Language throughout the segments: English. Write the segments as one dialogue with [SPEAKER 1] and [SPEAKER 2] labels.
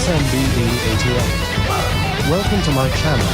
[SPEAKER 1] SMBD88. Welcome to my channel.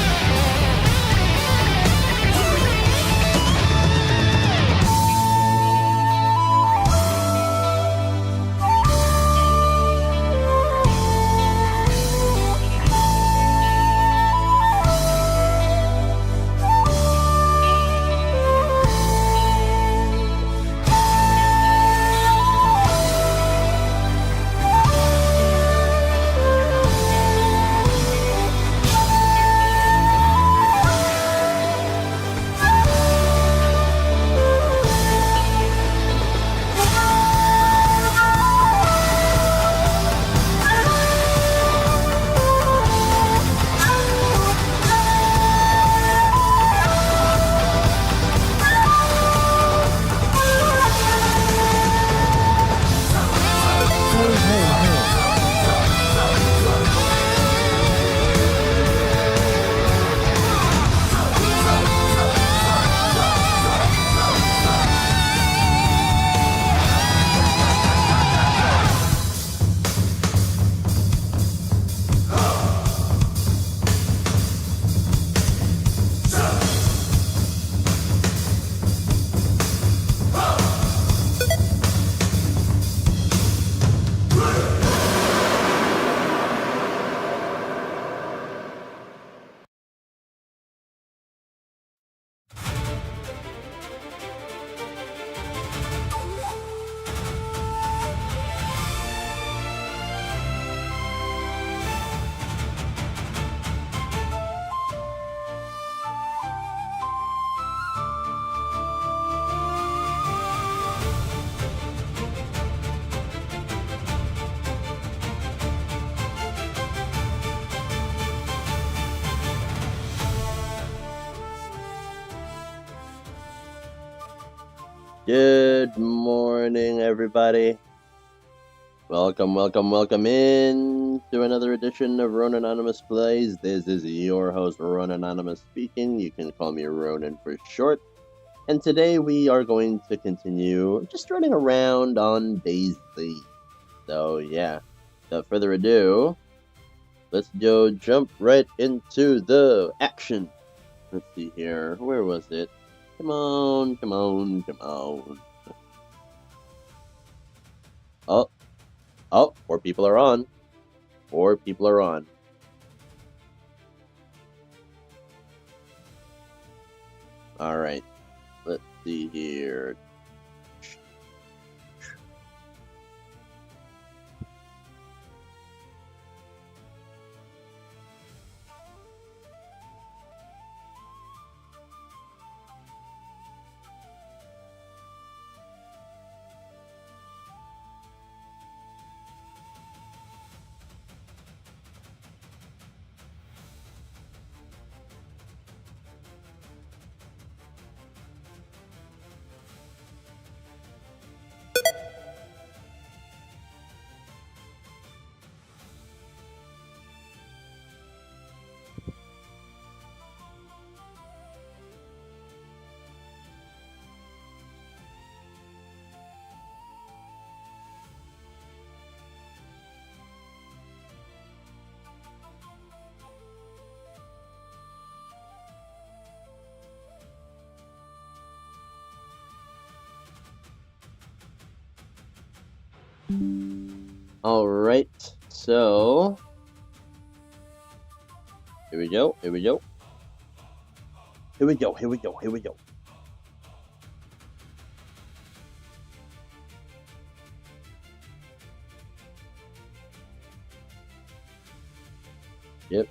[SPEAKER 2] Good morning, everybody. Welcome in to another edition of Ronan Anonymous Plays. This is your host, Ronan Anonymous speaking. You can call me Ronan for short. And today we are going to continue just running around on Dayz. So yeah, without further ado, let's go jump right into the action. Let's see here. Where was it? Come on. Oh, 4 people are on. 4 people are on. Alright. Let's see here. Alright, so here we go. Yep.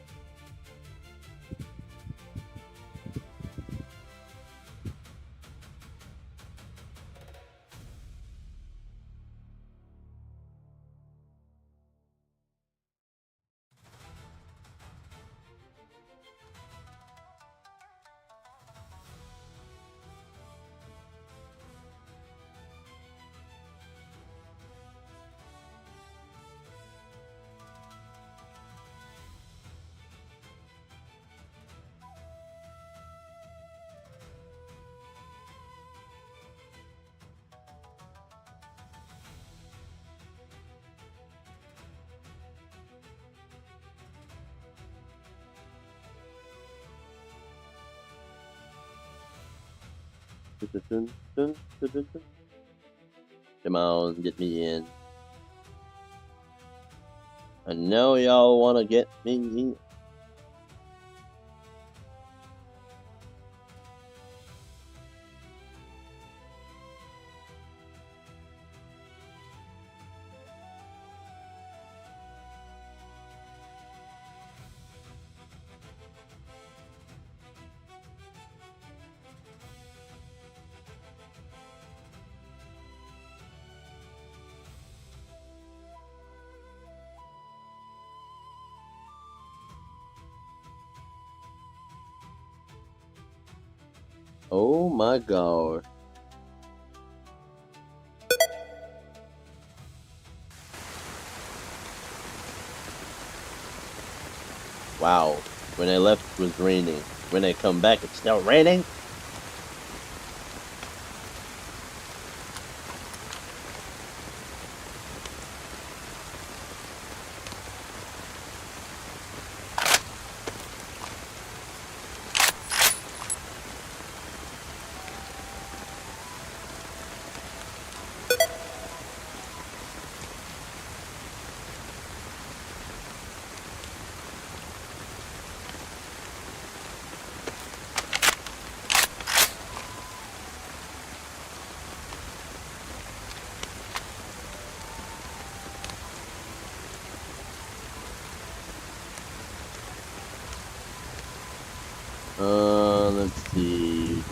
[SPEAKER 2] Come on, get me in. I know y'all want to get me in. Oh my god. Wow. When I left it was raining. When I come back it's still raining? Let's see.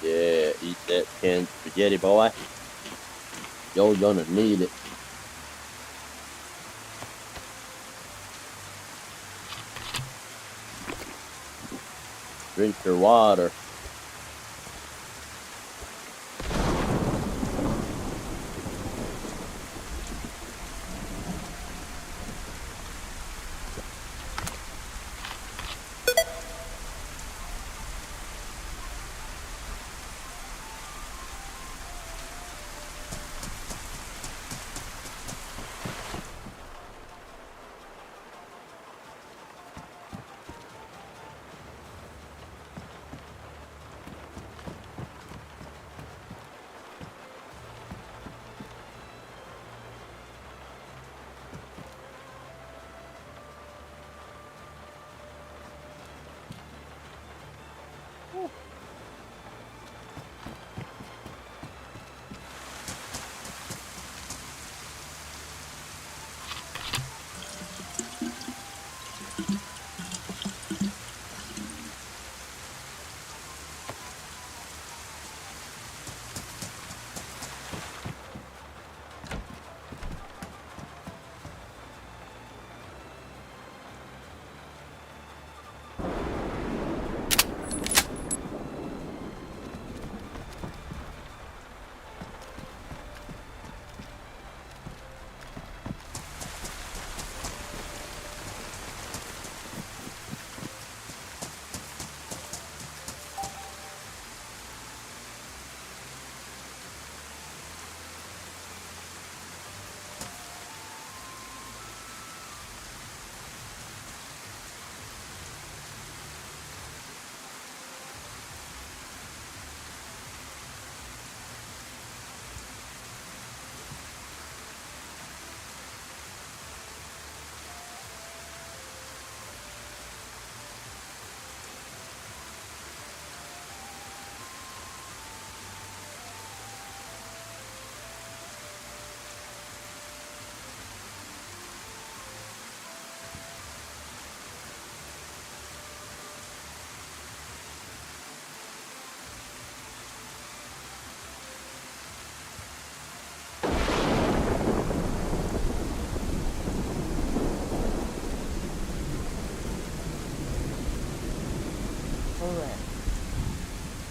[SPEAKER 2] Yeah, eat that canned spaghetti, boy. You're gonna need it. Drink your water.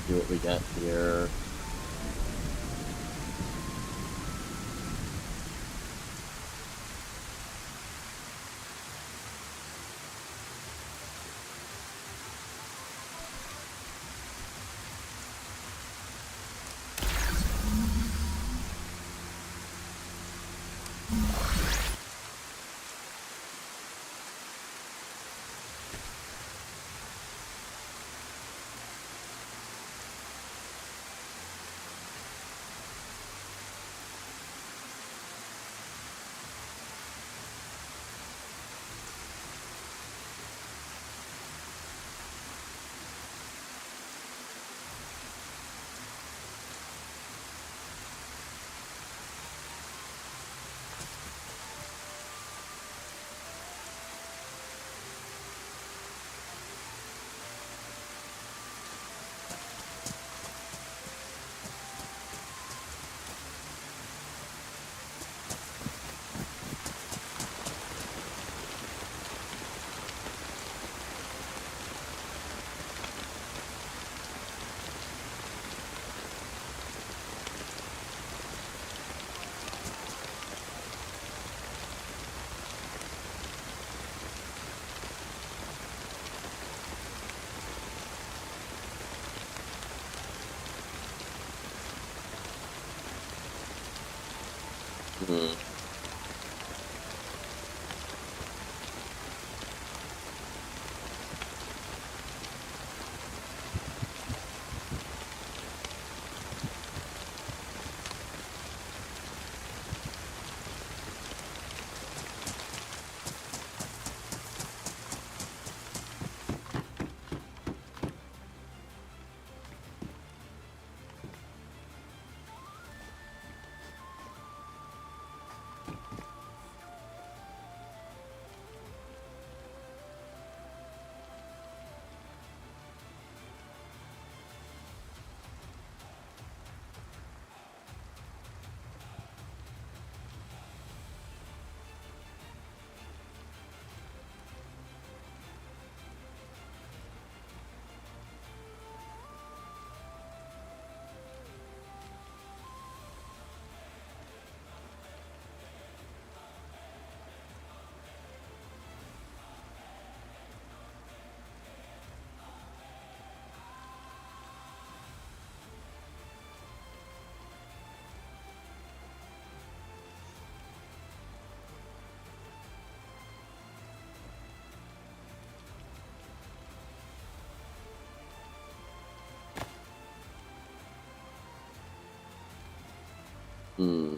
[SPEAKER 2] see what we got here. Hmm. Hmm.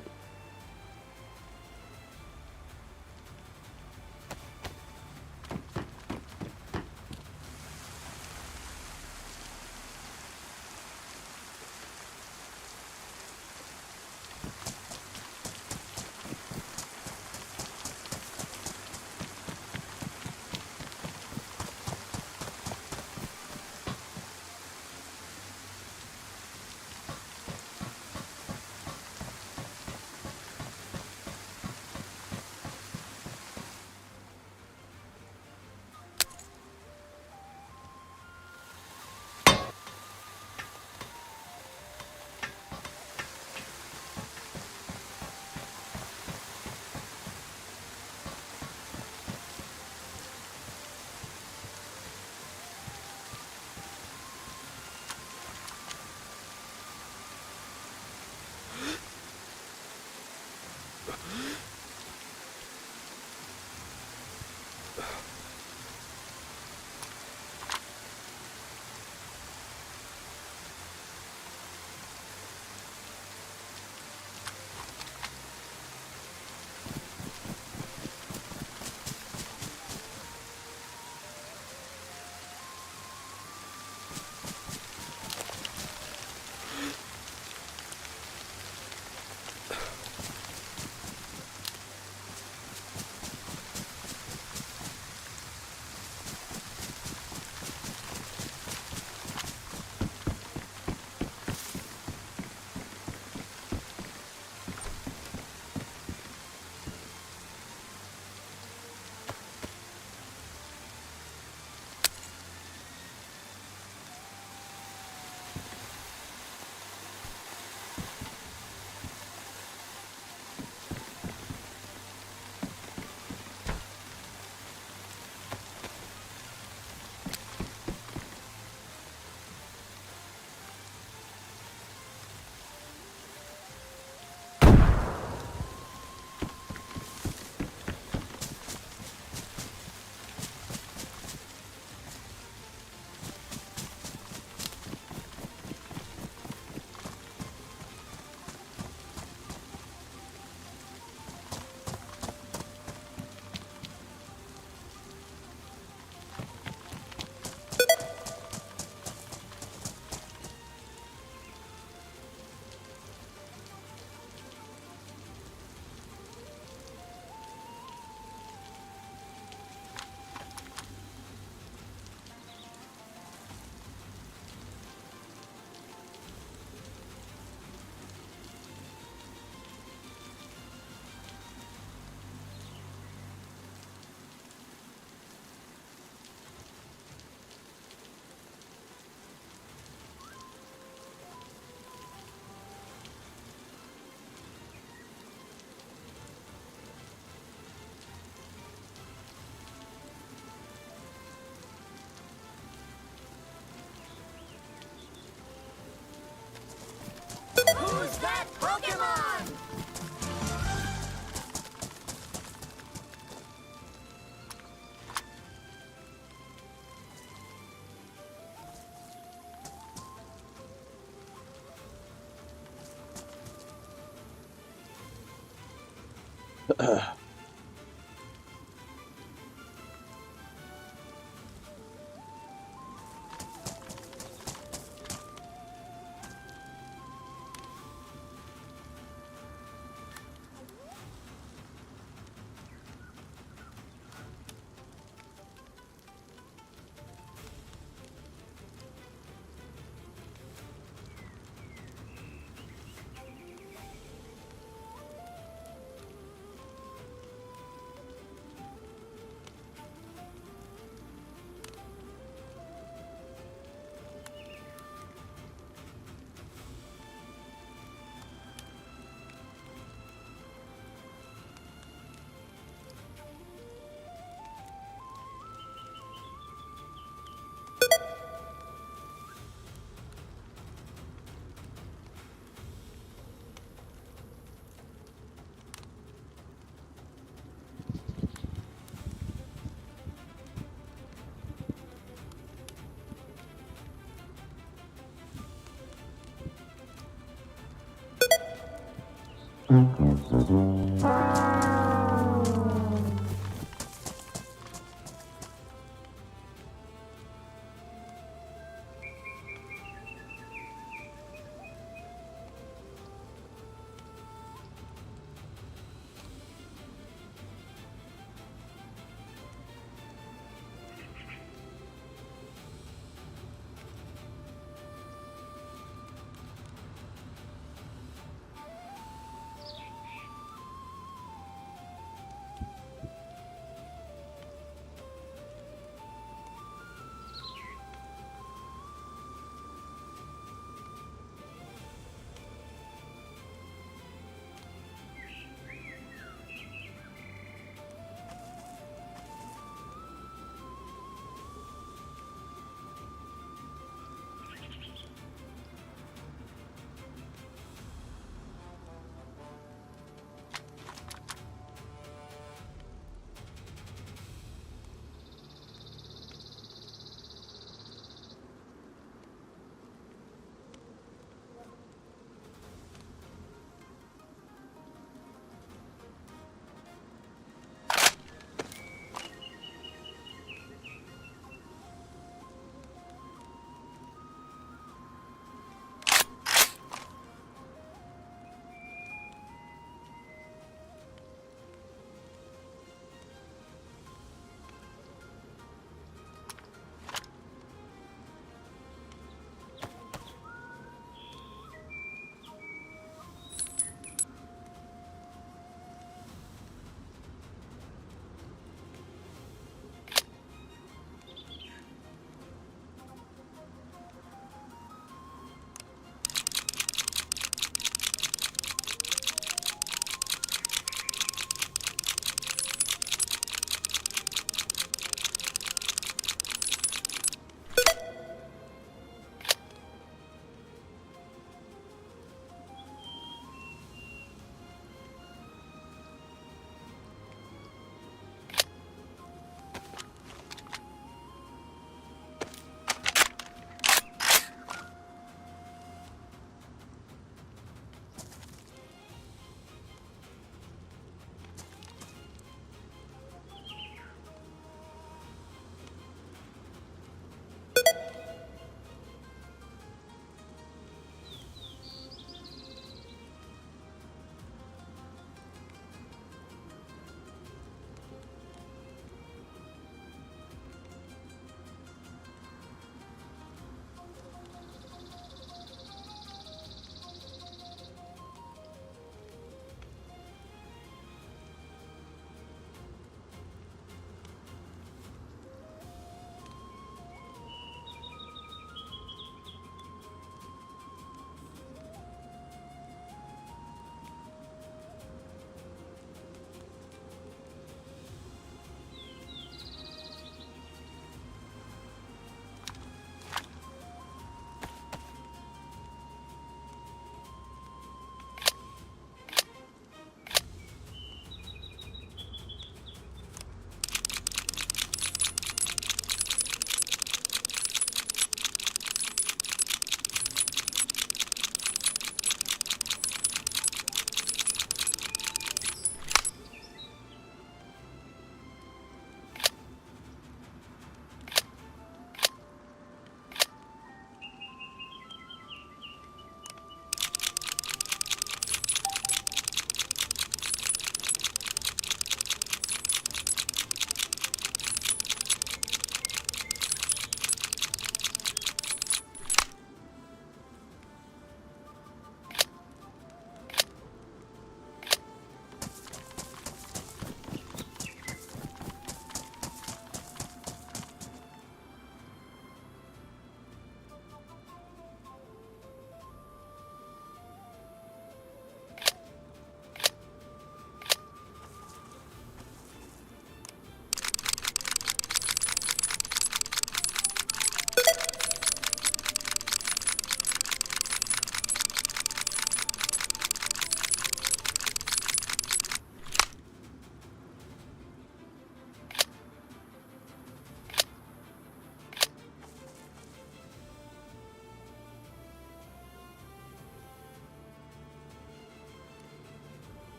[SPEAKER 3] Pokemon!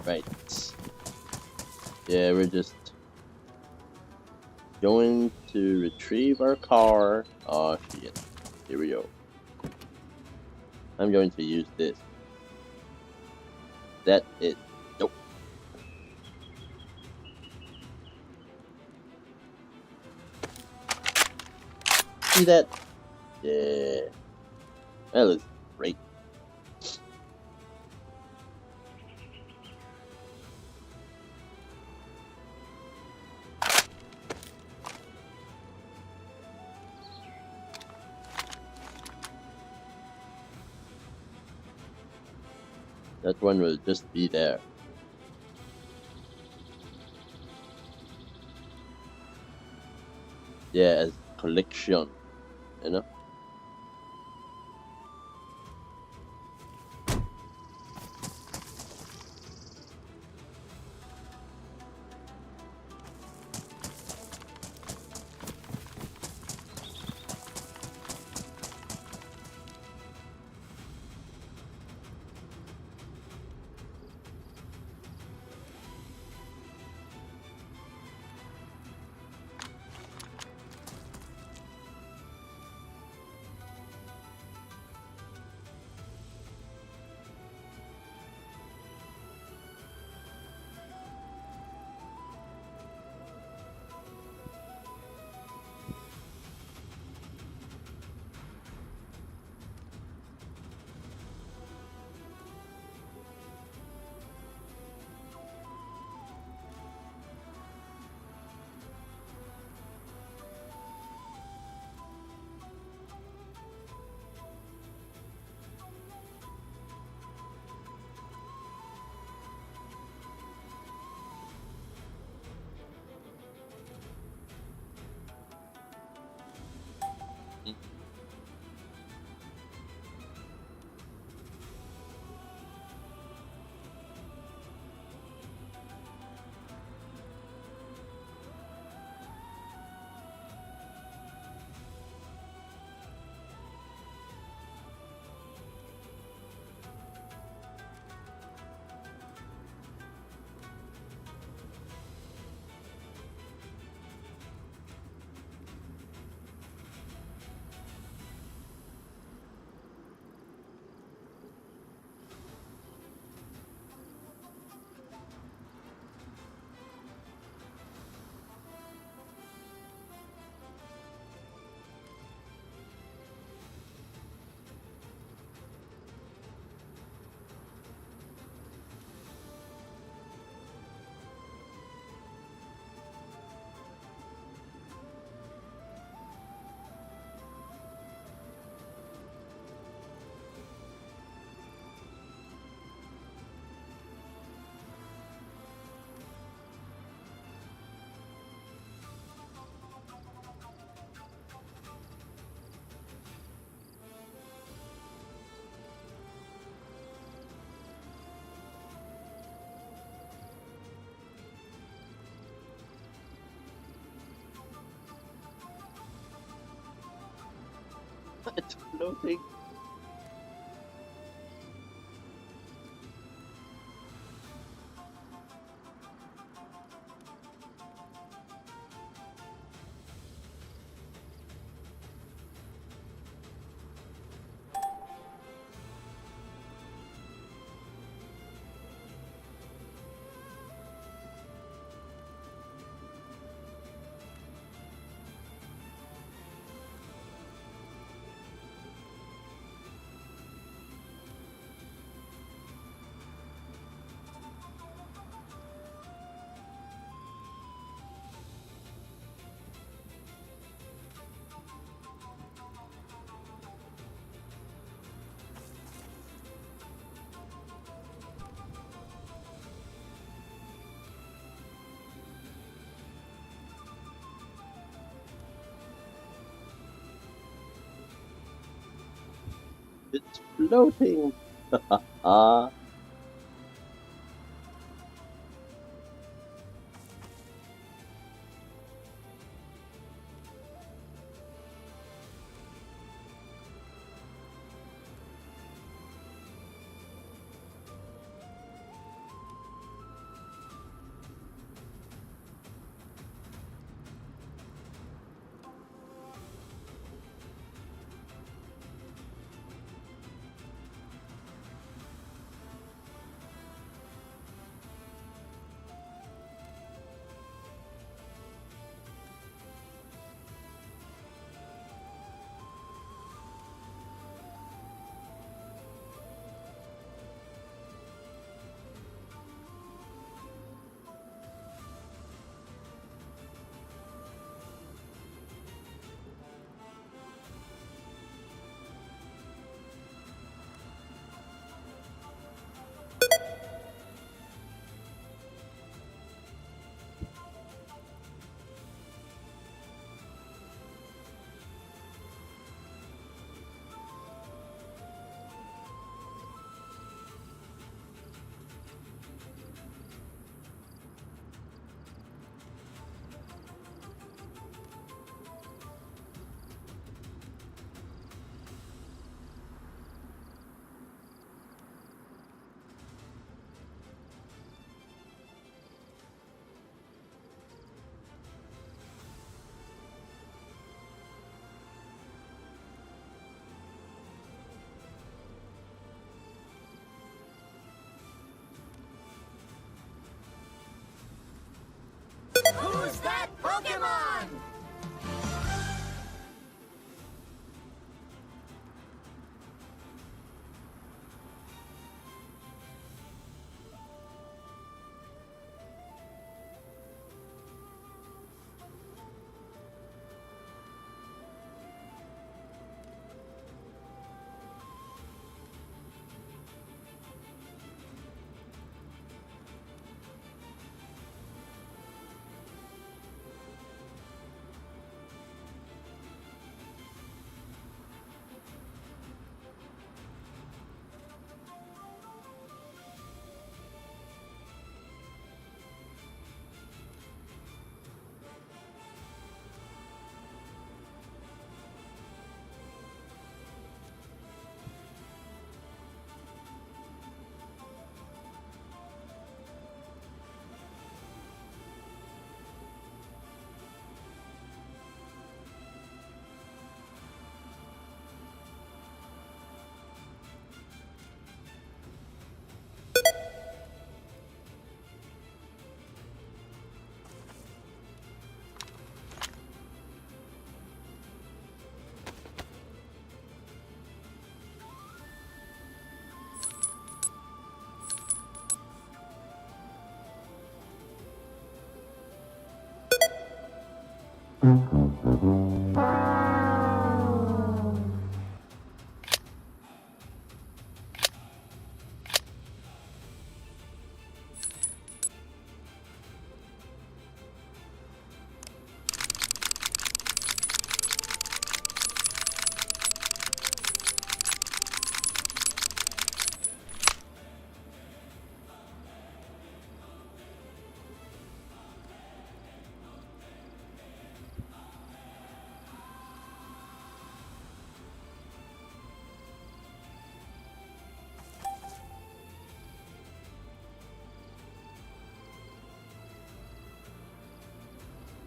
[SPEAKER 2] Right. Yeah, we're just going to retrieve our car. Oh shit. Here we go. I'm going to use this. That is. Nope. See that? Yeah. That looks great. That one will just be there. Yeah, as collection, you know? It's floating. It's floating. Ah.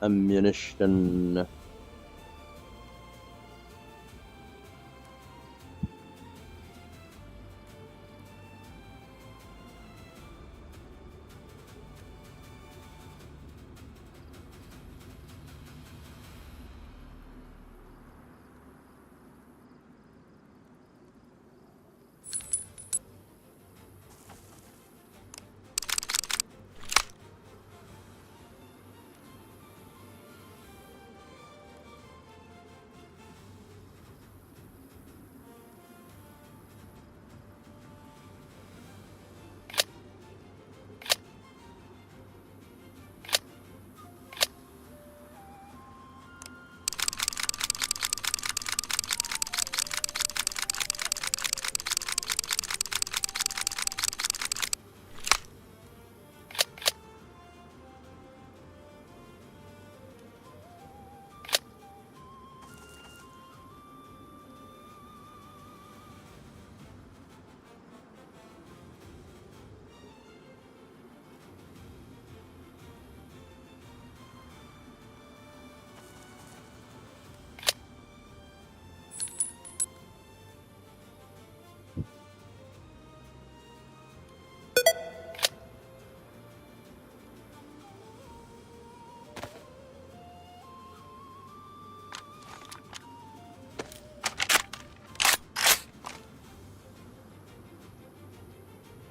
[SPEAKER 2] Ammunition.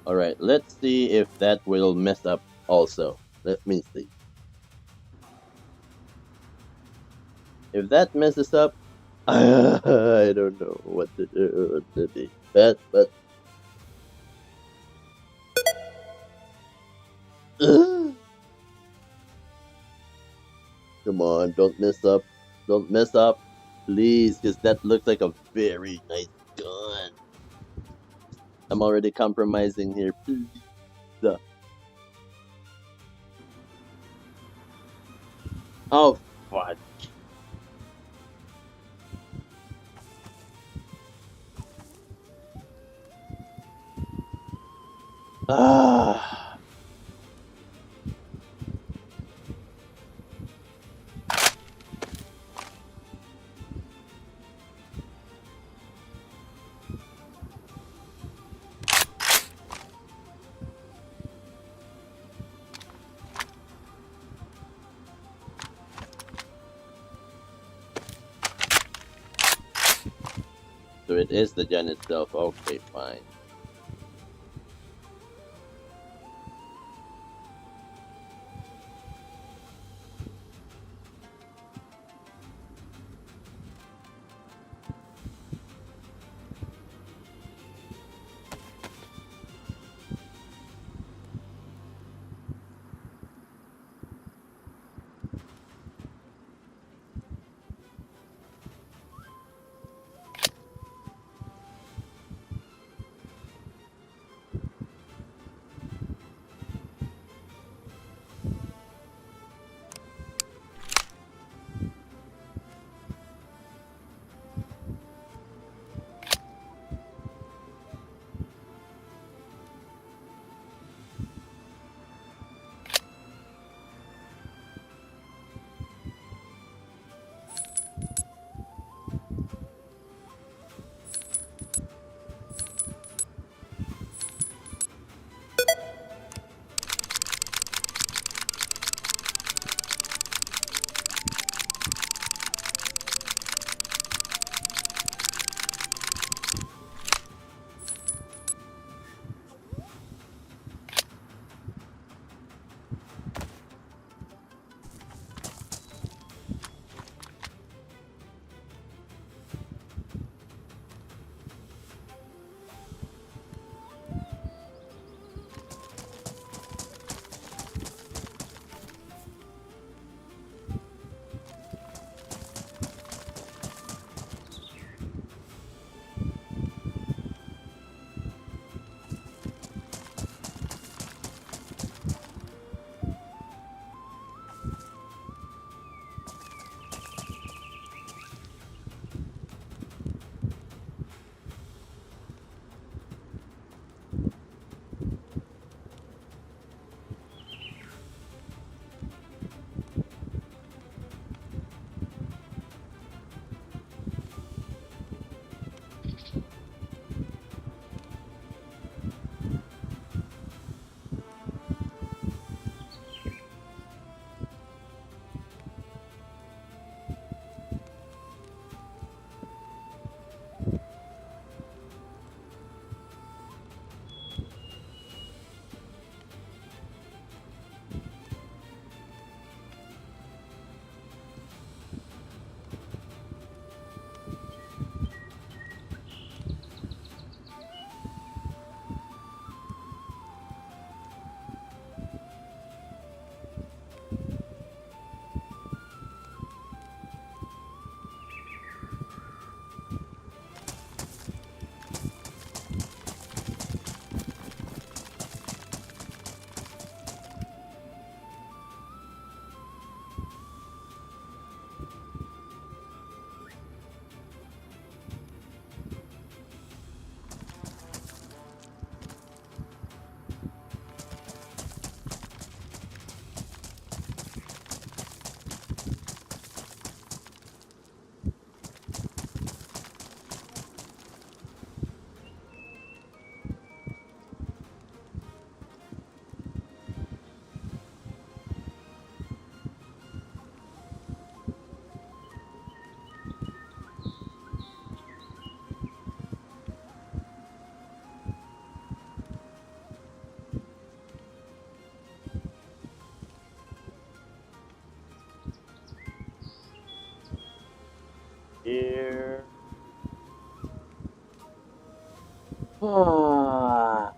[SPEAKER 2] Alright, let's see if that will mess up also. Let me see. If that messes up, I don't know what to do. But come on, don't mess up. Don't mess up. Please, because that looks like a very nice gun. I'm already compromising here. Please. Oh, fuck. Ah. So it is the gen itself. Okay, fine. Ah.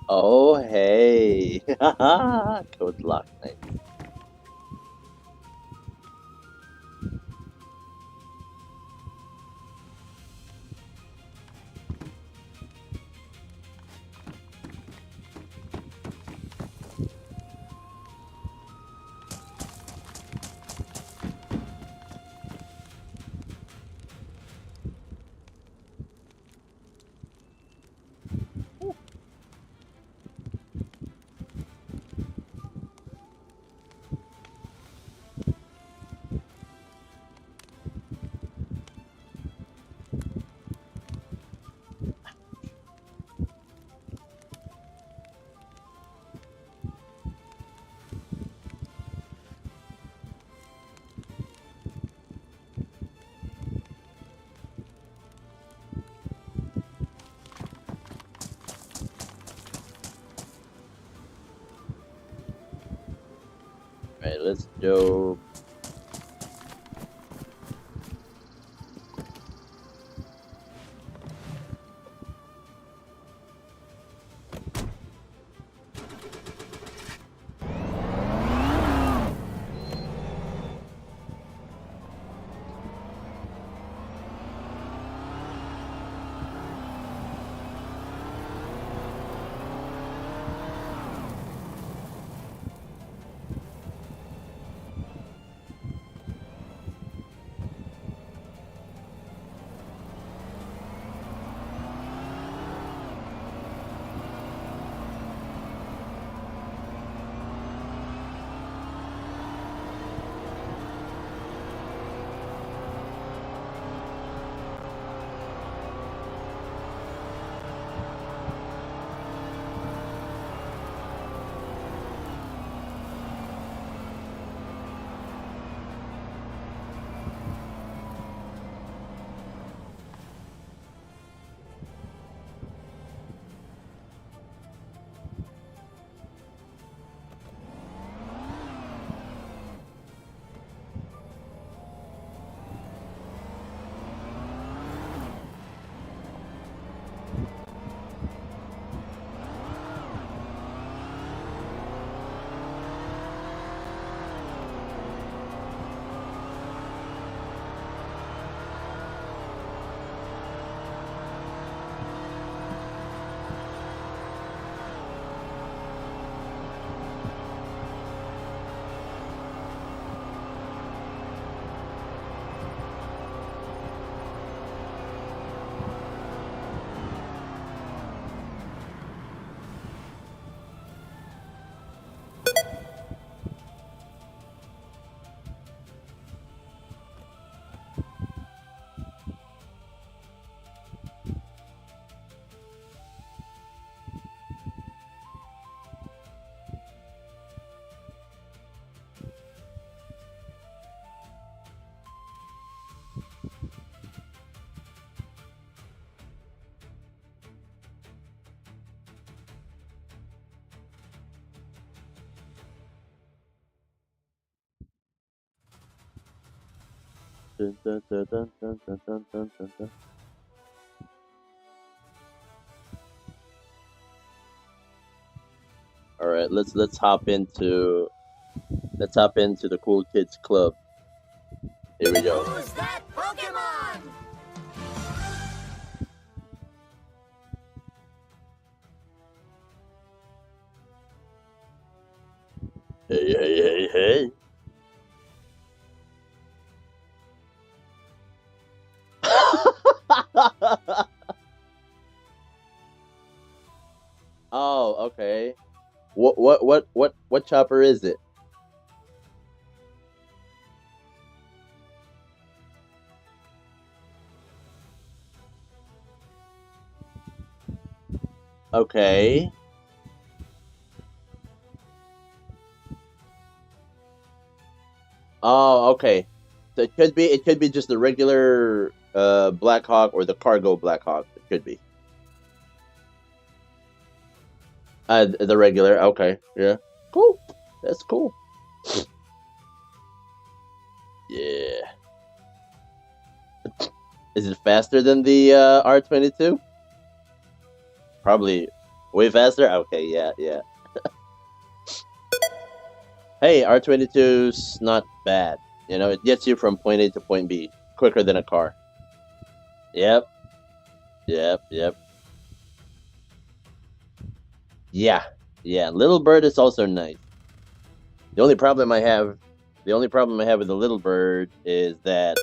[SPEAKER 2] Oh, hey. Code lock. Nice. Right, let's go. Dun, dun, dun, dun, dun, dun, dun, dun, dun, dun. All right, let's hop into the cool kids club. Here we go.
[SPEAKER 3] Who's that Pokemon?
[SPEAKER 2] Hey, hey, hey, hey. Oh, okay. What chopper is it? Okay. Oh, okay. So it could be just the regular Blackhawk or the cargo Blackhawk. It could be. The regular. Okay. Yeah. Cool. That's cool. Yeah. Is it faster than the R22? Probably way faster. Okay. Yeah. Yeah. Hey, R22's not bad. You know, it gets you from point A to point B quicker than a car. Yep. Yep. Yep. Yeah. Yeah. Little Bird is also nice. The only problem I have, the only problem I have with the Little Bird is that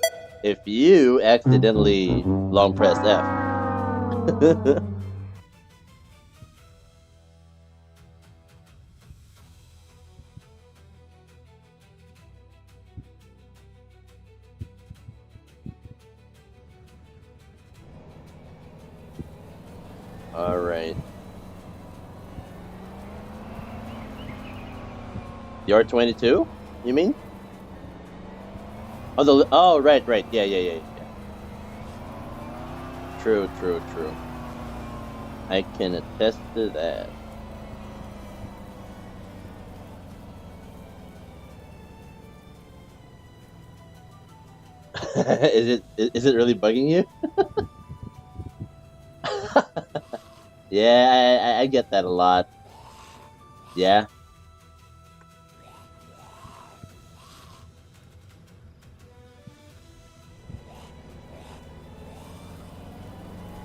[SPEAKER 2] if you accidentally long press F. All right. The R22? You mean? Oh, right, right. Yeah, yeah, yeah, yeah. True, true, true. I can attest to that. Is it really bugging you? Yeah, I get that a lot. Yeah.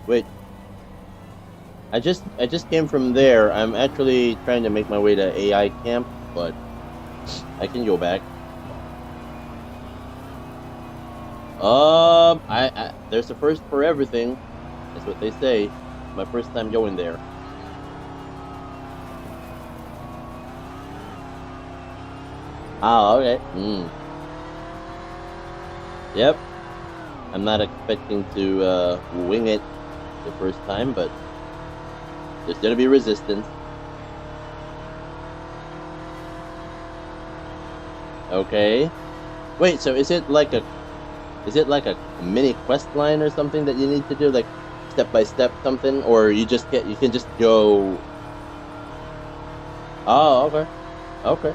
[SPEAKER 2] Wait, I just came from there. I'm actually trying to make my way to AI camp, but I can go back. There's a first for everything. That's what they say. My first time going there. Ah, okay. Yep. I'm not expecting to wing it the first time, but there's gonna be resistance. Okay. Wait, so is it like a mini quest line or something that you need to do, like step by step something, or you can just go? Oh, okay, okay.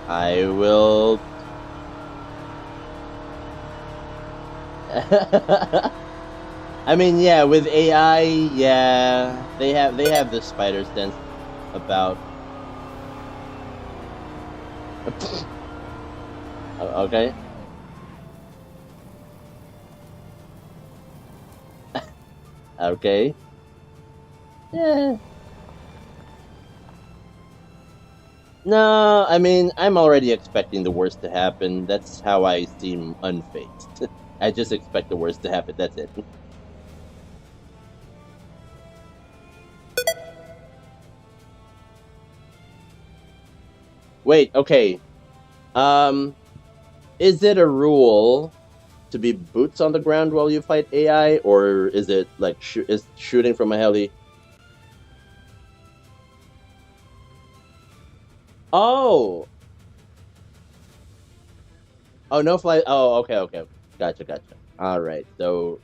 [SPEAKER 2] I will. I mean, yeah, with AI, yeah, they have the spider sense about. Okay. Okay. Yeah. No, I mean, I'm already expecting the worst to happen. That's how I seem unfazed. I just expect the worst to happen. That's it. Wait, okay. Um, is it a rule to be boots on the ground while you fight AI, or is it like is shooting from a heli? Oh, oh, no fly. Oh, okay, okay, gotcha, gotcha. All right, so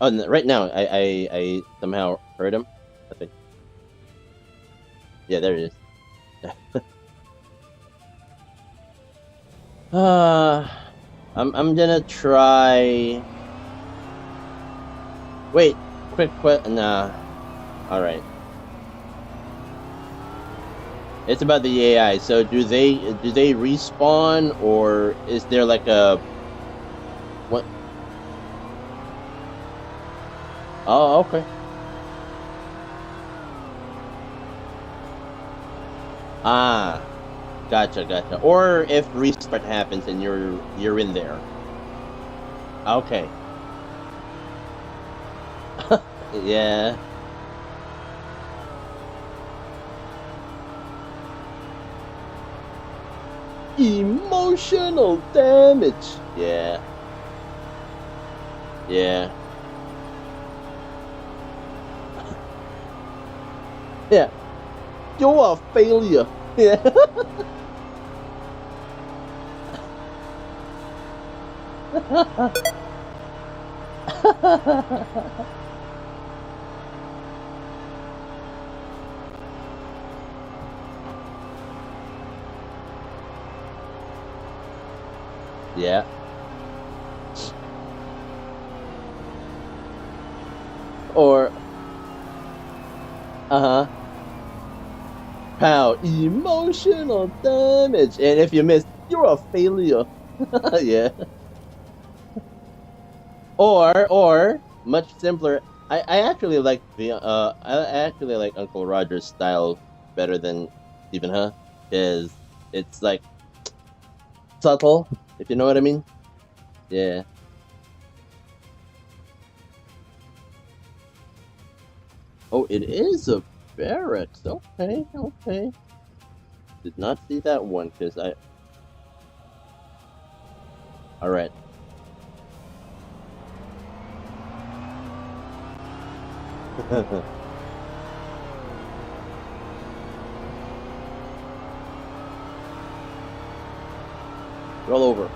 [SPEAKER 2] Oh, right now I somehow heard him. I think. Yeah, there it is. Uh, I'm gonna try. Wait, Nah. All right. It's about the AI. So do they respawn, or is there like a what? Oh, okay. Ah, gotcha. Or if restart happens and you're in there. Okay. Yeah. Emotional damage. Yeah. Yeah. Yeah. You're a failure. Yeah. Yeah. Or uh-huh. Pow, emotional damage. And if you miss, you're a failure. Yeah. Or much simpler. I actually like I actually like Uncle Roger's style better than Stephen Huh, because it's like subtle, if you know what I mean. Yeah. Oh, it is a barracks. Okay. Did not see that one because I. All right. Roll over.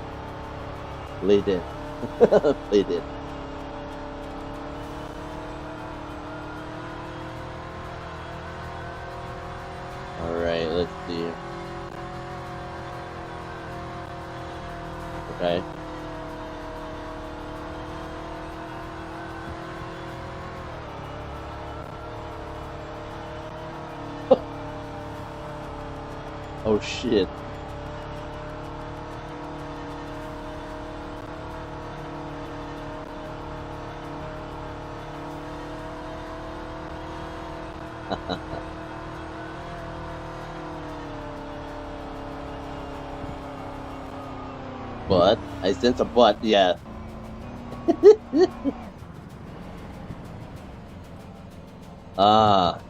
[SPEAKER 2] Lay dead. Lay dead. All right. Let's see. Okay. Oh shit. But I sense a butt. Yeah. Ah.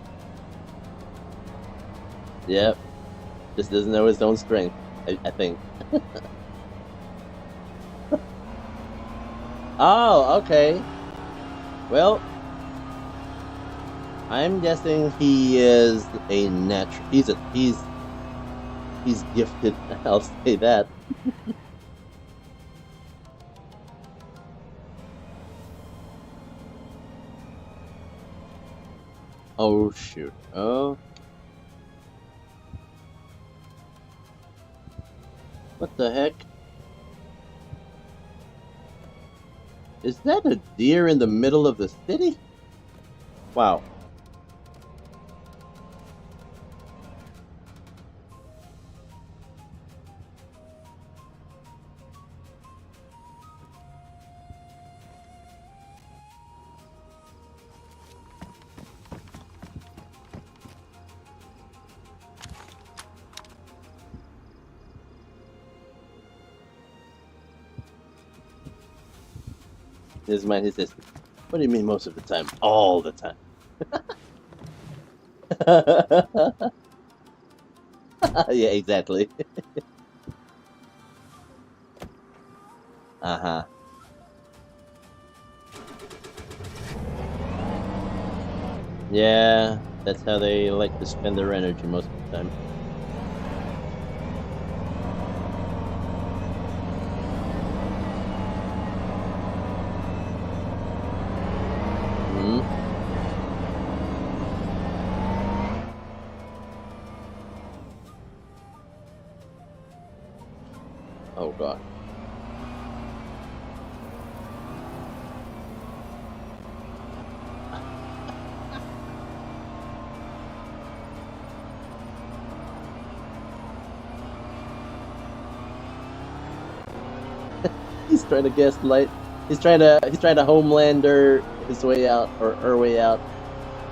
[SPEAKER 2] Yep. Just doesn't know his own strength. I think. Oh, okay. Well, I'm guessing he is a natural. He's gifted. I'll say that. Oh shoot. Oh. What the heck? Is that a deer in the middle of the city? Wow. In his mind, he says, "What do you mean most of the time? All the time." Yeah, exactly. Uh-huh. Yeah, that's how they like to spend their energy most of the time. Hmm. Oh god. He's trying to gaslight. He's trying to Homelander his way out, or her way out.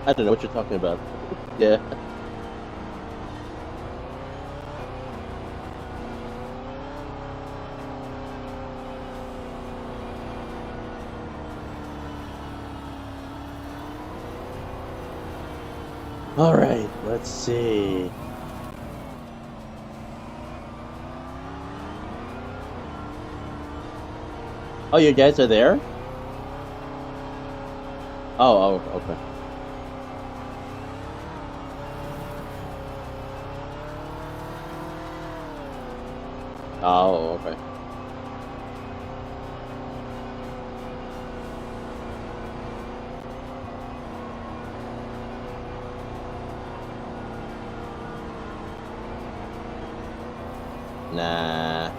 [SPEAKER 2] I don't know what you're talking about. Yeah. All right, let's see. Oh, you guys are there? Oh, okay. Oh, okay. Nah.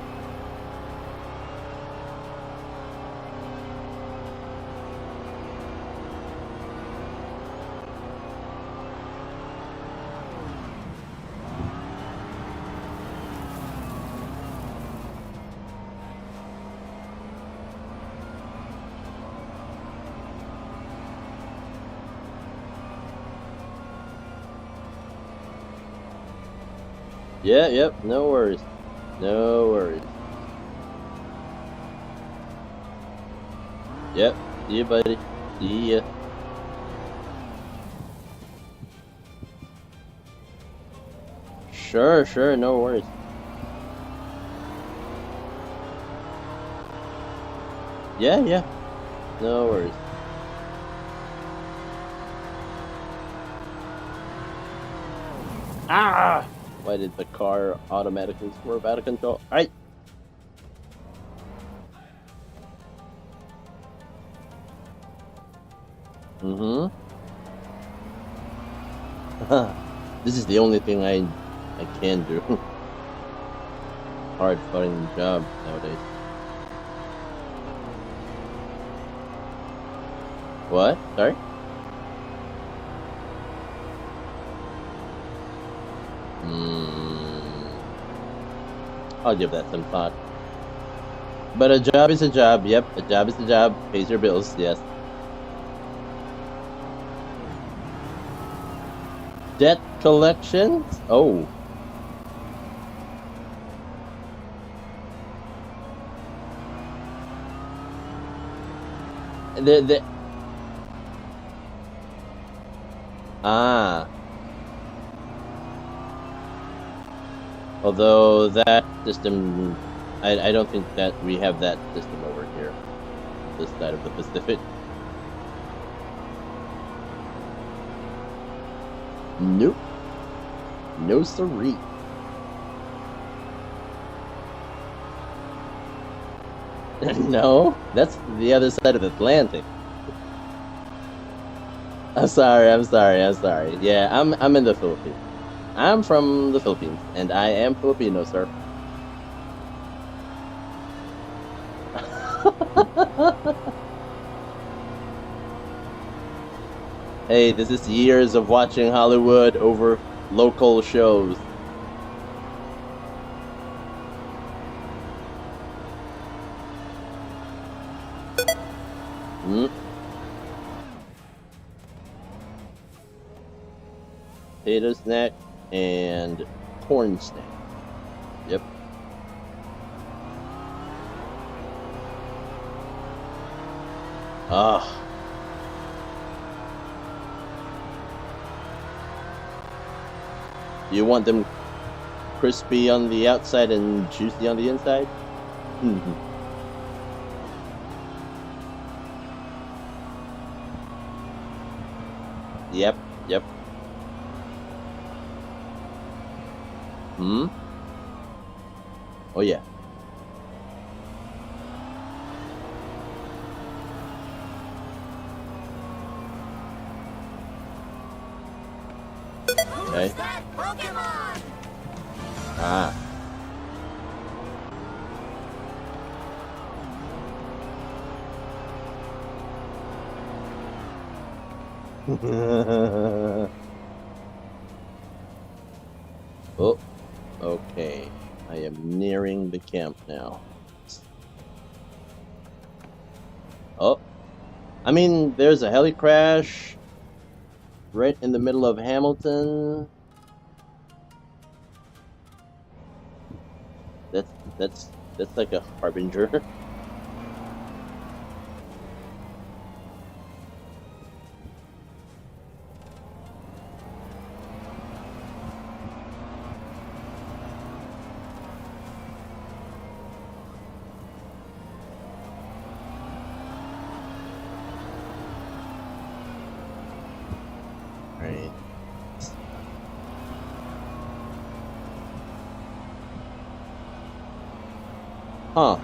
[SPEAKER 2] Yeah, yep, no worries. No worries. Yep, see you, buddy. See ya. Sure, no worries. Yeah, no worries. Ah! Why did the car automatically swerve out of control? Alright. Mm-hmm. This is the only thing I can do. Hard finding a job nowadays. What? Sorry? I'll give that some thought. But a job is a job. Yep, a job is a job. Pays your bills. Yes. Debt collections? Oh. Ah. Although that system, I don't think that we have that system over here, this side of the Pacific. Nope. No siree. No, that's the other side of the Atlantic. I'm sorry. Yeah, I'm in the Philippines. I'm from the Philippines, and I am Filipino, sir. Hey, this is years of watching Hollywood over local shows. Potato snack and corn snack. Yep. Ah. You want them crispy on the outside and juicy on the inside? Yep. Oh yeah.
[SPEAKER 3] Pokemon!
[SPEAKER 2] Ah. Oh, okay. I am nearing the camp now. Oh, I mean, there's a heli crash right in the middle of Hamilton. That's that's like a harbinger. Right. Huh.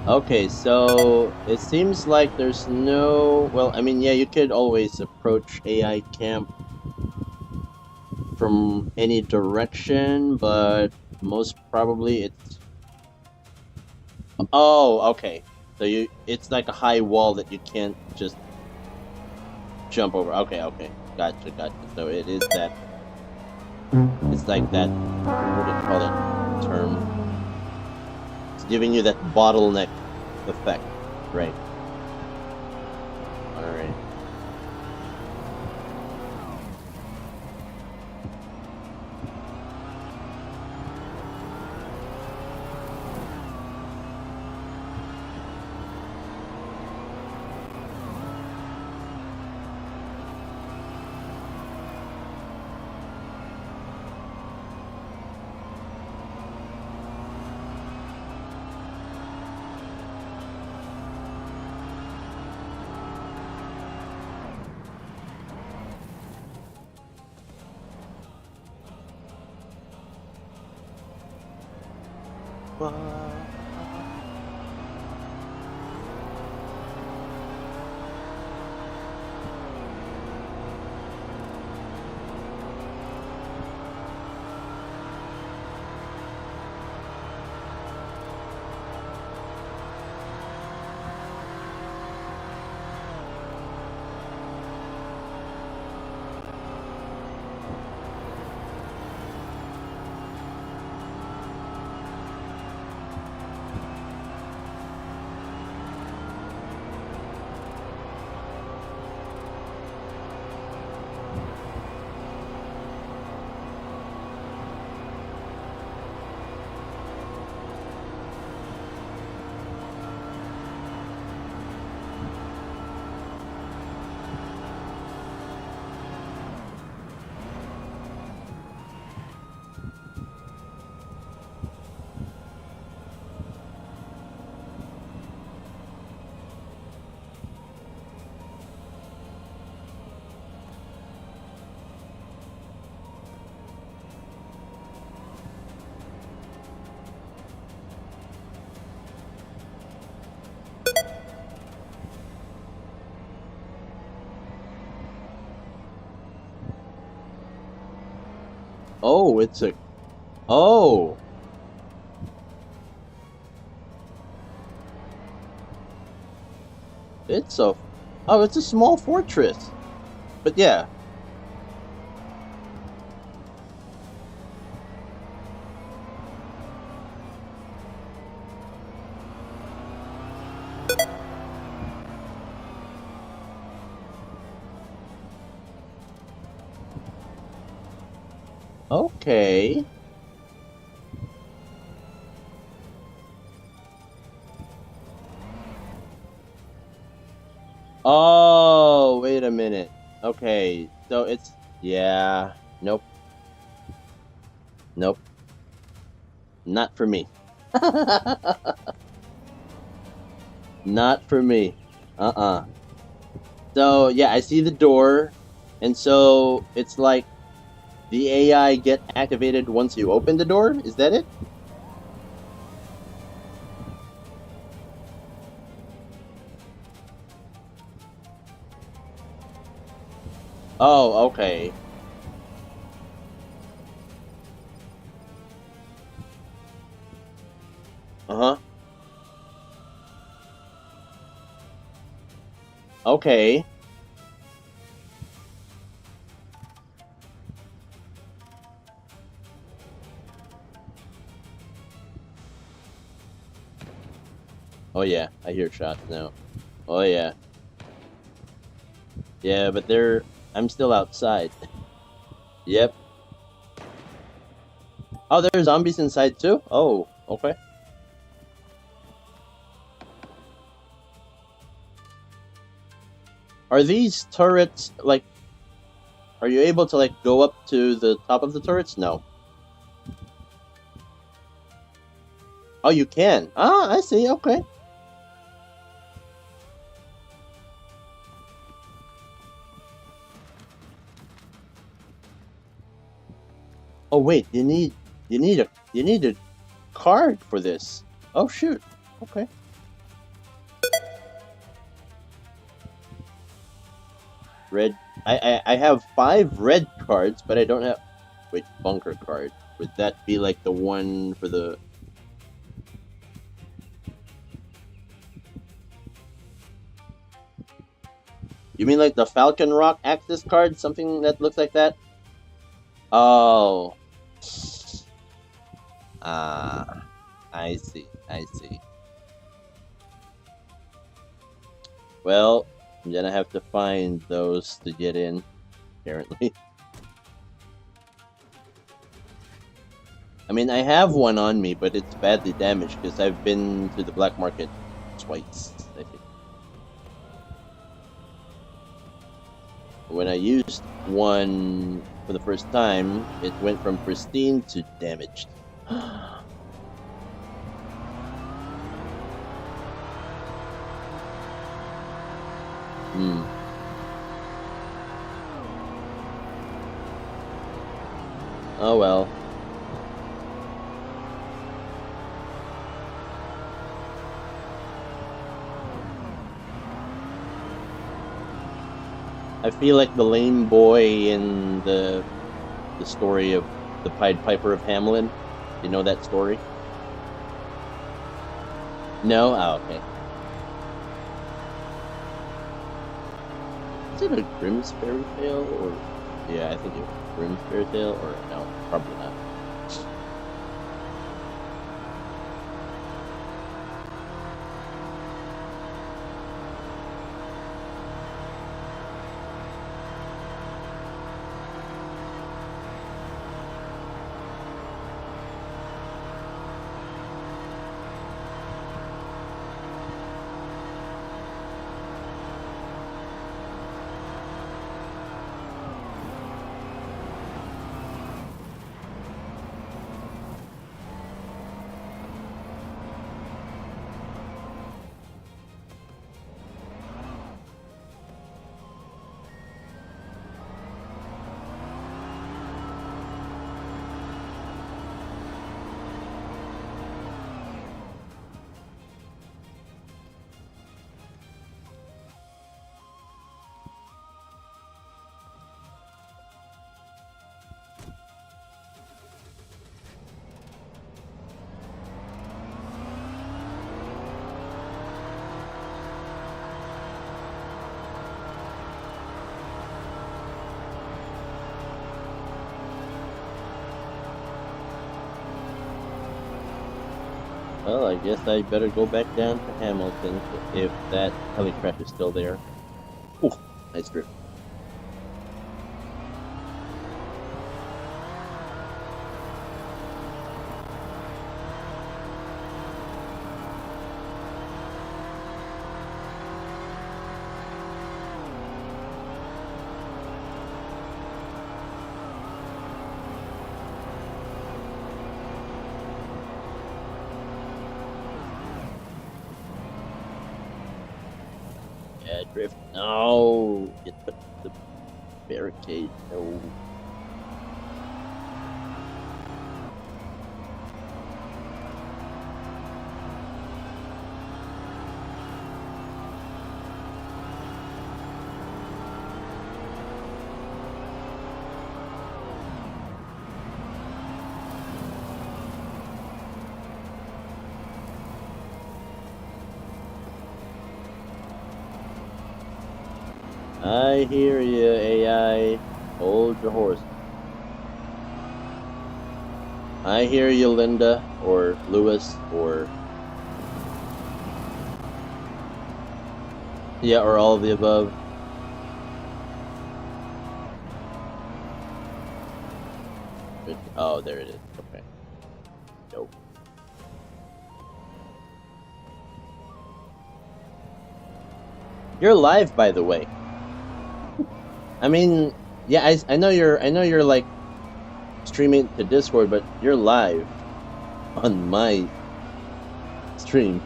[SPEAKER 2] Okay, so it seems like there's no... Well, I mean, yeah, you could always approach AI camp from any direction, but most probably it's... Oh, okay. So it's like a high wall that you can't just jump over. Okay, okay. Gotcha, gotcha. So it is that... It's like that... What do you call that term? It's giving you that bottleneck effect, right? Alright. Oh, it's a... Oh! It's a... Oh, it's a small fortress. But yeah. Okay. Oh, wait a minute. Okay, so it's... Yeah. Nope. Nope. Not for me. Not for me. Uh-uh. So, yeah, I see the door. And so, it's like the AI get activated once you open the door? Is that it? Oh, okay. Uh-huh. Okay. Oh yeah, I hear shots now. Oh yeah. Yeah, but I'm still outside. Yep. Oh, there's zombies inside too? Oh, okay. Are these turrets, like, are you able to, like, go up to the top of the turrets? No. Oh, you can. Ah, I see, okay. Oh wait, you need a card for this. Oh shoot. Okay. Red. I have 5 red cards, but I don't have. Wait, bunker card. Would that be like the one for the? You mean like the Falcon Rock Axis card? Something that looks like that? Oh. Ah. I see. I see. Well, I'm gonna have to find those to get in, apparently. I mean, I have one on me, but it's badly damaged because I've been to the black market twice, I think. When I used one for the first time, it went from pristine to damaged. Hmm. Oh well. I feel like the lame boy in the story of the Pied Piper of Hamelin. You know that story? No? Oh, okay. Is it a Grimm's fairy tale or? Yeah, I think it was Grimm's fairy tale or no? Probably not. Well, I guess I better go back down to Hamilton if that helicraft is still there. Ooh, nice drift. Yeah, drift. No, get the barricade. No. I hear you, AI. Hold your horse. I hear you, Linda, or Lewis, or yeah, or all of the above. Oh, there it is. Okay. Nope. You're live, by the way. I mean, yeah, I know you're like streaming to Discord, but you're live on my stream.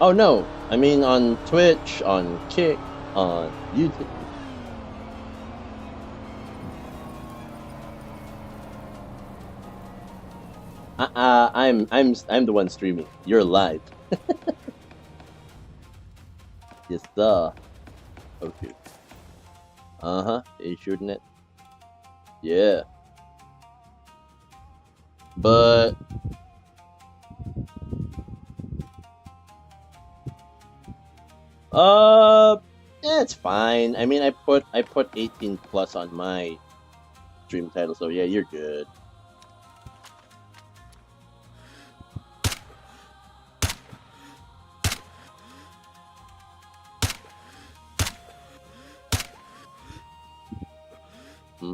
[SPEAKER 2] Oh no, I mean on Twitch, on Kick, on YouTube. I'm the one streaming. You're live. Yes, sir. Okay. Uh-huh. You shooting it? Yeah. But it's fine. I mean, I put 18 plus on my stream title, so yeah, you're good. Hmm.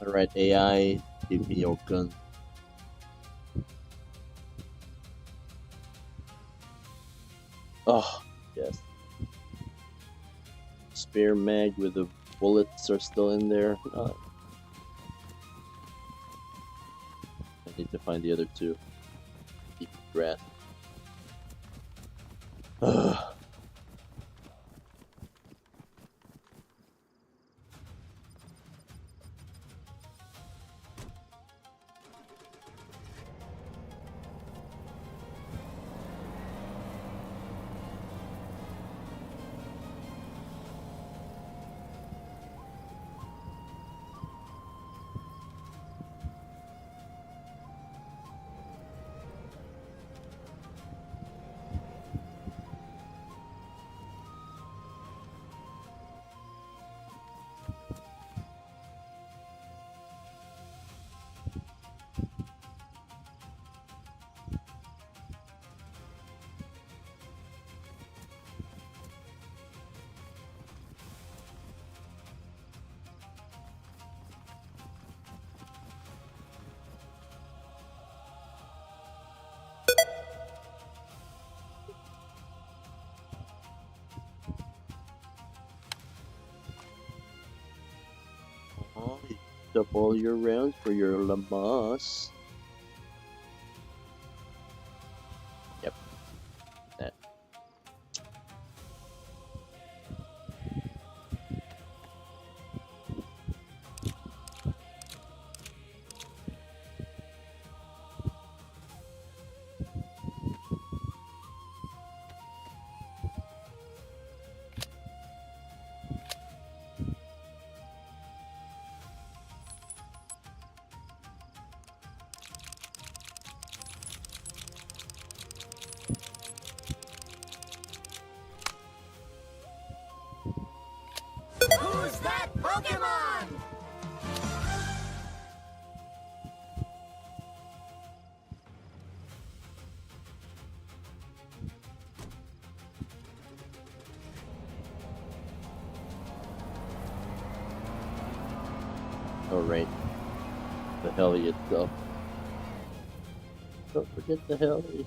[SPEAKER 2] All right, AI, give me your gun. Oh, yes. Spare mag with the bullets are still in there. I need to find the other two. Deep breath. Ugh. Oh, you used up all your rounds for your Lamas. Yep, that.
[SPEAKER 3] Who's that Pokemon?
[SPEAKER 2] Oh, right. The heli itself. Don't forget the heli.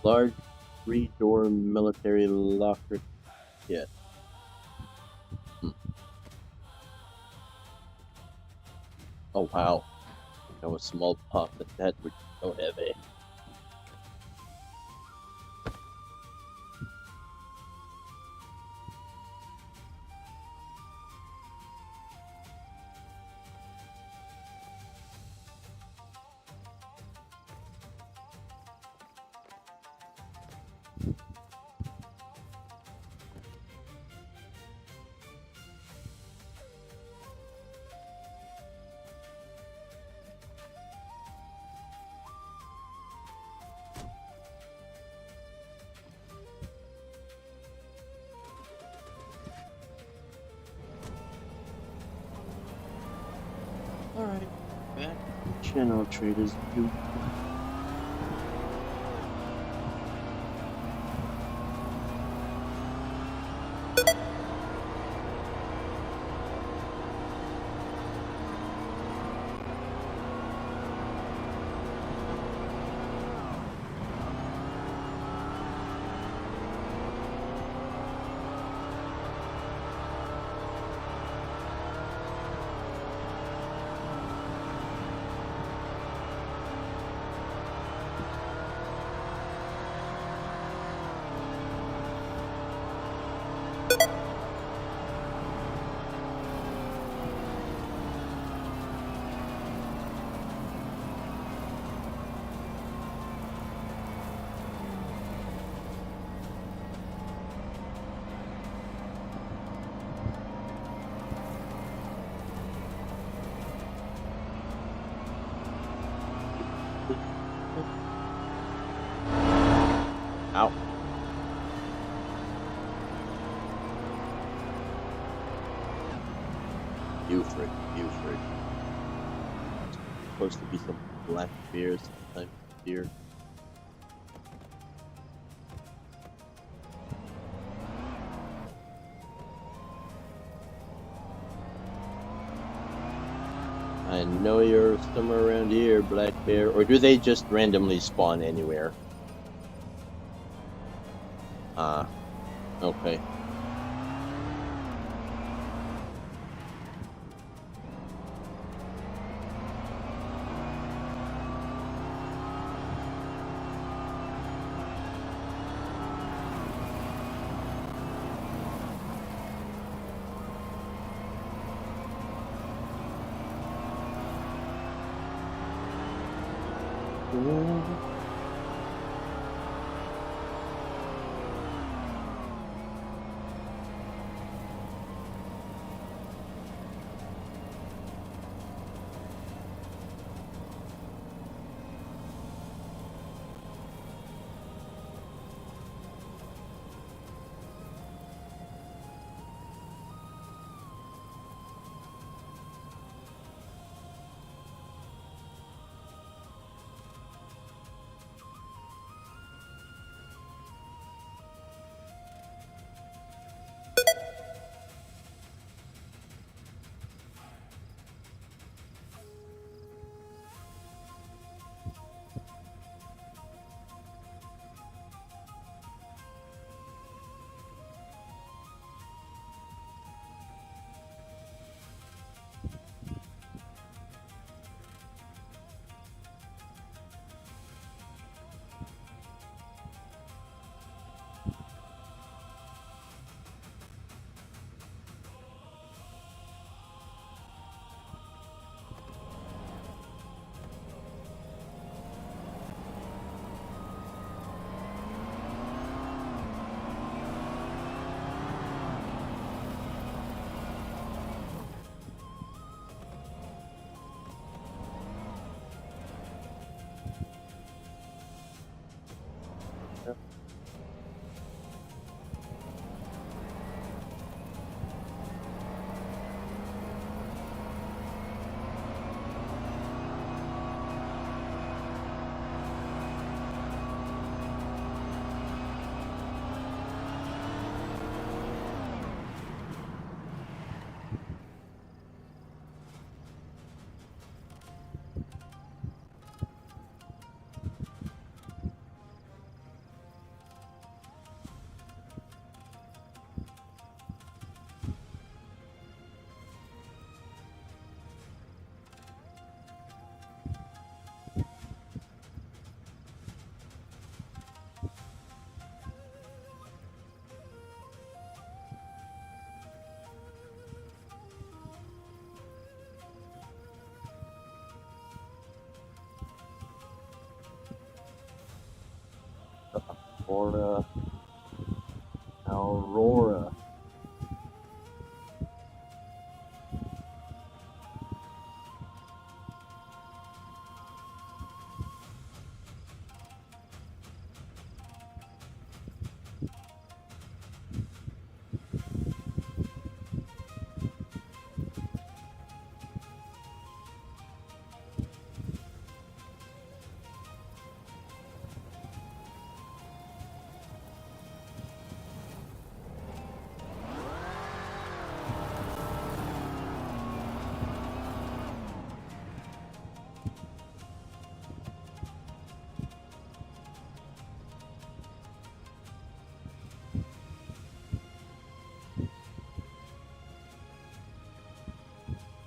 [SPEAKER 2] Large three-door military locker kit. Oh wow. That was small puff, but that would be so heavy. Alright, back to channel traders. Ow. Buford. Supposed to be some black beer sometime here. I know you're somewhere around here, black bear. Or do they just randomly spawn anywhere? Ah, okay. Aurora.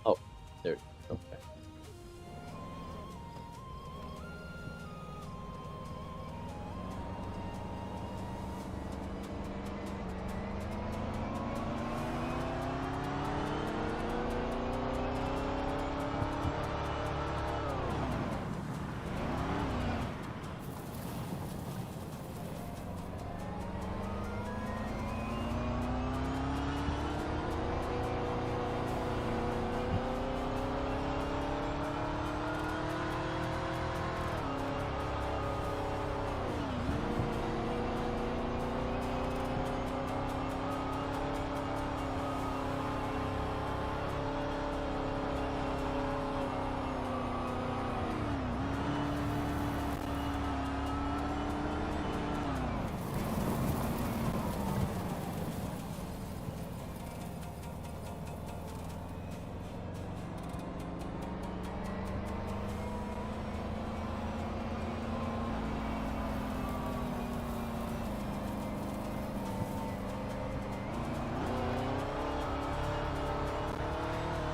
[SPEAKER 2] Oh, there. Okay.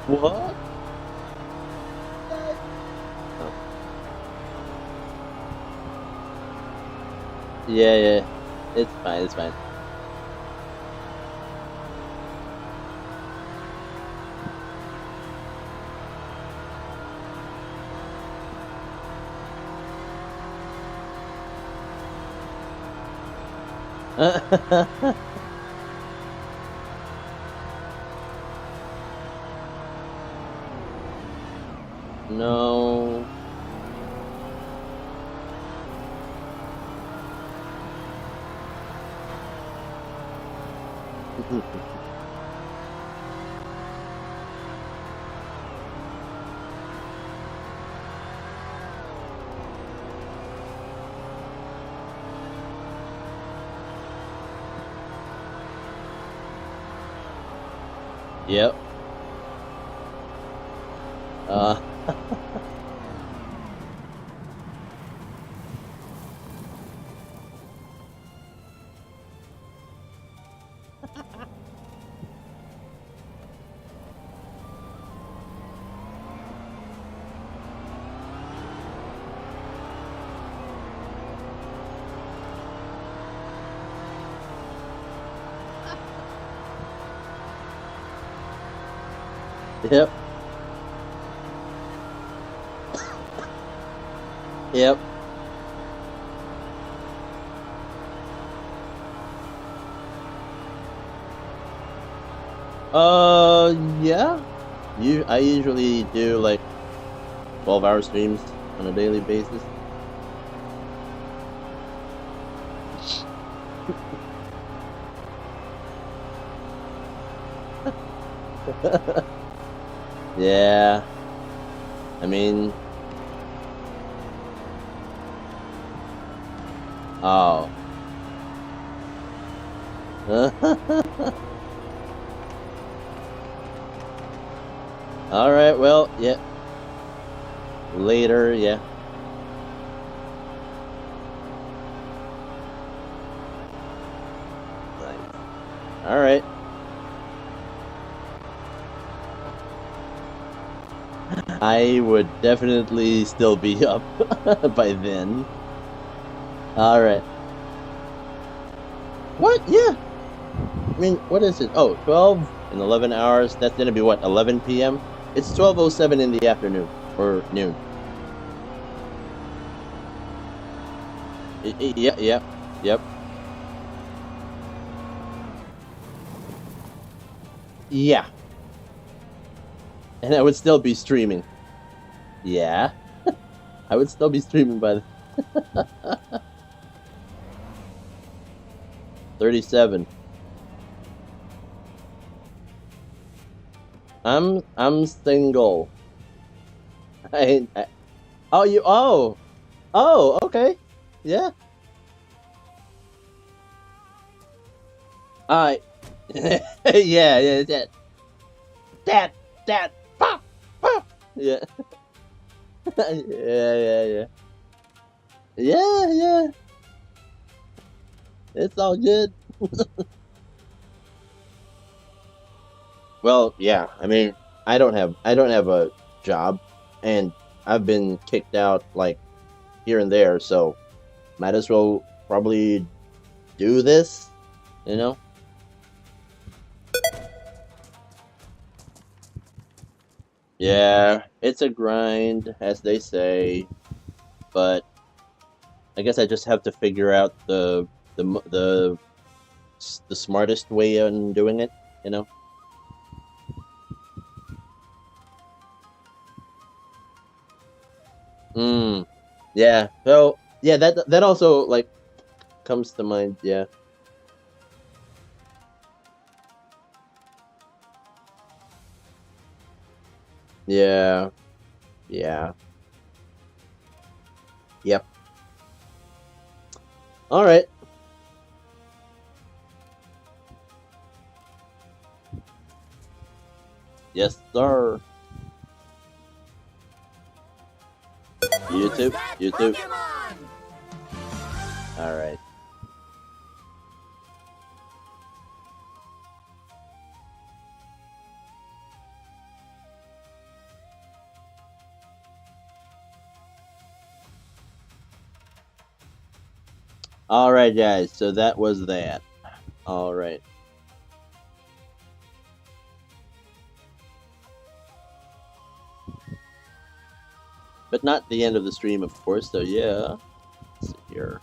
[SPEAKER 2] What? Oh. Yeah, yeah. It's fine, it's fine. No. Yep. Uh, yep. Yep. Yeah. I usually do like 12-hour streams on a daily basis. Yeah. I mean, oh. All right. Well, yeah. Later, yeah. Nice. All right. I would definitely still be up by then. All right. What? Yeah. I mean, what is it? Oh, 12 and 11 hours. That's going to be what, 11 p.m.? It's 12:07 in the afternoon or noon. Yeah, yeah, yep. Yeah. And I would still be streaming. Yeah. I would still be streaming by the 37. I'm single. I oh you oh okay. Yeah. I yeah, yeah, that that pop pop. Yeah. Yeah, yeah, yeah. Yeah, yeah. It's all good. Well, yeah. I mean, I don't have a job, and I've been kicked out like here and there, so might as well probably do this, you know? Yeah, it's a grind, as they say, but I guess I just have to figure out the m- the smartest way on doing it, you know? Hmm. Yeah. So yeah, that also like comes to mind. Yeah. Yeah. Yeah. Yep. All right. Yes, sir. You
[SPEAKER 3] Who's
[SPEAKER 2] too.
[SPEAKER 3] that
[SPEAKER 2] You too.
[SPEAKER 3] Pokemon?
[SPEAKER 2] All right. All right, guys. So that was that. All right. But not the end of the stream, of course. So yeah. Let's see here.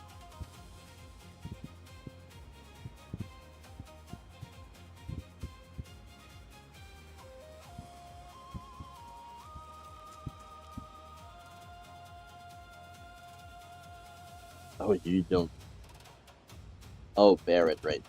[SPEAKER 2] Oh, you don't. Oh, Barrett, right.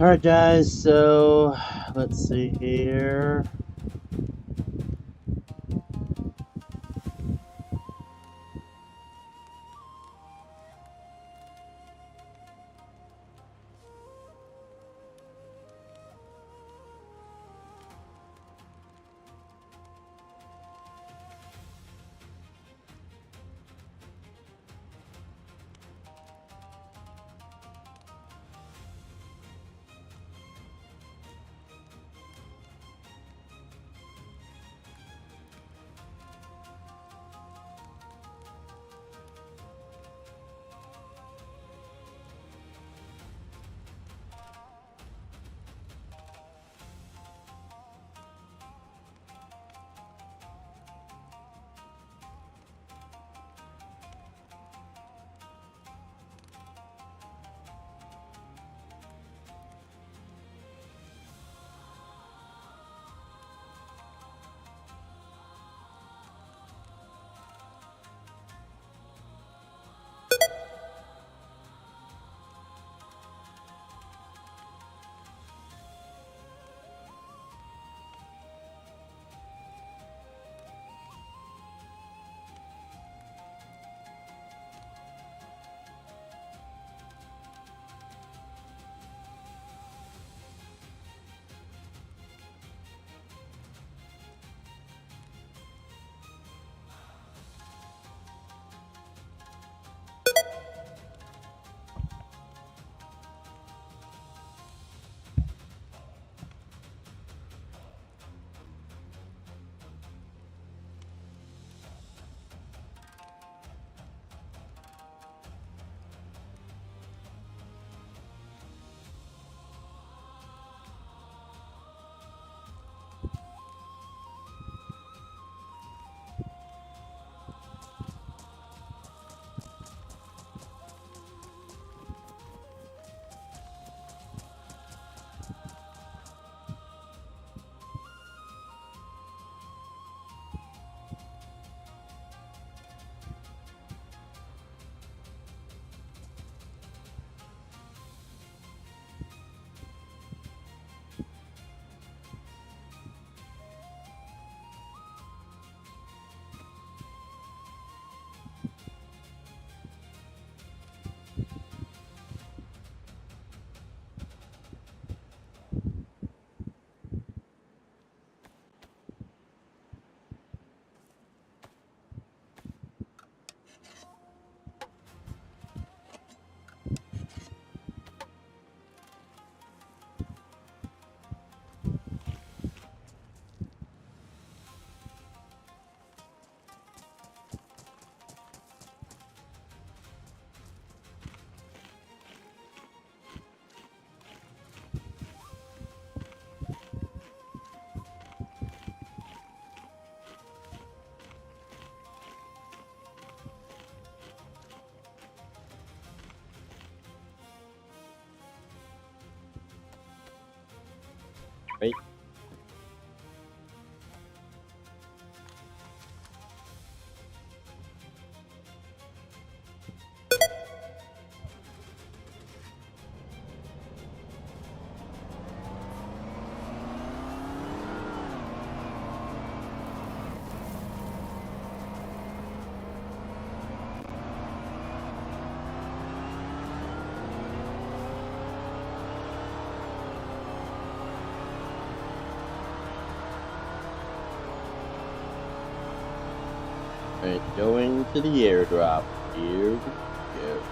[SPEAKER 2] Alright, guys, so let's see here. Right? Alright, going to the airdrop. Here we go.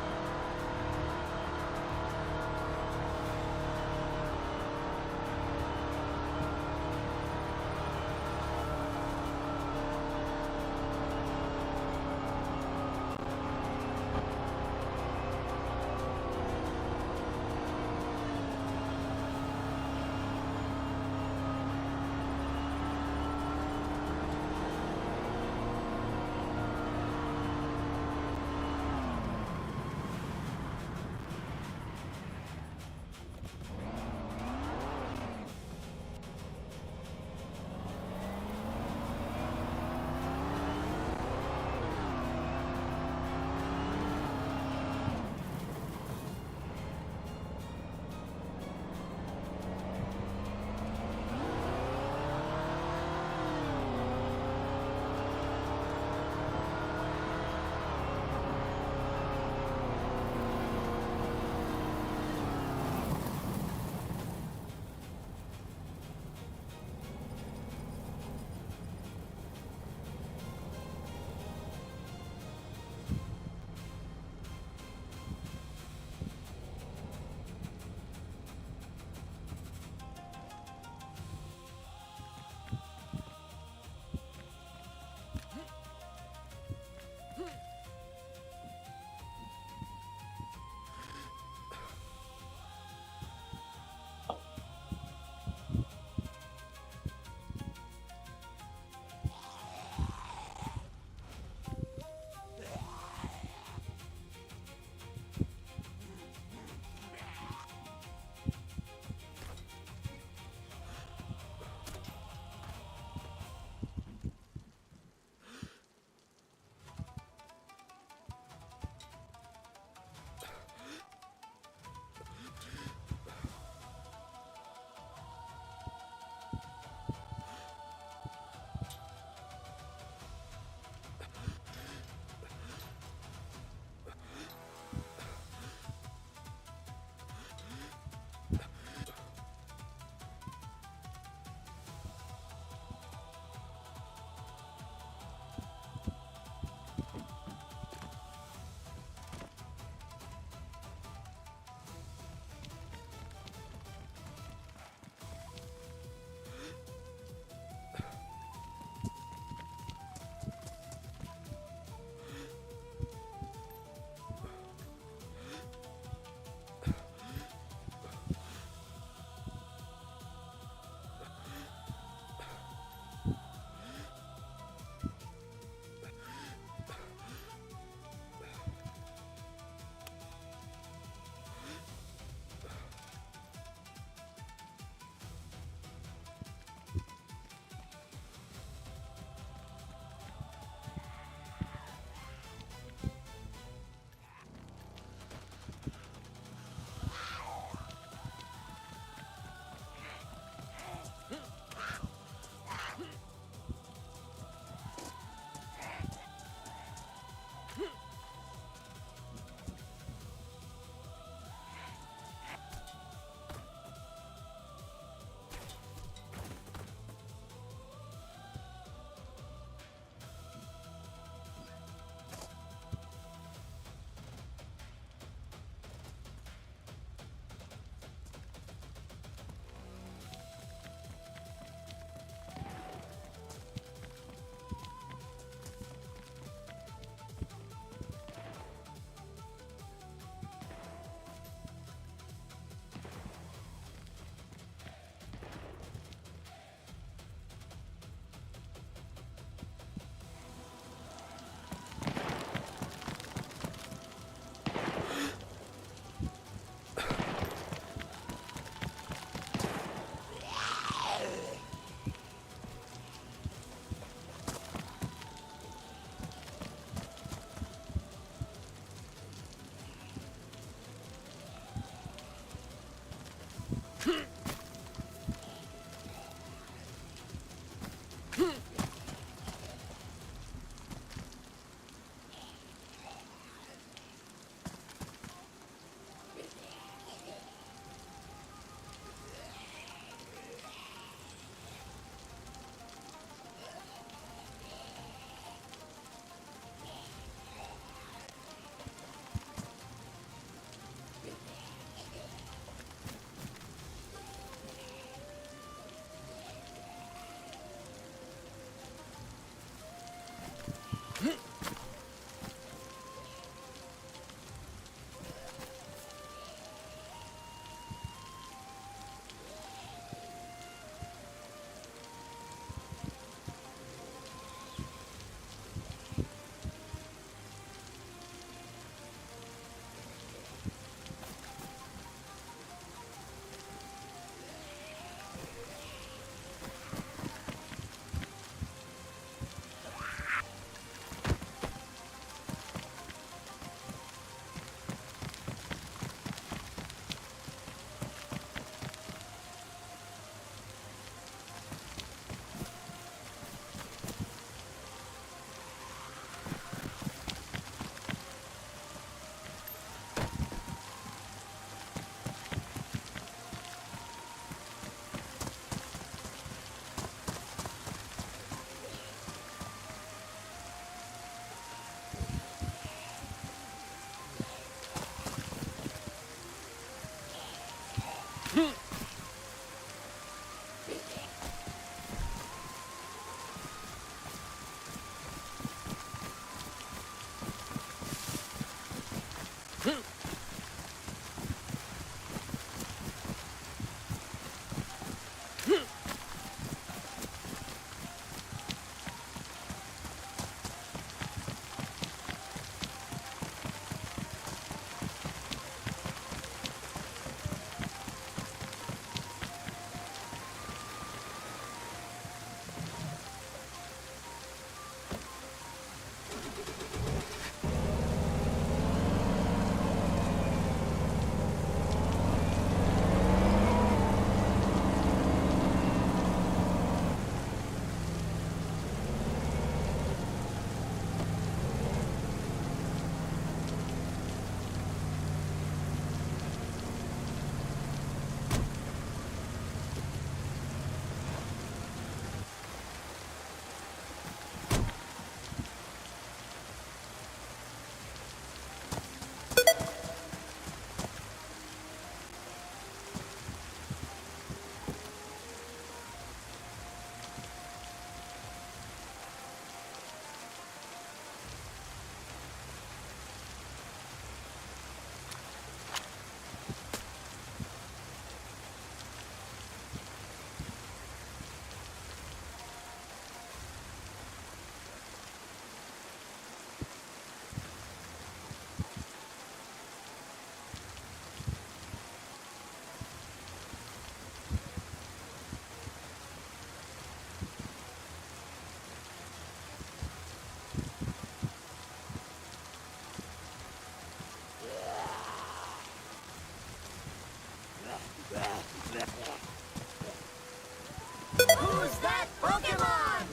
[SPEAKER 3] Who's that Pokemon?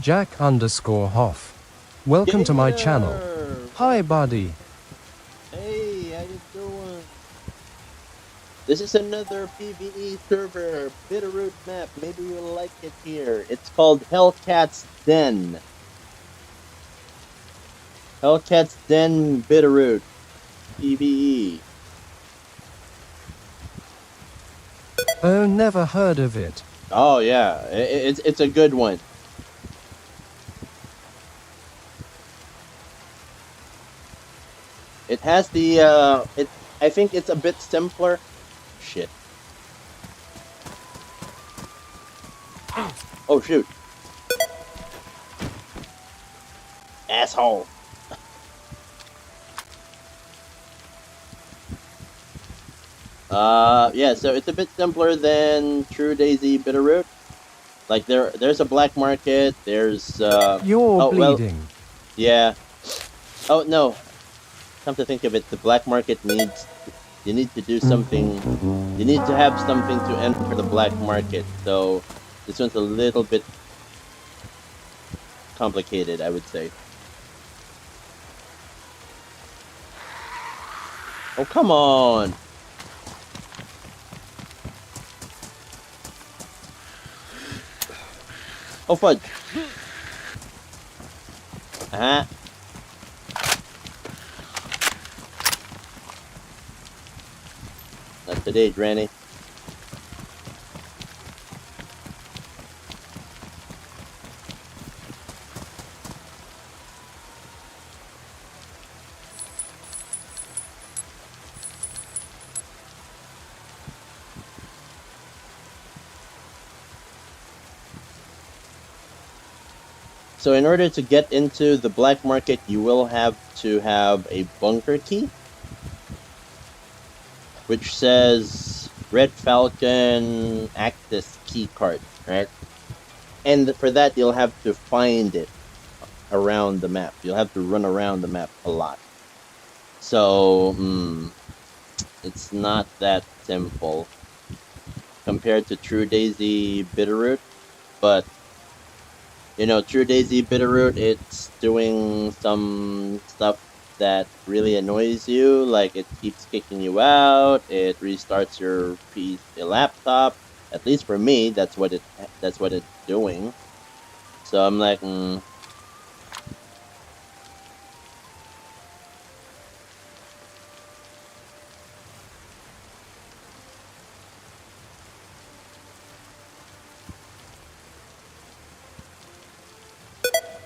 [SPEAKER 1] Jack_Hoff. Welcome to my channel.
[SPEAKER 2] Gator!
[SPEAKER 1] Hi, buddy.
[SPEAKER 2] Hey, how you doing? This is another PvE server, Bitterroot map. Maybe you'll like it here. It's called Hellcat's Den. Hellcat's Den Bitterroot. PvE.
[SPEAKER 1] Oh, never heard of it.
[SPEAKER 2] Oh yeah, it's a good one. It has the I think it's a bit simpler. Shit. Oh shoot. Asshole. Yeah, so it's a bit simpler than True Daisy Bitterroot. Like there's a black market. There's
[SPEAKER 1] You're
[SPEAKER 2] oh well,
[SPEAKER 1] bleeding.
[SPEAKER 2] yeah. Oh no, come to think of it, the black market needs you need to do something. You need to have something to enter the black market. So this one's a little bit complicated, I would say. Oh come on! Oh fudge! Uh-huh. Not today, Granny. So in order to get into the black market, you will have to have a bunker key, which says Red Falcon Access Key Card, right? And for that, you'll have to find it around the map. You'll have to run around the map a lot. So, it's not that simple compared to True Daisy Bitterroot, but True Daisy Bitterroot, it's doing some stuff that really annoys you. Like it keeps kicking you out. It restarts your laptop. At least for me, that's what it's doing. So I'm like,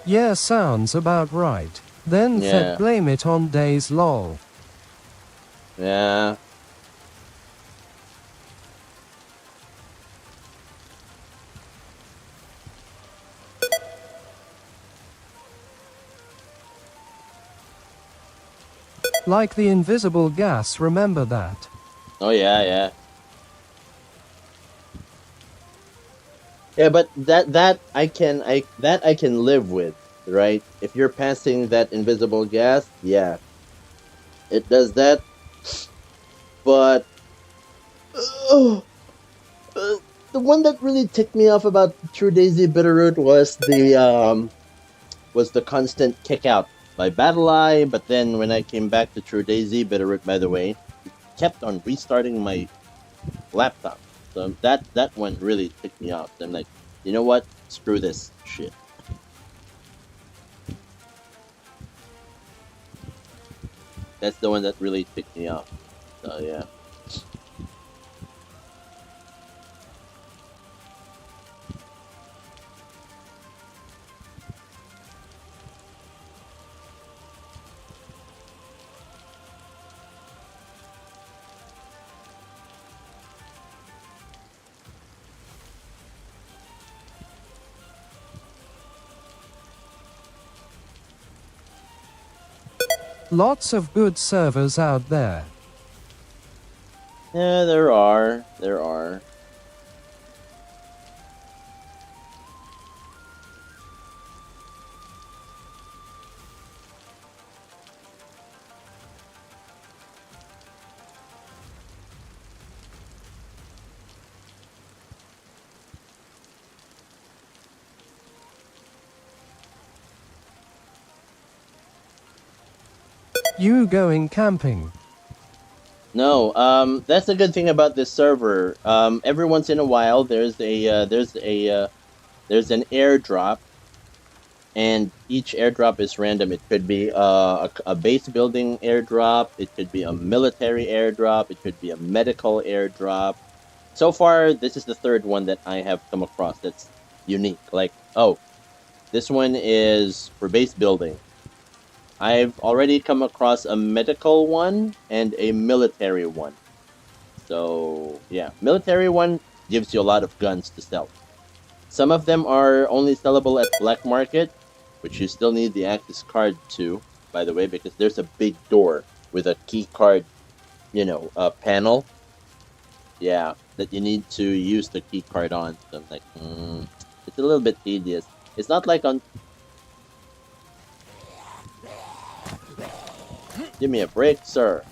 [SPEAKER 1] Yeah, sounds about right. Then
[SPEAKER 2] Yeah.
[SPEAKER 1] blame it on Dayz lol.
[SPEAKER 2] yeah.
[SPEAKER 1] Like the invisible gas, remember that.
[SPEAKER 2] Oh yeah. Yeah, but that I can live with, right? If you're passing that invisible gas, yeah, it does that. But uh, the one that really ticked me off about True Daisy Bitterroot was the constant kick out by Battle Eye. But then when I came back to True Daisy Bitterroot, by the way, it kept on restarting my laptop. So that one really ticked me off. I'm like, you know what? Screw this shit. That's the one that really ticked me off. So yeah.
[SPEAKER 1] Lots of good servers out there.
[SPEAKER 2] Yeah, there are. There are.
[SPEAKER 1] You going camping?
[SPEAKER 2] No, that's the good thing about this server. Every once in a while, there's an airdrop, and each airdrop is random. It could be a base building airdrop. It could be a military airdrop. It could be a medical airdrop. So far, this is the third one that I have come across that's unique. Like, oh, this one is for base building. I've already come across a medical one and a military one. So, yeah, military one gives you a lot of guns to sell. Some of them are only sellable at black market, which you still need the access card to, by the way, because there's a big door with a key card, panel. Yeah, that you need to use the key card on. So I'm like, it's a little bit tedious. It's not like on. Give me a break, sir.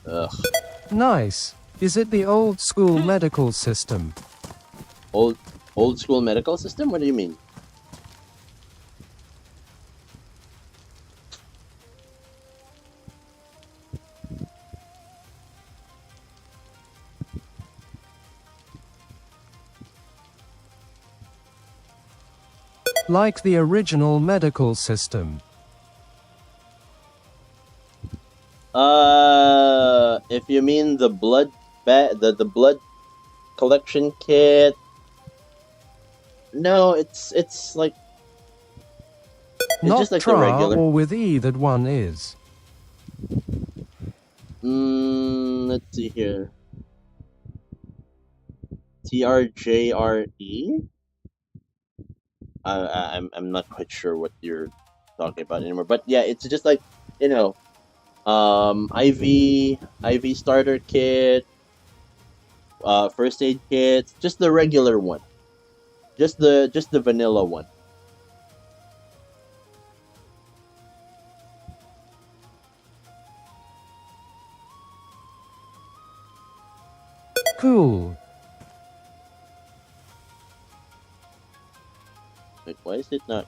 [SPEAKER 2] Ugh,
[SPEAKER 1] Nice. Is it the old school medical system?
[SPEAKER 2] old old school medical system. What do you mean?
[SPEAKER 1] Like the original medical system?
[SPEAKER 2] If you mean the the blood collection kit. No, it's like it's
[SPEAKER 1] Not
[SPEAKER 2] just like the
[SPEAKER 1] tra
[SPEAKER 2] regular.
[SPEAKER 1] or with E that one is.
[SPEAKER 2] Let's see here. TRJRE. I'm not quite sure what you're talking about anymore. But yeah, it's just like you know, IV starter kit, first aid kits, just the regular one, just the vanilla one.
[SPEAKER 1] Cool.
[SPEAKER 2] Like, why is it not?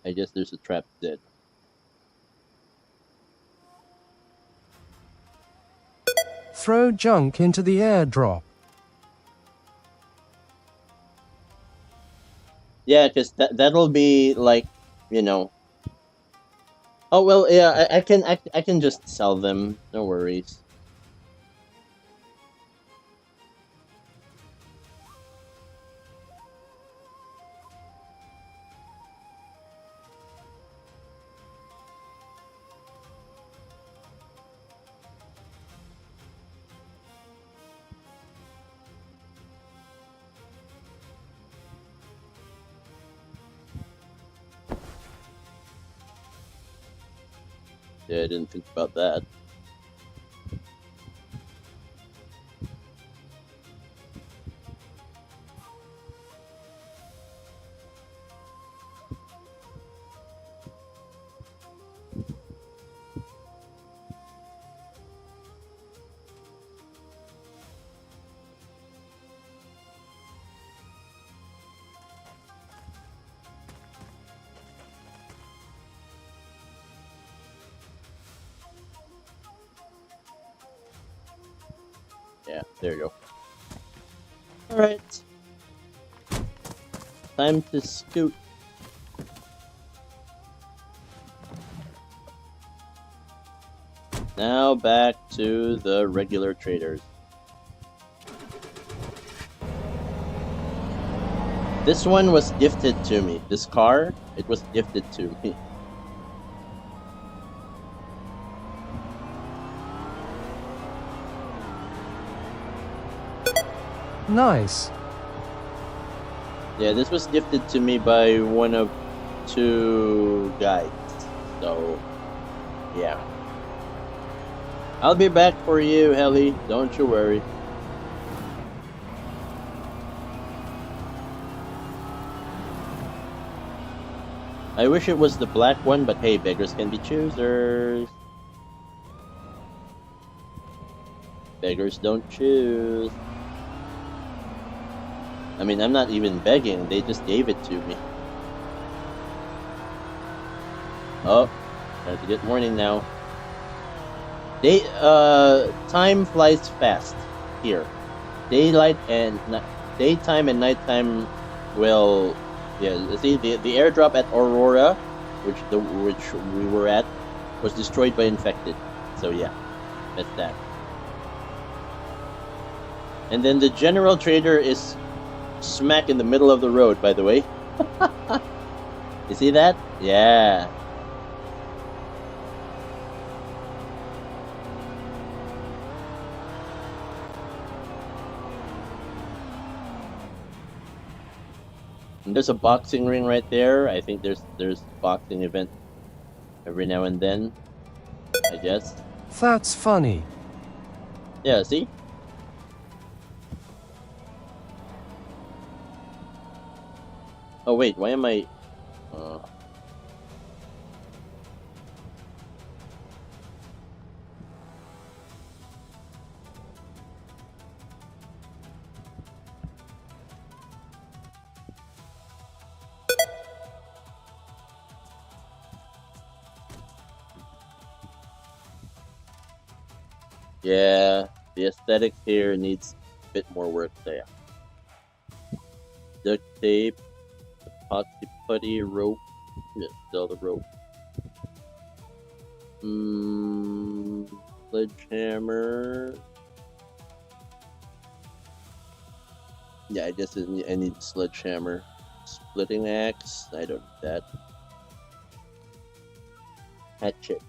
[SPEAKER 2] I guess there's a trap dead.
[SPEAKER 1] Throw junk into the airdrop.
[SPEAKER 2] Yeah, because that'll be like, you know. Oh well, yeah, I can just sell them. No worries. Yeah, I didn't think about that. Yeah, there you go. Alright. Time to scoot. Now back to the regular traders. This one was gifted to me. This car, it was gifted to me.
[SPEAKER 1] Nice.
[SPEAKER 2] Yeah, this was gifted to me by one of two guys. So, yeah. I'll be back for you, Helly. Don't you worry. I wish it was the black one, but hey, beggars can be choosers. Beggars don't choose. I mean, I'm not even begging, they just gave it to me. Oh, time to get morning now. Time flies fast here. Daytime and nighttime will, yeah. See, the airdrop at Aurora, which we were at, was destroyed by infected. So yeah, that's that. And then the general trader is smack in the middle of the road, by the way. You see that? Yeah. And there's a boxing ring right there. I think there's boxing event every now and then, I guess.
[SPEAKER 1] That's funny.
[SPEAKER 2] Yeah, see? Oh wait, why am I... Yeah, the aesthetic here needs a bit more work there. Duct tape, epoxy putty, rope. Yeah, still the rope. Sledgehammer. Yeah, I guess I need a sledgehammer. Splitting axe. I don't need that. Hatchet.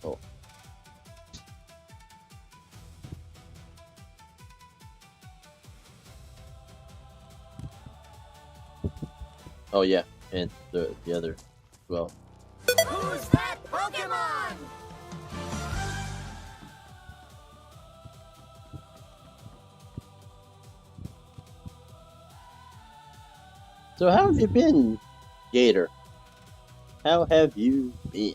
[SPEAKER 2] Oh. Oh yeah, and the other as well.
[SPEAKER 3] Who's that Pokemon?
[SPEAKER 2] So how have you been, Gator? How have you been?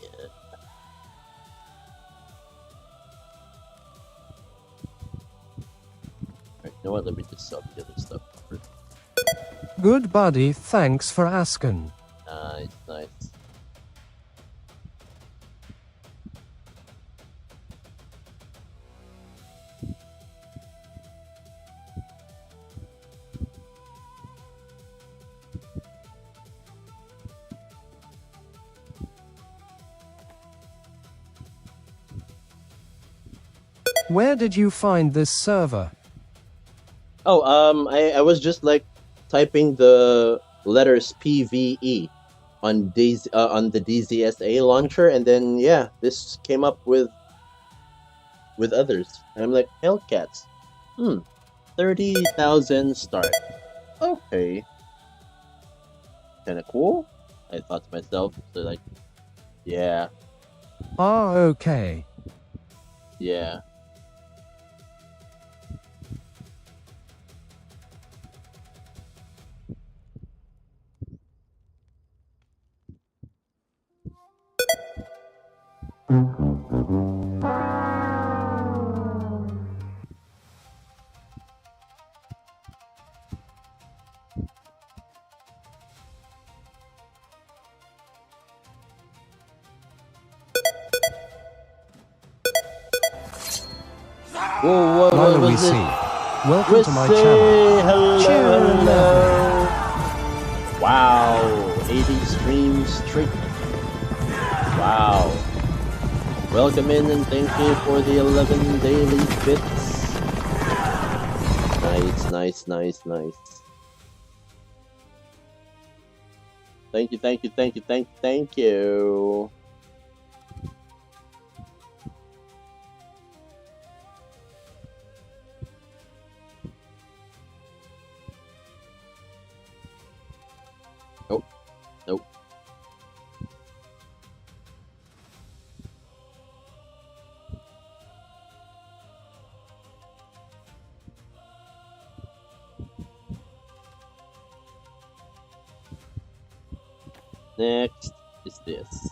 [SPEAKER 2] Alright, you know what? Let me just sell the other stuff first.
[SPEAKER 1] Good buddy, thanks for asking.
[SPEAKER 2] Nice, nice.
[SPEAKER 1] Where did you find this server?
[SPEAKER 2] Oh, I was just like typing the letters PVE on Dayz on the DZSA launcher, and then yeah, this came up with others, and I'm like, Hellcats. 30,000 start. Okay, kind of cool. I thought to myself, so like, yeah,
[SPEAKER 1] Ah, okay.
[SPEAKER 2] yeah. Whoa, what
[SPEAKER 1] Lila
[SPEAKER 2] was
[SPEAKER 1] VC.
[SPEAKER 2] this?
[SPEAKER 1] Welcome to my channel.
[SPEAKER 2] Hello,
[SPEAKER 1] Cheer
[SPEAKER 2] hello. Wow, 80 stream streak. Wow. Welcome in and thank you for the 11 daily bits. Nice, nice, nice, nice. Thank you, thank you, thank you, thank you. Nope, nope. Next is this.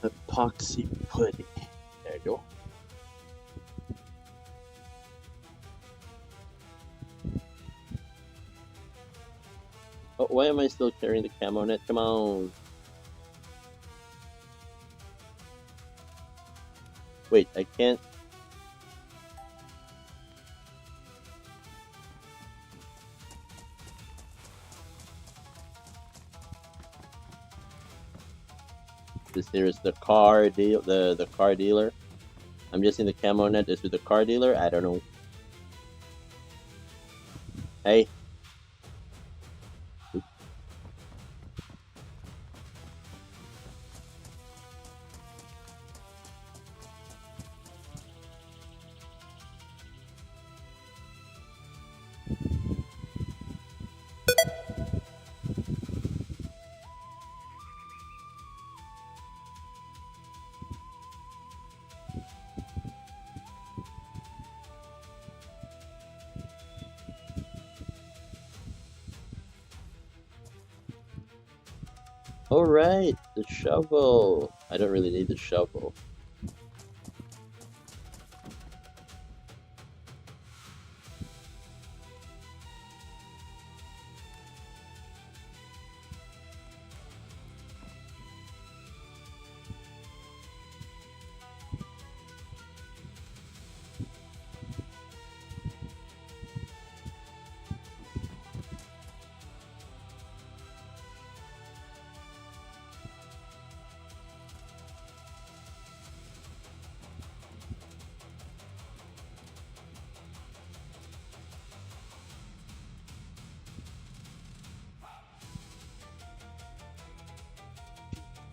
[SPEAKER 2] Epoxy pudding. There you go. Oh, why am I still carrying the camo net? Come on. Wait, I can't. This here is the car deal, the car dealer. I'm guessing the camo net is with the car dealer. I don't know. Hey. Alright, the shovel. I don't really need the shovel.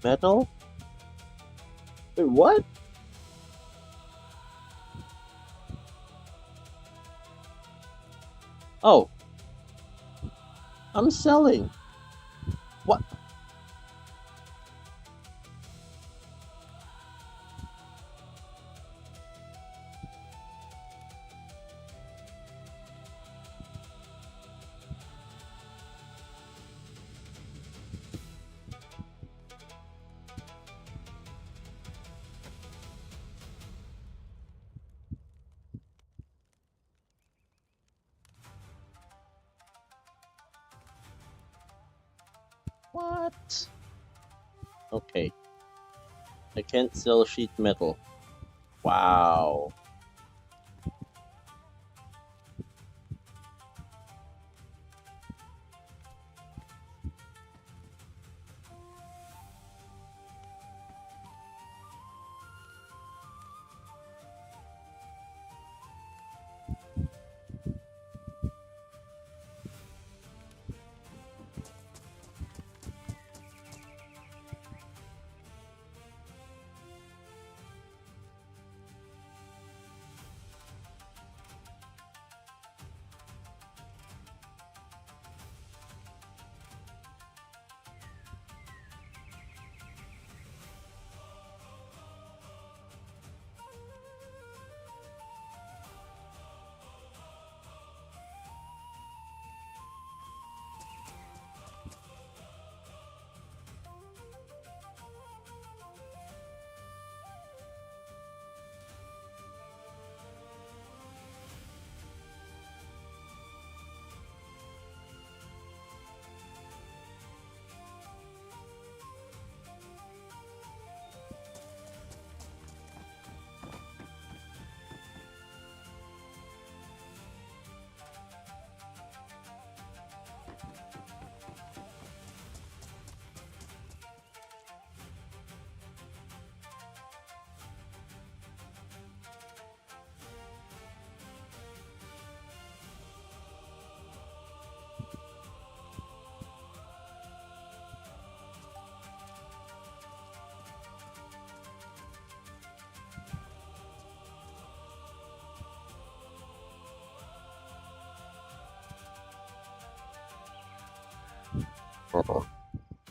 [SPEAKER 2] Metal? Wait, what? Oh, I'm selling. What? What? Okay. I can't sell sheet metal. Wow.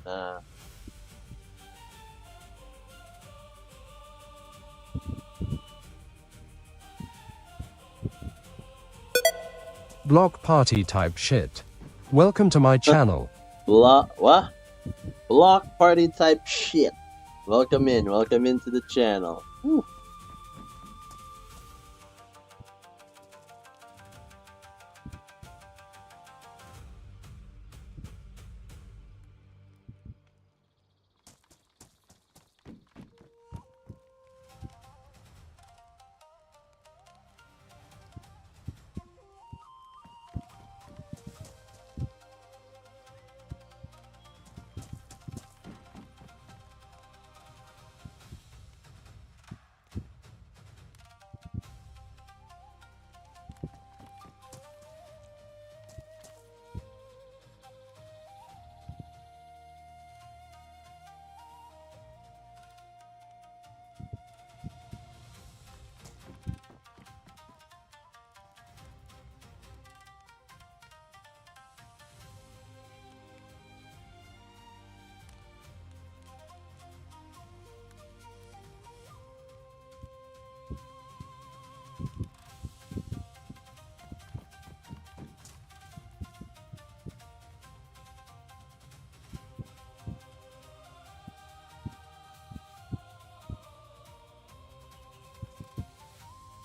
[SPEAKER 2] Uh,
[SPEAKER 1] Block party type shit. Welcome to my channel.
[SPEAKER 2] what? Block party type shit. Welcome into the channel. Whew.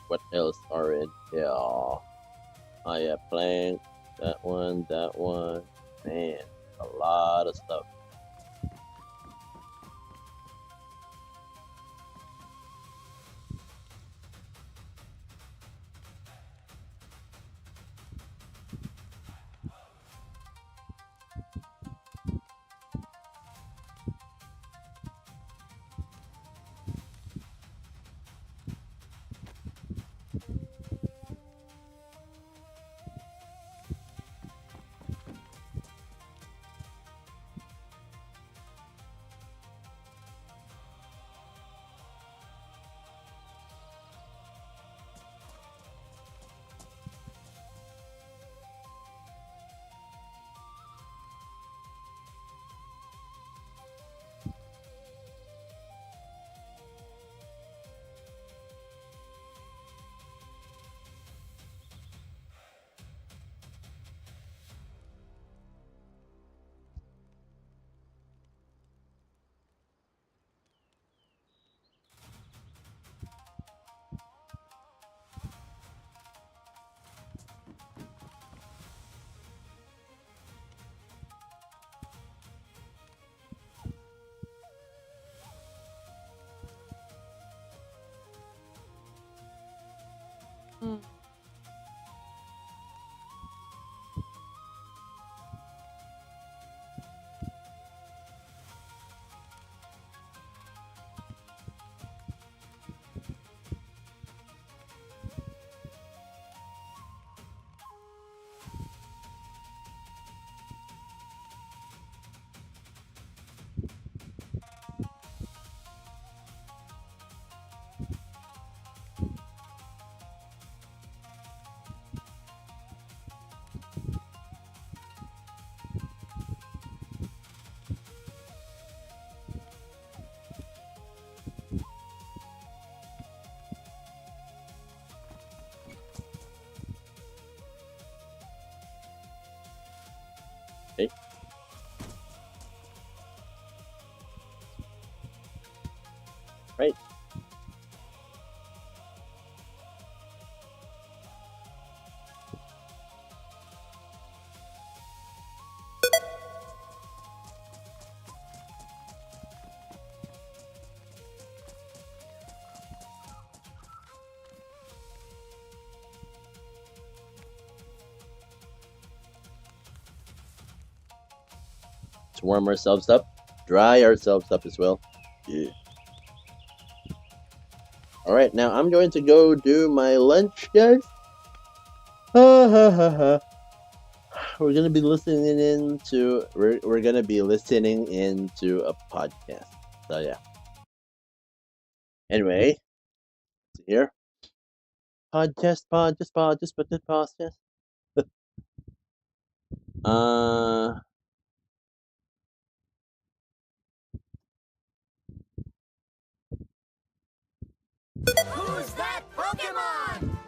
[SPEAKER 2] What else are in here? Oh yeah, plank. That one. Man, a lot of stuff. Right. Let's warm ourselves up, dry ourselves up as well. Yeah. All right, now I'm going to go do my lunch, guys. Ha ha ha ha. We're gonna be listening into we're gonna be listening into a podcast. So yeah. Anyway, here. Podcast. Uh,
[SPEAKER 3] Who's that Pokemon?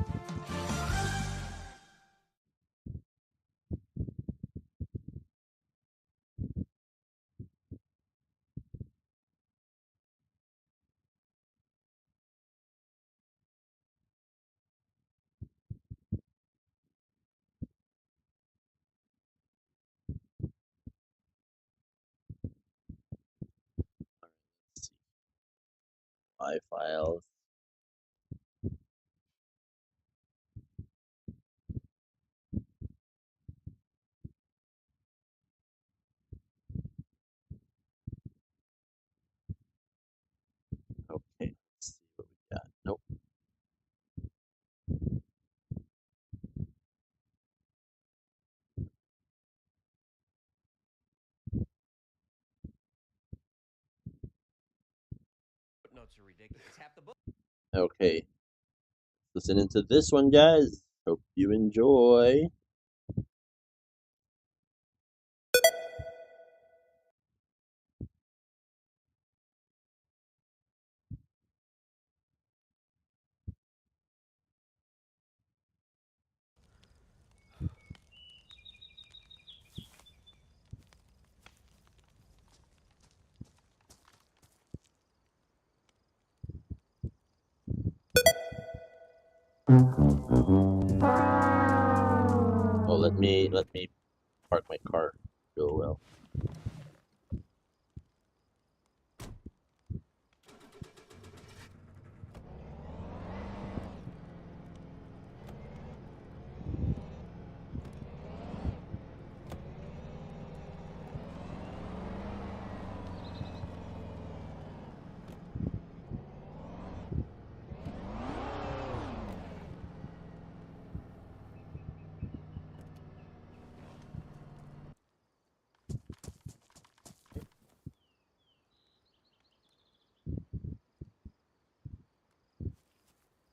[SPEAKER 2] my files. Okay, let's see what we got. Nope.
[SPEAKER 4] Notes are ridiculous. Half the book.
[SPEAKER 2] Okay, listening to this one, guys. Hope you enjoy. Oh, let me park my car. Go well.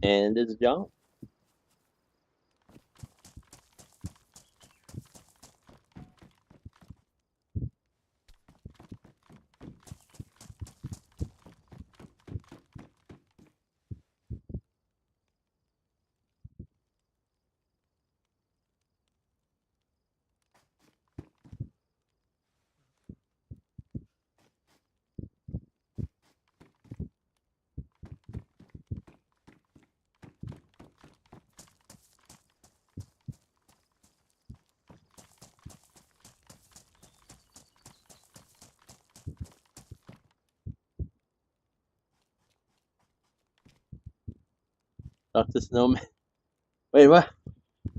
[SPEAKER 2] And it's John. Talk to Snowman. Wait, what?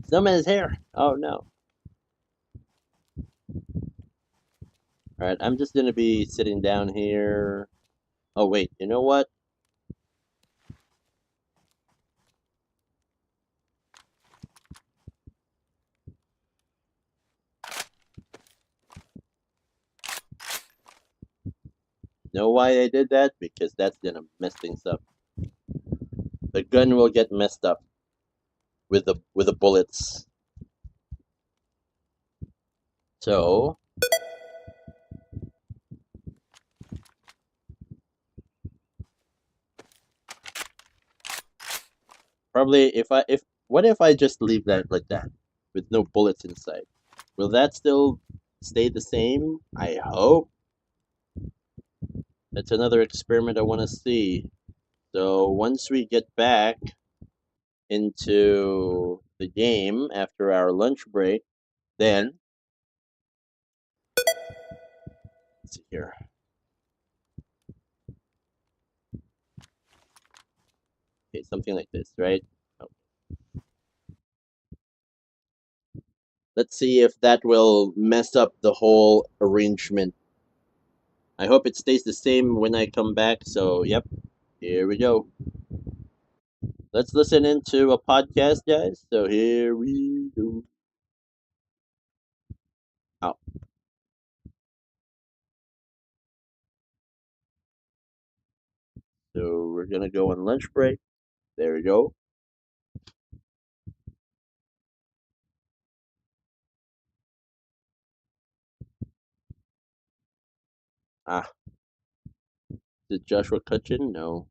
[SPEAKER 2] Snowman is here. Oh no. Alright, I'm just gonna be sitting down here. Oh wait, you know what? Know why I did that? Because that's gonna mess things up. The gun will get messed up with the bullets. So probably if what if I just leave that like that with no bullets inside? Will that still stay the same? I hope. That's another experiment I want to see. So once we get back into the game after our lunch break, then let's see here. Okay, something like this, right? Oh. Let's see if that will mess up the whole arrangement. I hope it stays the same when I come back. So, yep, here we go. Let's listen into a podcast, guys. So here we go. Oh. So we're gonna go on lunch break. There we go. Ah, did Joshua Cutchin? No.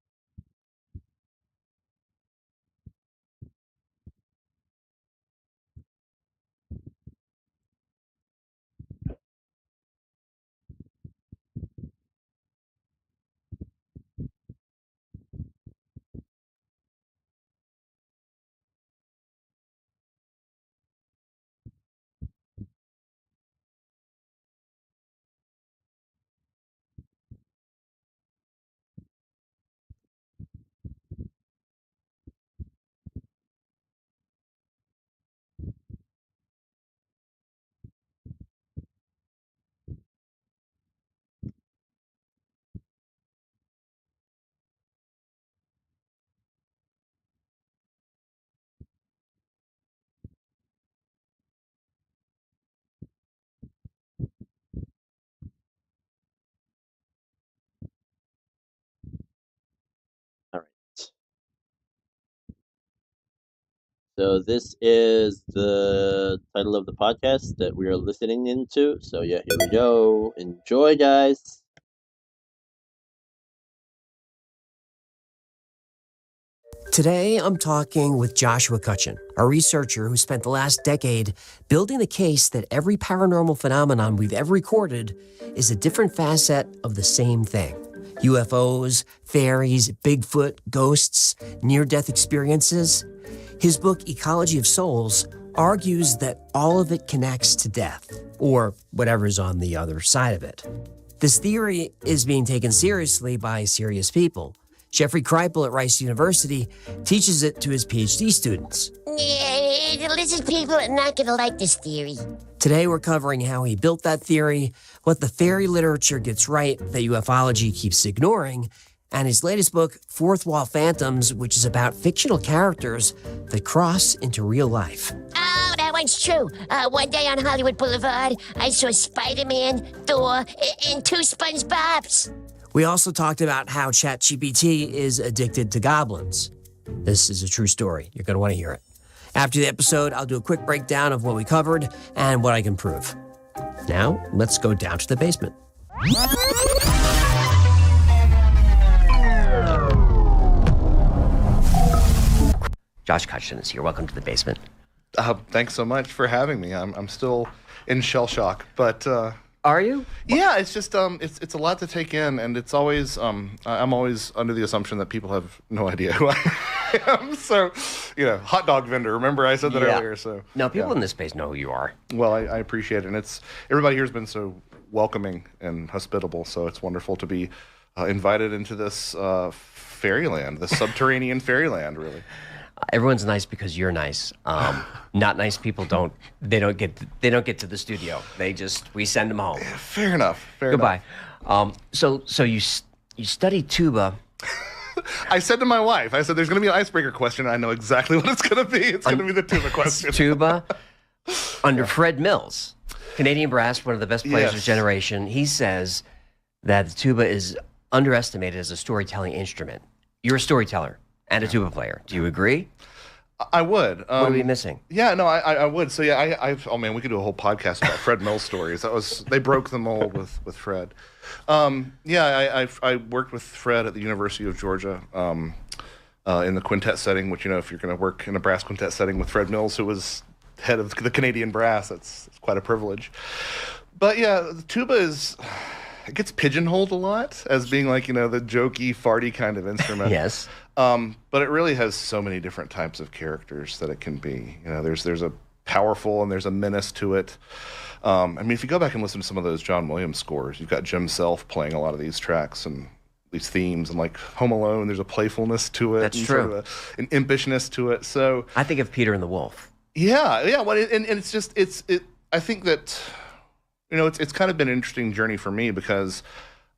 [SPEAKER 2] All right. So this is the title of the podcast that we are listening into. So yeah, here we go. Enjoy, guys.
[SPEAKER 5] Today, I'm talking with Joshua Cutchin, a researcher who spent the last decade building the case that every paranormal phenomenon we've ever recorded is a different facet of the same thing. UFOs, fairies, Bigfoot, ghosts, near-death experiences. His book, Ecology of Souls, argues that all of it connects to death, or whatever's on the other side of it. This theory is being taken seriously by serious people. Jeffrey Kreipel at Rice University teaches it to his PhD students.
[SPEAKER 3] Yeah, the lizard people are not gonna like this theory.
[SPEAKER 5] Today we're covering how he built that theory, what the fairy literature gets right that ufology keeps ignoring, and his latest book, Fourth Wall Phantoms, which is about fictional characters that cross into real life.
[SPEAKER 3] Oh, that one's true. One day on Hollywood Boulevard, I saw Spider-Man, Thor, and two SpongeBobs.
[SPEAKER 5] We also talked about how ChatGPT is addicted to goblins. This is a true story. You're going to want to hear it. After the episode, I'll do a quick breakdown of what we covered and what I can prove. Now, let's go down to the basement. Josh Cutchin is here. Welcome to the basement.
[SPEAKER 6] Thanks so much for having me. I'm still in shell shock, but
[SPEAKER 5] Are you?
[SPEAKER 6] yeah, it's just it's a lot to take in, and it's always I'm always under the assumption that people have no idea who I am. So, hot dog vendor. Remember I said that earlier. So
[SPEAKER 5] No, people
[SPEAKER 6] yeah.
[SPEAKER 5] in this space know who you are.
[SPEAKER 6] Well, I appreciate it, and it's everybody here has been so welcoming and hospitable. So it's wonderful to be invited into this fairyland, this subterranean fairyland, really.
[SPEAKER 5] Everyone's nice because you're nice. Not nice people don't get to the studio. We send them home.
[SPEAKER 6] Fair enough. Fair
[SPEAKER 5] Goodbye.
[SPEAKER 6] enough.
[SPEAKER 5] So you study tuba.
[SPEAKER 6] I said to my wife, I said, there's going to be an icebreaker question, and I know exactly what it's going to be. It's going to be the tuba question.
[SPEAKER 5] Tuba under Fred Mills, Canadian brass, one of the best players of
[SPEAKER 6] Yes.
[SPEAKER 5] his generation. He says that the tuba is underestimated as a storytelling instrument. You're a storyteller and a tuba player. Do you agree?
[SPEAKER 6] I would.
[SPEAKER 5] What are we missing?
[SPEAKER 6] Yeah, no, I would. So yeah, oh man, we could do a whole podcast about Fred Mills stories. They broke the mold with Fred. I worked with Fred at the University of Georgia in the quintet setting, which if you're going to work in a brass quintet setting with Fred Mills, who was head of the Canadian brass, it's quite a privilege. But yeah, the tuba is it gets pigeonholed a lot as being like, the jokey, farty kind of instrument.
[SPEAKER 5] Yes.
[SPEAKER 6] But it really has so many different types of characters that it can be. There's a powerful and there's a menace to it. If you go back and listen to some of those John Williams scores, you've got Jim Self playing a lot of these tracks and these themes, and like Home Alone, there's a playfulness to it.
[SPEAKER 5] That's
[SPEAKER 6] and
[SPEAKER 5] true.
[SPEAKER 6] Sort of an impishness to it. So
[SPEAKER 5] I think of Peter and the Wolf.
[SPEAKER 6] yeah. Well, and it's just I think that it's kind of been an interesting journey for me because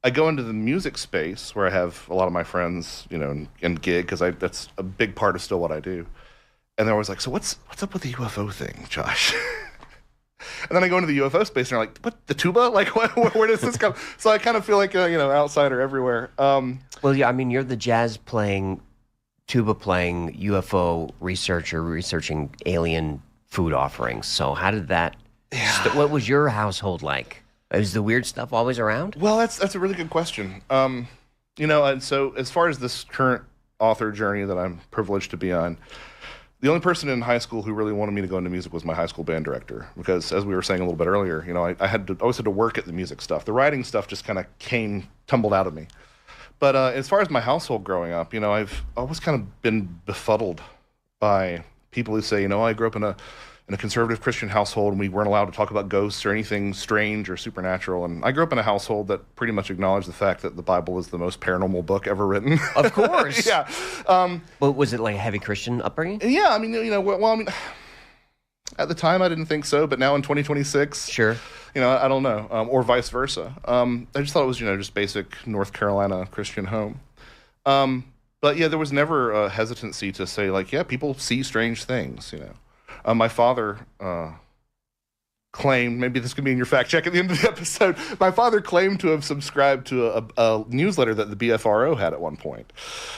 [SPEAKER 6] I go into the music space where I have a lot of my friends, and gig because that's a big part of still what I do, and they're always like, "So what's up with the UFO thing, Josh?" And then I go into the UFO space and they're like, "What, the tuba? Like, where does this come?" So I kind of feel like outsider everywhere.
[SPEAKER 5] Well, yeah, you're the jazz playing, tuba playing UFO researcher researching alien food offerings. So how did that? What was your household like? Is the weird stuff always around?
[SPEAKER 6] Well, that's a really good question. And so as far as this current author journey that I'm privileged to be on, the only person in high school who really wanted me to go into music was my high school band director. Because as we were saying a little bit earlier, I always had to work at the music stuff. The writing stuff just kind of tumbled out of me. But as far as my household growing up, I've always kind of been befuddled by people who say, I grew up in a conservative Christian household, and we weren't allowed to talk about ghosts or anything strange or supernatural. And I grew up in a household that pretty much acknowledged the fact that the Bible is the most paranormal book ever written.
[SPEAKER 5] Of course.
[SPEAKER 6] Yeah.
[SPEAKER 5] But was it like a heavy Christian upbringing?
[SPEAKER 6] Yeah. At the time I didn't think so, but now in 2026,
[SPEAKER 5] Sure.
[SPEAKER 6] I don't know, or vice versa. I just thought it was, just basic North Carolina Christian home. But yeah, there was never a hesitancy to say like, yeah, people see strange things, My father claimed, maybe this could be in your fact check at the end of the episode, my father claimed to have subscribed to a newsletter that the BFRO had at one point.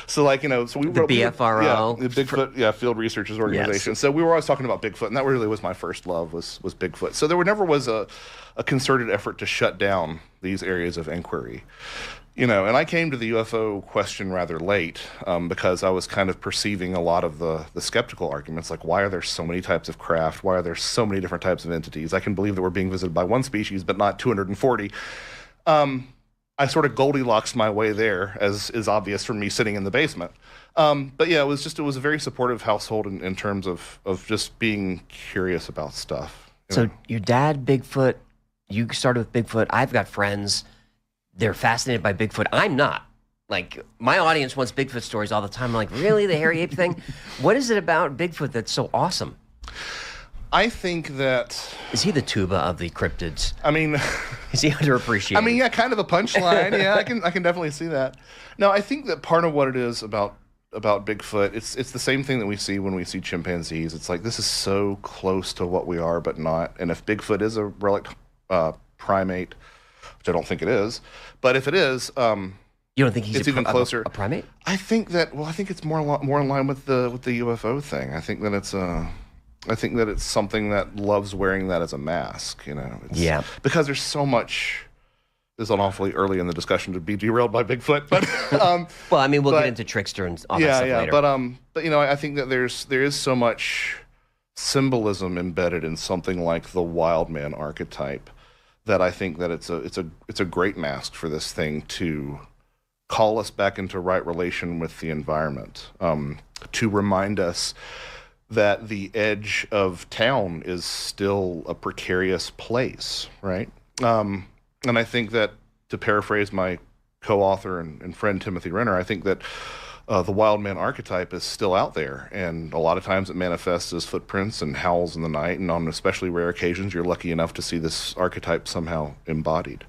[SPEAKER 6] So so we wrote...
[SPEAKER 5] BFRO?
[SPEAKER 6] The Bigfoot, Field Researchers Organization.
[SPEAKER 5] Yes.
[SPEAKER 6] So we were always talking about Bigfoot, and that really was my first love, was Bigfoot. So there never was a concerted effort to shut down these areas of inquiry. And I came to the UFO question rather late because I was kind of perceiving a lot of the skeptical arguments, like why are there so many types of craft? Why are there so many different types of entities? I can believe that we're being visited by one species, but not 240. I sort of Goldilocks my way there, as is obvious from me sitting in the basement. But yeah, it was a very supportive household in terms of just being curious about stuff.
[SPEAKER 5] So your dad, Bigfoot, you started with Bigfoot. I've got friends. They're fascinated by Bigfoot. I'm not. Like, my audience wants Bigfoot stories all the time. I'm like, really? The hairy ape thing? What is it about Bigfoot that's so awesome?
[SPEAKER 6] I think that...
[SPEAKER 5] Is he the tuba of the cryptids? Is he underappreciated?
[SPEAKER 6] Yeah, kind of a punchline. Yeah, I can definitely see that. No, I think that part of what it is about Bigfoot, it's the same thing that we see when we see chimpanzees. It's like, this is so close to what we are, but not. And if Bigfoot is a relic primate, which I don't think it is, but if it is,
[SPEAKER 5] you don't think he's
[SPEAKER 6] even closer.
[SPEAKER 5] A primate?
[SPEAKER 6] I think it's more in line with the UFO thing. I think that it's something that loves wearing that as a mask.
[SPEAKER 5] Yeah.
[SPEAKER 6] Because there's so much. This is awfully early in the discussion to be derailed by Bigfoot, but
[SPEAKER 5] well, we'll get into trickster and all that stuff later.
[SPEAKER 6] But I think that there is so much symbolism embedded in something like the wild man archetype that I think that it's a great mask for this thing to call us back into right relation with the environment, to remind us that the edge of town is still a precarious place, right? And I think that, to paraphrase my co-author and friend Timothy Renner, I think that the wild man archetype is still out there, and a lot of times it manifests as footprints and howls in the night, and on especially rare occasions you're lucky enough to see this archetype somehow embodied.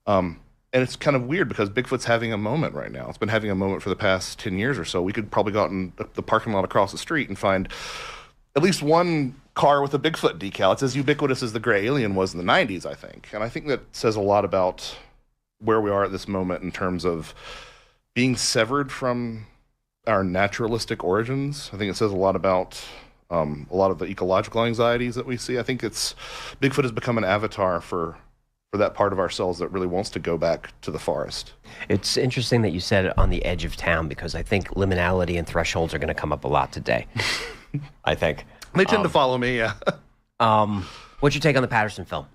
[SPEAKER 6] And it's kind of weird because Bigfoot's having a moment right now. It's been having a moment for the past 10 years or so. We could probably go out in the parking lot across the street and find at least one car with a Bigfoot decal. It's as ubiquitous as the gray alien was in the 90s, I think. And I think that says a lot about where we are at this moment in terms of being severed from our naturalistic origins. I think it says a lot about a lot of the ecological anxieties that we see. I think Bigfoot has become an avatar for that part of ourselves that really wants to go back to the forest.
[SPEAKER 5] It's interesting that you said on the edge of town, because I think liminality and thresholds are going to come up a lot today. I think.
[SPEAKER 6] They tend to follow me, yeah.
[SPEAKER 5] What's your take on the Patterson film?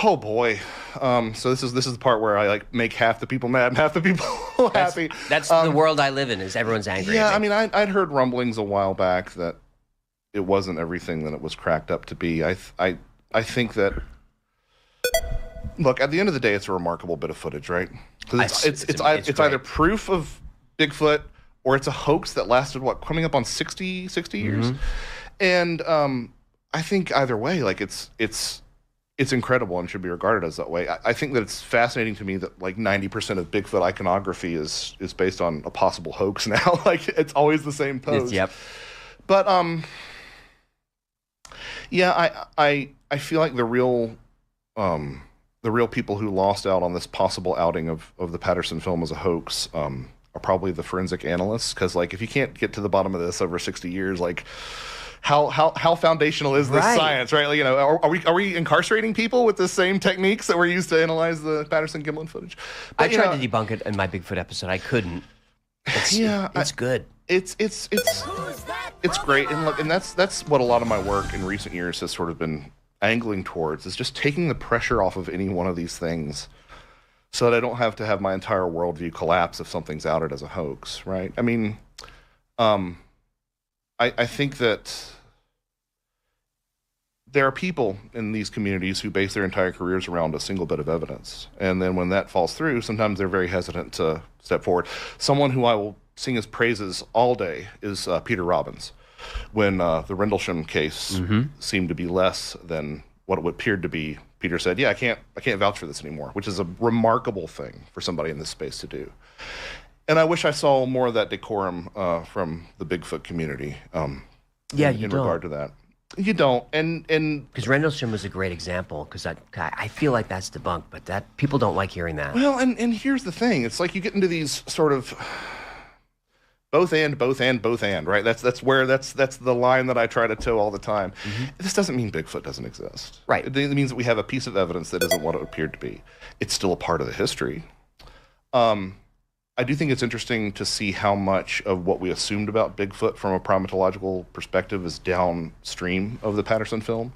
[SPEAKER 6] Oh boy. So this is the part where I like make half the people mad and half the people happy.
[SPEAKER 5] That's the world I live in. Is everyone's angry?
[SPEAKER 6] Yeah,
[SPEAKER 5] at me.
[SPEAKER 6] I mean, I'd heard rumblings a while back that it wasn't everything that it was cracked up to be. I think that. Look, at the end of the day, it's a remarkable bit of footage, right? Because it's either proof of Bigfoot or it's a hoax that lasted coming up on 60 years, and I think either way, like it's incredible and should be regarded as that way. I think that it's fascinating to me that like 90% of Bigfoot iconography is based on a possible hoax now. Like it's always the same pose.
[SPEAKER 5] Yep.
[SPEAKER 6] But yeah, I feel like the real people who lost out on this possible outing of the Patterson film as a hoax are probably the forensic analysts, because like if you can't get to the bottom of this over 60 years, like how foundational is this science, right? Like, you know, are we incarcerating people with the same techniques that were used to analyze the Patterson-Gimlin footage? But,
[SPEAKER 5] I tried to debunk it in my Bigfoot episode. I couldn't. It's good.
[SPEAKER 6] It's great, and look, and that's what a lot of my work in recent years has sort of been angling towards, is just taking the pressure off of any one of these things, so that I don't have to have my entire worldview collapse if something's outed as a hoax, right? I mean, I think that there are people in these communities who base their entire careers around a single bit of evidence. And then when that falls through, sometimes they're very hesitant to step forward. Someone who I will sing his praises all day is Peter Robbins. When the Rendlesham case seemed to be less than what it appeared to be, Peter said, yeah, I can't vouch for this anymore, which is a remarkable thing for somebody in this space to do. And I wish I saw more of that decorum from the Bigfoot community in regard to that. You don't, and
[SPEAKER 5] because Rendlesham was a great example, because I feel like that's debunked, but that people don't like hearing that.
[SPEAKER 6] Well, and here's the thing: it's like you get into these sort of both and, right? That's the line that I try to toe all the time. This doesn't mean Bigfoot doesn't exist,
[SPEAKER 5] right?
[SPEAKER 6] It means that we have a piece of evidence that isn't what it appeared to be. It's still a part of the history. I do think it's interesting to see how much of what we assumed about Bigfoot from a primatological perspective is downstream of the Patterson film.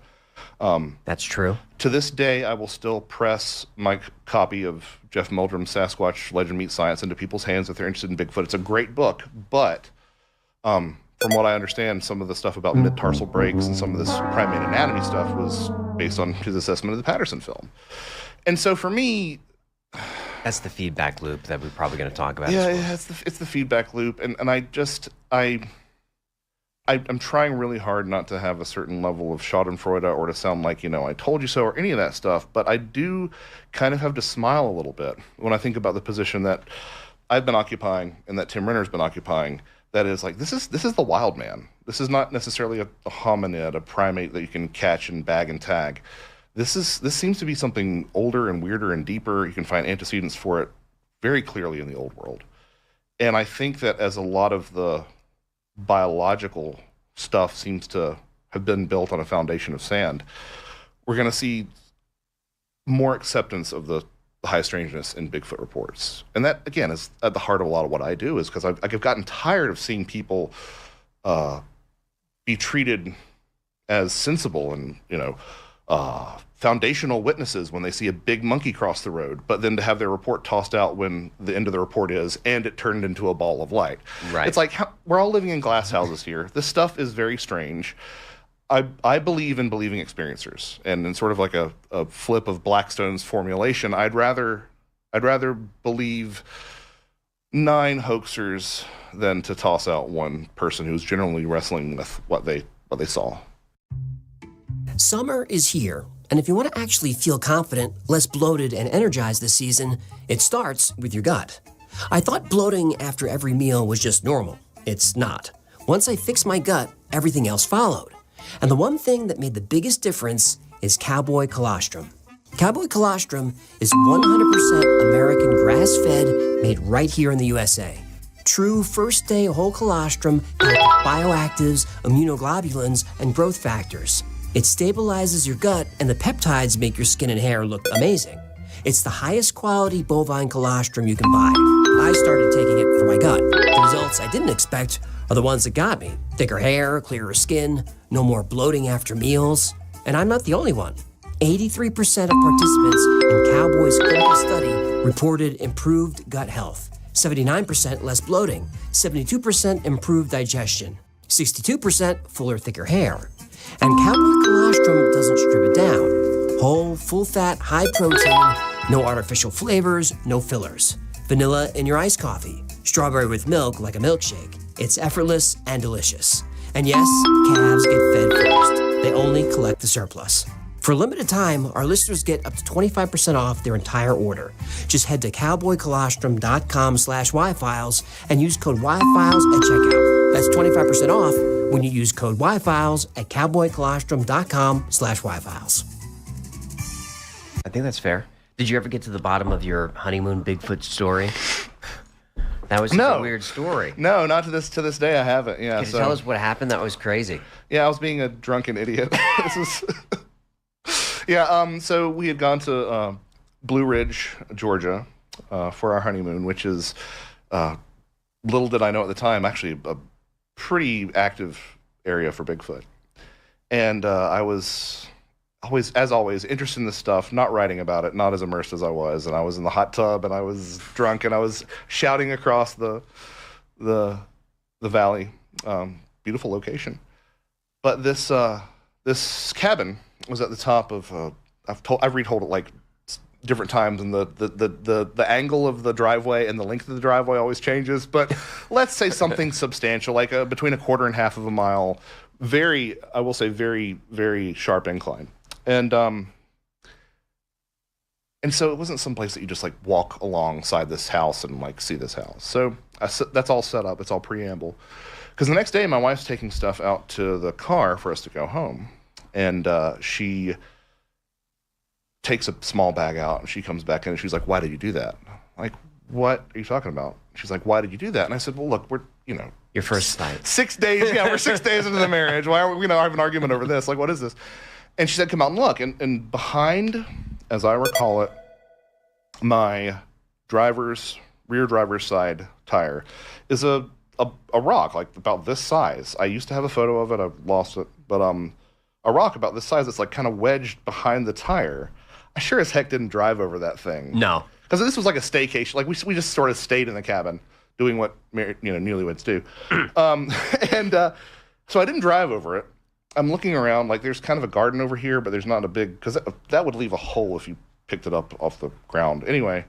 [SPEAKER 5] That's true.
[SPEAKER 6] To this day, I will still press my copy of Jeff Meldrum's Sasquatch Legend Meets Science into people's hands if they're interested in Bigfoot. It's a great book, but from what I understand, some of the stuff about mid-tarsal breaks and some of this primate anatomy stuff was based on his assessment of the Patterson film. And so for me...
[SPEAKER 5] That's the feedback loop that we're probably going to talk about.
[SPEAKER 6] Yeah, it's the feedback loop, and I'm trying really hard not to have a certain level of Schadenfreude or to sound like, you know, I told you so or any of that stuff, but I do kind of have to smile a little bit when I think about the position that I've been occupying and that Tim Renner's been occupying. That is like, this is the wild man. This is not necessarily a hominid, a primate that you can catch and bag and tag. This seems to be something older and weirder and deeper. You can find antecedents for it very clearly in the old world. And I think that as a lot of the biological stuff seems to have been built on a foundation of sand, we're going to see more acceptance of the high strangeness in Bigfoot reports. And that, again, is at the heart of a lot of what I do, is because I've gotten tired of seeing people be treated as sensible and, you know, foundational witnesses when they see a big monkey cross the road, but then to have their report tossed out when the end of the report is, and it turned into a ball of light. Right. It's like, we're all living in glass houses here. This stuff is very strange. I believe in believing experiencers, and in sort of like a flip of Blackstone's formulation, I'd rather believe 9 hoaxers than to toss out one person who's generally wrestling with what they saw.
[SPEAKER 5] Summer is here, and if you want to actually feel confident, less bloated, and energized this season, it starts with your gut. I thought bloating after every meal was just normal. It's not. Once I fixed my gut, everything else followed. And the one thing that made the biggest difference is cowboy colostrum. Cowboy colostrum is 100% American grass-fed, made right here in the USA. True first-day whole colostrum packed with bioactives, immunoglobulins, and growth factors. It stabilizes your gut, and the peptides make your skin and hair look amazing. It's the highest quality bovine colostrum you can buy. I started taking it for my gut. The results I didn't expect are the ones that got me. Thicker hair, clearer skin, no more bloating after meals. And I'm not the only one. 83% of participants in Cowboy's clinical study reported improved gut health, 79% less bloating, 72% improved digestion, 62% fuller, thicker hair. And Cowboy colostrum doesn't strip it down. Whole, full-fat, high-protein, no artificial flavors, no fillers. Vanilla in your iced coffee, strawberry with milk like a milkshake. It's effortless and delicious. And yes, calves get fed first. They only collect the surplus. For a limited time, our listeners get up to 25% off their entire order. Just head to cowboycolostrum.com/yfiles and use code YFiles at checkout. That's 25% off when you use code YFiles at cowboycolostrum.com/yfiles.
[SPEAKER 7] I think that's fair. Did you ever get to the bottom of your honeymoon Bigfoot story? That was a weird story.
[SPEAKER 6] No, not to this day. I haven't. Yeah.
[SPEAKER 7] Can you tell us what happened? That was crazy.
[SPEAKER 6] Yeah, I was being a drunken idiot. Yeah. So we had gone to Blue Ridge, Georgia, for our honeymoon, which is little did I know at the time, actually a pretty active area for Bigfoot. And I was always interested in this stuff, not writing about it, not as immersed as I was. And I was in the hot tub and I was drunk and I was shouting across the valley. Beautiful location. But this cabin was at the top of I've retold it like different times, and the angle of the driveway and the length of the driveway always changes. But let's say something substantial, like between a quarter and half of a mile. Very, very sharp incline. And so it wasn't some place that you just like walk alongside this house and like see this house. So that's all set up. It's all preamble. Because the next day, my wife's taking stuff out to the car for us to go home. And she takes a small bag out and she comes back in and she's like, "Why did you do that?" I'm like, "What are you talking about?" She's like, "Why did you do that?" And I said, "Well, look, we're,
[SPEAKER 7] Your first night.
[SPEAKER 6] 6 days. Yeah, we're 6 days into the marriage. Why are we going to have an argument over this? Like, what is this?" And she said, "Come out and look." And behind, as I recall it, my rear driver's side tire is a rock, like about this size. I used to have a photo of it. I've lost it. But a rock about this size that's like kind of wedged behind the tire. I sure as heck didn't drive over that thing.
[SPEAKER 7] No.
[SPEAKER 6] Because this was like a staycation. Like, we just sort of stayed in the cabin doing what newlyweds do. So I didn't drive over it. I'm looking around, like there's kind of a garden over here, but there's not a big, because that would leave a hole if you picked it up off the ground. Anyway,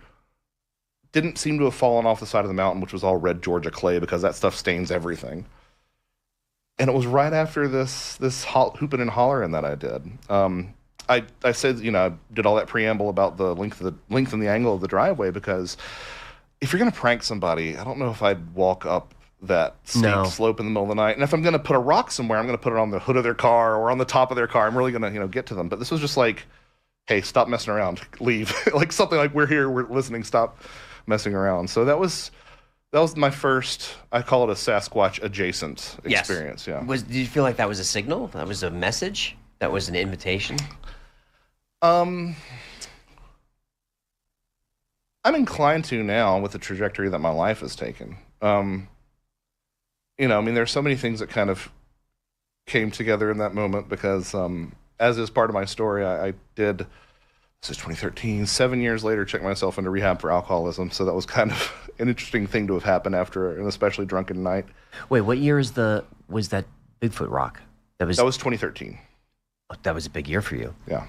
[SPEAKER 6] didn't seem to have fallen off the side of the mountain, which was all red Georgia clay, because that stuff stains everything. And it was right after this hooping and hollering that I did. I said, I did all that preamble about the length and the angle of the driveway, because if you're going to prank somebody, I don't know if I'd walk up that steep slope in the middle of the night. And if I'm going to put a rock somewhere, I'm going to put it on the hood of their car or on the top of their car. I'm really going to, get to them. But this was just like, "Hey, stop messing around, leave." Like something like, "We're here, we're listening, stop messing around." So that was my first, I call it a Sasquatch adjacent experience.
[SPEAKER 7] Yes.
[SPEAKER 6] Yeah.
[SPEAKER 7] Did you feel like that was a signal? That was a message? That was an invitation?
[SPEAKER 6] I'm inclined to now, with the trajectory that my life has taken. There's so many things that kind of came together in that moment, because as is part of my story, I did, this is 2013, 7 years later, check myself into rehab for alcoholism. So that was kind of an interesting thing to have happened after an especially drunken night.
[SPEAKER 7] Wait, what year was that Bigfoot rock? That was
[SPEAKER 6] 2013.
[SPEAKER 7] That was a big year for you.
[SPEAKER 6] Yeah.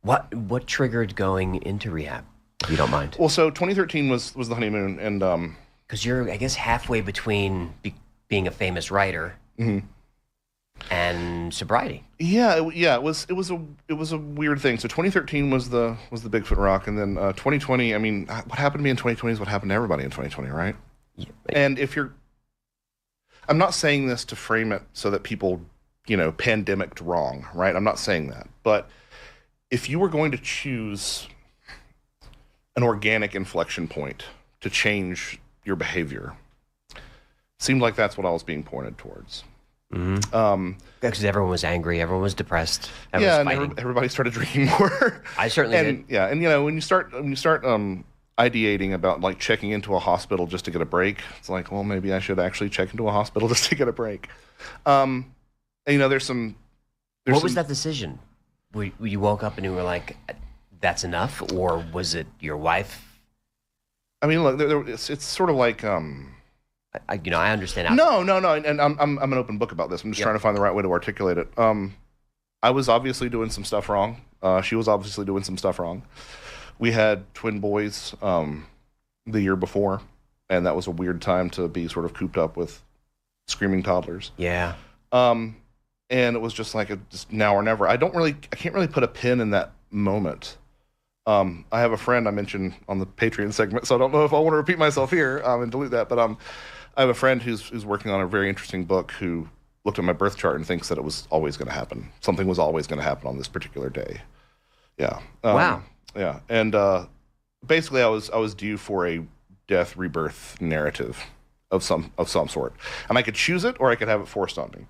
[SPEAKER 7] What triggered going into rehab, if you don't mind?
[SPEAKER 6] Well, so 2013 was the honeymoon, and
[SPEAKER 7] because you're, I guess, halfway between being a famous writer and sobriety.
[SPEAKER 6] Yeah. It was a weird thing. So 2013 was the Bigfoot rock, and then 2020. I mean, what happened to me in 2020 is what happened to everybody in 2020, right? Yeah. And I'm not saying this to frame it so that people, pandemic'd wrong, right? I'm not saying that, but if you were going to choose an organic inflection point to change your behavior, it seemed like that's what I was being pointed towards.
[SPEAKER 7] Mm-hmm. Because everyone was angry, everyone was depressed. Everyone was
[SPEAKER 6] everybody started drinking more.
[SPEAKER 7] I certainly did.
[SPEAKER 6] Yeah, and when you start ideating about like checking into a hospital just to get a break, it's like, well, maybe I should actually check into a hospital just to get a break. There's some.
[SPEAKER 7] What was that decision? you woke up and you were like, "That's enough," or was it your wife?
[SPEAKER 6] I mean, look, it's sort of like
[SPEAKER 7] I understand.
[SPEAKER 6] No, and I'm an open book about this. I'm just trying to find the right way to articulate it. I was obviously doing some stuff wrong. She was obviously doing some stuff wrong. We had twin boys the year before, and that was a weird time to be sort of cooped up with screaming toddlers.
[SPEAKER 7] Yeah.
[SPEAKER 6] And it was just like just now or never. I can't really put a pin in that moment. I have a friend I mentioned on the Patreon segment, so I don't know if I want to repeat myself here and delete that. But I have a friend who's working on a very interesting book who looked at my birth chart and thinks that it was always going to happen. Something was always going to happen on this particular day. Yeah.
[SPEAKER 7] Wow.
[SPEAKER 6] Yeah. And basically, I was due for a death rebirth narrative of some sort, and I could choose it or I could have it forced on me.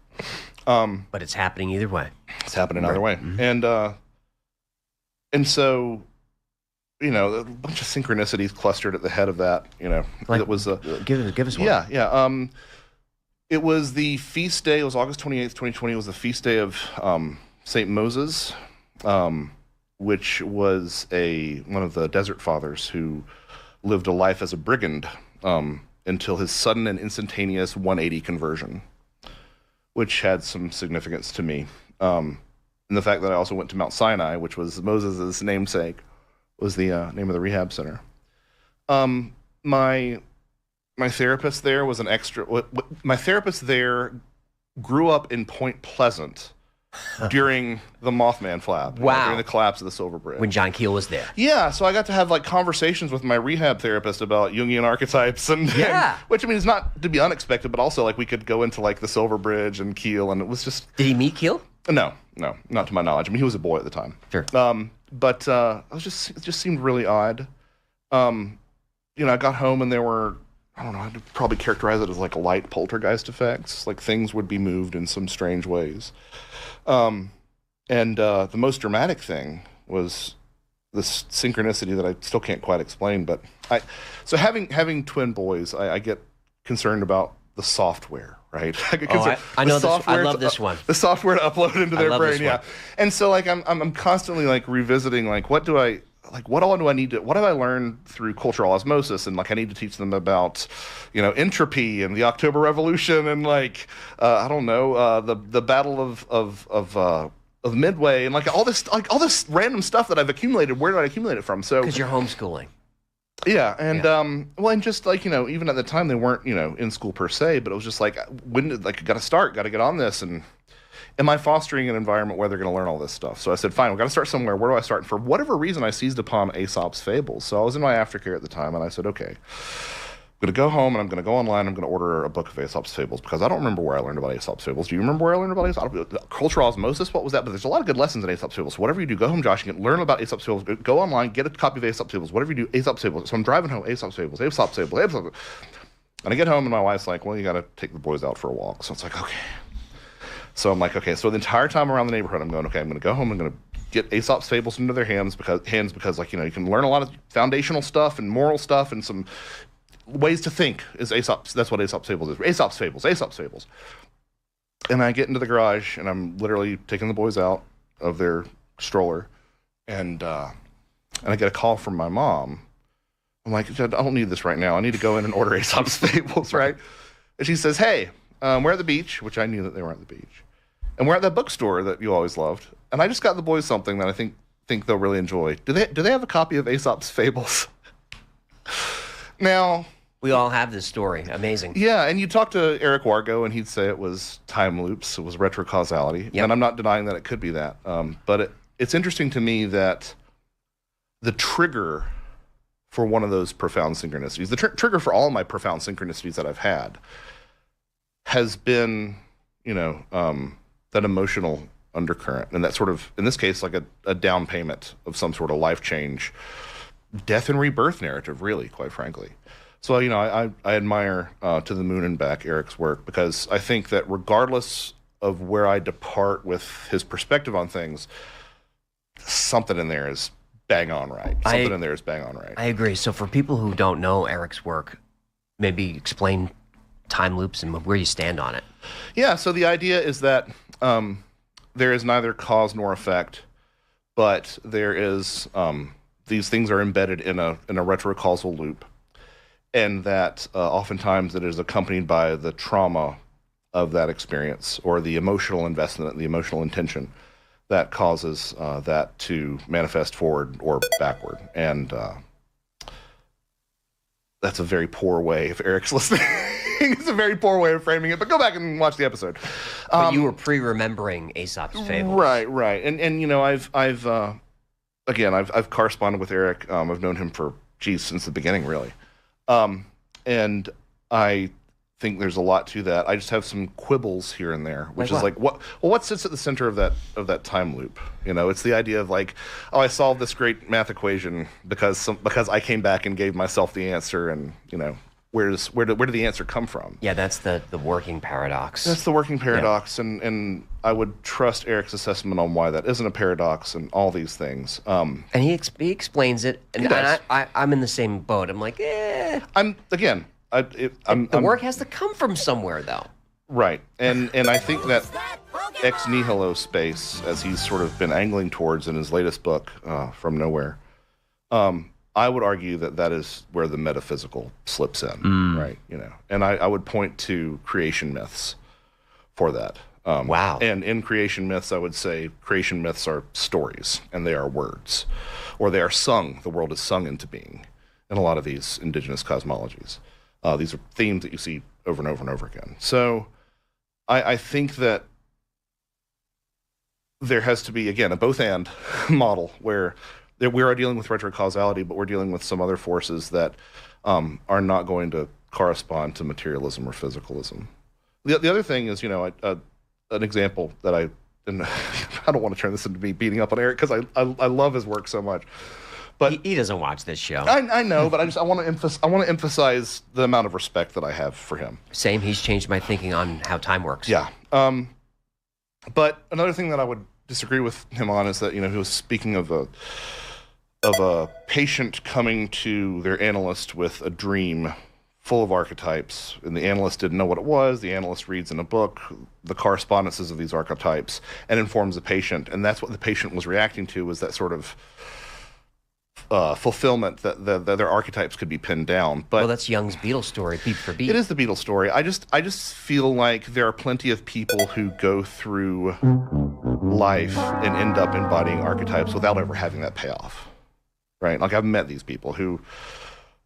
[SPEAKER 7] But it's happening either way.
[SPEAKER 6] It's happening either way, and so. A bunch of synchronicities clustered at the head of that.
[SPEAKER 7] Like,
[SPEAKER 6] it was
[SPEAKER 7] give us one.
[SPEAKER 6] Yeah. It was the feast day. It was August 28th, 2020. It was the feast day of Saint Moses, which was one of the Desert Fathers who lived a life as a brigand until his sudden and instantaneous 180 conversion, which had some significance to me. And the fact that I also went to Mount Sinai, which was Moses' namesake, was the name of the rehab center. My therapist there was an extra. My therapist there grew up in Point Pleasant during the Mothman flap.
[SPEAKER 7] Wow.
[SPEAKER 6] During the collapse of the Silver Bridge.
[SPEAKER 7] When John Keel was there.
[SPEAKER 6] Yeah, so I got to have conversations with my rehab therapist about Jungian archetypes and which I mean is not to be unexpected, but also we could go into the Silver Bridge and Keel, and it was just.
[SPEAKER 7] Did he meet Keel?
[SPEAKER 6] No, not to my knowledge. I mean, he was a boy at the time.
[SPEAKER 7] Sure.
[SPEAKER 6] But it just seemed really odd. I got home and there were, I don't know, I'd probably characterize it as light poltergeist effects. Things would be moved in some strange ways. And the most dramatic thing was this synchronicity that I still can't quite explain. But so having twin boys, I get concerned about the software. Right.
[SPEAKER 7] I know this. I love this one.
[SPEAKER 6] The software to upload into their brain. Yeah. And so I'm constantly revisiting what do I need to, what have I learned through cultural osmosis, and I need to teach them about entropy and the October Revolution and I don't know the Battle of Midway and all this random stuff that I've accumulated. Where did I accumulate it from? So
[SPEAKER 7] because you're homeschooling.
[SPEAKER 6] Yeah, and and just even at the time they weren't in school per se, but it was just when did got to get on this, and am I fostering an environment where they're going to learn all this stuff? So I said, fine, we've got to start somewhere. Where do I start? And for whatever reason, I seized upon Aesop's Fables. So I was in my aftercare at the time, and I said, okay, I'm going to go home and I'm going to go online. I'm going to order a book of Aesop's Fables because I don't remember where I learned about Aesop's Fables. Do you remember where I learned about Aesop's cultural osmosis? What was that? But there's a lot of good lessons in Aesop's Fables. So whatever you do, go home, Josh, and learn about Aesop's Fables. Go online, get a copy of Aesop's Fables. Whatever you do, Aesop's Fables. So I'm driving home, Aesop's Fables, Aesop's Fables, Aesop's Fables. And I get home and my wife's like, well, you got to take the boys out for a walk. So it's okay. So I'm like, okay. So the entire time around the neighborhood, I'm going, okay, I'm going to go home. I'm going to get Aesop's Fables into their hands because you can learn a lot of foundational stuff and moral stuff and some ways to think is Aesop's. That's what Aesop's Fables is. Aesop's Fables. And I get into the garage and I'm literally taking the boys out of their stroller, and I get a call from my mom. I'm like, I don't need this right now. I need to go in and order Aesop's Fables, right? And she says, hey, we're at the beach, which I knew that they were at the beach, and we're at that bookstore that you always loved. And I just got the boys something that I think they'll really enjoy. Do they have a copy of Aesop's Fables? Now,
[SPEAKER 7] we all have this story. Amazing.
[SPEAKER 6] Yeah, and you talk to Eric Wargo, and he'd say it was time loops. It was retrocausality.
[SPEAKER 7] Yep.
[SPEAKER 6] And I'm not denying that it could be that. But it's interesting to me that the trigger for one of those profound synchronicities, the trigger for all of my profound synchronicities that I've had, has been, that emotional undercurrent. And that sort of, in this case, a down payment of some sort of life change, death and rebirth narrative, really, quite frankly. So, I admire To the Moon and Back Eric's work, because I think that regardless of where I depart with his perspective on things, something in there is bang on right. I
[SPEAKER 7] agree. So for people who don't know Eric's work, maybe explain time loops and where you stand on it.
[SPEAKER 6] Yeah, so the idea is that there is neither cause nor effect but there is these things are embedded in a retrocausal loop, and that oftentimes it is accompanied by the trauma of that experience or the emotional investment, the emotional intention that causes that to manifest forward or backward. And that's a very poor way, if Eric's listening, it's a very poor way of framing it, but go back and watch the episode.
[SPEAKER 7] But you were pre-remembering Aesop's Fables.
[SPEAKER 6] Right. And you know, I've corresponded with Eric. I've known him for, since the beginning, really. And I think there's a lot to that. I just have some quibbles here and there, which is like what sits at the center of that time loop? You know, it's the idea of like, oh, I solved this great math equation because I came back and gave myself the answer, and you know, where did the answer come from?
[SPEAKER 7] Yeah, that's the working paradox.
[SPEAKER 6] That's the working paradox, yeah. And I would trust Eric's assessment on why that isn't a paradox and all these things.
[SPEAKER 7] And he explains it, and I'm in the same boat. I'm like, the work has to come from somewhere, though.
[SPEAKER 6] Right, and I think that ex nihilo space, as he's sort of been angling towards in his latest book, From Nowhere, I would argue that is where the metaphysical slips in, right? You know, and I would point to creation myths for that.
[SPEAKER 7] Wow.
[SPEAKER 6] And in creation myths, I would say creation myths are stories, and they are words, or they are sung. The world is sung into being in a lot of these indigenous cosmologies. These are themes that you see over and over and over again. So I think that there has to be, again, a both-and model where we are dealing with retrocausality, but we're dealing with some other forces that are not going to correspond to materialism or physicalism. The other thing is, you know, an example that I don't want to turn this into me beating up on Eric because I love his work so much. But
[SPEAKER 7] he doesn't watch this show.
[SPEAKER 6] I know, but I want to emphasize the amount of respect that I have for him.
[SPEAKER 7] Same. He's changed my thinking on how time works.
[SPEAKER 6] Yeah. But another thing that I would disagree with him on is that, you know, he was speaking of a patient coming to their analyst with a dream full of archetypes, and the analyst didn't know what it was. The analyst reads in a book the correspondences of these archetypes and informs the patient, and that's what the patient was reacting to, was that sort of fulfillment that their archetypes could be pinned down. But
[SPEAKER 7] well, that's Jung's Beetle story, beat for beat.
[SPEAKER 6] It is the Beetle story. I just feel like there are plenty of people who go through life and end up embodying archetypes without ever having that payoff, right? Like, I've met these people who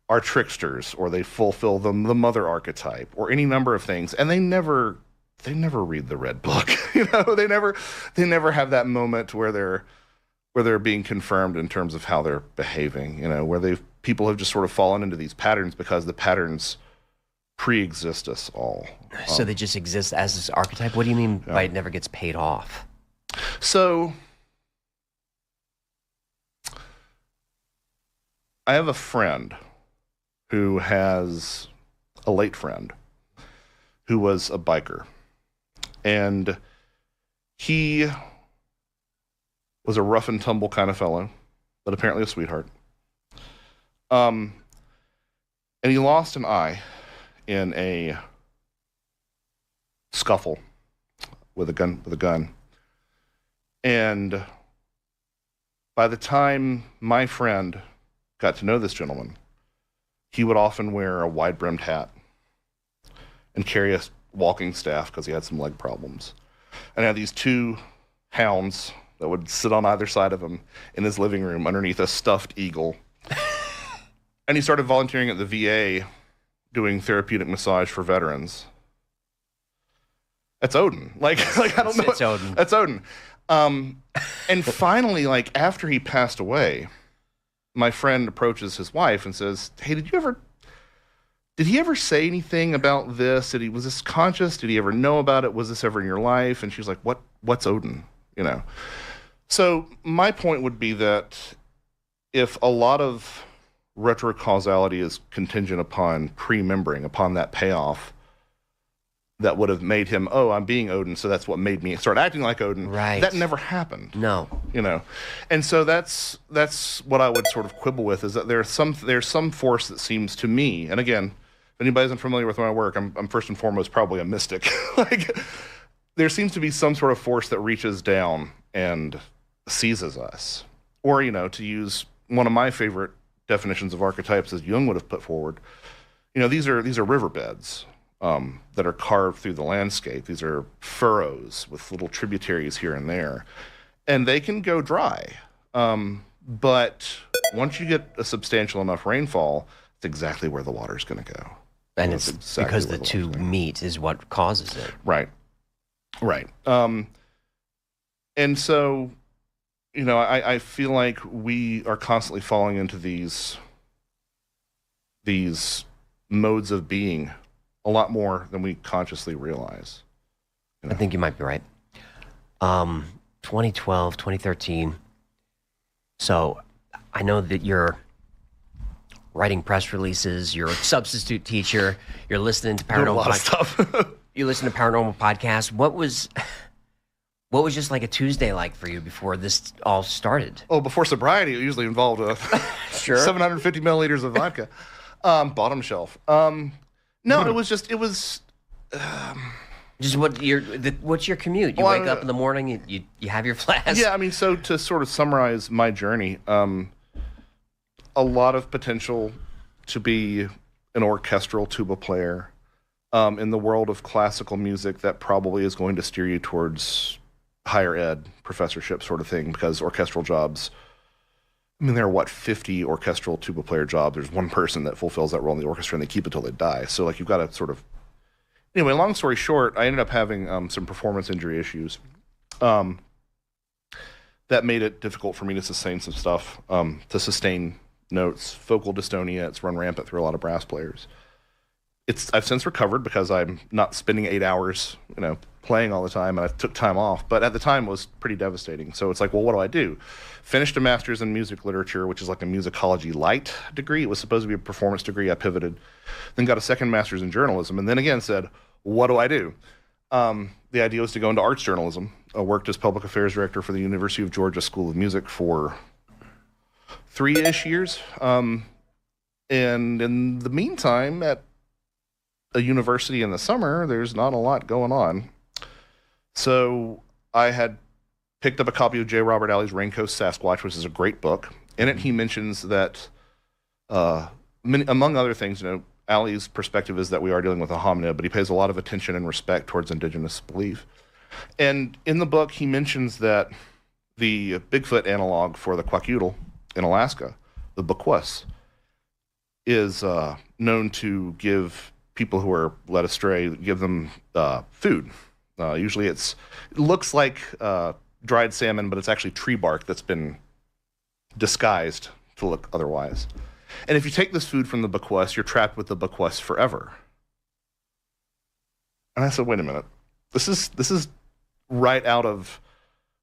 [SPEAKER 6] are tricksters, or they fulfill the mother archetype, or any number of things, and they never read the red book. You know, they never have that moment where they're being confirmed in terms of how they're behaving, you know, where people have just sort of fallen into these patterns because the patterns pre-exist us all.
[SPEAKER 7] So they just exist as this archetype? What do you mean by it never gets paid off?
[SPEAKER 6] So I have a friend who has a late friend who was a biker, and he was a rough and tumble kind of fellow, but apparently a sweetheart. And he lost an eye in a scuffle with a gun. And by the time my friend got to know this gentleman, he would often wear a wide-brimmed hat and carry a walking staff because he had some leg problems. And had these two hounds that would sit on either side of him in his living room underneath a stuffed eagle. And he started volunteering at the VA doing therapeutic massage for veterans. That's Odin. Like I don't know.
[SPEAKER 7] It's Odin.
[SPEAKER 6] That's Odin. And finally, like, after he passed away, my friend approaches his wife and says, "Hey, did he ever say anything about this? Was this conscious? Did he ever know about it? Was this ever in your life?" And she's like, what's Odin? You know? So my point would be that if a lot of retrocausality is contingent upon pre-membering, upon that payoff that would have made him, oh, I'm being Odin, so that's what made me start acting like Odin.
[SPEAKER 7] Right.
[SPEAKER 6] That never happened.
[SPEAKER 7] No.
[SPEAKER 6] You know? And so that's what I would sort of quibble with, is that there's some force that seems to me, and again, if anybody's unfamiliar with my work, I'm first and foremost probably a mystic. Like, there seems to be some sort of force that reaches down and seizes us. Or, to use one of my favorite definitions of archetypes, as Jung would have put forward, these are riverbeds that are carved through the landscape. These are furrows with little tributaries here and there, and they can go dry. But once you get a substantial enough rainfall, it's exactly where the water's going to go.
[SPEAKER 7] And it's exactly because the two meet is what causes it.
[SPEAKER 6] Right. And so, I feel like we are constantly falling into these modes of being a lot more than we consciously realize.
[SPEAKER 7] I think you might be right. 2012, 2013. So I know that you're writing press releases, you're a substitute teacher, you're listening to paranormal
[SPEAKER 6] stuff.
[SPEAKER 7] You listen to paranormal podcasts. What was just like a Tuesday like for you before this all started?
[SPEAKER 6] Oh, before sobriety, it usually involved 750 milliliters of vodka. Bottom shelf. No, it was just
[SPEAKER 7] what's your commute? You wake up in the morning, you have your flask.
[SPEAKER 6] Yeah, so to sort of summarize my journey, a lot of potential to be an orchestral tuba player in the world of classical music that probably is going to steer you towards higher ed professorship sort of thing, because orchestral jobs, there are 50 orchestral tuba player jobs. There's one person that fulfills that role in the orchestra, and they keep it till they die. So you've got to sort of... Anyway, long story short, I ended up having some performance injury issues that made it difficult for me to sustain some stuff, to sustain notes. Focal dystonia, it's run rampant through a lot of brass players. I've since recovered because I'm not spending 8 hours, playing all the time, and I took time off. But at the time, it was pretty devastating. So it's like, well, what do I do? Finished a master's in music literature, which is like a musicology light degree. It was supposed to be a performance degree. I pivoted. Then got a second master's in journalism, and then again said, what do I do? The idea was to go into arts journalism. I worked as public affairs director for the University of Georgia School of Music for 3-ish years. And in the meantime, at a university in the summer, there's not a lot going on. So I had picked up a copy of J. Robert Alley's Raincoast Sasquatch, which is a great book. In it, he mentions that, among other things, Alley's perspective is that we are dealing with a hominid, but he pays a lot of attention and respect towards indigenous belief. And in the book, he mentions that the Bigfoot analog for the Kwakiutl in Alaska, the Bequas, is known to give people who are led astray, give them food. Usually it looks like dried salmon, but it's actually tree bark that's been disguised to look otherwise. And if you take this food from the Bequas, you're trapped with the Bequas forever. And I said, wait a minute. This is right out of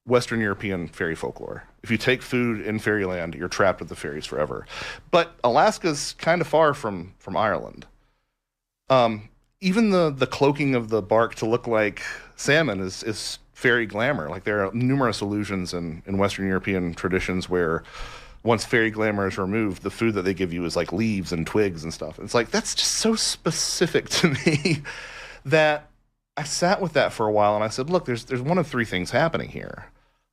[SPEAKER 6] Western European fairy folklore. If you take food in fairyland, you're trapped with the fairies forever. But Alaska's kind of far from Ireland. Even the cloaking of the bark to look like salmon is fairy glamour. Like, there are numerous allusions in Western European traditions where once fairy glamour is removed, the food that they give you is like leaves and twigs and stuff. And it's like, that's just so specific to me that I sat with that for a while, and I said, look, there's one of three things happening here.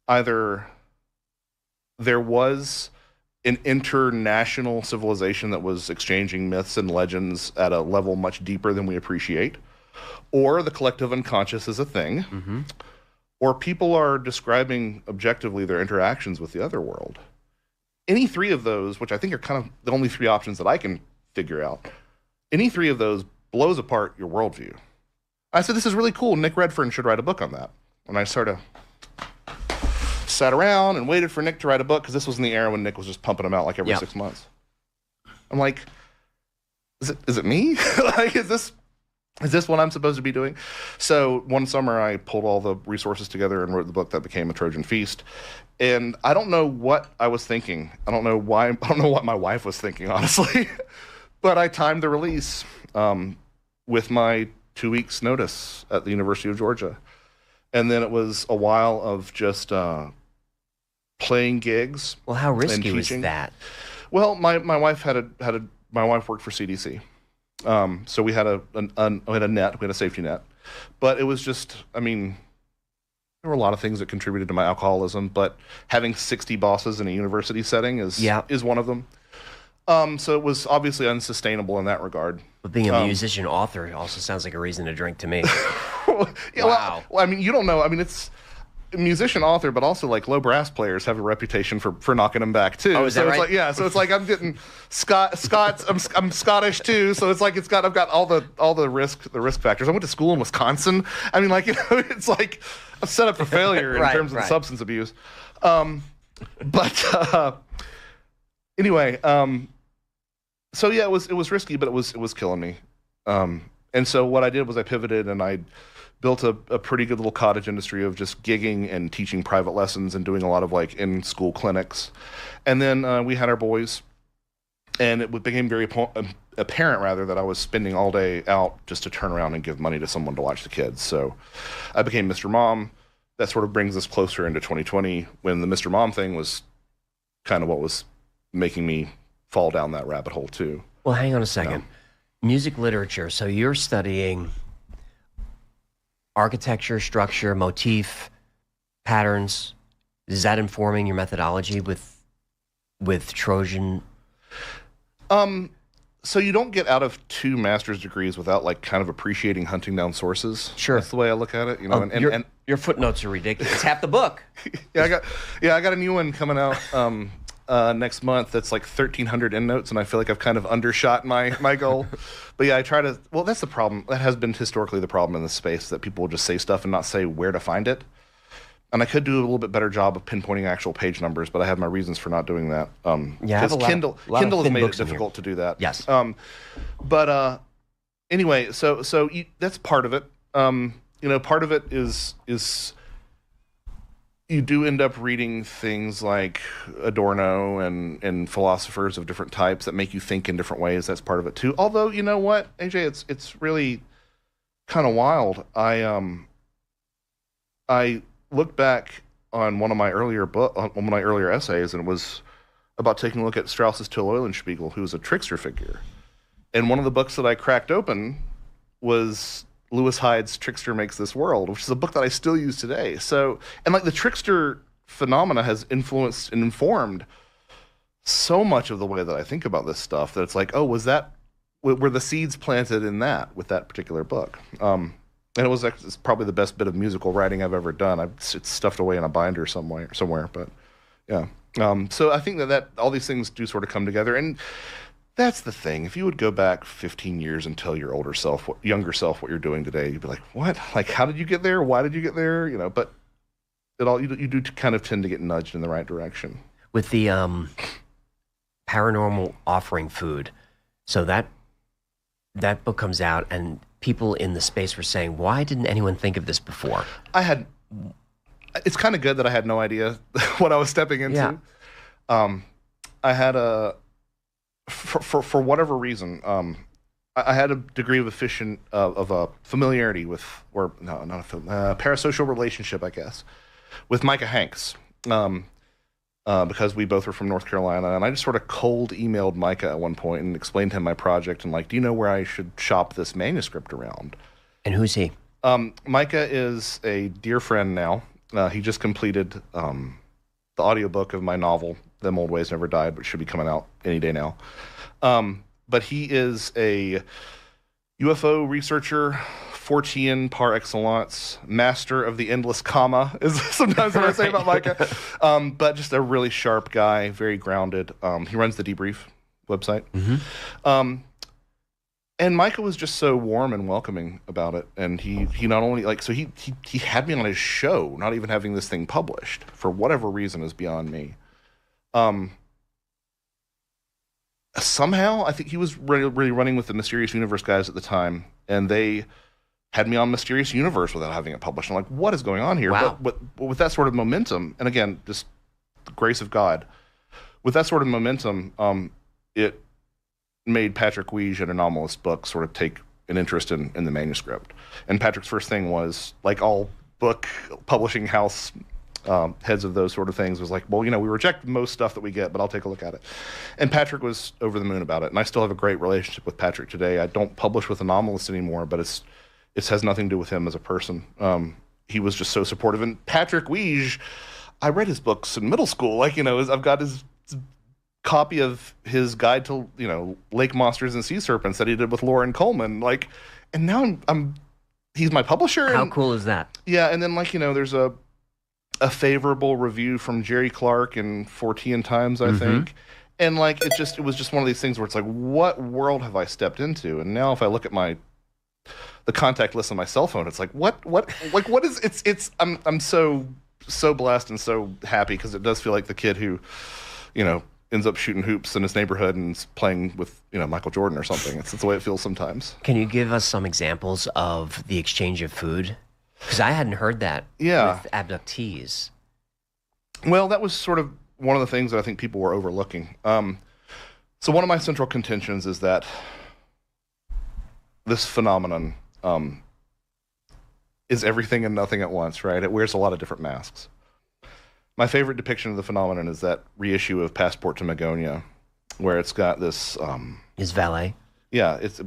[SPEAKER 6] Either there was an international civilization that was exchanging myths and legends at a level much deeper than we appreciate, or the collective unconscious is a thing, or people are describing objectively their interactions with the other world. Any three of those, which I think are kind of the only three options that I can figure out, any three of those blows apart your worldview. I said, this is really cool. Nick Redfern should write a book on that. And I sort of sat around and waited for Nick to write a book, because this was in the era when Nick was just pumping them out like every 6 months. I'm like, is it me? Like, is this what I'm supposed to be doing? So one summer I pulled all the resources together and wrote the book that became A Trojan Feast. And I don't know what I was thinking. I don't know why. I don't know what my wife was thinking, honestly. But I timed the release with my 2 weeks notice at the University of Georgia. And then it was a while of just playing gigs.
[SPEAKER 7] Well, how risky was that?
[SPEAKER 6] Well, my wife my wife worked for CDC. So we had a net, we had a safety net, but it was just, there were a lot of things that contributed to my alcoholism, but having 60 bosses in a university setting is one of them. So it was obviously unsustainable in that regard.
[SPEAKER 7] But being a musician author also sounds like a reason to drink to me.
[SPEAKER 6] Yeah,
[SPEAKER 7] Wow.
[SPEAKER 6] well, I mean, you don't know. I mean, it's a musician author, but also like low brass players have a reputation for knocking them back too.
[SPEAKER 7] Oh, is that right?
[SPEAKER 6] It's like, yeah, so it's like I'm getting Scots. I'm Scottish too, so it's like I've got all the risk factors. I went to school in Wisconsin. I mean, like, you know, it's like I'm set up for failure in terms of the substance abuse. Anyway, so yeah, it was risky, but it was killing me. And so what I did was I pivoted and I built a pretty good little cottage industry of just gigging and teaching private lessons and doing a lot of like in-school clinics. And then we had our boys, and it became very apparent rather that I was spending all day out just to turn around and give money to someone to watch the kids. So I became Mr. Mom. That sort of brings us closer into 2020 when the Mr. Mom thing was kind of what was making me fall down that rabbit hole too.
[SPEAKER 7] Well, hang on a second. Music literature. So you're studying architecture, structure, motif, patterns. Is that informing your methodology with Trojan?
[SPEAKER 6] So you don't get out of 2 master's degrees without like kind of appreciating hunting down sources.
[SPEAKER 7] Sure.
[SPEAKER 6] That's the way I look at it, you know. And
[SPEAKER 7] your footnotes are ridiculous. It's half the book.
[SPEAKER 6] I got a new one coming out next month that's like 1,300 endnotes, and I feel like I've kind of undershot my goal. But yeah, I try to. Well, that's the problem. That has been historically the problem in this space, that people will just say stuff and not say where to find it. And I could do a little bit better job of pinpointing actual page numbers, but I have my reasons for not doing that. Because Kindle has made it difficult to do that.
[SPEAKER 7] Yes.
[SPEAKER 6] But anyway, so that's part of it. You know, part of it is you do end up reading things like Adorno and philosophers of different types that make you think in different ways. That's part of it too. Although, you know what, AJ, it's really kind of wild. I looked back on one of my earlier essays, and it was about taking a look at Strauss's Till Eulenspiegel, who was a trickster figure. And one of the books that I cracked open was Lewis Hyde's Trickster Makes This World, which is a book that I still use today. So, and like the trickster phenomena has influenced and informed so much of the way that I think about this stuff, that it's like, oh, were the seeds planted in that with that particular book? And it's probably the best bit of musical writing I've ever done. It's stuffed away in a binder somewhere, but yeah. So I think that all these things do sort of come together, and that's the thing. If you would go back 15 years and tell your younger self what you're doing today, you'd be like, what? Like, how did you get there? Why did you get there? You know, but you do kind of tend to get nudged in the right direction.
[SPEAKER 7] With the paranormal offering food, so that book comes out, and people in the space were saying, why didn't anyone think of this before?
[SPEAKER 6] It's kind of good that I had no idea what I was stepping into.
[SPEAKER 7] Yeah.
[SPEAKER 6] I had for whatever reason, I had a degree of familiarity with, or no, not a parasocial relationship, I guess, with Micah Hanks. Because we both were from North Carolina, and I just sort of cold emailed Micah at one point and explained to him my project and like, do you know where I should shop this manuscript around?
[SPEAKER 7] And who's he?
[SPEAKER 6] Micah is a dear friend now. He just completed the audiobook of my novel, Them Old Ways Never Died, which should be coming out any day now. But he is a UFO researcher, Fortean par excellence, master of the endless comma, is sometimes what I say about Micah. But just a really sharp guy, very grounded. He runs the Debrief website.
[SPEAKER 7] Mm-hmm.
[SPEAKER 6] And Micah was just so warm and welcoming about it. And he not only he had me on his show, not even having this thing published for whatever reason is beyond me. Somehow I think he was really running with the Mysterious Universe guys at the time, and they had me on Mysterious Universe without having it published. I'm like, what is going on here?
[SPEAKER 7] Wow.
[SPEAKER 6] But with that sort of momentum, and again, just the grace of God, with that sort of momentum, it made Patrick Weege at Anomalous Books sort of take an interest in the manuscript. And Patrick's first thing was, like all book publishing house heads of those sort of things, was like, well, you know, we reject most stuff that we get, but I'll take a look at it. And Patrick was over the moon about it. And I still have a great relationship with Patrick today. I don't publish with Anomalous anymore, but it has nothing to do with him as a person. he was just so supportive. And Patrick Weege, I read his books in middle school. Like, I've got his copy of his guide to, lake monsters and sea serpents that he did with Lauren Coleman. Like, and now he's my publisher.
[SPEAKER 7] How cool is that?
[SPEAKER 6] Yeah. And then there's a favorable review from Jerry Clark in 14 Times, I think. And it was just one of these things where it's like, what world have I stepped into? And now if I look at the contact list on my cell phone, it's like, what is I'm so blessed and so happy, because it does feel like the kid who, ends up shooting hoops in his neighborhood and is playing with, Michael Jordan or something. It's the way it feels sometimes.
[SPEAKER 7] Can you give us some examples of the exchange of food? Because I hadn't heard that with abductees.
[SPEAKER 6] Well, that was sort of one of the things that I think people were overlooking. So one of my central contentions is that this phenomenon is everything and nothing at once, right? It wears a lot of different masks. My favorite depiction of the phenomenon is that reissue of Passport to Magonia, where it's got this.
[SPEAKER 7] Is valet?
[SPEAKER 6] Yeah, it's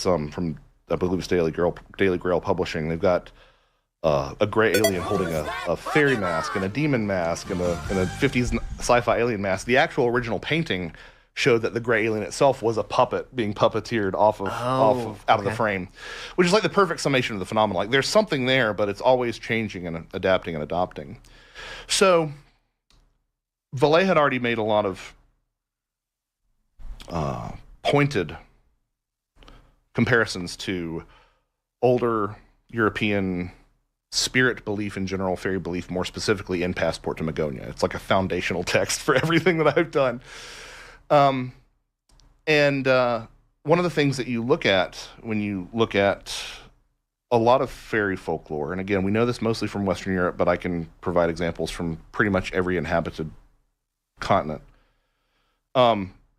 [SPEAKER 6] from, I believe it's Daily Grail Publishing. They've got a gray alien holding a fairy mask and a demon mask and a 50s sci-fi alien mask. The actual original painting showed that the gray alien itself was a puppet being puppeteered out of the frame, which is like the perfect summation of the phenomenon. Like, there's something there, but it's always changing and adapting and adopting. So Valet had already made a lot of pointed comparisons to older European spirit belief in general, fairy belief more specifically, in Passport to Magonia. It's like a foundational text for everything that I've done. And one of the things that you look at when you look at a lot of fairy folklore, and again, we know this mostly from Western Europe, but I can provide examples from pretty much every inhabited continent,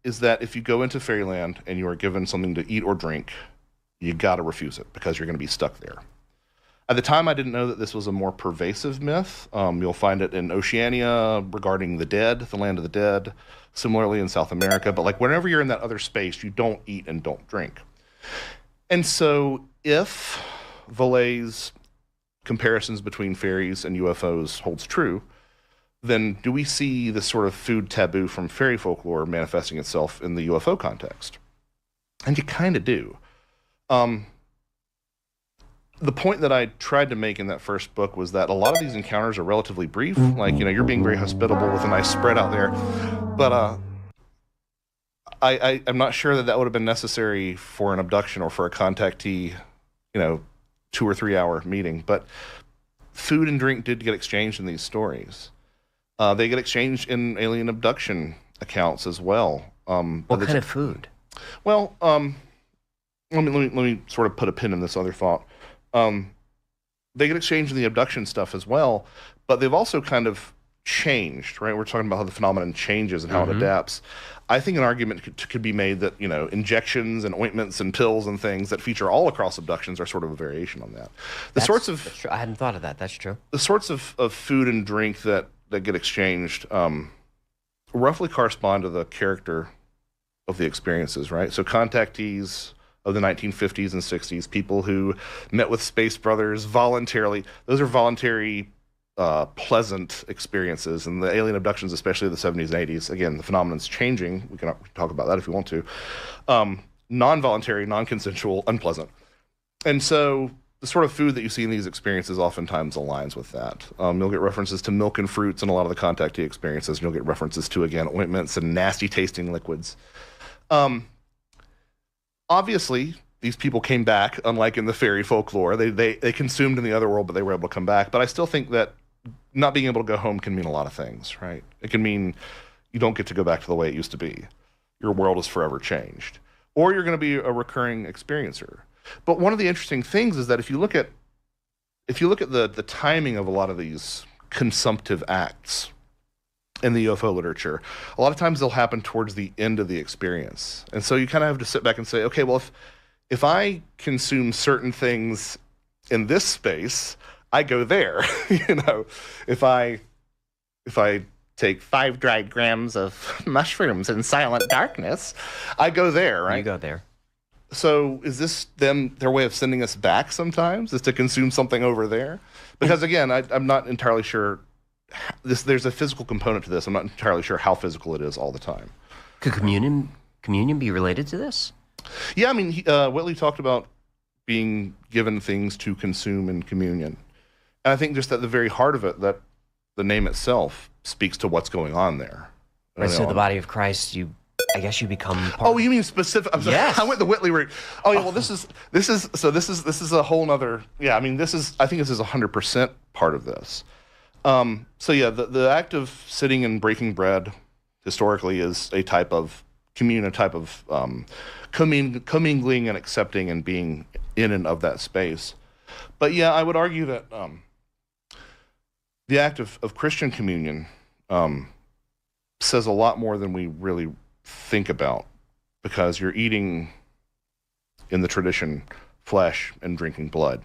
[SPEAKER 6] is that if you go into fairyland and you are given something to eat or drink, you got to refuse it because you're going to be stuck there. At the time, I didn't know that this was a more pervasive myth. You'll find it in Oceania regarding the dead, the land of the dead, similarly in South America. But whenever you're in that other space, you don't eat and don't drink. And so if Valet's comparisons between fairies and UFOs holds true, then do we see this sort of food taboo from fairy folklore manifesting itself in the UFO context? And you kind of do. The point that I tried to make in that first book was that a lot of these encounters are relatively brief. You're being very hospitable with a nice spread out there. But I'm not sure that would have been necessary for an abduction or for a contactee, 2 or 3 hour meeting. But food and drink did get exchanged in these stories. They get exchanged in alien abduction accounts as well.
[SPEAKER 7] What kind of food?
[SPEAKER 6] Well, let me sort of put a pin in this other thought. They get exchanged in the abduction stuff as well, but they've also kind of changed, right? We're talking about how the phenomenon changes and how it adapts. I think an argument could be made that, injections and ointments and pills and things that feature all across abductions are sort of a variation on that.
[SPEAKER 7] That's true. I hadn't thought of that. That's true.
[SPEAKER 6] The sorts of food and drink that get exchanged roughly correspond to the character of the experiences, right? So contactees of the 1950s and 60s, people who met with space brothers voluntarily. Those are voluntary, pleasant experiences. And the alien abductions, especially the 70s and 80s, again, the phenomenon's changing. We can talk about that if we want to. Non-voluntary, non-consensual, unpleasant. And so the sort of food that you see in these experiences oftentimes aligns with that. You'll get references to milk and fruits in a lot of the contactee experiences, and you'll get references to, again, ointments and nasty-tasting liquids. Obviously, these people came back, unlike in the fairy folklore. They consumed in the other world, but they were able to come back. But I still think that not being able to go home can mean a lot of things, right? It can mean you don't get to go back to the way it used to be. Your world is forever changed. Or you're going to be a recurring experiencer. But one of the interesting things is that if you look at the timing of a lot of these consumptive acts in the UFO literature, a lot of times they'll happen towards the end of the experience. And so you kind of have to sit back and say, okay, well, if I consume certain things in this space, I go there. If I take 5 dried grams of mushrooms in silent darkness, I go there, right?
[SPEAKER 7] You go there.
[SPEAKER 6] So is this their way of sending us back sometimes, is to consume something over there? Because again, I'm not entirely sure. There's a physical component to this. I'm not entirely sure how physical it is all the time.
[SPEAKER 7] Could communion be related to this?
[SPEAKER 6] Yeah, I mean, Whitley talked about being given things to consume in communion. And I think just at the very heart of it, that the name itself speaks to what's going on there.
[SPEAKER 7] Right, so the body of Christ, I guess you become part
[SPEAKER 6] Oh, you mean specific? I'm sorry.
[SPEAKER 7] Yes.
[SPEAKER 6] I went the Whitley route. Oh, yeah. Well, this is a whole nother. Yeah, I mean, I think this is 100% part of this. So yeah, the act of sitting and breaking bread historically is a type of communion, a type of commingling and accepting and being in and of that space. But yeah, I would argue that the act of Christian communion says a lot more than we really think about, because you're eating, in the tradition, flesh and drinking blood.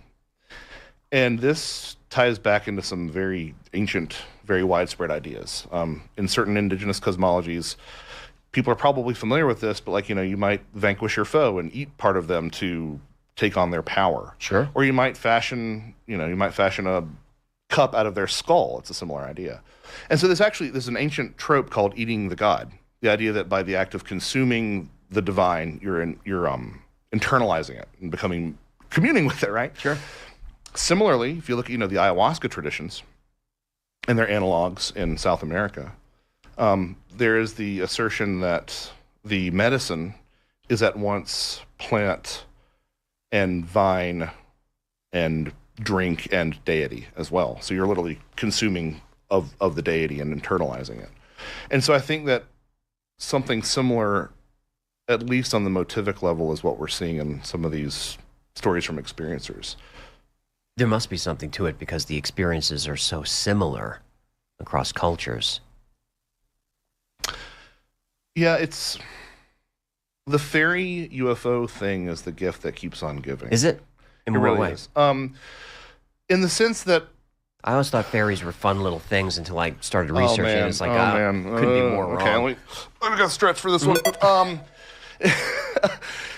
[SPEAKER 6] And this ties back into some very ancient, very widespread ideas. In certain indigenous cosmologies, people are probably familiar with this, but you might vanquish your foe and eat part of them to take on their power.
[SPEAKER 7] Sure.
[SPEAKER 6] Or you might fashion a cup out of their skull. It's a similar idea. And so there's an ancient trope called eating the god. The idea that by the act of consuming the divine, you're internalizing it and communing with it, right?
[SPEAKER 7] Sure.
[SPEAKER 6] Similarly, if you look at the ayahuasca traditions and their analogs in South America, there is the assertion that the medicine is at once plant and vine and drink and deity as well. So you're literally consuming of the deity and internalizing it. And so I think that something similar, at least on the motivic level, is what we're seeing in some of these stories from experiencers.
[SPEAKER 7] There must be something to it because the experiences are so similar across cultures.
[SPEAKER 6] Yeah, it's the fairy UFO thing is the gift that keeps on giving.
[SPEAKER 7] Is it? In
[SPEAKER 6] It
[SPEAKER 7] what
[SPEAKER 6] really
[SPEAKER 7] way?
[SPEAKER 6] is. In the sense that
[SPEAKER 7] I always thought fairies were fun little things until I started researching. It's like,
[SPEAKER 6] man.
[SPEAKER 7] couldn't be more wrong.
[SPEAKER 6] Okay, let me go stretch for this one.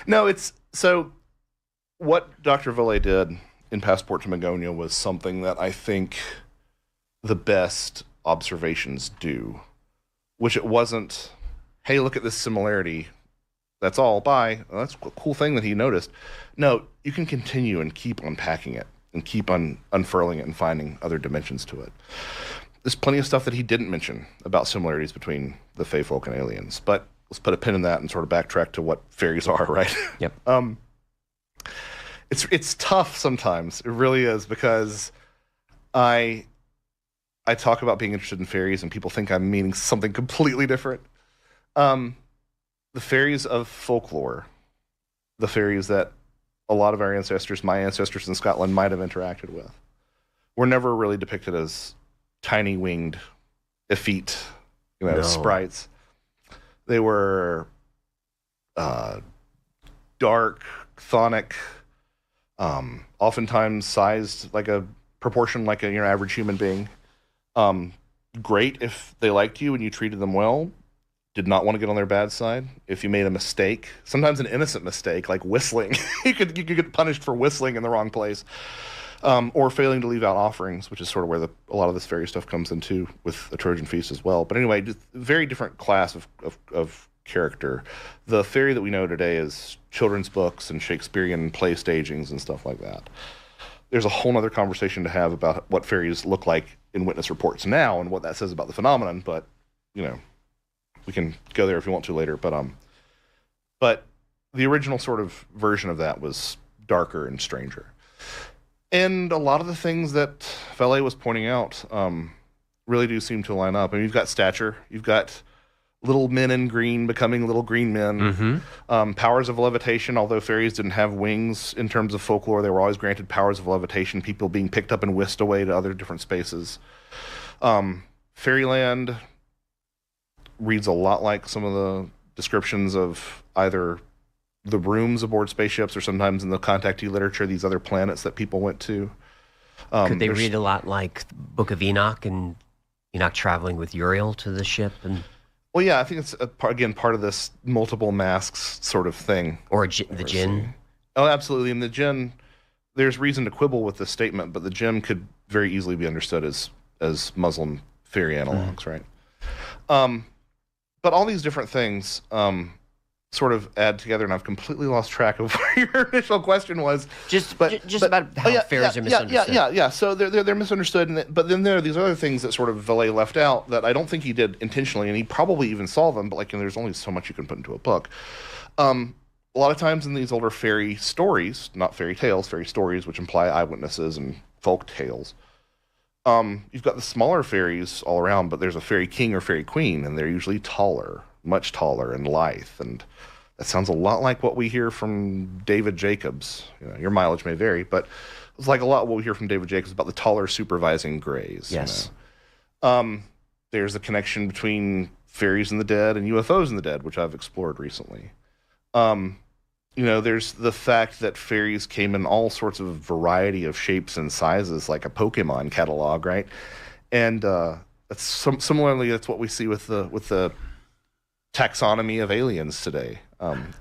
[SPEAKER 6] No, it's so what Dr. Valet did in Passport to Magonia was something that I think the best observations do, which it wasn't, hey, look at this similarity. That's all, bye. Well, that's a cool thing that he noticed. No, you can continue and keep unpacking it and keep on unfurling it and finding other dimensions to it. There's plenty of stuff that he didn't mention about similarities between the Fey folk and aliens, but let's put a pin in that and sort of backtrack to what fairies are, right?
[SPEAKER 7] Yep.
[SPEAKER 6] It's tough sometimes. It really is, because I talk about being interested in fairies and people think I'm meaning something completely different. The fairies of folklore, the fairies that a lot of our ancestors, my ancestors in Scotland, might have interacted with, were never really depicted as tiny winged, effete, sprites. They were dark, chthonic, oftentimes sized like a proportion like an average human being. Great if they liked you and you treated them well. Did not want to get on their bad side. If you made a mistake, sometimes an innocent mistake, like whistling, you could get punished for whistling in the wrong place, or failing to leave out offerings, which is sort of where a lot of this fairy stuff comes into with the Trojan feast as well. But anyway, just very different class of character. The fairy that we know today is children's books and Shakespearean play stagings and stuff like that. There's a whole other conversation to have about what fairies look like in witness reports now and what that says about the phenomenon, but we can go there if you want to later. But the original sort of version of that was darker and stranger. And a lot of the things that Valet was pointing out really do seem to line up. I mean, you've got stature, you've got little men in green becoming little green men, powers of levitation. Although fairies didn't have wings in terms of folklore, they were always granted powers of levitation, people being picked up and whisked away to other different spaces. Fairyland reads a lot like some of the descriptions of either the rooms aboard spaceships or sometimes in the contactee literature, these other planets that people went to.
[SPEAKER 7] Could they read a lot like Book of Enoch and Enoch traveling with Uriel to the ship? And
[SPEAKER 6] Well, yeah, I think it's again part of this multiple masks sort of thing.
[SPEAKER 7] Or the jinn?
[SPEAKER 6] Oh, absolutely. And the jinn, there's reason to quibble with this statement, but the jinn could very easily be understood as Muslim fairy analogs, right? But all these different things sort of add together, and I've completely lost track of what your initial question was.
[SPEAKER 7] About how fairies are misunderstood.
[SPEAKER 6] Yeah. So they're misunderstood, but then there are these other things that sort of Valet left out that I don't think he did intentionally, and he probably even saw them. But like, there's only so much you can put into a book. A lot of times in these older fairy stories, not fairy tales, fairy stories, which imply eyewitnesses and folk tales, you've got the smaller fairies all around, but there's a fairy king or fairy queen, and they're usually taller, much taller and lithe, and that sounds a lot like what we hear from David Jacobs. Your mileage may vary, but it's like a lot what we hear from David Jacobs about the taller supervising grays.
[SPEAKER 7] Yes.
[SPEAKER 6] There's a connection between fairies and the dead and UFOs and the dead, which I've explored recently. There's the fact that fairies came in all sorts of variety of shapes and sizes, like a Pokemon catalog, right? And that's similarly, that's what we see with the taxonomy of aliens today.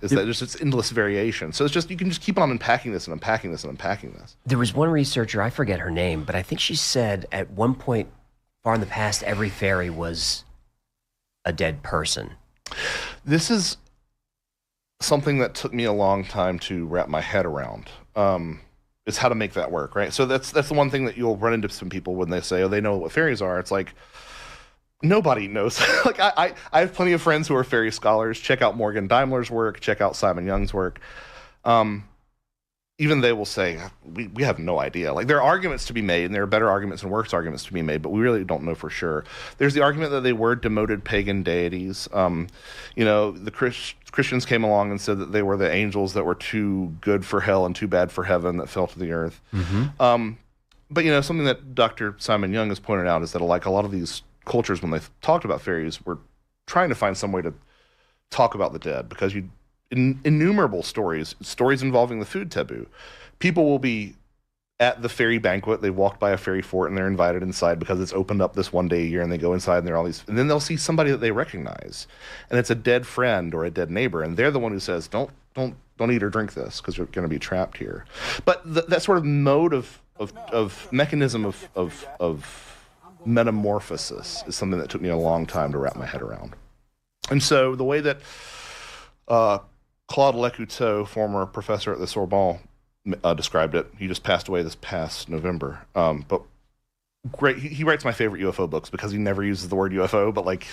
[SPEAKER 6] Is that there's this endless variation. So it's just, you can just keep on unpacking this and unpacking this and unpacking this.
[SPEAKER 7] There was one researcher, I forget her name, but I think she said at one point far in the past, every fairy was a dead person.
[SPEAKER 6] This is something that took me a long time to wrap my head around, is how to make that work, right? So that's the one thing that you'll run into some people when they say, oh, they know what fairies are. It's like, nobody knows. Like I have plenty of friends who are fairy scholars. Check out Morgan Daimler's work. Check out Simon Young's work. Even they will say, we have no idea. Like, there are arguments to be made, and there are better arguments and worse arguments to be made, but we really don't know for sure. There's the argument that they were demoted pagan deities. The Christians came along and said that they were the angels that were too good for hell and too bad for heaven that fell to the earth.
[SPEAKER 7] Mm-hmm.
[SPEAKER 6] But something that Dr. Simon Young has pointed out is that, like, a lot of these cultures, when they talked about fairies, were trying to find some way to talk about the dead, because innumerable stories involving the food taboo. People will be at the fairy banquet, they walked by a fairy fort, and they're invited inside because it's opened up this one day a year, and they go inside and there are all these, and then they'll see somebody that they recognize, and it's a dead friend or a dead neighbor, and they're the one who says, don't eat or drink this because you're going to be trapped here. But that sort of mode of mechanism of metamorphosis is something that took me a long time to wrap my head around. And so the way that Claude Lécouteau, former professor at the Sorbonne, described it, he just passed away this past November. But great, he writes my favorite UFO books because he never uses the word UFO, but like,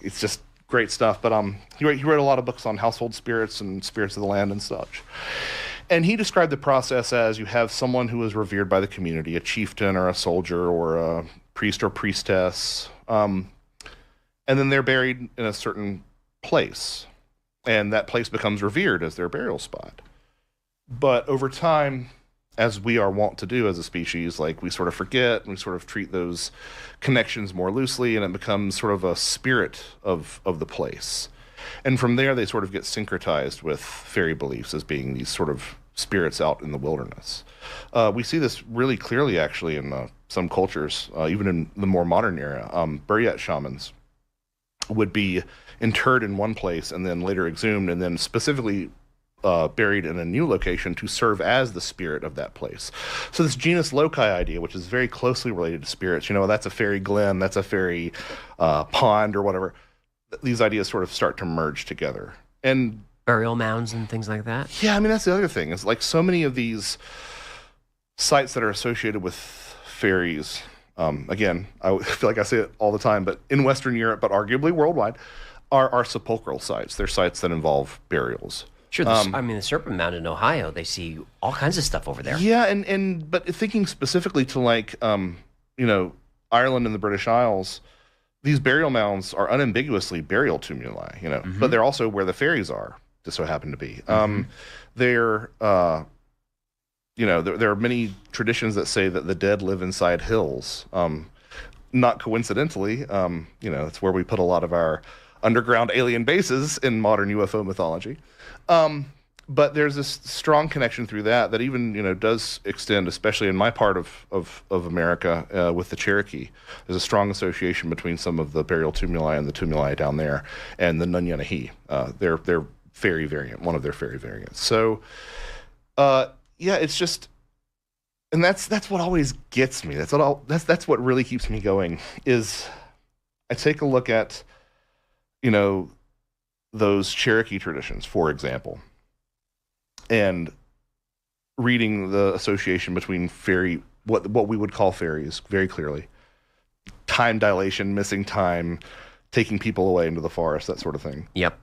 [SPEAKER 6] it's just great stuff. But he wrote a lot of books on household spirits and spirits of the land and such. And he described the process as, you have someone who is revered by the community, a chieftain or a soldier or a priest or priestess, and then they're buried in a certain place, and that place becomes revered as their burial spot. But over time, as we are wont to do as a species, like, we sort of forget and we sort of treat those connections more loosely, and it becomes sort of a spirit of the place. And from there, they sort of get syncretized with fairy beliefs as being these sort of spirits out in the wilderness. We see this really clearly, actually, in some cultures, even in the more modern era. Buryat shamans would be interred in one place and then later exhumed and then specifically buried in a new location to serve as the spirit of that place. So this genus loci idea, which is very closely related to spirits, that's a fairy glen, that's a fairy pond or whatever, these ideas sort of start to merge together. And
[SPEAKER 7] burial mounds and things like that?
[SPEAKER 6] Yeah, I mean, that's the other thing. It's like, so many of these sites that are associated with fairies, again, I feel like I say it all the time, but in Western Europe, but arguably worldwide, are sepulchral sites. They're sites that involve burials.
[SPEAKER 7] Sure, the Serpent Mound in Ohio, they see all kinds of stuff over there.
[SPEAKER 6] Yeah, but thinking specifically to, like, Ireland and the British Isles, these burial mounds are unambiguously burial tumuli,
[SPEAKER 7] Mm-hmm.
[SPEAKER 6] but they're also where the fairies are, just so happen to be.
[SPEAKER 7] Mm-hmm.
[SPEAKER 6] There are many traditions that say that the dead live inside hills. Not coincidentally, it's where we put a lot of our underground alien bases in modern UFO mythology. but there's this strong connection through that even does extend, especially in my part of America with the Cherokee. There's a strong association between some of the burial tumuli and the tumuli down there and the Nunyahihi. Their fairy variant, one of their fairy variants. So it's just, and that's what always gets me. That's what really keeps me going. Is I take a look at those Cherokee traditions, for example, and reading the association between fairy, what we would call fairies, very clearly, time dilation, missing time, taking people away into the forest, that sort of thing.
[SPEAKER 7] Yep,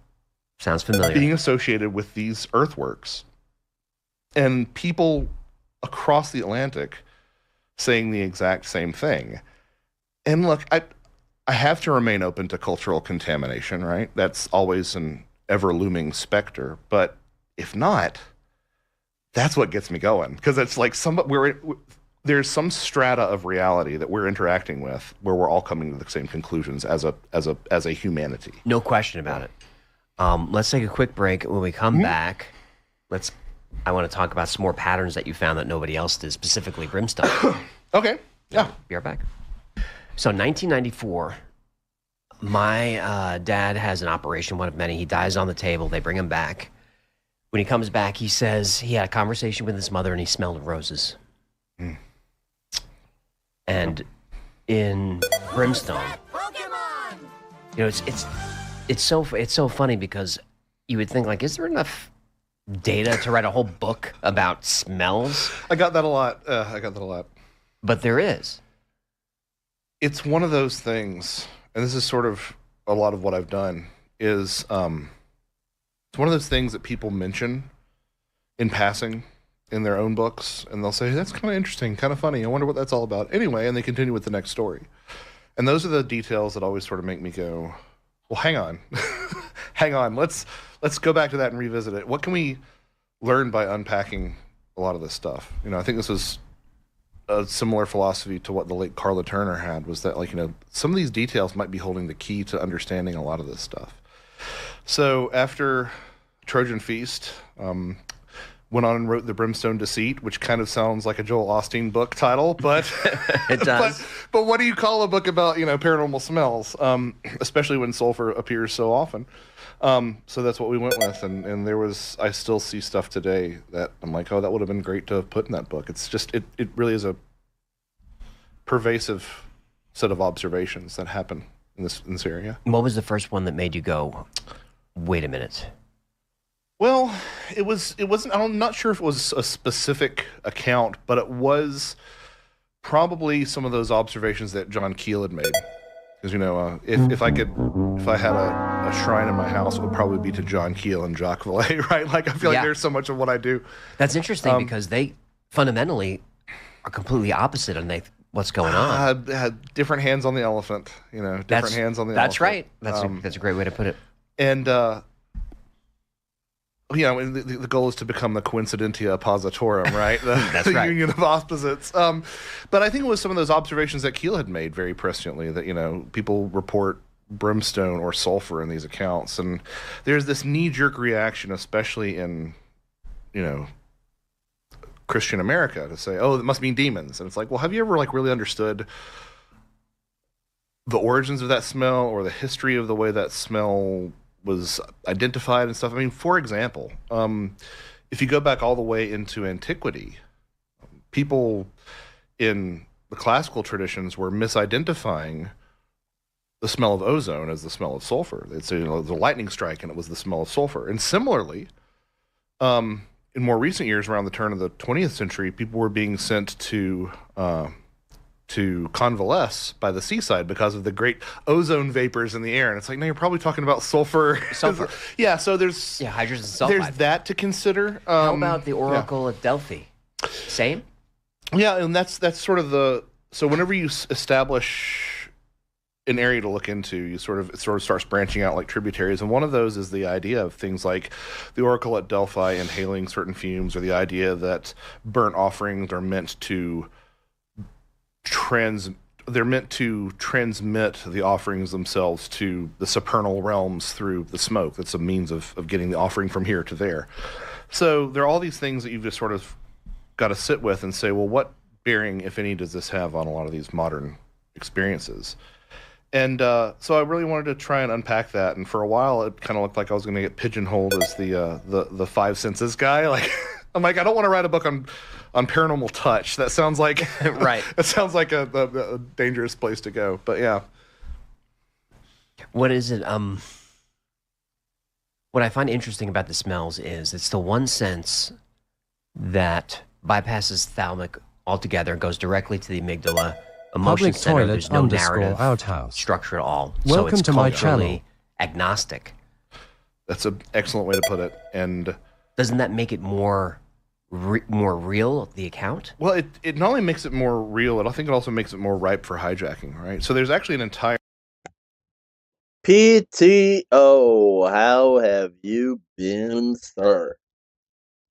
[SPEAKER 7] sounds familiar.
[SPEAKER 6] Being associated with these earthworks, and people across the Atlantic saying the exact same thing. And look, I have to remain open to cultural contamination, right? That's always an ever-looming specter. But if not, that's what gets me going. Because it's like there's some strata of reality that we're interacting with where we're all coming to the same conclusions as a humanity.
[SPEAKER 7] No question about it. Let's take a quick break. When we come back, I want to talk about some more patterns that you found that nobody else did, specifically brimstone.
[SPEAKER 6] Okay. Yeah.
[SPEAKER 7] Be right back. So 1994, my dad has an operation, one of many. He dies on the table. They bring him back. When he comes back, he says he had a conversation with his mother and he smelled roses. Mm. And in brimstone, it's so funny because you would think, like, is there enough data to write a whole book about smells?
[SPEAKER 6] I got that a lot.
[SPEAKER 7] But there is.
[SPEAKER 6] It's one of those things, and this is sort of a lot of what I've done, is it's one of those things that people mention in passing in their own books, and they'll say, that's kind of interesting, kind of funny, I wonder what that's all about. Anyway, and they continue with the next story. And those are the details that always sort of make me go, well, hang on. Hang on, let's go back to that and revisit it. What can we learn by unpacking a lot of this stuff? I think this was a similar philosophy to what the late Carla Turner had, was that, some of these details might be holding the key to understanding a lot of this stuff. So after Trojan Feast, went on and wrote The Brimstone Deceit, which kind of sounds like a Joel Osteen book title, but
[SPEAKER 7] it does.
[SPEAKER 6] But what do you call a book about, paranormal smells, especially when sulfur appears so often? So that's what we went with, and I still see stuff today that I'm like, oh, that would have been great to have put in that book. It's just, it really is a pervasive set of observations that happen in this area.
[SPEAKER 7] What was the first one that made you go, wait a minute?
[SPEAKER 6] Well, it wasn't, I'm not sure if it was a specific account, but it was probably some of those observations that John Keel had made. Because, if I had a shrine in my house, it would probably be to John Keel and Jacques Vallée, right? Like, I feel like there's so much of what I do.
[SPEAKER 7] That's interesting because they fundamentally are completely opposite on what's going on.
[SPEAKER 6] Had different hands on the elephant, different hands on the elephant.
[SPEAKER 7] That's right. That's a great way to put it.
[SPEAKER 6] And, the goal is to become the coincidentia oppositorum, right?
[SPEAKER 7] That's
[SPEAKER 6] the
[SPEAKER 7] right.
[SPEAKER 6] union of opposites. But I think it was some of those observations that Keel had made very presciently that, people report brimstone or sulfur in these accounts. And there's this knee-jerk reaction, especially in, Christian America, to say, oh, it must mean demons. And it's like, well, have you ever, really understood the origins of that smell or the history of the way that smell was identified and stuff? I mean, for example, if you go back all the way into antiquity, people in the classical traditions were misidentifying the smell of ozone as the smell of sulfur. They'd say, the lightning strike, and it was the smell of sulfur. And similarly, in more recent years, around the turn of the 20th century, people were being sent to convalesce by the seaside because of the great ozone vapors in the air. And it's like, no, you're probably talking about sulfur. Yeah, so there's
[SPEAKER 7] hydrogen sulfide.
[SPEAKER 6] There's that to consider.
[SPEAKER 7] How about the Oracle at Delphi? Same?
[SPEAKER 6] Yeah, and that's sort of so whenever you establish an area to look into, it sort of starts branching out like tributaries. And one of those is the idea of things like the Oracle at Delphi inhaling certain fumes, or the idea that burnt offerings are meant to transmit the offerings themselves to the supernal realms through the smoke. That's a means of getting the offering from here to there. So there are all these things that you've just sort of got to sit with and say, well, what bearing, if any, does this have on a lot of these modern experiences? And so I really wanted to try and unpack that. And for a while, it kind of looked like I was going to get pigeonholed as the five senses guy. Like, I'm like, I don't want to write a book on paranormal touch. That sounds like
[SPEAKER 7] Right.
[SPEAKER 6] That sounds like a dangerous place to go. But yeah.
[SPEAKER 7] What is it? What I find interesting about the smells is it's the one sense that bypasses thalamic altogether, goes directly to the amygdala, emotion
[SPEAKER 1] Public
[SPEAKER 7] center.
[SPEAKER 1] toilet
[SPEAKER 7] There's no
[SPEAKER 1] underscore
[SPEAKER 7] narrative
[SPEAKER 1] outhouse.
[SPEAKER 7] structure at all. so
[SPEAKER 1] Welcome
[SPEAKER 7] it's
[SPEAKER 1] to my
[SPEAKER 7] culturally
[SPEAKER 1] channel.
[SPEAKER 7] agnostic.
[SPEAKER 6] That's an excellent way to put it. And
[SPEAKER 7] Doesn't that make it more real, the account?
[SPEAKER 6] well, it not only makes it more real, I think it also makes it more ripe for hijacking, right? So there's actually an entire
[SPEAKER 2] PTO, how have you been, sir?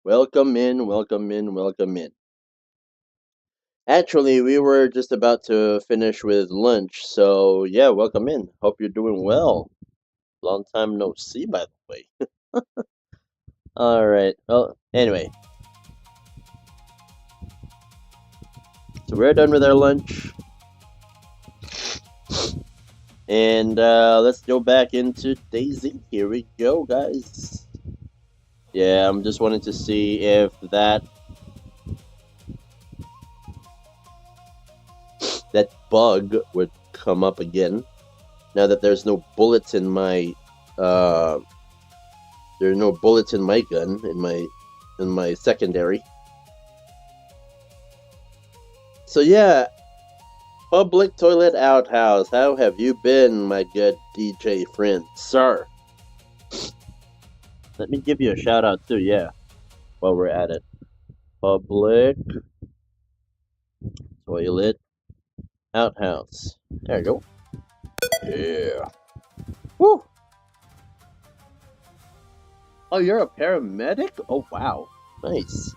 [SPEAKER 2] Welcome in, welcome in, welcome in. Actually, we were just about to finish with lunch, so yeah, welcome in. Hope you're doing well. Long time no see, by the way. Alright, well, anyway. So we're done with our lunch. And let's go back into Dayz. Here we go, guys. Yeah, I'm just wanting to see if that bug would come up again. Now that there's no bullets in my there's no bullets in my gun in my secondary. So yeah, public toilet outhouse. How have you been, my good DJ friend, sir? Let me give you a shout out too, yeah, while we're at it. Public toilet outhouse. There you go. Yeah. Woo! Oh, you're a paramedic? Oh, wow. Nice.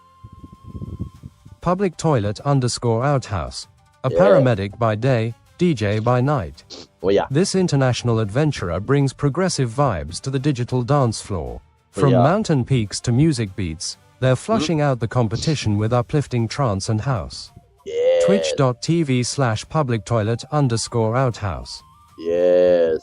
[SPEAKER 1] Public toilet underscore outhouse. A
[SPEAKER 2] Yeah.
[SPEAKER 1] paramedic by day, DJ by night.
[SPEAKER 2] Oh, yeah.
[SPEAKER 1] This international adventurer brings progressive vibes to the digital dance floor. From
[SPEAKER 2] Yeah.
[SPEAKER 1] mountain peaks to music beats, they're flushing out the competition with uplifting trance and house.
[SPEAKER 2] Yes.
[SPEAKER 1] Twitch.tv/public toilet underscore outhouse.
[SPEAKER 2] Yes.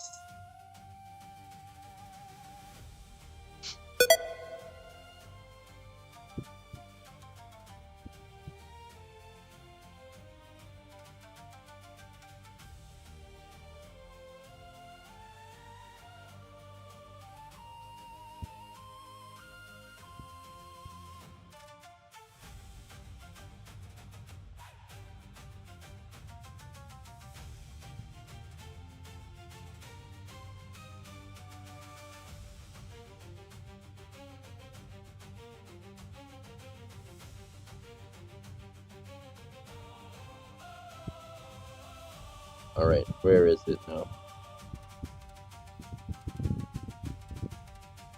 [SPEAKER 2] Alright, where is it now?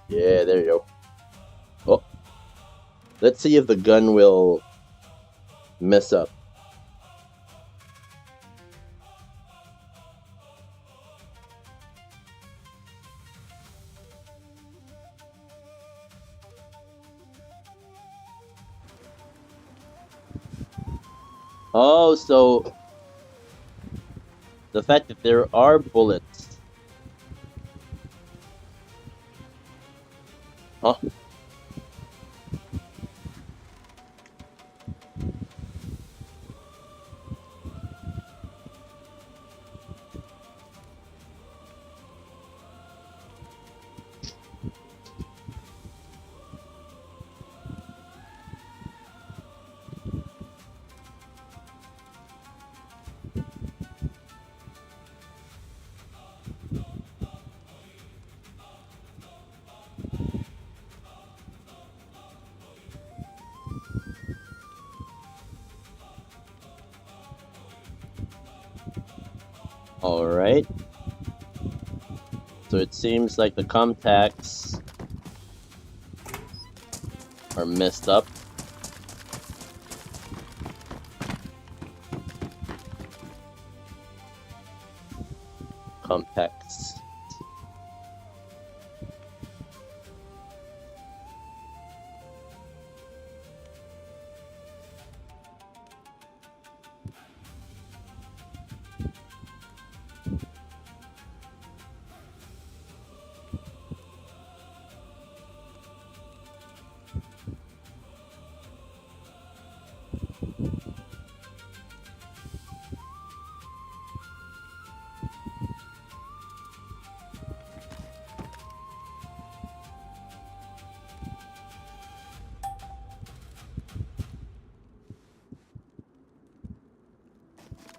[SPEAKER 2] Yeah, there you go. Oh. Let's see if the gun will mess up. Oh, so the fact that there are bullets. Huh? Alright. So it seems like the contacts are messed up. Contacts.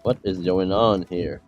[SPEAKER 2] What is going on here?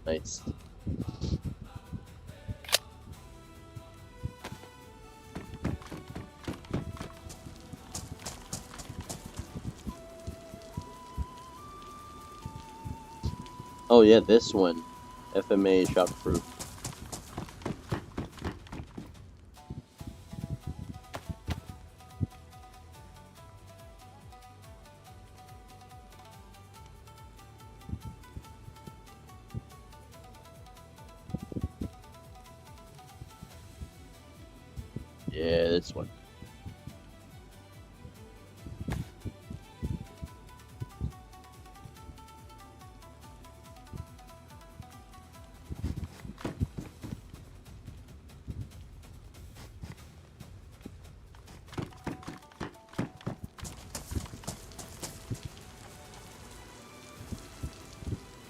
[SPEAKER 2] Nice. Oh yeah, this one. FMA shockproof. Yeah, this one.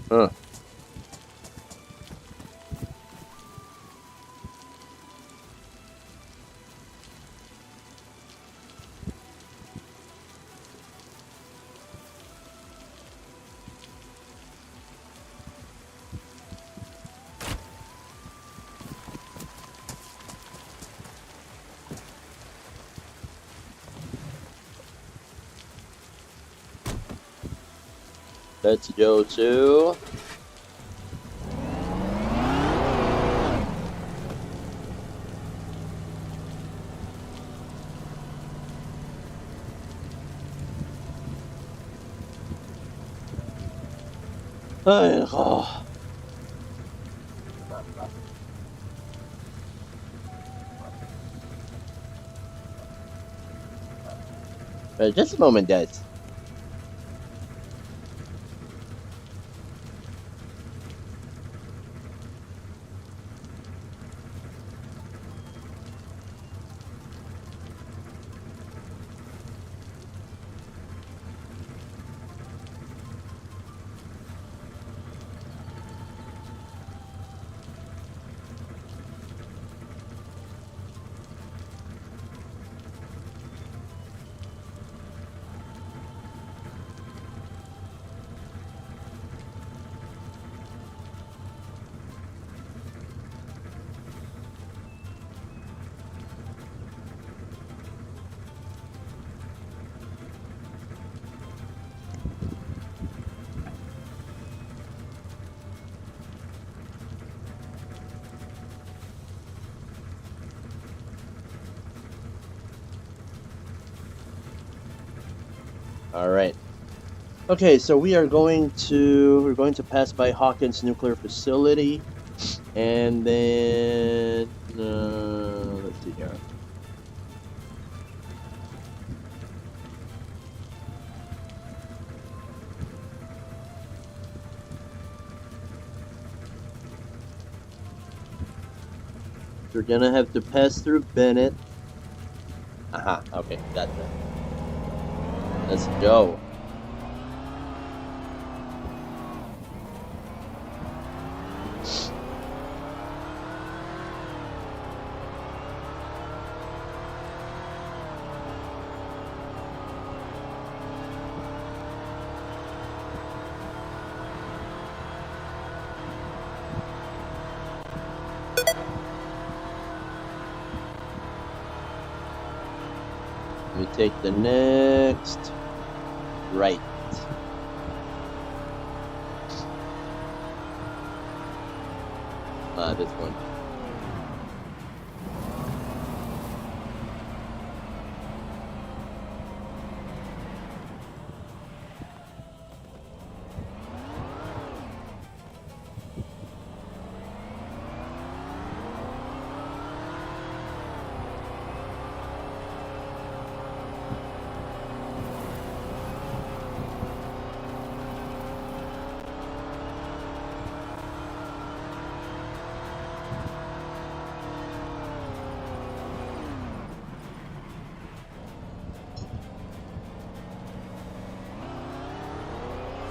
[SPEAKER 2] Huh. Let's go to... Oh. Just a moment, guys. All right. Okay, so we're going to pass by Hawkins nuclear facility, and then let's see here. We're gonna have to pass through Bennett. Aha, okay, gotcha. Let's go. We take the next right. This one.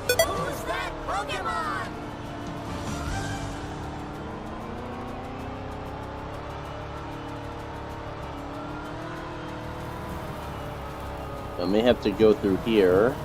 [SPEAKER 3] Who's that Pokemon?
[SPEAKER 2] I may have to go through here.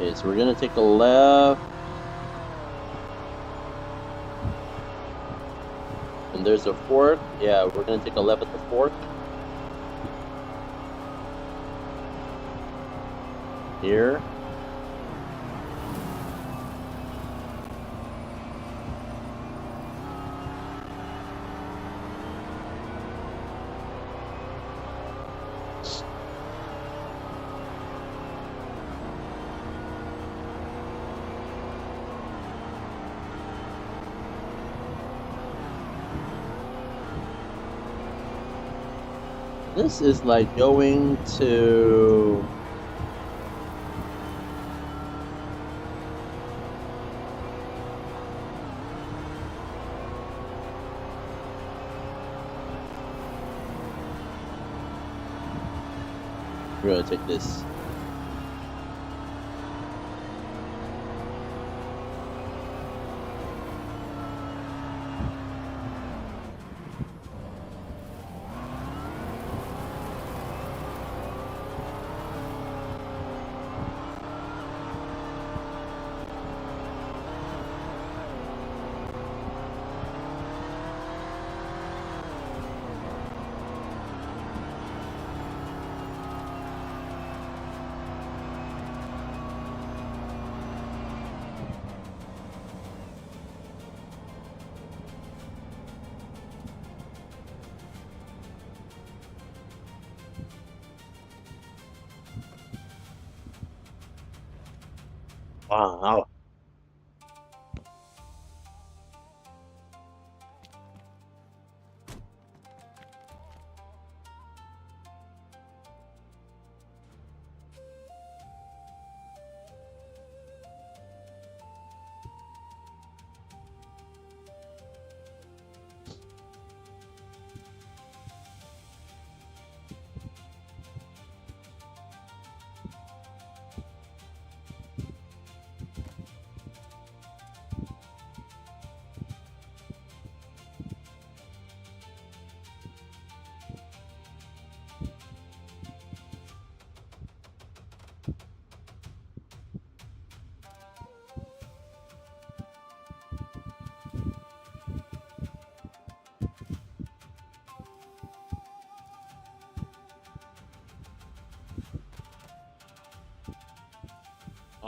[SPEAKER 2] Okay, so we're gonna take a left. And there's a fork. Yeah, we're gonna take a left at the fork. Here. This is like going to... We're gonna take this. Wow.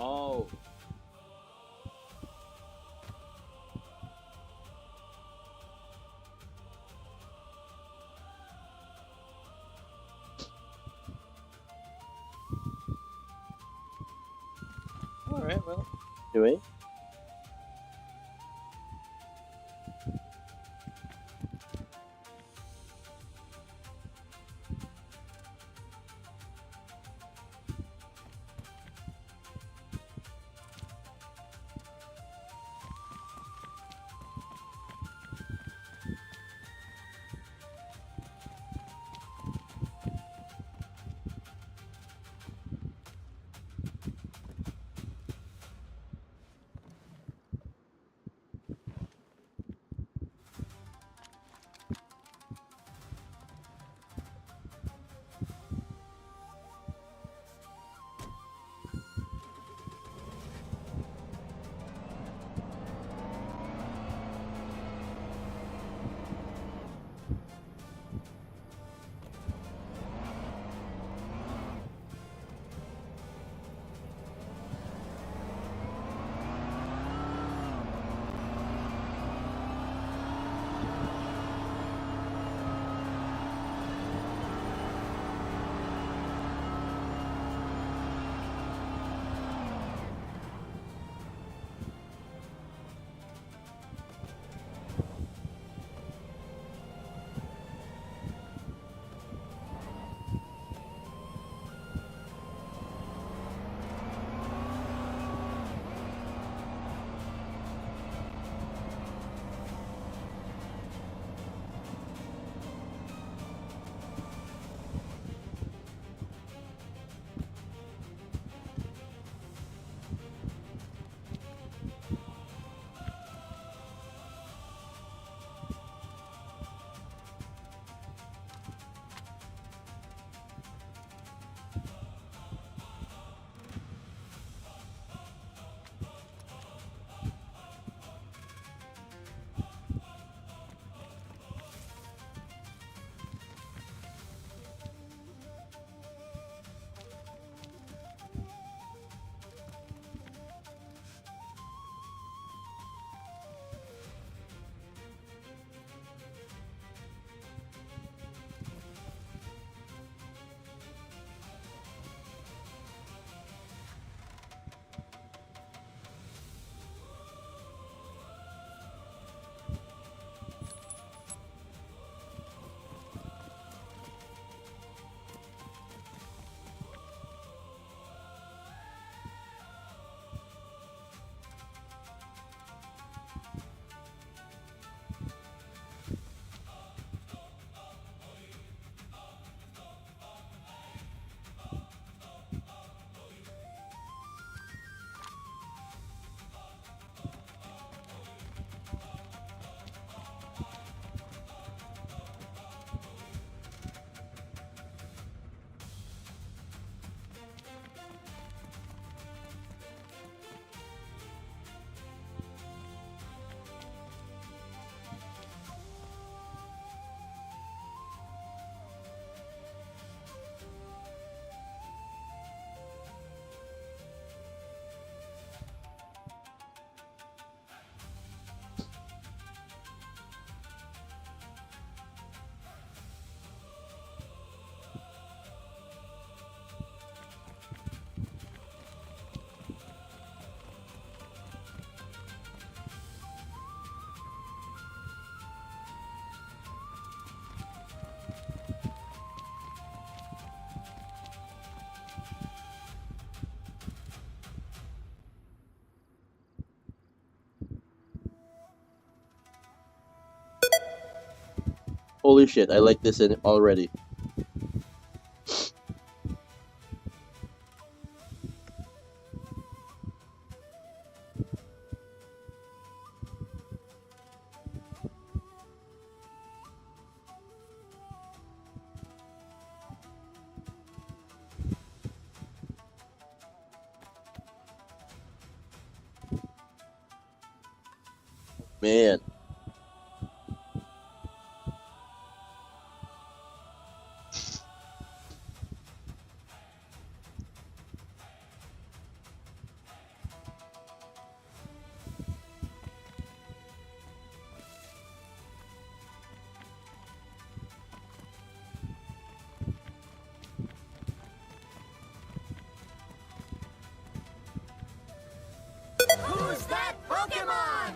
[SPEAKER 2] Oh. All right, well, anyway. Holy shit, I like this in already. Man.
[SPEAKER 3] Who's that Pokemon?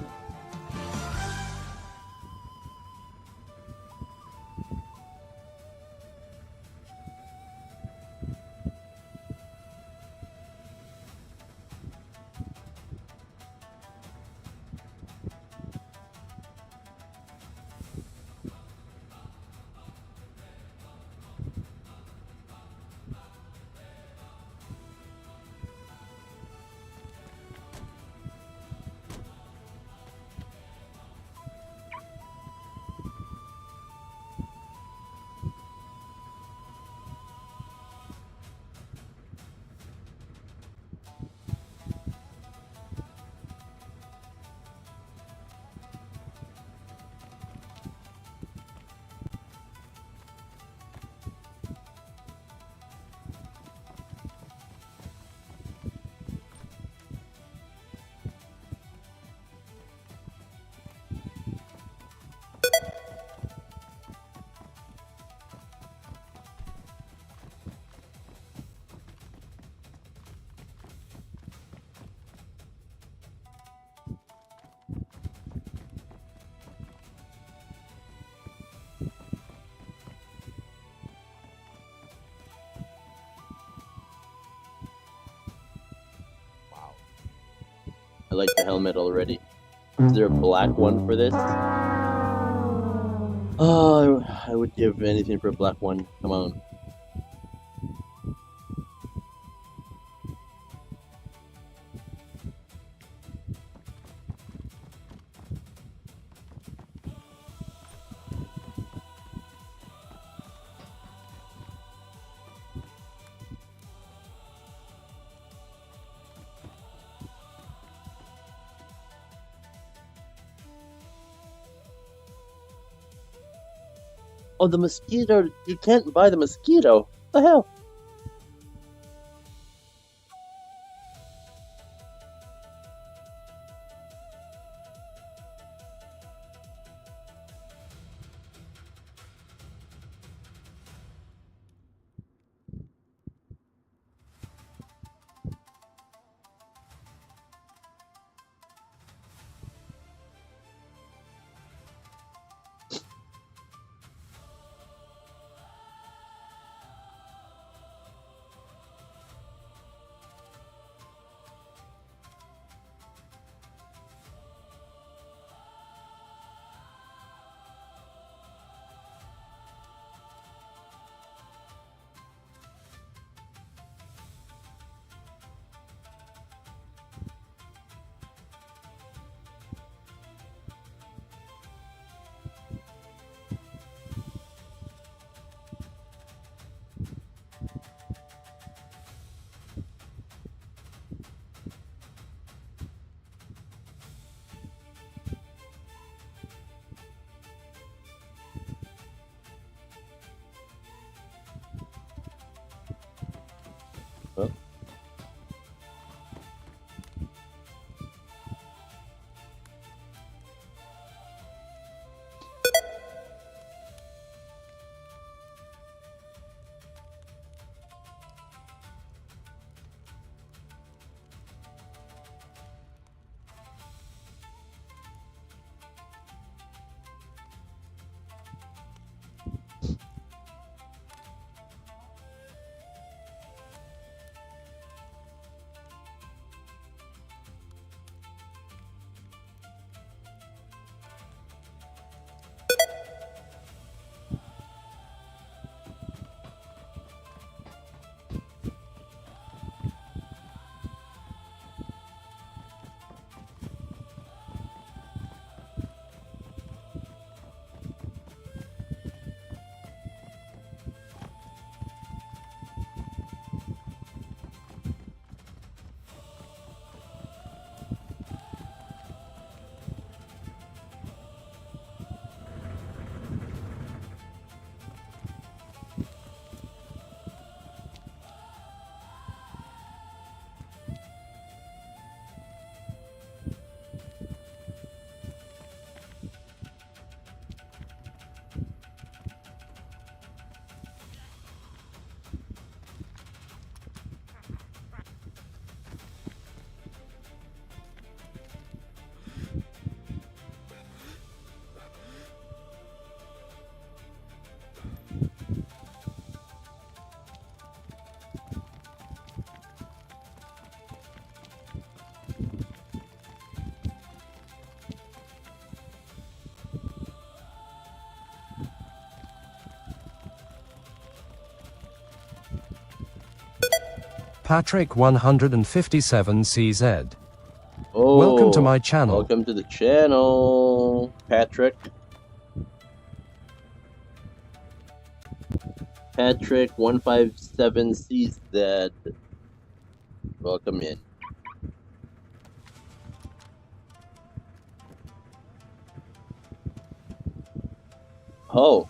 [SPEAKER 3] I like the helmet already. Is there a black one for this? Oh, I would give anything for a black one. Come on. Oh, the mosquito. You can't buy the mosquito. What the hell?
[SPEAKER 1] Patrick 157 CZ.
[SPEAKER 2] Oh,
[SPEAKER 1] Welcome to my channel.
[SPEAKER 2] Welcome to the channel, Patrick. Patrick 157 CZ. Welcome in. Oh.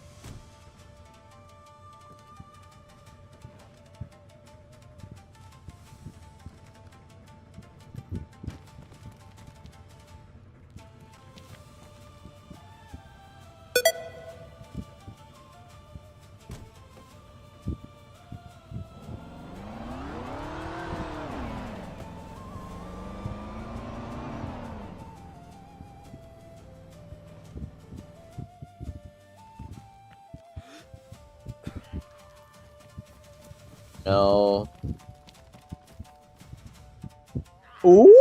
[SPEAKER 2] No. Ooh.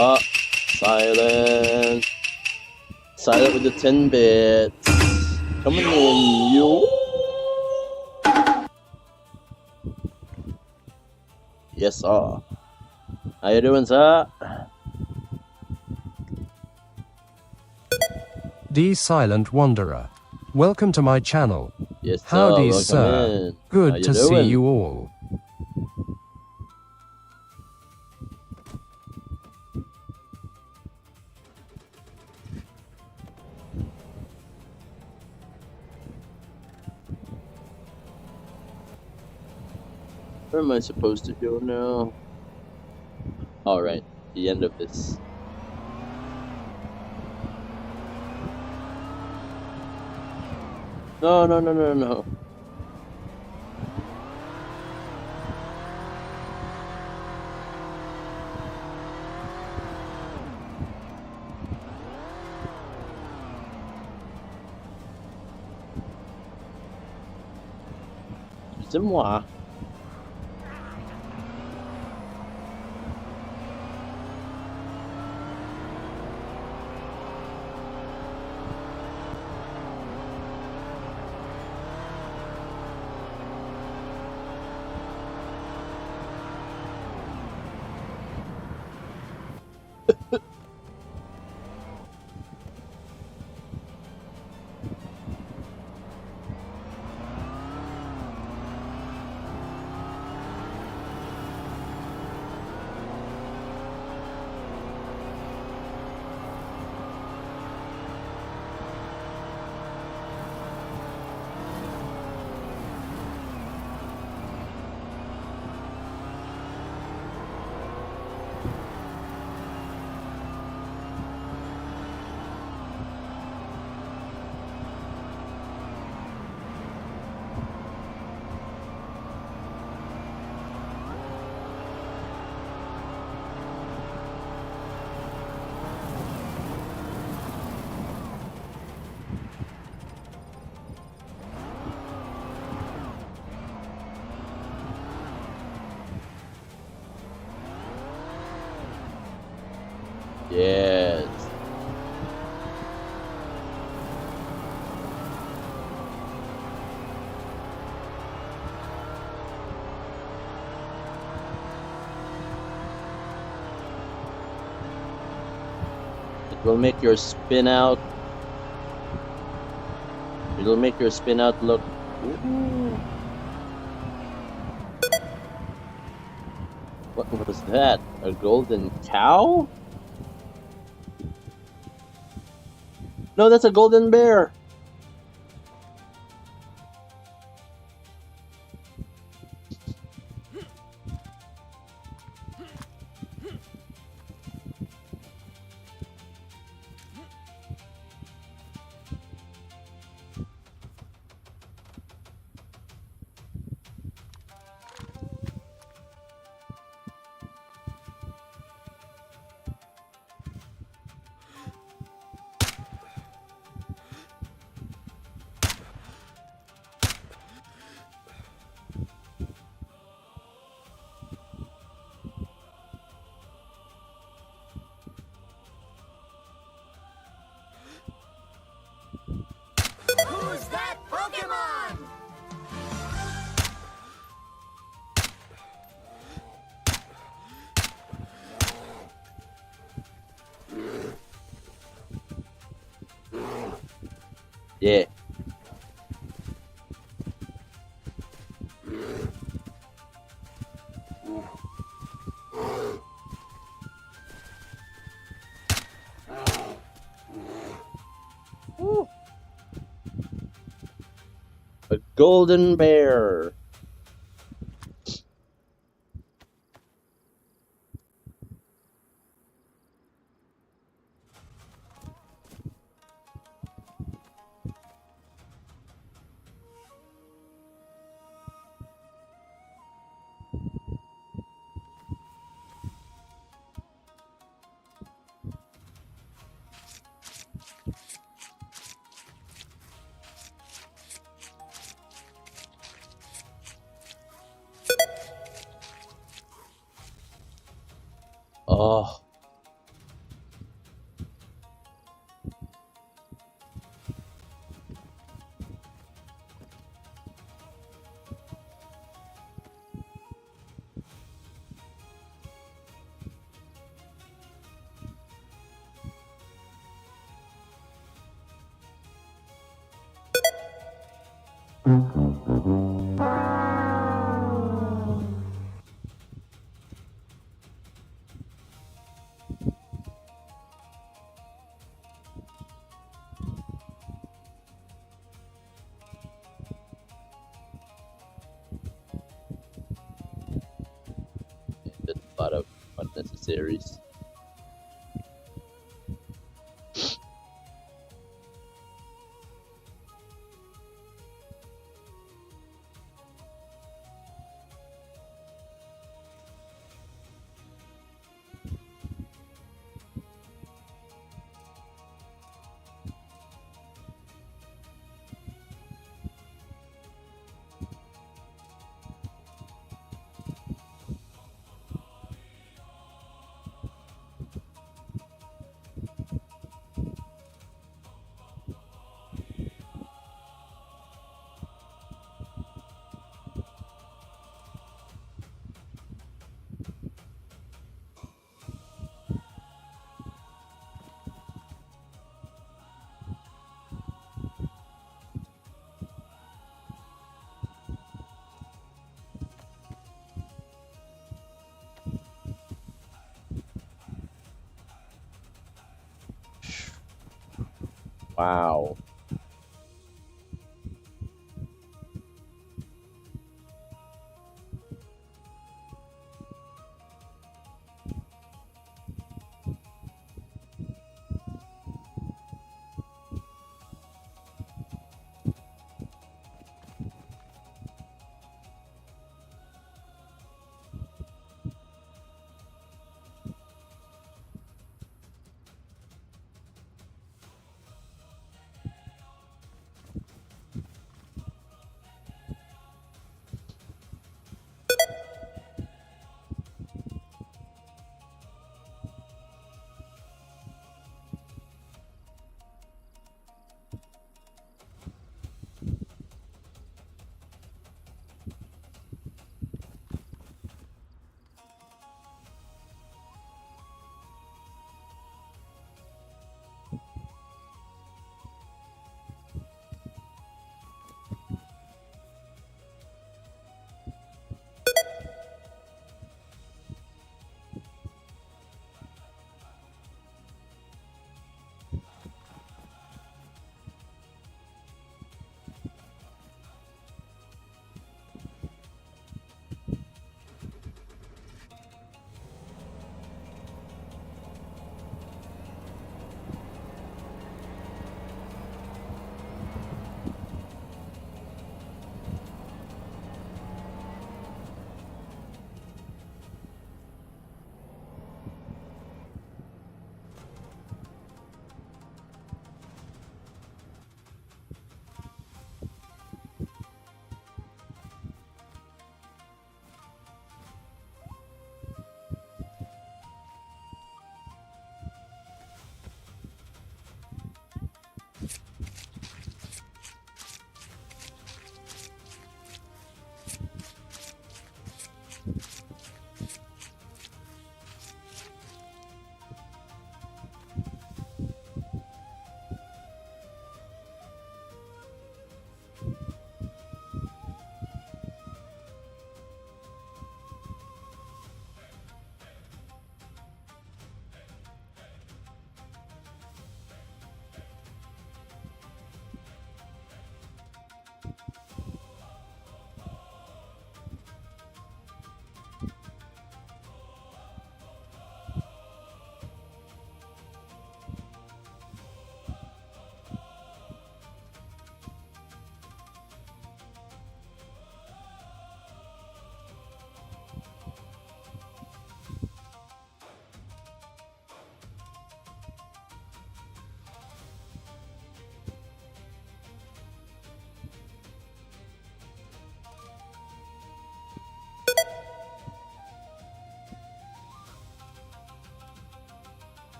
[SPEAKER 2] Oh, silent. Silent with the 10 bits. Coming in, you. Yes, sir. How you doing, sir?
[SPEAKER 1] The Silent Wanderer. Welcome to my channel.
[SPEAKER 2] Yes, sir.
[SPEAKER 1] Howdy,
[SPEAKER 2] Welcome
[SPEAKER 1] sir.
[SPEAKER 2] in. How
[SPEAKER 1] Good
[SPEAKER 2] you
[SPEAKER 1] to see
[SPEAKER 2] doing?
[SPEAKER 1] you all.
[SPEAKER 2] What am I supposed to do now? Alright, the end of this. No, no, no, no, no. C'est moi. Yes. It will make your spin out. It'll make your spin out look. Ooh. What was that? A golden cow? No, that's a golden bear.
[SPEAKER 8] Who's that Pokemon?
[SPEAKER 2] Yeah. Ooh. A golden bear. Oh, Just a lot of unnecessaries. Wow.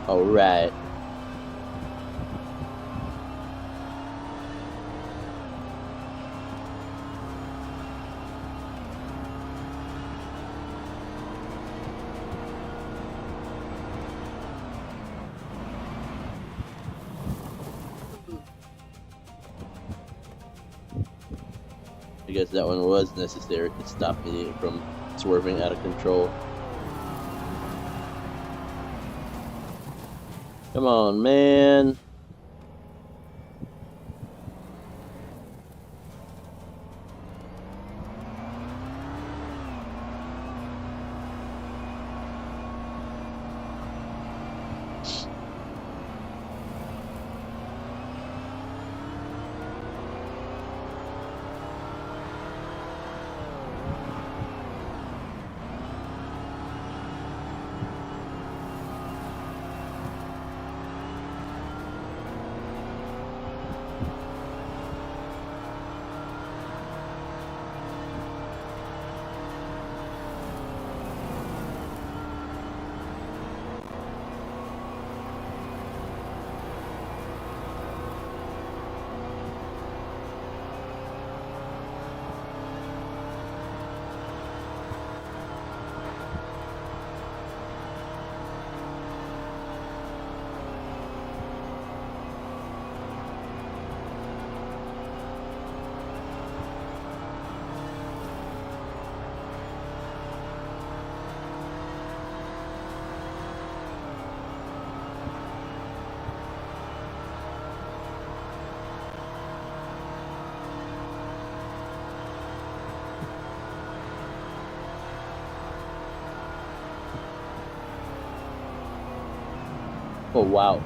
[SPEAKER 2] All right. I guess that one was necessary to stop me from swerving out of control. Come on, man. Oh, wow.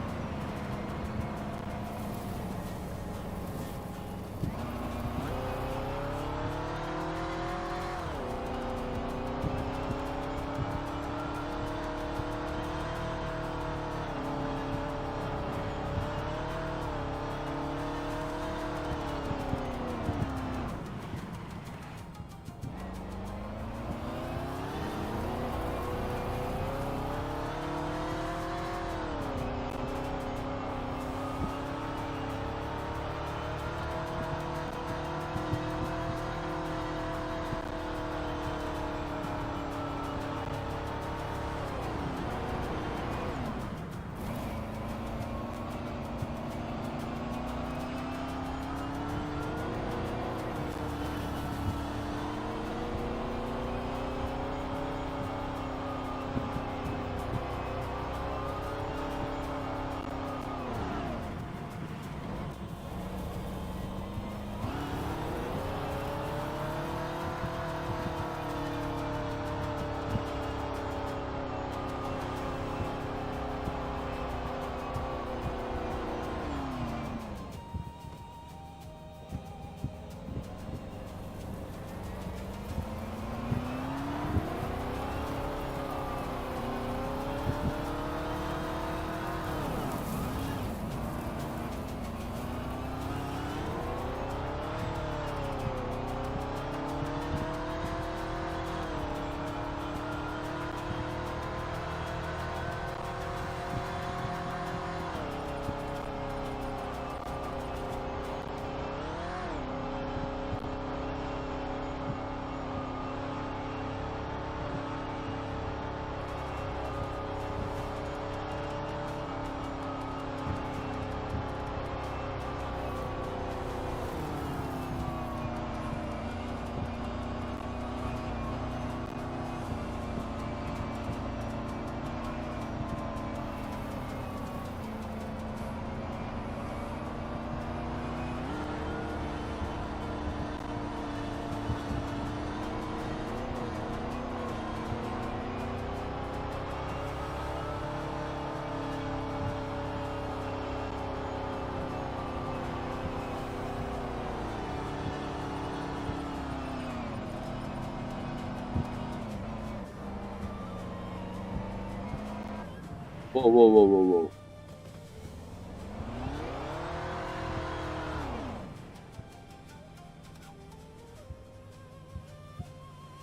[SPEAKER 2] Whoa, whoa, whoa, whoa, whoa.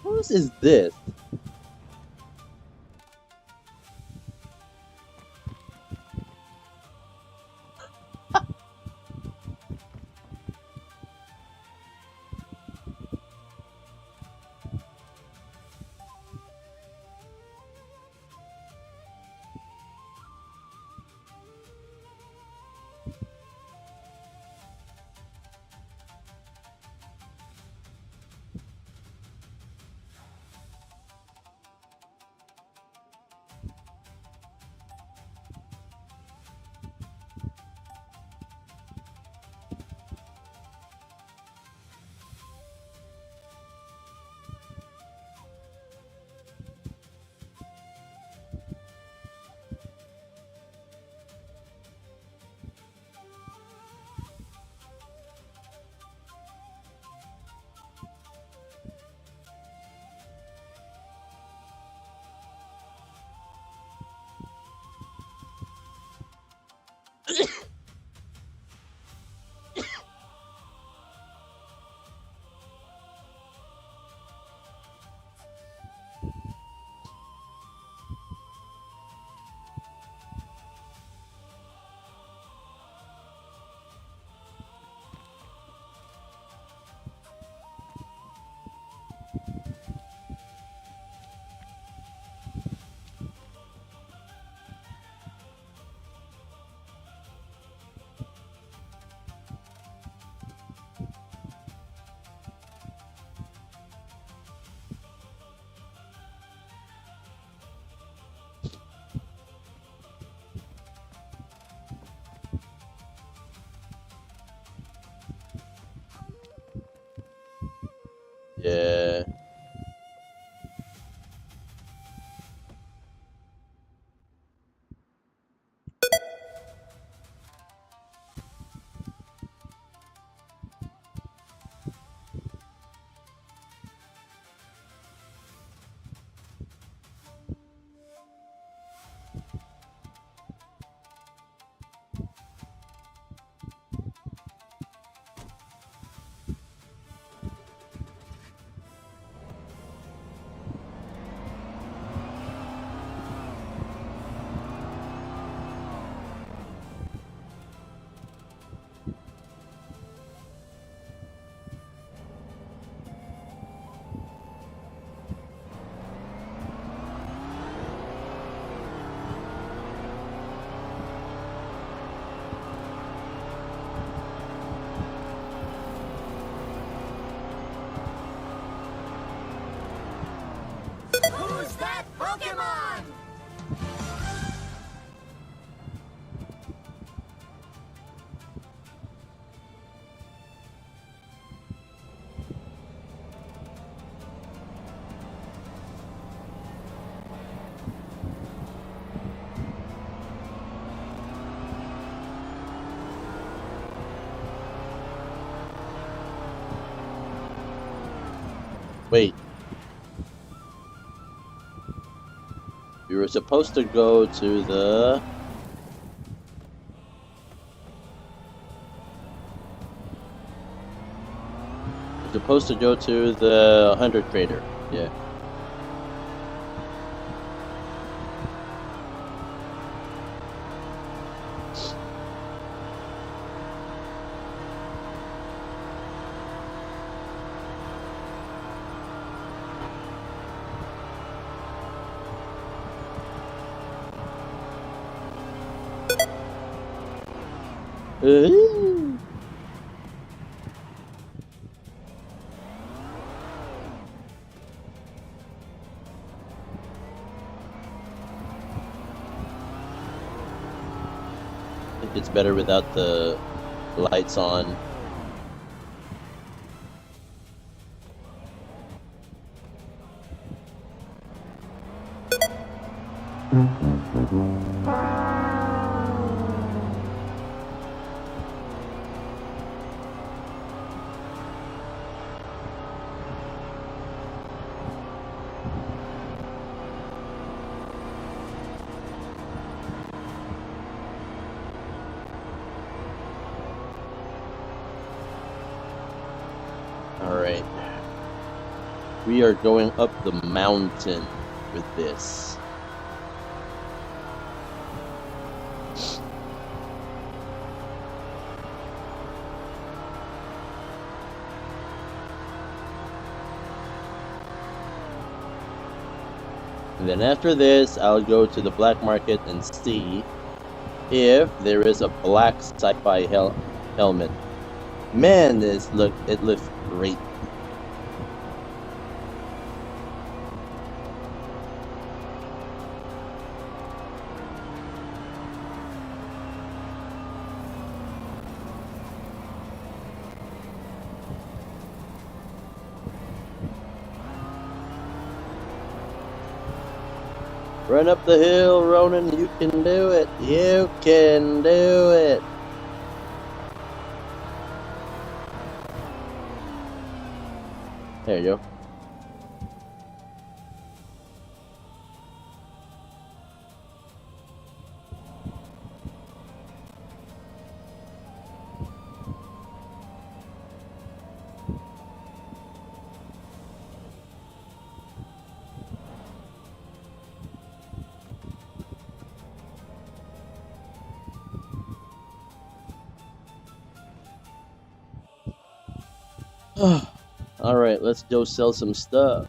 [SPEAKER 2] Whose is this? Wait. We were supposed to go to the... We're supposed to go to the 100 crater. Yeah. Ooh. I think it's better without the lights on. Alright. We are going up the mountain with this. And then after this, I'll go to the black market and see if there is a black sci-fi helmet. Man, it looks great. Run up the hill, Ronan. You can do it. You can do it. There you go. Alright, let's go sell some stuff.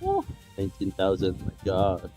[SPEAKER 2] Oh, 19,000, my god.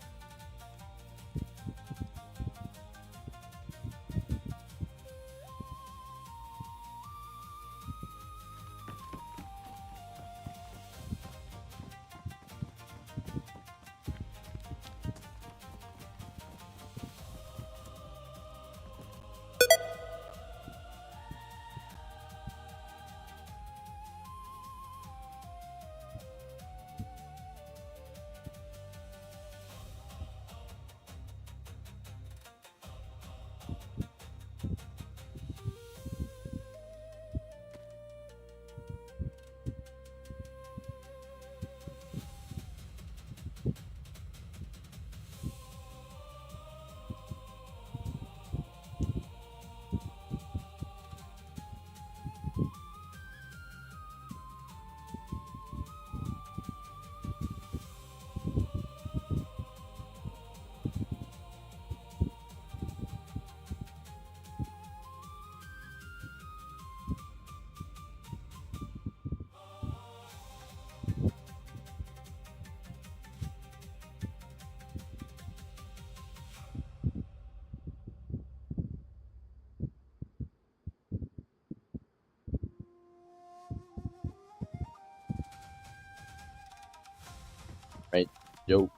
[SPEAKER 2] Right, yo.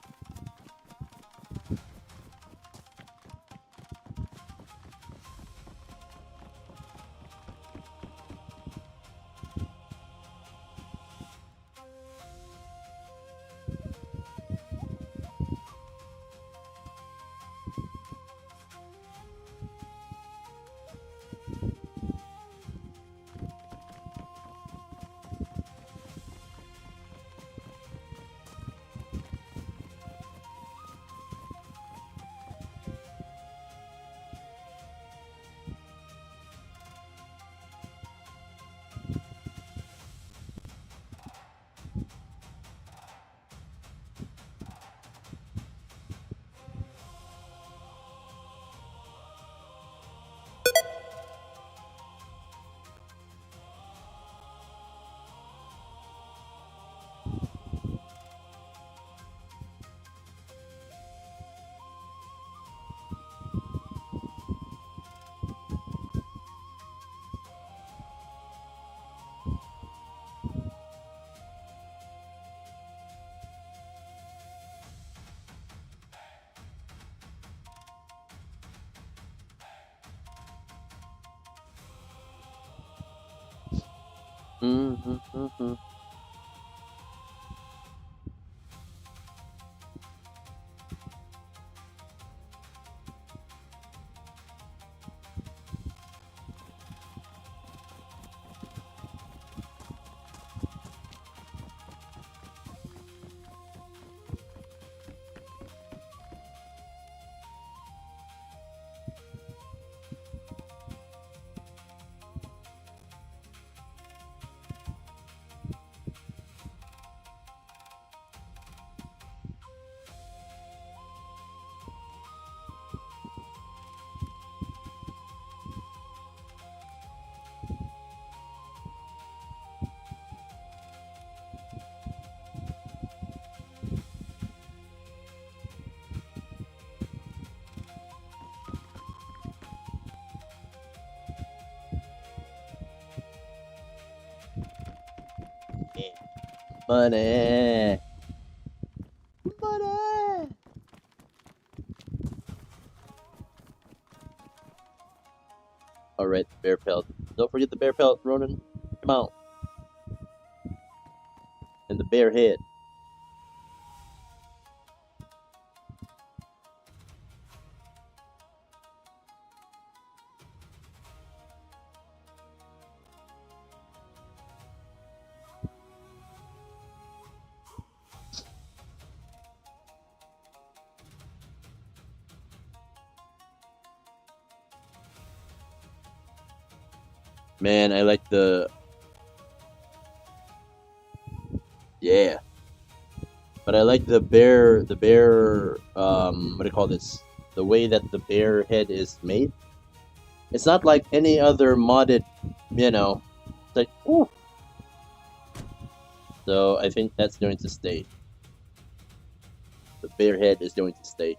[SPEAKER 2] Mm-hmm. Money. Money. Alright, bear pelt. Don't forget the bear pelt, Ronan. Come on. And the bear head. Man, I like the... Yeah. But I like the bear, what do you call this? The way that the bear head is made. It's not like any other modded, it's like, ooh. So I think that's going to stay. The bear head is going to stay.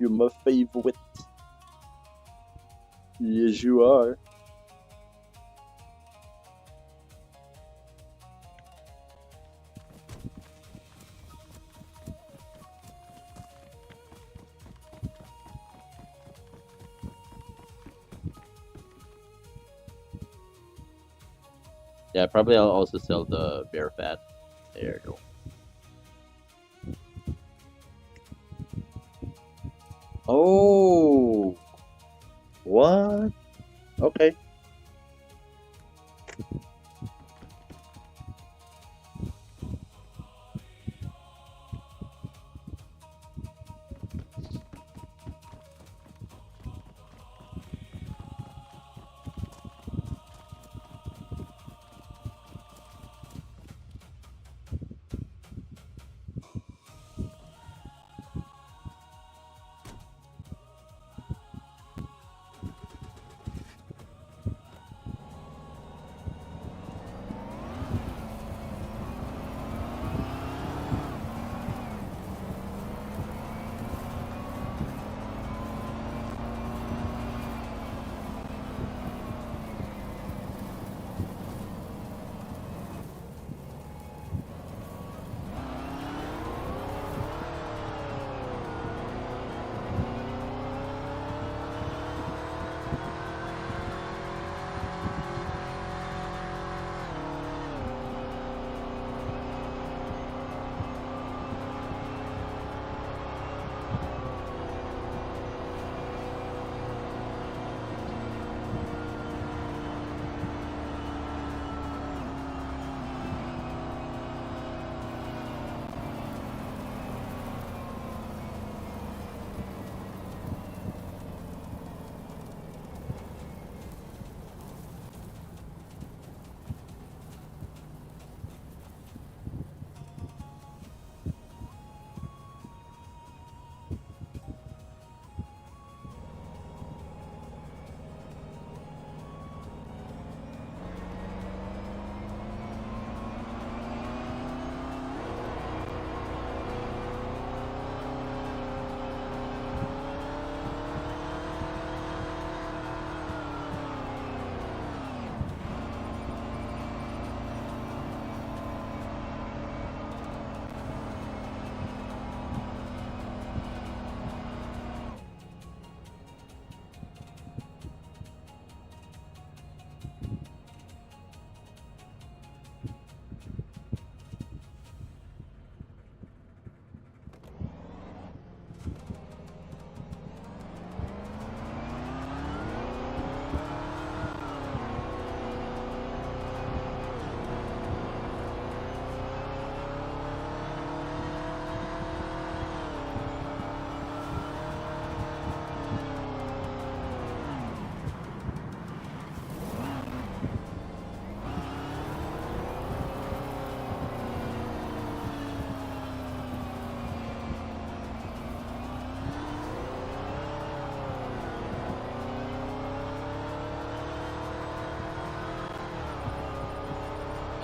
[SPEAKER 2] You're my favorite. Yes, you are. Yeah, probably I'll also sell the bear fat. There you go. Oh, what? Okay.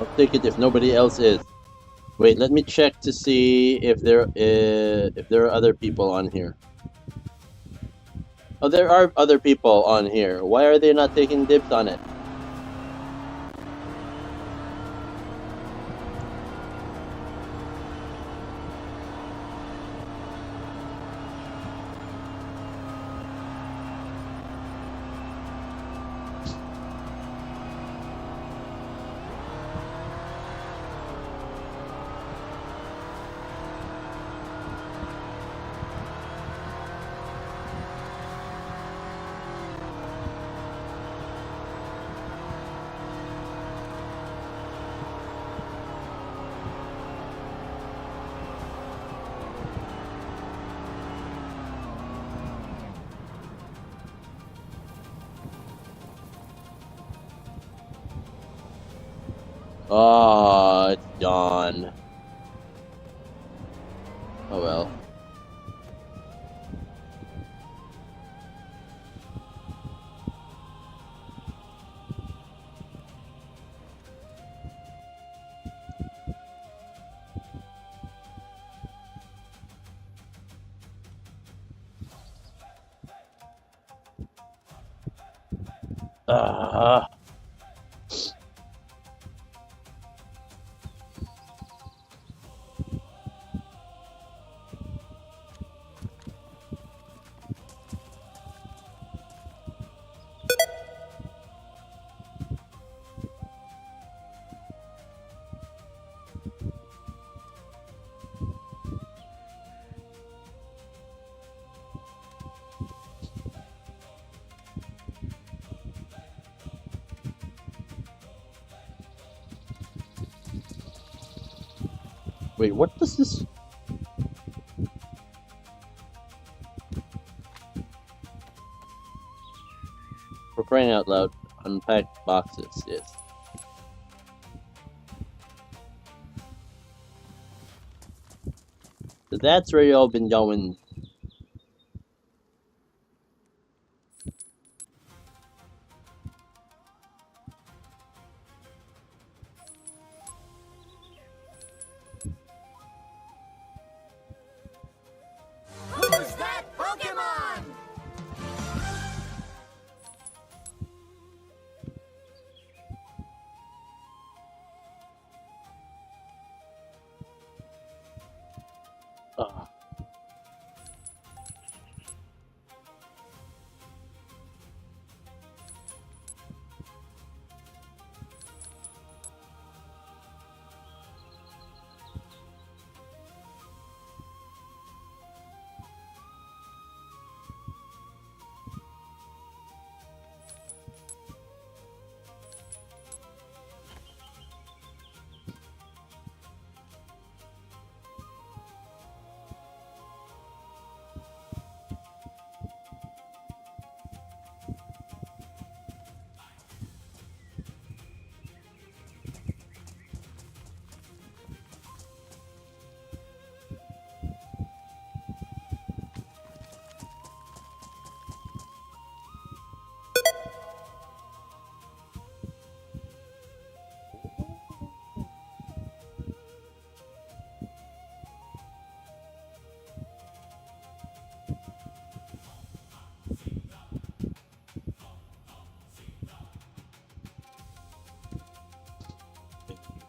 [SPEAKER 2] I'll take it if nobody else is. Wait, let me check to see if there are other people on here. Oh, there are other people on here. Why are they not taking dibs on it? Oh, it's gone. Oh well. Ah. Wait, what does this? For crying out loud, unpacked boxes, yes. So that's where y'all been going.
[SPEAKER 8] Who's that Pokemon?
[SPEAKER 2] Ah.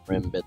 [SPEAKER 2] Rimbit.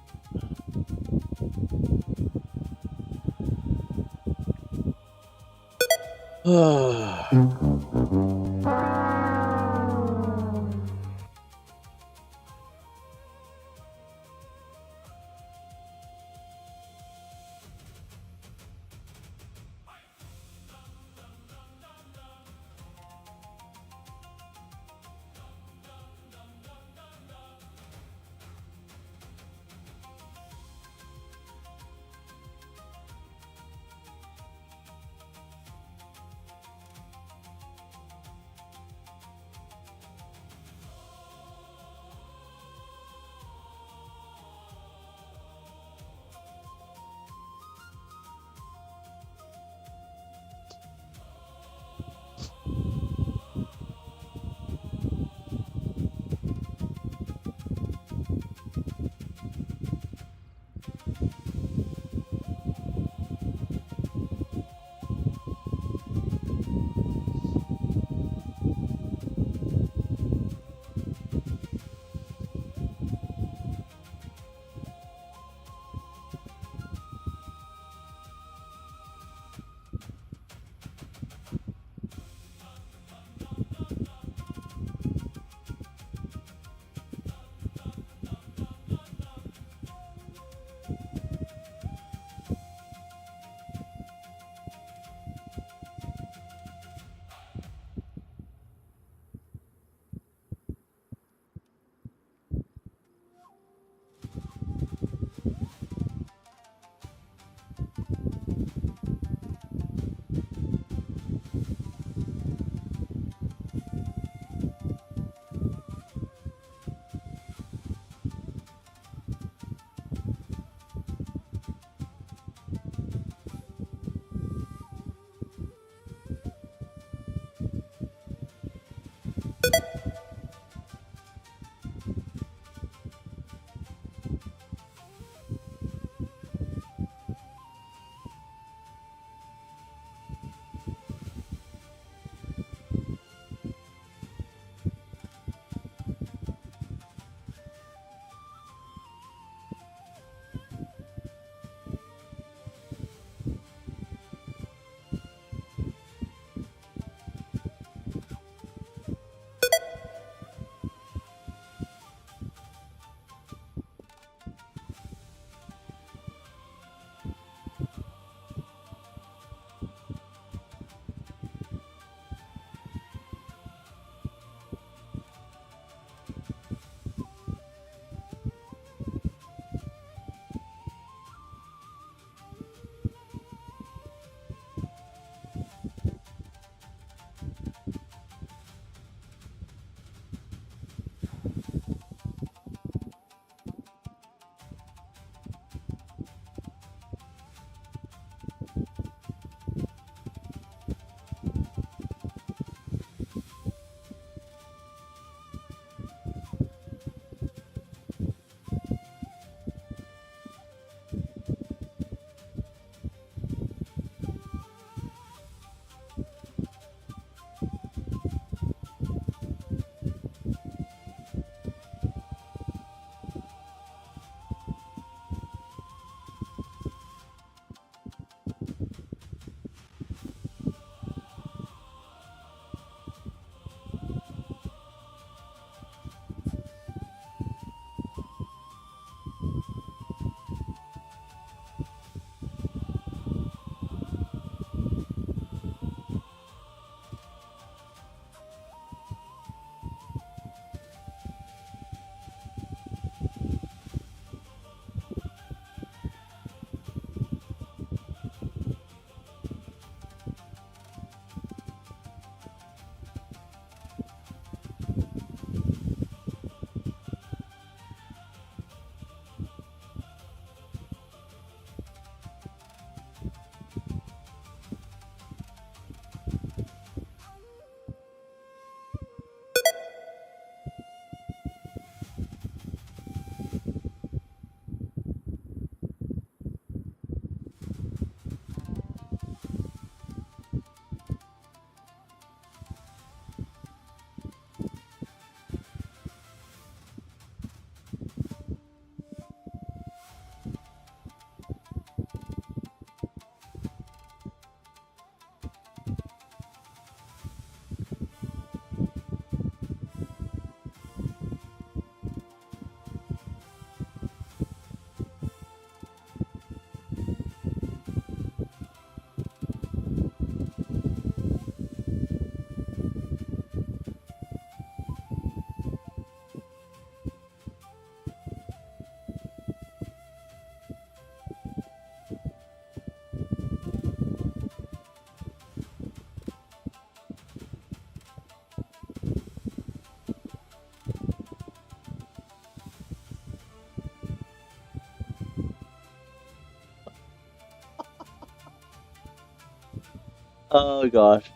[SPEAKER 2] Oh gosh.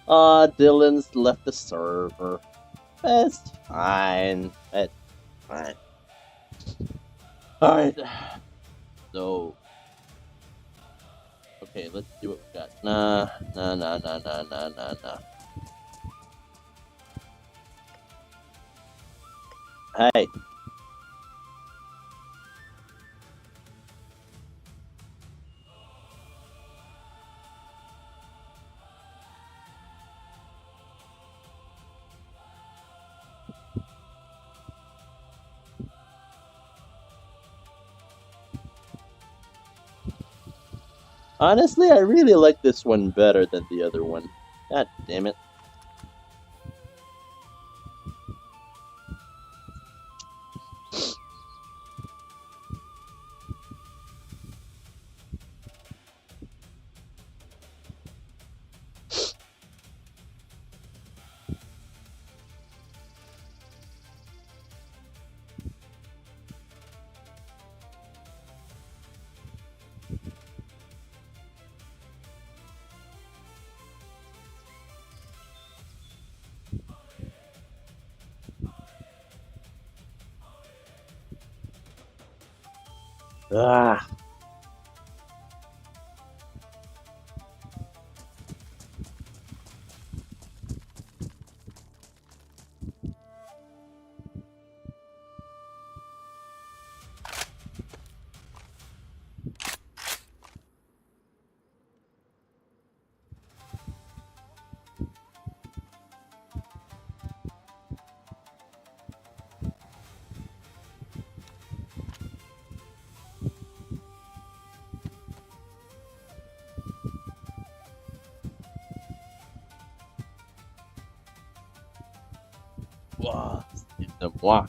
[SPEAKER 2] Dylan's left the server. That's fine. That's fine. Alright. So. Okay, let's see what we got. Nah. Hey. Honestly, I really like this one better than the other one. God damn it. Ah. Wow. Excuse-moi.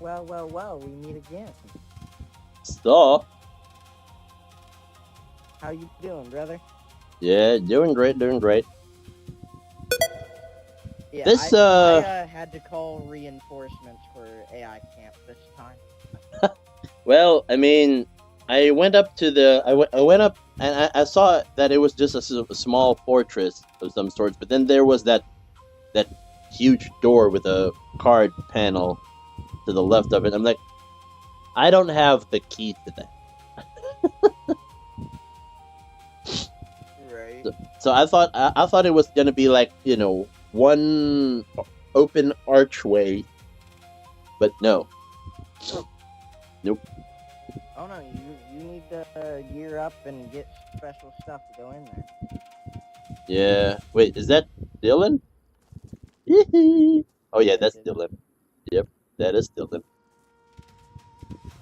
[SPEAKER 9] Well, we meet again.
[SPEAKER 2] So,
[SPEAKER 9] How you doing, brother?
[SPEAKER 2] yeah, doing great, doing great.
[SPEAKER 9] Yeah,
[SPEAKER 2] This,
[SPEAKER 9] I had to call reinforcements for AI camp this time.
[SPEAKER 2] Well, I mean, I went up to I went up and I saw that it was just a small fortress of some sorts, but then there was that huge door with a card panel to the left of it. I'm like, I don't have the key to that.
[SPEAKER 9] Right.
[SPEAKER 2] So I thought it was gonna be like, one open archway, but no. Nope.
[SPEAKER 9] Oh no, you need to gear up and get special stuff to go in there.
[SPEAKER 2] Yeah. Wait, is that Dylan? Yee-hee. Oh yeah, that's Dylan. Yep, that is Dylan.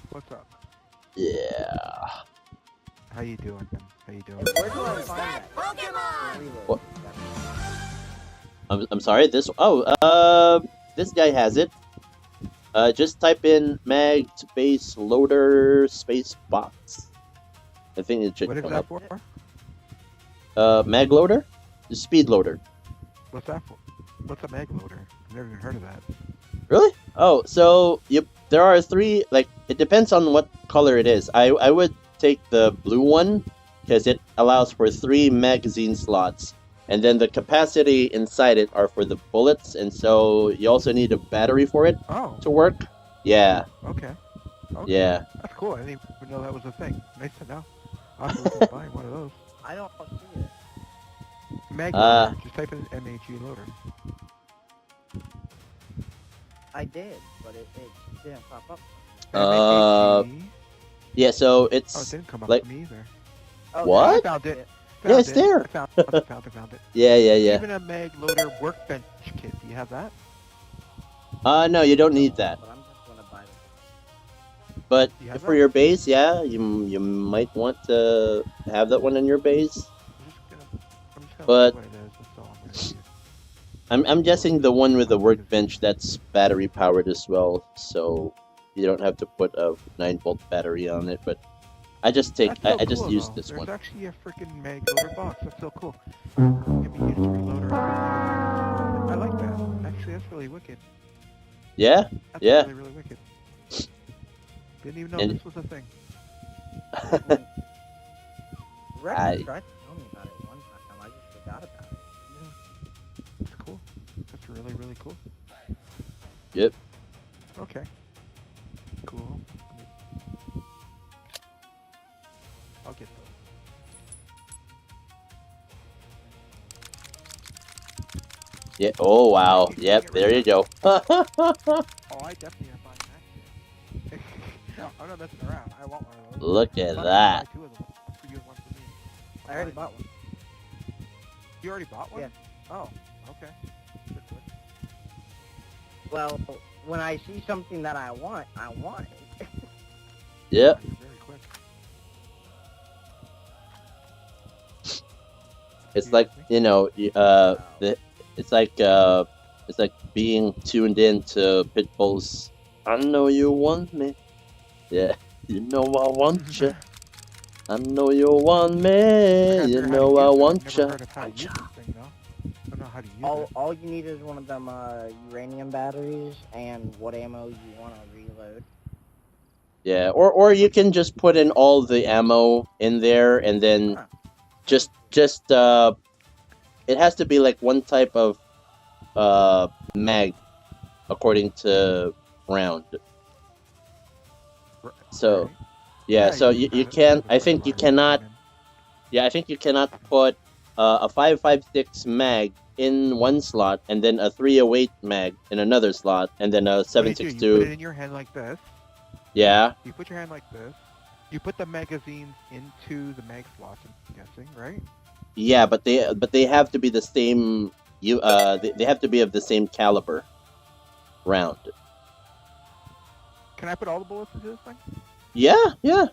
[SPEAKER 10] What's up?
[SPEAKER 2] Yeah.
[SPEAKER 10] How you doing, man? How you doing?
[SPEAKER 9] Where do I find that?
[SPEAKER 8] Pokemon!
[SPEAKER 9] Reload.
[SPEAKER 2] What? I'm sorry. This guy has it. Just type in mag space loader space box. I think it should
[SPEAKER 10] What is
[SPEAKER 2] come
[SPEAKER 10] that
[SPEAKER 2] up.
[SPEAKER 10] for?
[SPEAKER 2] Mag loader, speed loader.
[SPEAKER 10] What's that for? What's a mag loader? I've never even heard of that.
[SPEAKER 2] Really? Oh, so there are three. Like, it depends on what color it is. I would take the blue one because it allows for 3 magazine slots, and then the capacity inside it are for the bullets, and so you also need a battery for it
[SPEAKER 10] Oh,
[SPEAKER 2] to work. Yeah,
[SPEAKER 10] okay. Okay.
[SPEAKER 2] yeah.
[SPEAKER 10] That's cool. I didn't even know that was a thing. Nice to know. I'll have to look into buying one of those.
[SPEAKER 9] I don't see it.
[SPEAKER 10] Mag
[SPEAKER 2] Uh,
[SPEAKER 10] loader. Just type in MHE loader.
[SPEAKER 9] I did, but it didn't pop up.
[SPEAKER 10] MHE?
[SPEAKER 2] Yeah. So
[SPEAKER 10] Oh, it
[SPEAKER 2] it's
[SPEAKER 10] didn't come up
[SPEAKER 2] like
[SPEAKER 10] for me either.
[SPEAKER 9] Oh,
[SPEAKER 2] What?
[SPEAKER 10] I
[SPEAKER 9] there
[SPEAKER 10] found it.
[SPEAKER 2] Yeah, it's there.
[SPEAKER 10] I found it. Found it.
[SPEAKER 2] yeah.
[SPEAKER 10] Even a mag loader workbench kit. Do you have that?
[SPEAKER 2] No, you don't need that.
[SPEAKER 9] But I'm just gonna buy it.
[SPEAKER 2] But
[SPEAKER 10] You have
[SPEAKER 2] for
[SPEAKER 10] that?
[SPEAKER 2] your base, yeah, you might want to have that one in your base.
[SPEAKER 10] I'm just gonna
[SPEAKER 2] But-
[SPEAKER 10] look what it is. That's all I'm gonna use.
[SPEAKER 2] I'm guessing the one with the workbench that's battery powered as well, so you don't have to put a 9-volt battery on it. But I just
[SPEAKER 10] That's so
[SPEAKER 2] I just
[SPEAKER 10] cool,
[SPEAKER 2] used
[SPEAKER 10] though.
[SPEAKER 2] this
[SPEAKER 10] There's
[SPEAKER 2] one.
[SPEAKER 10] actually a freaking mag loader box. That's so cool. Can be used to reload or I like that. Actually, that's really wicked.
[SPEAKER 2] Yeah,
[SPEAKER 10] That's
[SPEAKER 2] Yeah.
[SPEAKER 10] really, really wicked. Didn't even know
[SPEAKER 2] And-
[SPEAKER 10] this was a thing.
[SPEAKER 9] Rex
[SPEAKER 2] I-
[SPEAKER 9] tried to tell me about it one time. I just forgot about it.
[SPEAKER 10] It's cool. That's really, really cool.
[SPEAKER 2] Yep.
[SPEAKER 10] Okay. Cool. I'll get those.
[SPEAKER 2] Yeah. Oh wow. Yep. There you go.
[SPEAKER 10] Oh, I definitely am buying that shit. I'm not messing around. I want one of those.
[SPEAKER 2] Look at
[SPEAKER 10] I'm gonna
[SPEAKER 2] that.
[SPEAKER 10] buy 2 of them. One for you and one for me.
[SPEAKER 9] I already bought one.
[SPEAKER 10] You already bought one?
[SPEAKER 9] Yeah.
[SPEAKER 10] Oh, okay. Good, good.
[SPEAKER 9] Well, when I see something that I want it.
[SPEAKER 2] Yep.
[SPEAKER 10] You're very quick.
[SPEAKER 2] It's like it's like being tuned in to Pitbull's "I Know You Want Me." Yeah. You know I want you. I know you want me. You know I want
[SPEAKER 10] I've
[SPEAKER 2] you.
[SPEAKER 10] never heard of how to use this thing, though. I don't know how to use it.
[SPEAKER 9] All you need is one of them uranium batteries and what ammo you want to reload.
[SPEAKER 2] Yeah, or you can just put in all the ammo in there, and then
[SPEAKER 9] Huh.
[SPEAKER 2] just it has to be like one type of mag according to round. So
[SPEAKER 10] Right.
[SPEAKER 2] yeah, so you
[SPEAKER 10] got it.
[SPEAKER 2] can't.
[SPEAKER 10] That's
[SPEAKER 2] I think you
[SPEAKER 10] what
[SPEAKER 2] cannot.
[SPEAKER 10] I'm in.
[SPEAKER 2] Yeah, I think you cannot put a 5.56 mag in one slot, and then a 308 mag in another slot, and then a
[SPEAKER 10] What do you do? You put it
[SPEAKER 2] 7.62.
[SPEAKER 10] in your hand like this.
[SPEAKER 2] Yeah,
[SPEAKER 10] You put your hand like this. You put the magazines into the mag slots, I'm guessing, right?
[SPEAKER 2] yeah, but they have to be the same. They have to be of the same caliber round.
[SPEAKER 10] Can I put all the bullets into this thing?
[SPEAKER 2] Yeah.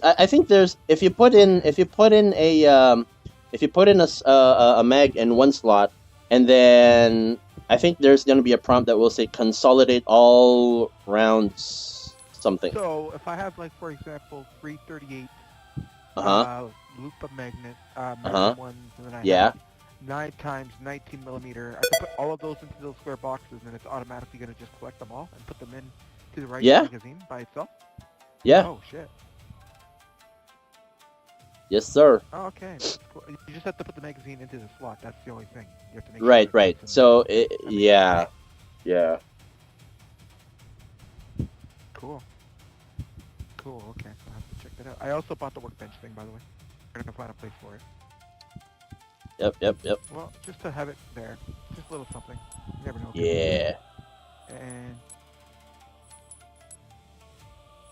[SPEAKER 2] I think there's if you put in a mag in one slot, and then I think there's going to be a prompt that will say consolidate all rounds something.
[SPEAKER 10] So if I have, like, for example, 338 loop of magnet, magnet ones, and then I have 9 times 19 millimeter, I can put all of those into those square boxes, and it's automatically going to just collect them all and put them in to the right magazine by itself?
[SPEAKER 2] Yeah.
[SPEAKER 10] Oh, shit.
[SPEAKER 2] Yes, sir.
[SPEAKER 10] Oh, okay. Cool. You just have to put the magazine into the slot. That's the only thing. You have to make
[SPEAKER 2] Right,
[SPEAKER 10] sure
[SPEAKER 2] right. So, yeah.
[SPEAKER 10] Cool. Cool, okay. I'll have to check that out. I also bought the workbench thing, by the way. I'm going to find a place for it.
[SPEAKER 2] Yep.
[SPEAKER 10] Well, just to have it there. Just a little something. You never know.
[SPEAKER 2] Yeah.
[SPEAKER 10] And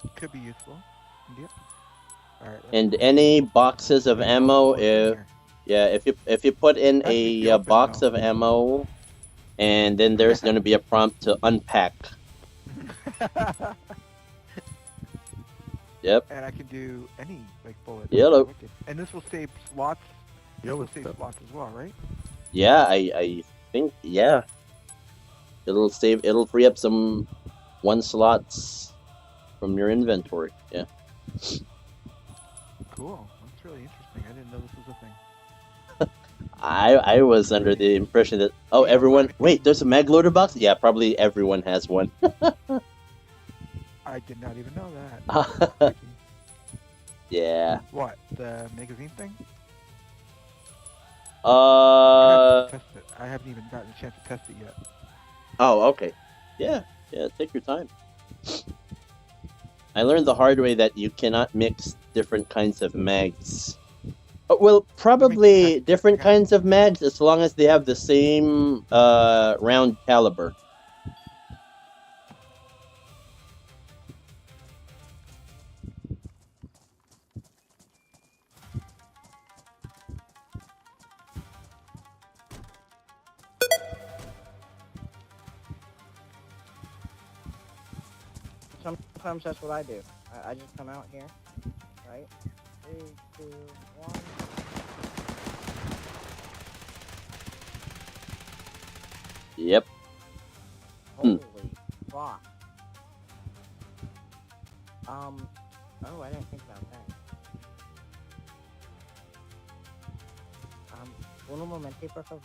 [SPEAKER 10] it could be useful. Yep. All right,
[SPEAKER 2] And any boxes of ammo, if you put in a box of ammo, and then there's going to be a prompt to unpack. Yep.
[SPEAKER 10] And I can do any bullet.
[SPEAKER 2] Yellow.
[SPEAKER 10] And this will save slots. This will save slots as well, right?
[SPEAKER 2] Yeah, I think it'll free up some 1 slots from your inventory. Yeah.
[SPEAKER 10] Cool. That's really interesting. I didn't know this was a thing.
[SPEAKER 2] I was under the impression that everyone wait, there's a mag loader box? Yeah, probably everyone has one.
[SPEAKER 10] I did not even know that.
[SPEAKER 2] Yeah.
[SPEAKER 10] What? The magazine thing?
[SPEAKER 2] I
[SPEAKER 10] haven't even gotten a chance to test it yet.
[SPEAKER 2] Oh, okay. Yeah, take your time. I learned the hard way that you cannot mix different kinds of mags. Well, probably different kinds of mags as long as they have the same round caliber.
[SPEAKER 9] Sometimes that's what I do. I just come out here, right? 3, 2, 1.
[SPEAKER 2] Yep.
[SPEAKER 9] Holy fuck. Oh, I didn't think about that. Uno momentito, por favor.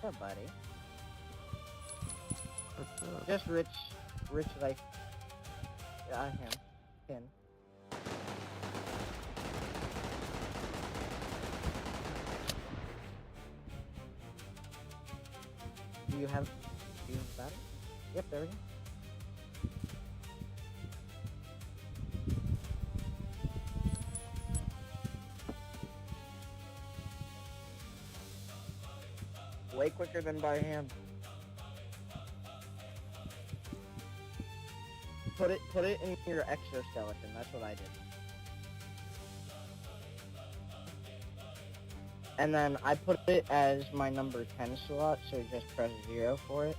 [SPEAKER 9] What's up, buddy? Just rich life. Yeah, him. Pin. Do you have battery? Yep, there we go. Way quicker than by hand. Put it in your exoskeleton. That's what I did. And then I put it as my number 10 slot, so just press 0 for it.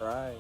[SPEAKER 9] Right.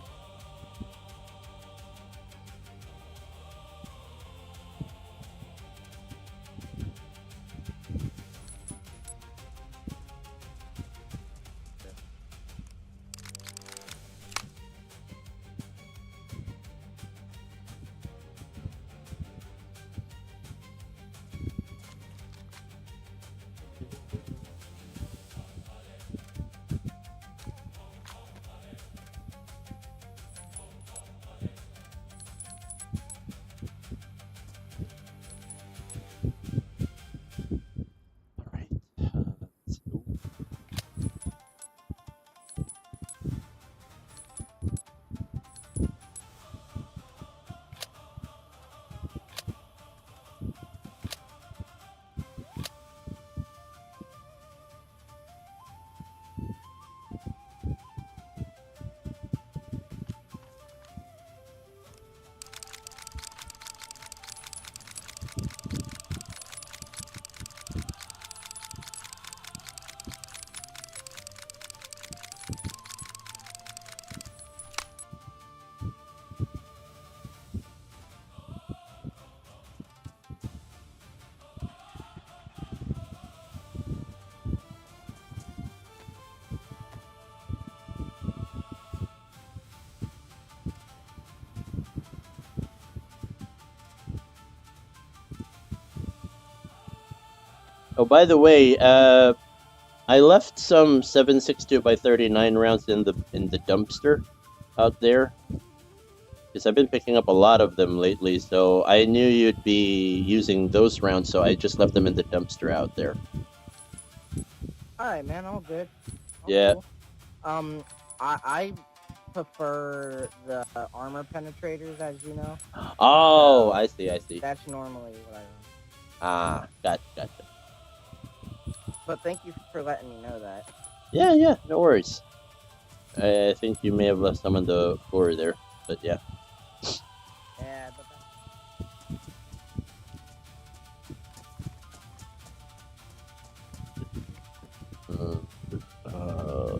[SPEAKER 2] Oh, by the way, I left some 7.62 by 39 rounds in the dumpster out there. Because I've been picking up a lot of them lately, so I knew you'd be using those rounds, so I just left them in the dumpster out there.
[SPEAKER 9] Alright, man, all good. All
[SPEAKER 2] Yeah.
[SPEAKER 9] cool. I prefer the armor penetrators, as you know.
[SPEAKER 2] Oh, I see.
[SPEAKER 9] That's normally what I run.
[SPEAKER 2] Ah, gotcha.
[SPEAKER 9] But thank you for letting me know that.
[SPEAKER 2] Yeah, no worries. I think you may have left some on the floor there, but yeah.
[SPEAKER 9] Yeah, but
[SPEAKER 2] Uh,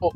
[SPEAKER 2] oh.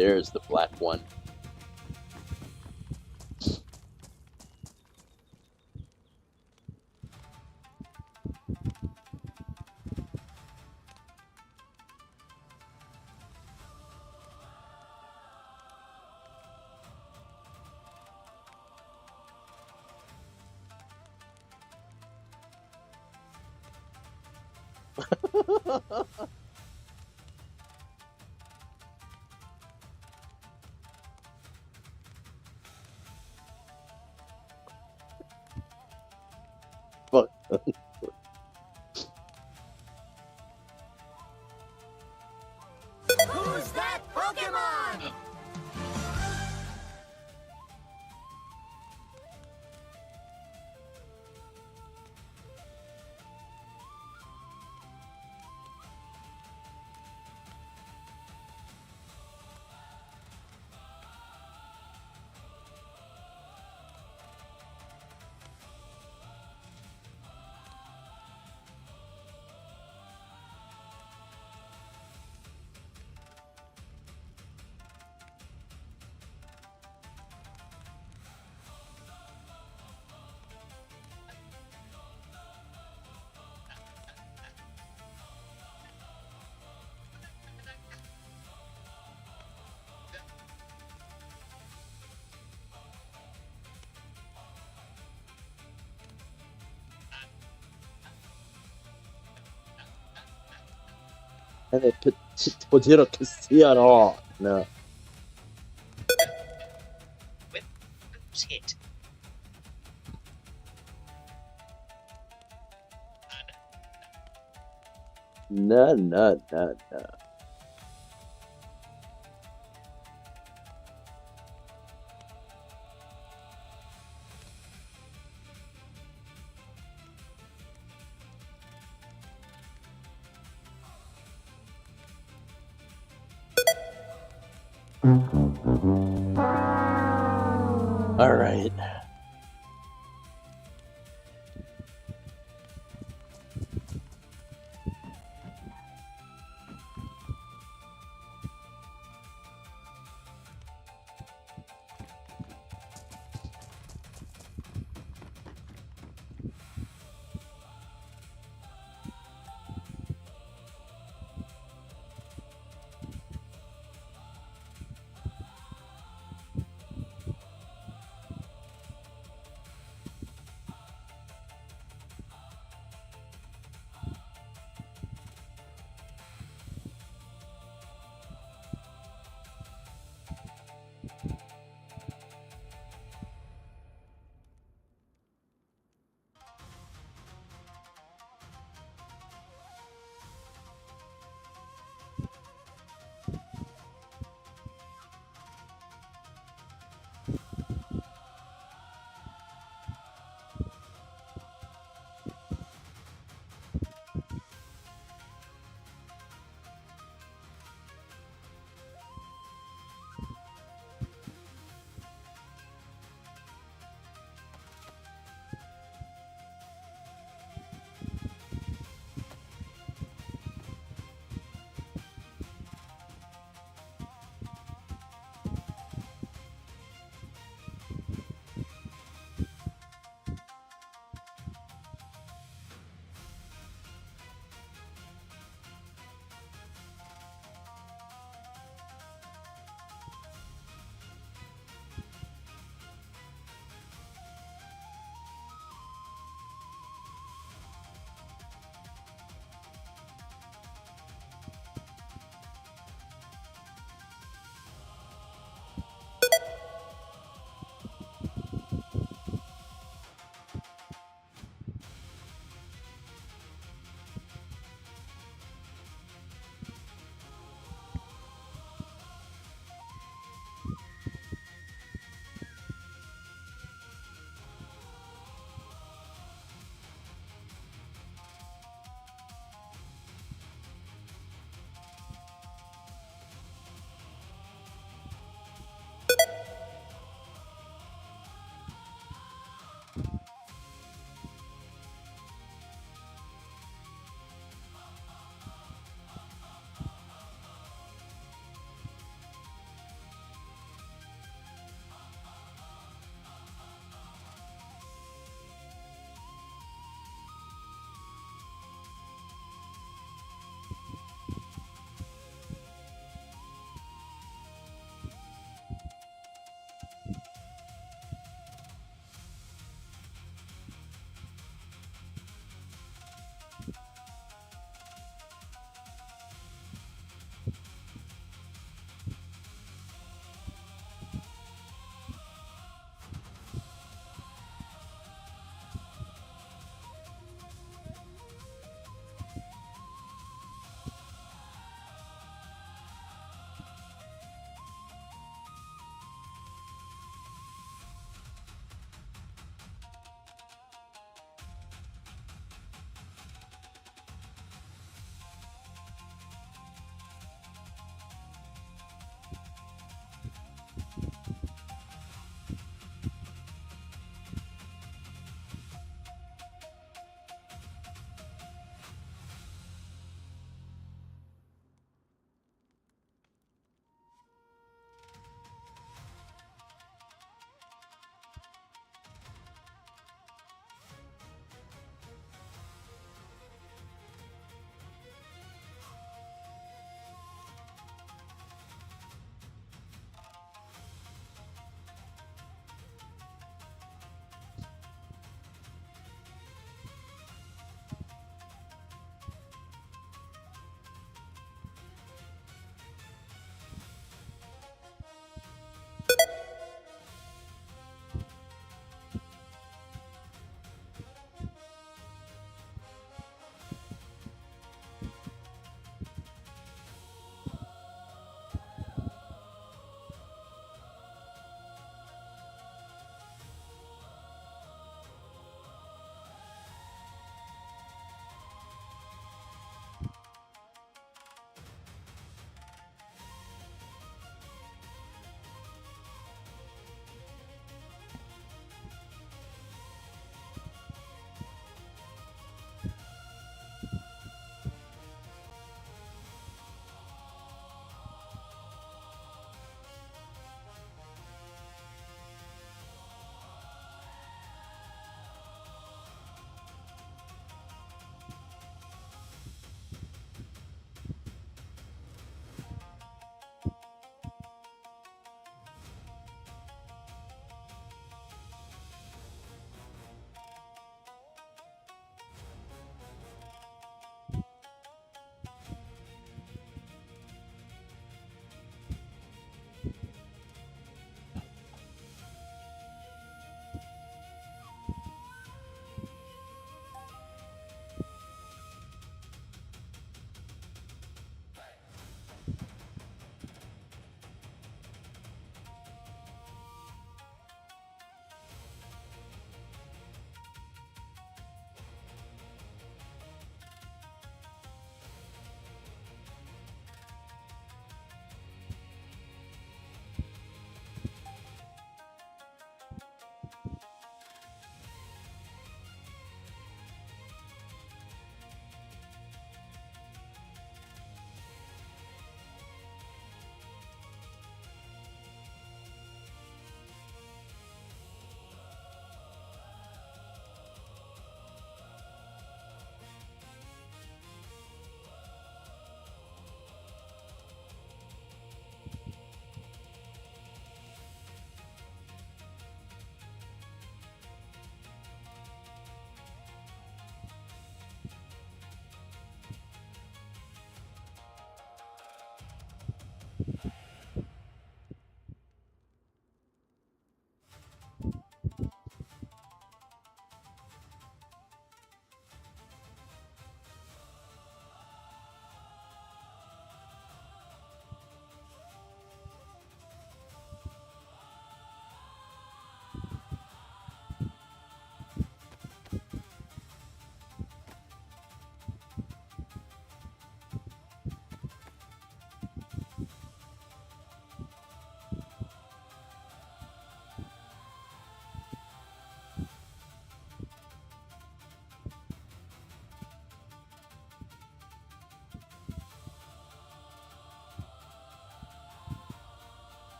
[SPEAKER 2] There's the black one.
[SPEAKER 8] Who's that Pokemon?
[SPEAKER 2] هذا potato Castiano. No.
[SPEAKER 7] Hit.
[SPEAKER 2] No, no, no, no. All right.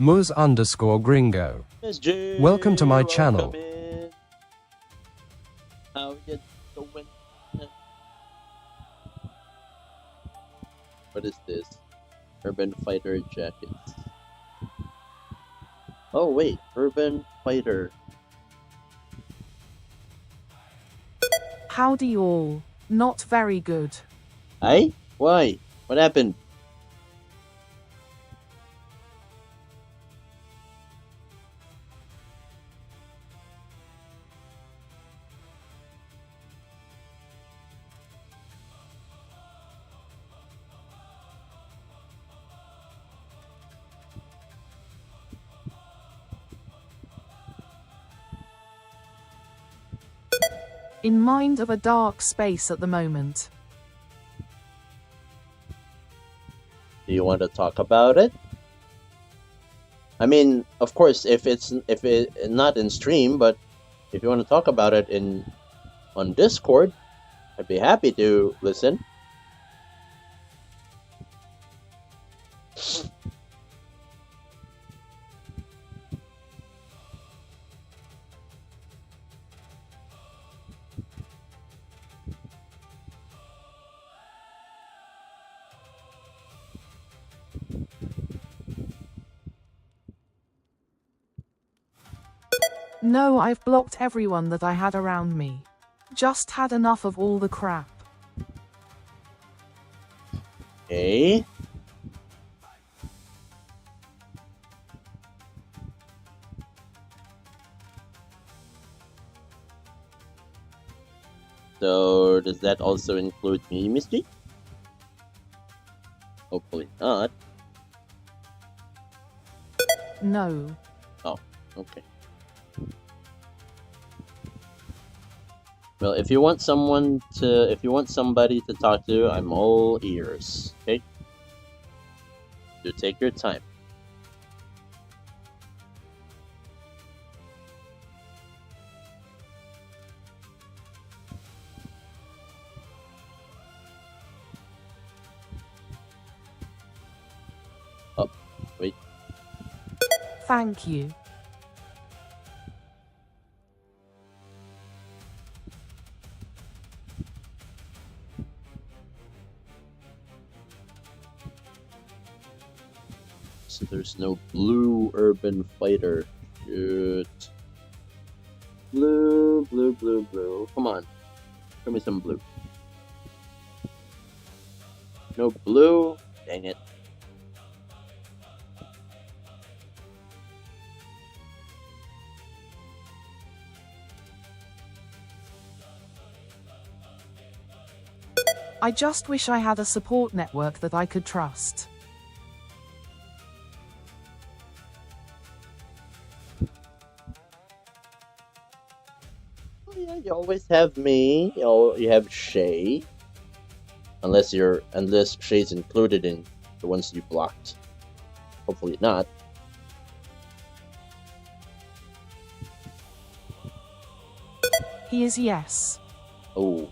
[SPEAKER 1] Muz_Gringo.
[SPEAKER 2] Miss G,
[SPEAKER 1] Welcome to my channel.
[SPEAKER 2] welcome in. How you doing? What is this? Urban Fighter jackets. Oh wait, Urban Fighter.
[SPEAKER 11] Howdy all. Not very good.
[SPEAKER 2] Aye? Why? What happened?
[SPEAKER 11] In mind of a dark space at the moment.
[SPEAKER 2] Do you want to talk about it? I mean, of course, if it not in stream, but if you want to talk about it on Discord, I'd be happy to listen.
[SPEAKER 11] No, I've blocked everyone that I had around me. Just had enough of all the crap.
[SPEAKER 2] Okay. So, does that also include me, Misty? Hopefully not.
[SPEAKER 11] No.
[SPEAKER 2] Oh, okay. Well, if you want somebody to talk to, I'm all ears. Okay? So take your time. Oh, wait.
[SPEAKER 11] Thank you.
[SPEAKER 2] So there's no blue urban fighter. Shoot. Blue, blue, blue, blue. Come on. Show me some blue. No blue? Dang it.
[SPEAKER 11] I just wish I had a support network that I could trust.
[SPEAKER 2] Oh, yeah, you always have me. You have Shay. Unless Shay's included in the ones you blocked. Hopefully not.
[SPEAKER 11] He is yes.
[SPEAKER 2] Oh.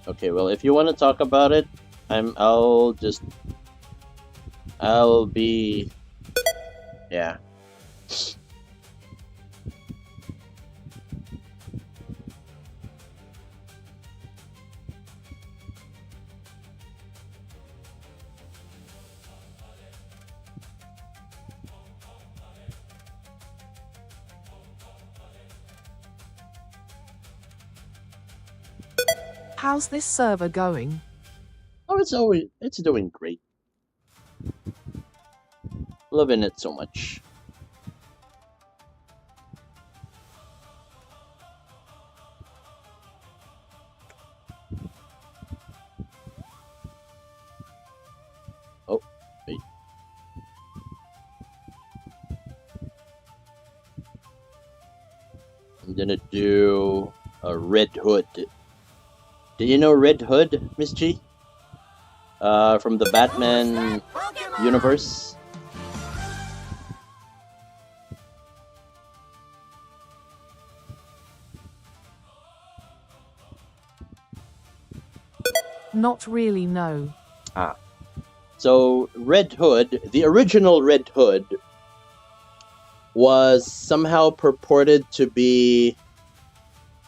[SPEAKER 2] Okay, well, if you want to talk about it, I'll be, yeah.
[SPEAKER 11] How's this server going?
[SPEAKER 2] Oh, it's doing great. Loving it so much. Oh, wait. I'm gonna do a Red Hood. Do you know Red Hood, Miss G? From the Batman universe?
[SPEAKER 11] Not really, no.
[SPEAKER 2] Ah. So Red Hood, the original Red Hood, was somehow purported to be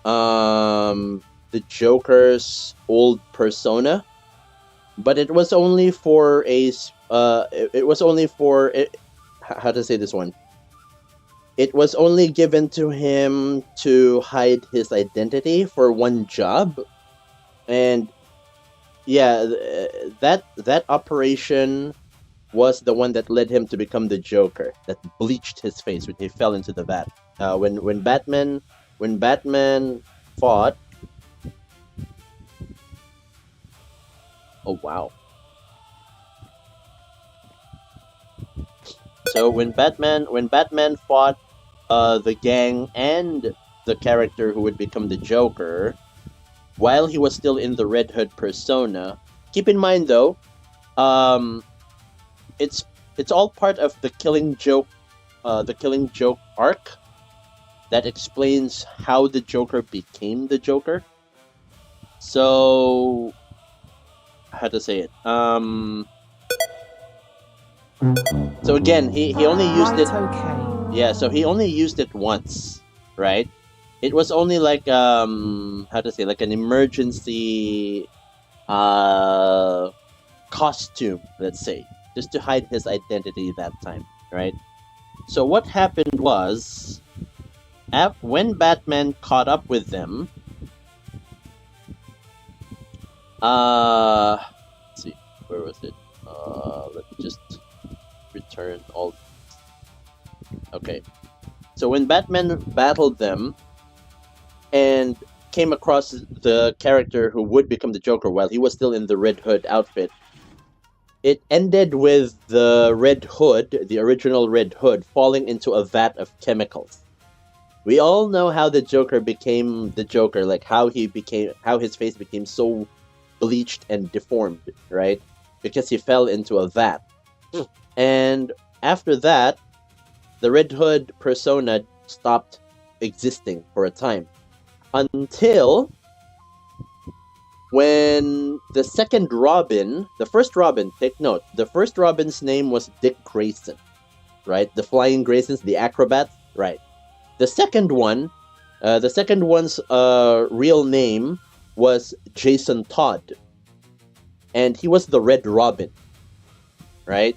[SPEAKER 2] the Joker's old persona, but it was only for how to say this one. It was only given to him to hide his identity for one job, and yeah, that operation was the one that led him to become the Joker, that bleached his face when he fell into the vat. When Batman fought. Oh wow. So when Batman fought the gang and the character who would become the Joker, while he was still in the Red Hood persona. Keep in mind though, it's all part of the Killing Joke arc that explains how the Joker became the Joker. So how to say it? So again, he only used it.
[SPEAKER 11] Okay.
[SPEAKER 2] Yeah, so he only used it once, right? It was only like how to say, like an emergency costume, let's say, just to hide his identity that time, right? So what happened was, when Batman caught up with them, let's see, where was it? Let me just return all. Okay, so when Batman battled them and came across the character who would become the Joker while he was still in the Red Hood outfit, it ended with the Red Hood, the original Red Hood, falling into a vat of chemicals. We all know how the Joker became the Joker, like how his face became so bleached and deformed, right? Because he fell into a vat. And after that, the Red Hood persona stopped existing for a time. Until when the second Robin, the first Robin, take note, the first Robin's name was Dick Grayson, right? The Flying Graysons, the acrobats, right? The second one's real name was Jason Todd, and he was the Red Robin, right?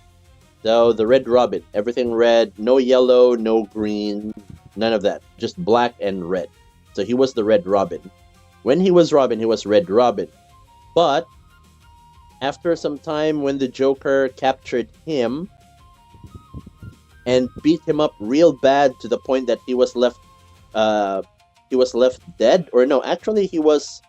[SPEAKER 2] So the Red Robin, everything red, no yellow, no green, none of that, just black and red. So he was the Red Robin. When he was Robin, he was Red Robin. But after some time, when the Joker captured him and beat him up real bad to the point that he was left dead, or no, actually he was,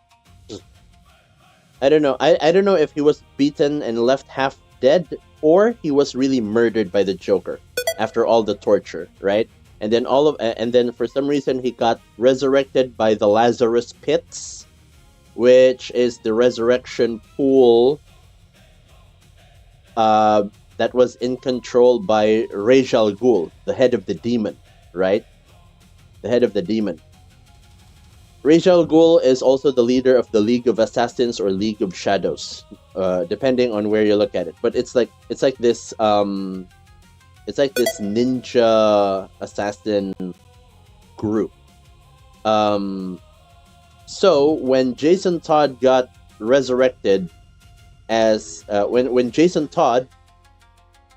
[SPEAKER 2] I don't know. I don't know if he was beaten and left half dead, or he was really murdered by the Joker after all the torture, right? And then for some reason he got resurrected by the Lazarus Pits, which is the resurrection pool that was in control by Ra's al Ghul, the head of the demon, right? The head of the demon. Ra's al Ghul is also the leader of the League of Assassins or League of Shadows, depending on where you look at it. But it's like this ninja assassin group. So when Jason Todd got resurrected when Jason Todd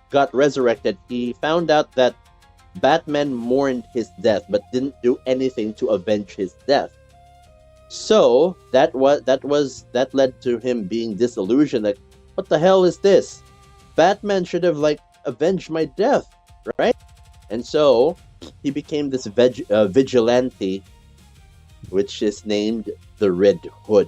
[SPEAKER 2] got resurrected, he found out that Batman mourned his death but didn't do anything to avenge his death. So that led to him being disillusioned. Like, what the hell is this? Batman should have avenged my death, right? And so he became this vigilante, which is named the Red Hood.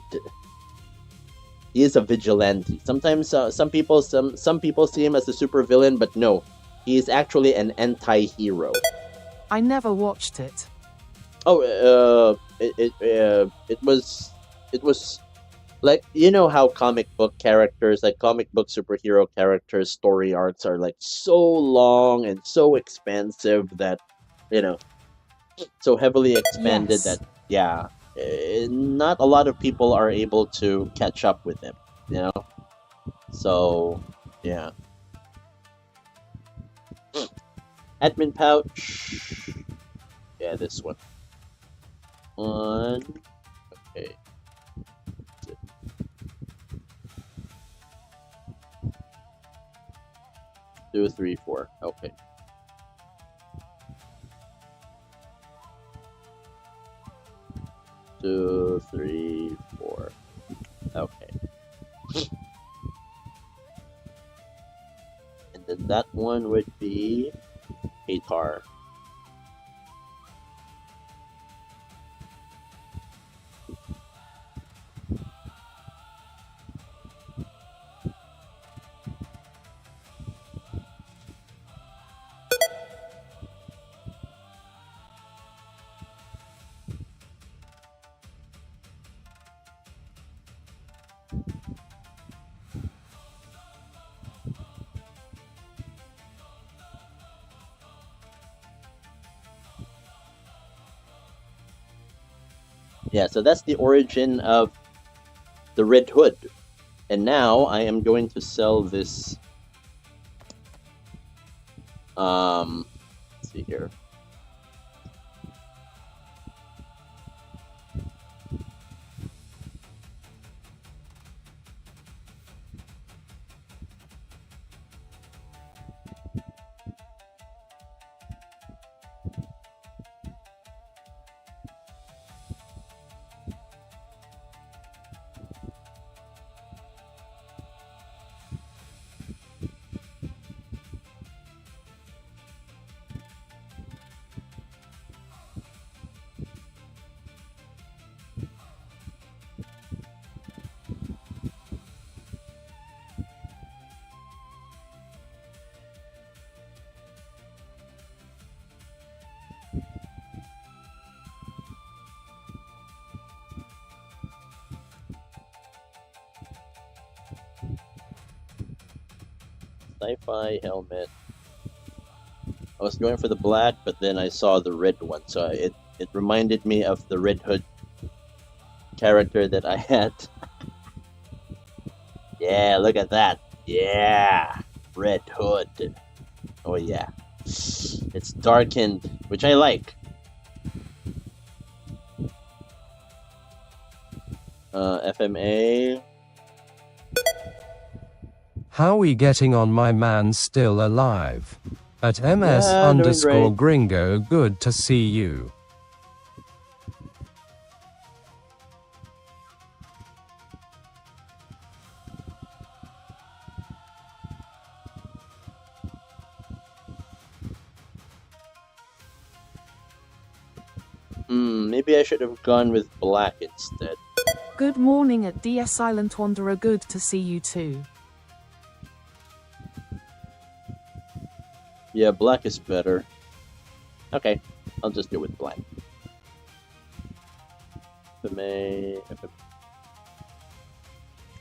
[SPEAKER 2] He is a vigilante. Sometimes some people see him as a supervillain, but no, he is actually an anti-hero.
[SPEAKER 11] I never watched it.
[SPEAKER 2] Oh, it was like, you know how comic book characters, like comic book superhero characters' story arcs are like so long and so expansive that, so heavily expanded
[SPEAKER 11] Yes.
[SPEAKER 2] that, yeah, not a lot of people are able to catch up with him. You know? So, yeah. Admin pouch. Yeah, this one. One. Okay. 2, 3, 4. Okay. Two, 3, 4. Okay. And then that one would be a tar. Yeah, so that's the origin of the Red Hood. And now I am going to sell this. Let's see here. Sci-fi helmet. I was going for the black, but then I saw the red one, so it reminded me of the Red Hood character that I had. Yeah, look at that. Yeah, Red Hood. Oh yeah, it's darkened, which I like. FMA.
[SPEAKER 1] How we getting on, my man? Still alive? At MS
[SPEAKER 2] Yeah, doing
[SPEAKER 1] underscore
[SPEAKER 2] great.
[SPEAKER 1] gringo, good to see you.
[SPEAKER 2] Maybe I should have gone with black instead.
[SPEAKER 11] Good morning at DS Silent Wanderer, good to see you too.
[SPEAKER 2] Yeah, black is better. Okay, I'll just go with black. FMA.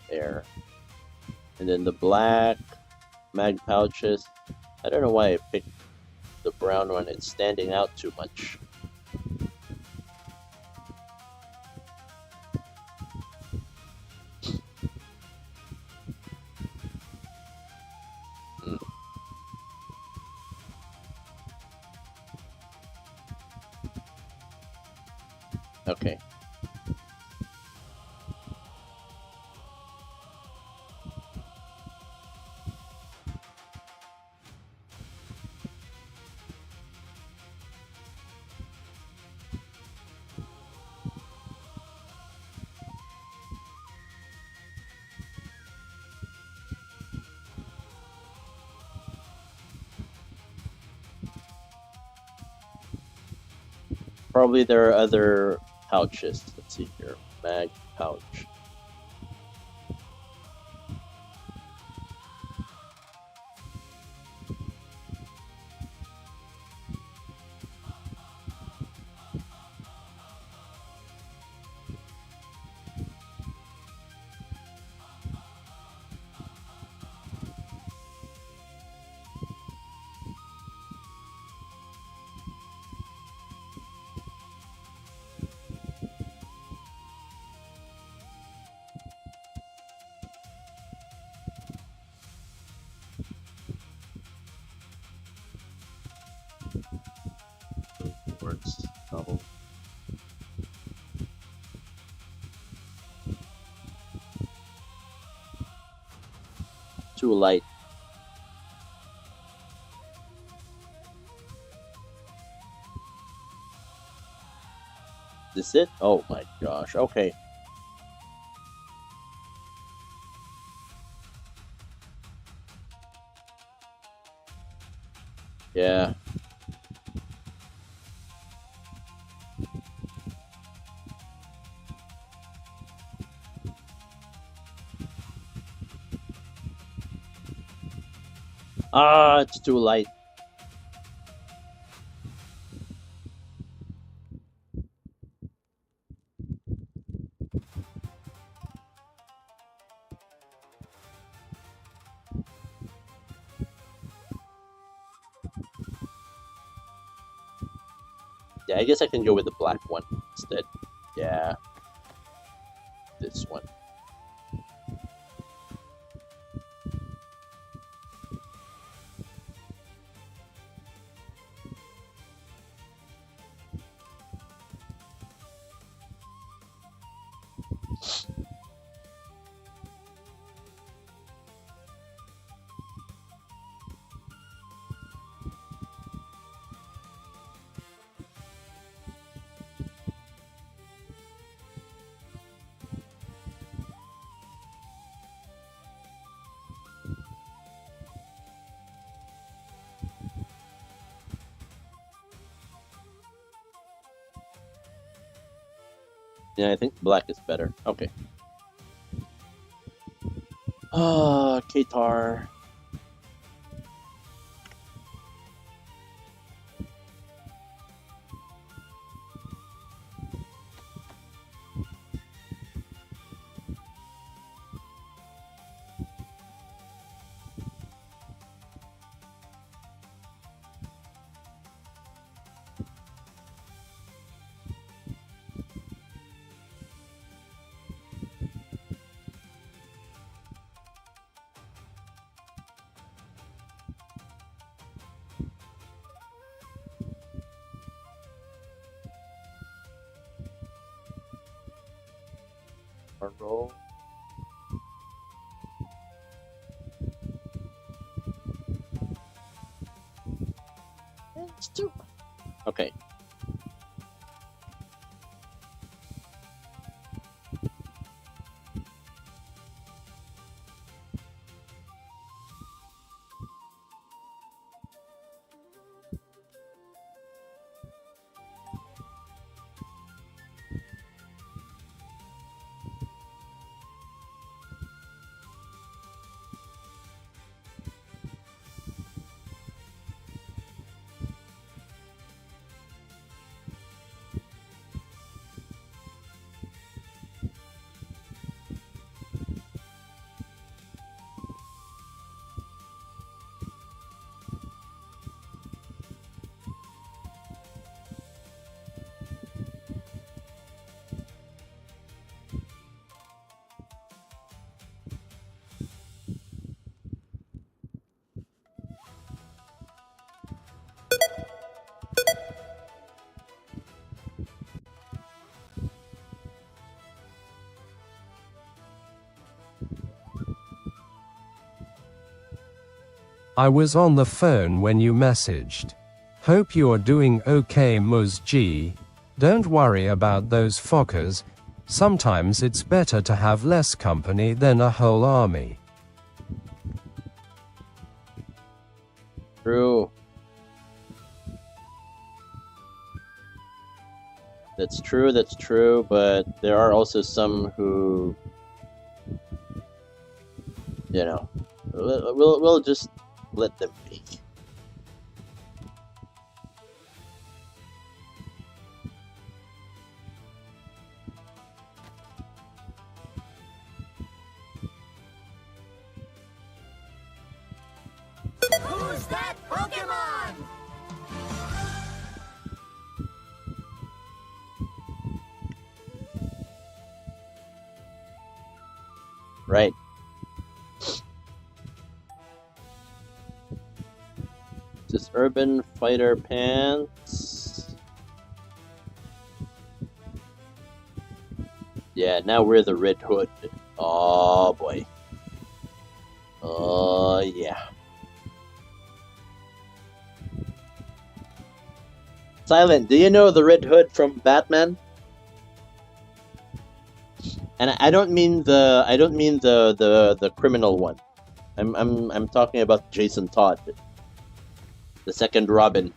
[SPEAKER 2] There. And then the black mag pouches. I don't know why I picked the brown one. It's standing out too much. Okay. Probably there are other pouches. Let's see here. Mag pouch. too light. This it? Oh my gosh. Okay. Yeah. Ah, it's too light. Yeah, I guess I can go with the black one instead. Yeah. This one. Yeah, I think black is better. Okay. Ah, Qatar. Roll. It's too. Okay.
[SPEAKER 1] I was on the phone when you messaged. Hope you're doing okay, Muz G. Don't worry about those fuckers. Sometimes it's better to have less company than a whole army.
[SPEAKER 2] True. That's true, but there are also some who, you know, we'll just let them be.
[SPEAKER 8] Who's that Pokemon?
[SPEAKER 2] Right. Just Urban Fighter Pants. Yeah, now we're the Red Hood. Oh boy. Oh Yeah. Silent, do you know the Red Hood from Batman? And I don't mean the criminal one. I'm talking about Jason Todd, the second Robin.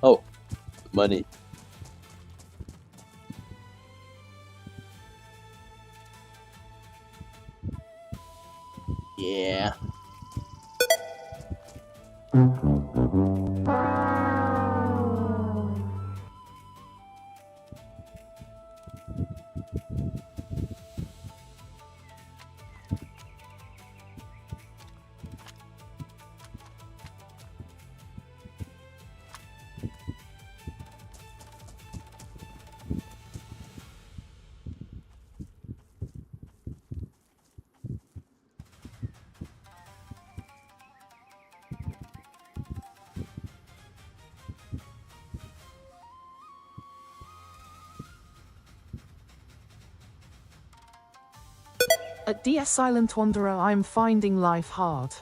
[SPEAKER 2] Oh, money. Yeah.
[SPEAKER 11] Dear Silent Wanderer, I'm finding life hard.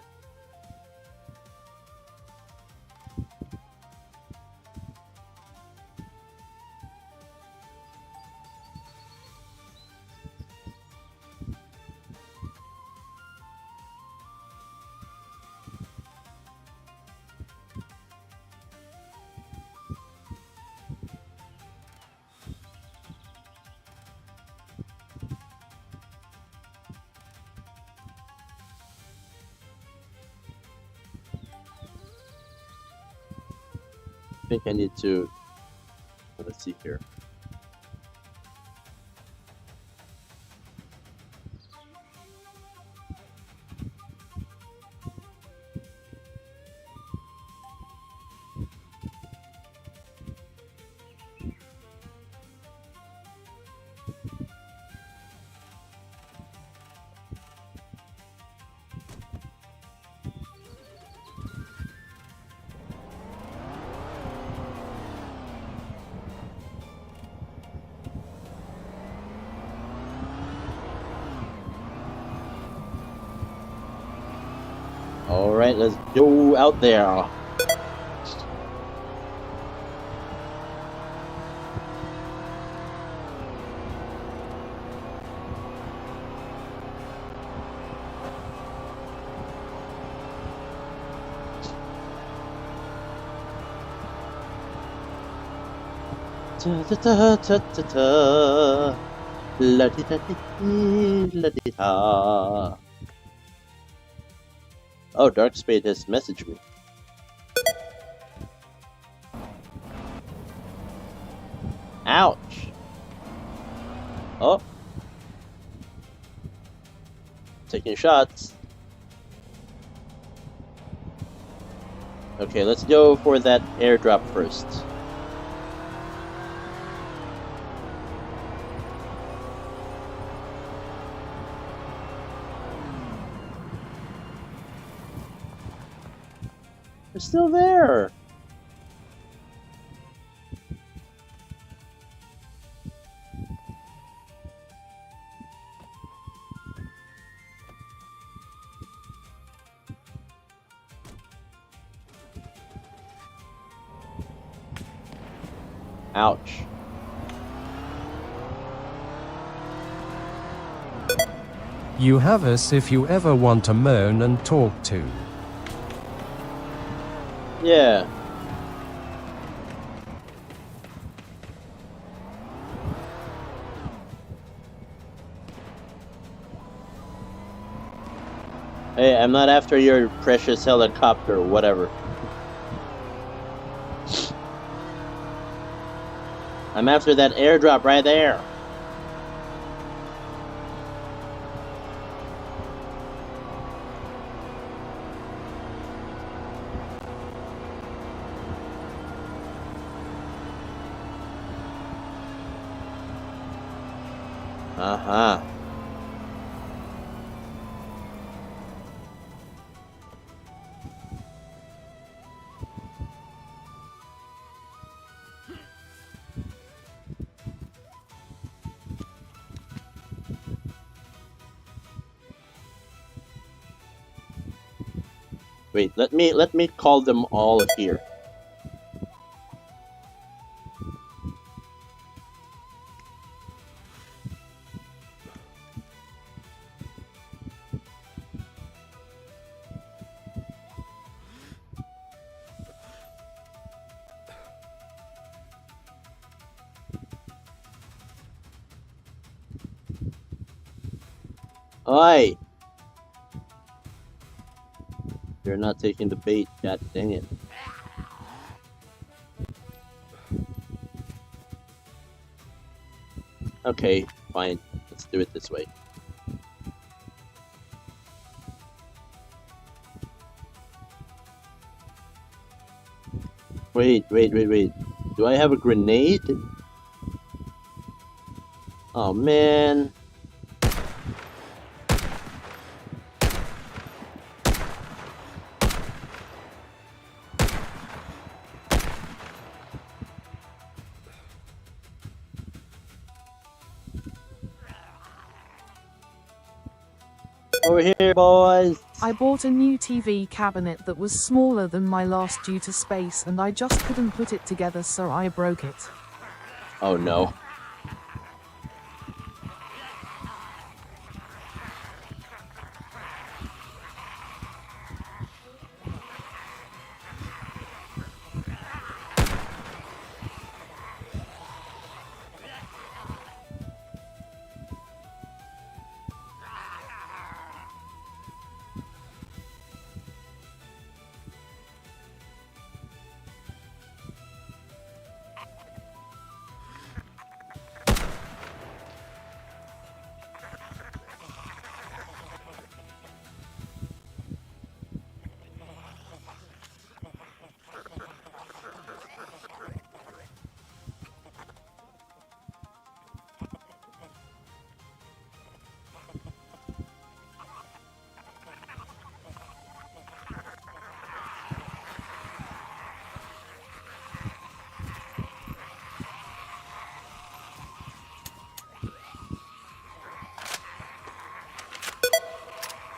[SPEAKER 2] I think I need to. Let's see here. All right, let's go out there. Ta ta ta ta ta ta. La di da di la di da. Oh, Darkspade has messaged me. Ouch! Oh. Taking shots. Okay, let's go for that airdrop first. They're still there. Ouch.
[SPEAKER 1] You have us if you ever want to moan and talk to.
[SPEAKER 2] Yeah. Hey, I'm not after your precious helicopter, whatever. I'm after that airdrop right there. Uh-huh. Wait, let me call them all here. Oi! You're not taking the bait, god dang it. Okay, fine. Let's do it this way. Wait. Do I have a grenade? Oh, man. Over here, boys.
[SPEAKER 11] I bought a new TV cabinet that was smaller than my last due to space, and I just couldn't put it together, so I broke it.
[SPEAKER 2] Oh, no.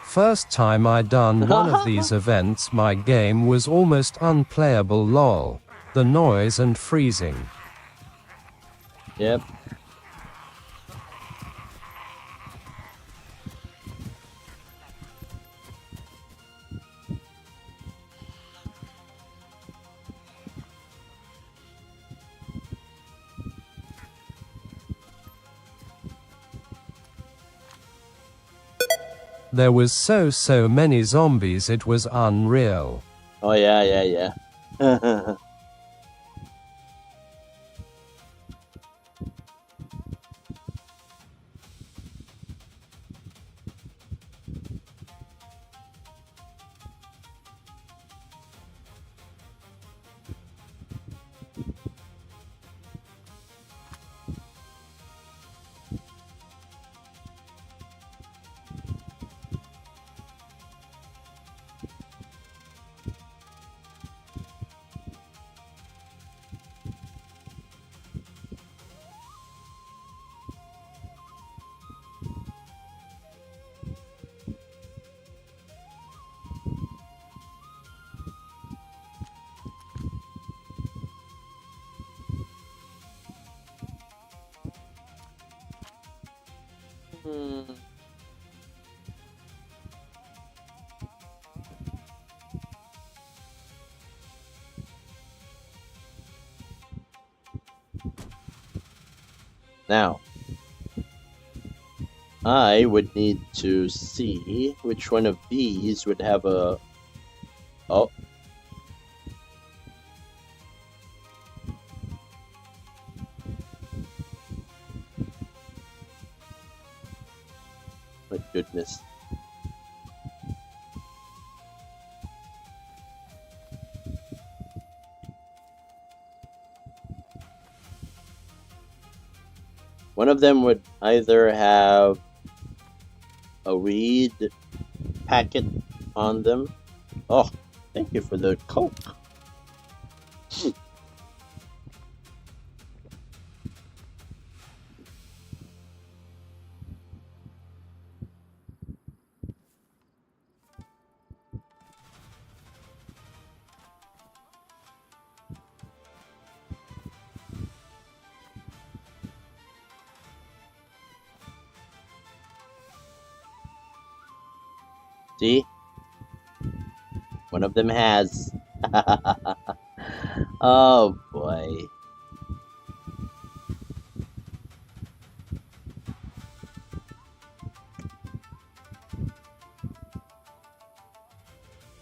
[SPEAKER 1] First time I done one of these events, my game was almost unplayable. Lol. The noise and freezing.
[SPEAKER 2] Yep.
[SPEAKER 1] There was so many zombies, it was unreal.
[SPEAKER 2] Oh, yeah. Now, I would need to see which one of these would have a... Oh. My goodness. One of them would either have a weed packet on them. Oh, thank you for the Coke. See? One of them has. Oh boy.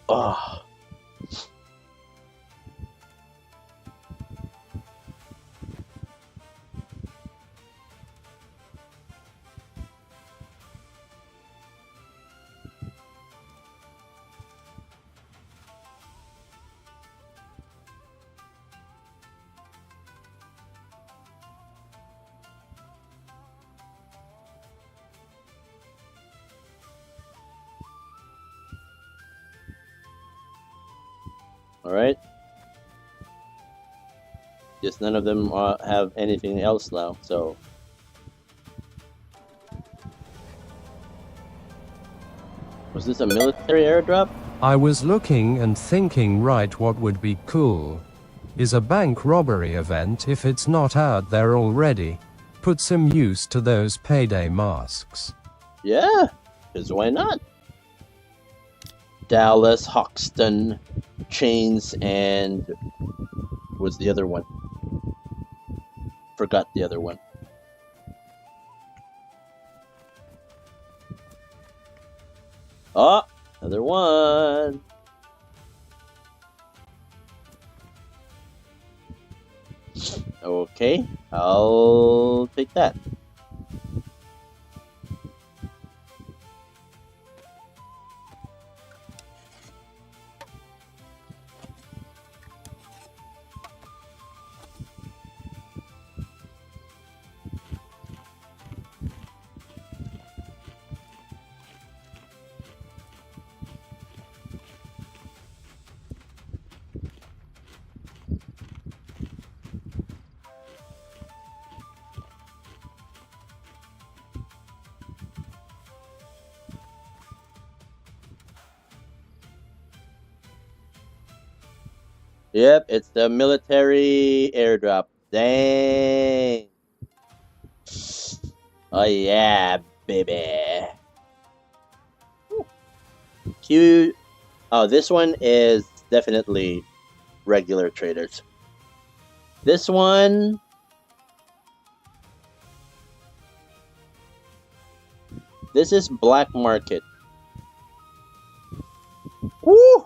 [SPEAKER 2] Oh. Alright. Just none of them have anything else now, so. Was this a military airdrop?
[SPEAKER 1] I was looking and thinking, right, what would be cool is a bank robbery event if it's not out there already. Put some use to those payday masks.
[SPEAKER 2] Yeah, because why not? Dallas, Hoxton, Chains, and what's the other one? Forgot the other one. Oh, another one. Okay, I'll take that. Yep, it's the military airdrop. Dang. Oh yeah, baby. Q. Oh, this one is definitely regular traders. This one. This is black market. Woo!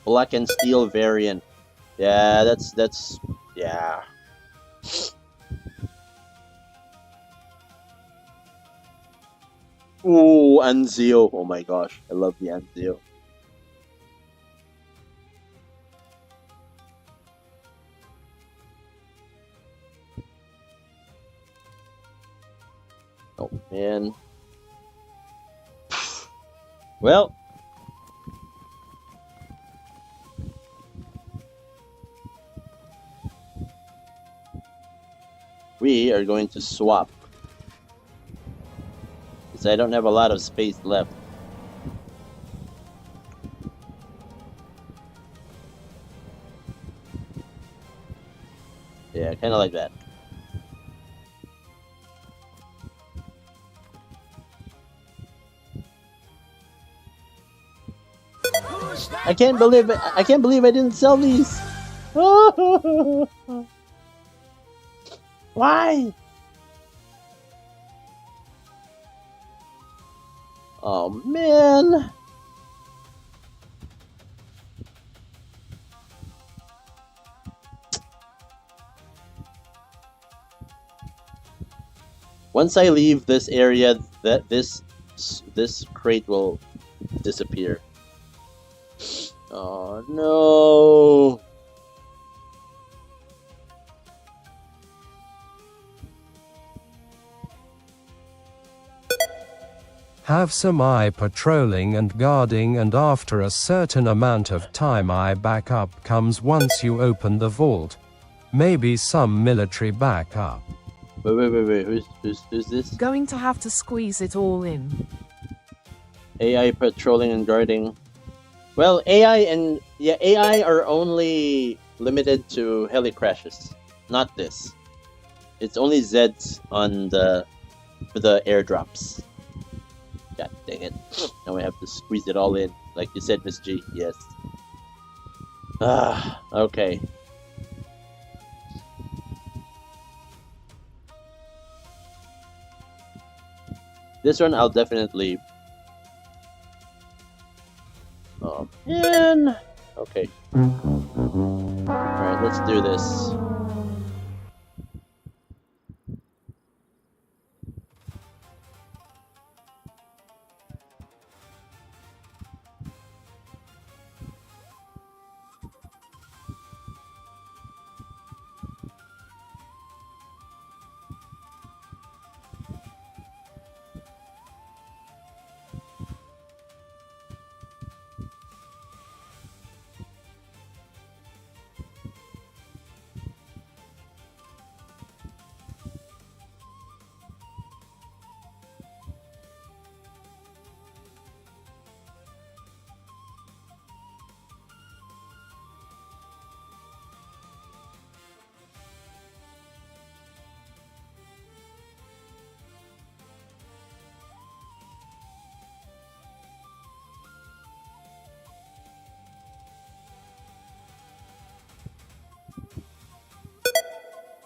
[SPEAKER 2] Black and steel variant. Yeah, that's yeah. Ooh, Anzio. Oh my gosh, I love the Anzio. Oh man. Well. We are going to swap. Because I don't have a lot of space left. Yeah, kind of like that. I can't believe it. I can't believe I didn't sell these. Why? Oh man. Once I leave this area, this crate will disappear. Oh no.
[SPEAKER 1] Have some eye patrolling and guarding, and after a certain amount of time eye backup comes once you open the vault. Maybe some military backup.
[SPEAKER 2] Wait. Who's this?
[SPEAKER 11] Going to have to squeeze it all in.
[SPEAKER 2] AI patrolling and guarding. Well, AI are only limited to heli crashes, not this. It's only Zeds on for the airdrops. God dang it! Now we have to squeeze it all in, like you said, Miss G. Yes. Okay. This one I'll definitely. Oh man. Okay. Alright, let's do this.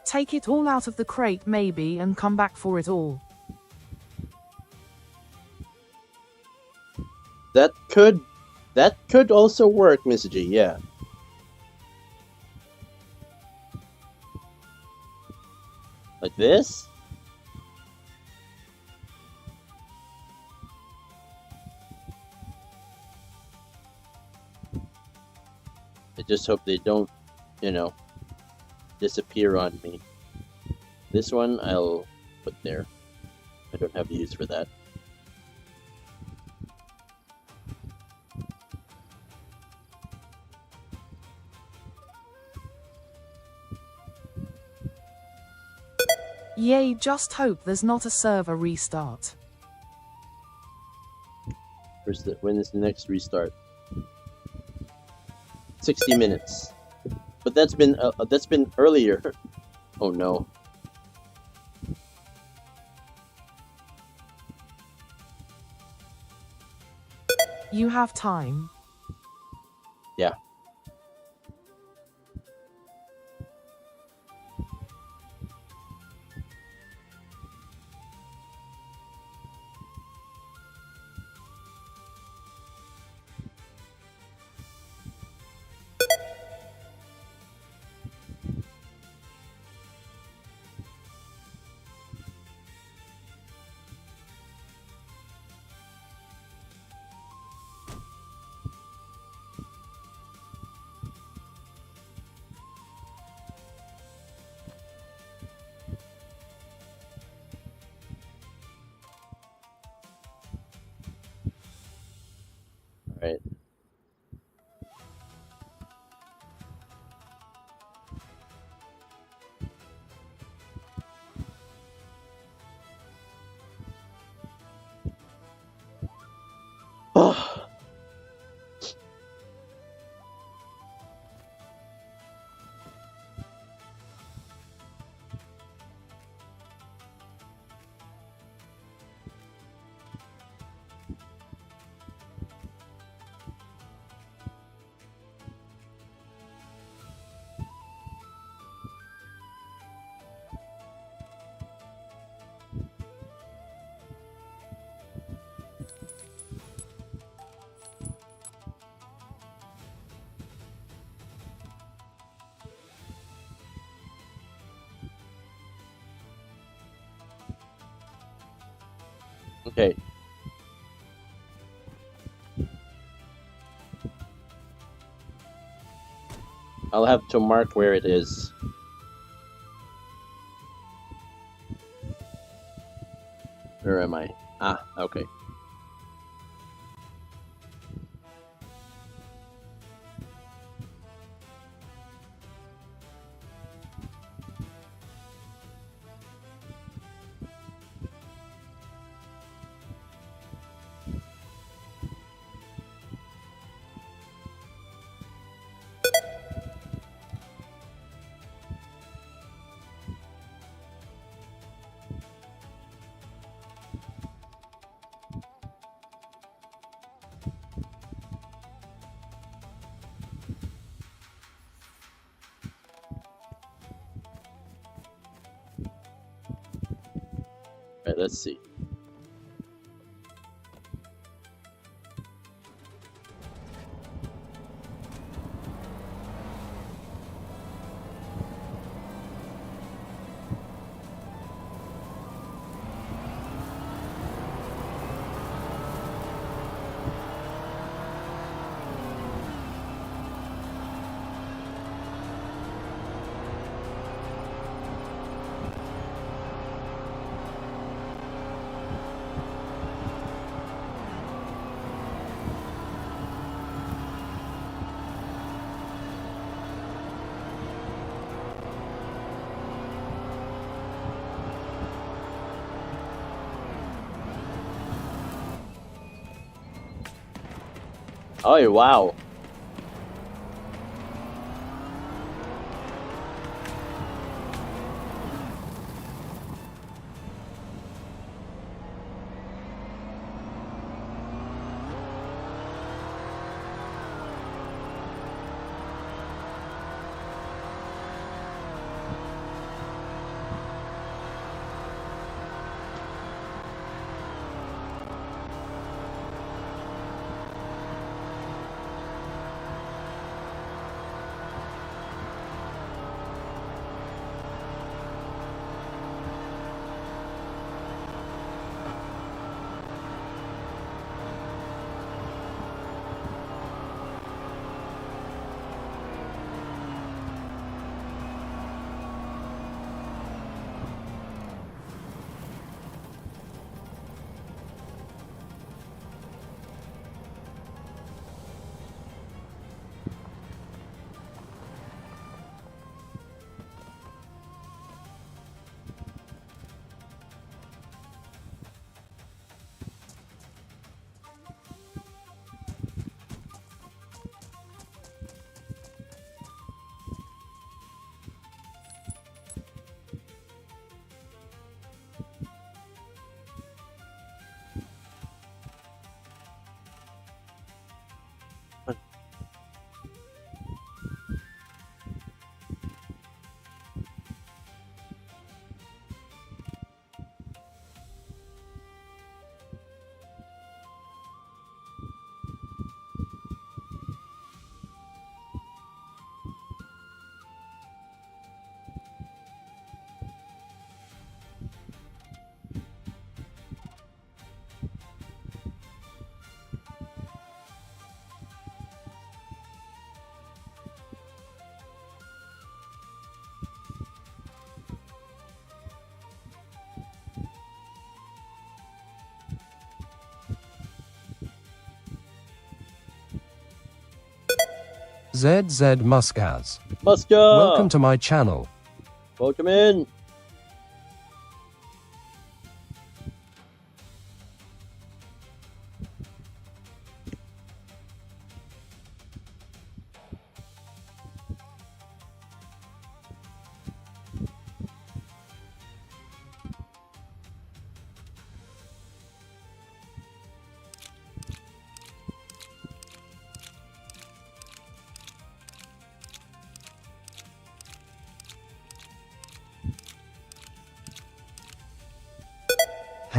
[SPEAKER 11] Take it all out of the crate maybe and come back for it all.
[SPEAKER 2] That could also work, Miss G, yeah. Like this? I just hope they don't, disappear on me. This one I'll put there. I don't have use for that.
[SPEAKER 11] Yay, just hope there's not a server restart.
[SPEAKER 2] When is the next restart? 60 minutes. But that's been earlier. Oh no.
[SPEAKER 11] You have time.
[SPEAKER 2] Yeah. Right. Oh. Okay. I'll have to mark where it is. Where am I? Ah, okay. Let's see. Oh, wow.
[SPEAKER 1] ZZ Muskaz.
[SPEAKER 2] Muska!
[SPEAKER 1] Welcome to my channel.
[SPEAKER 2] Welcome in.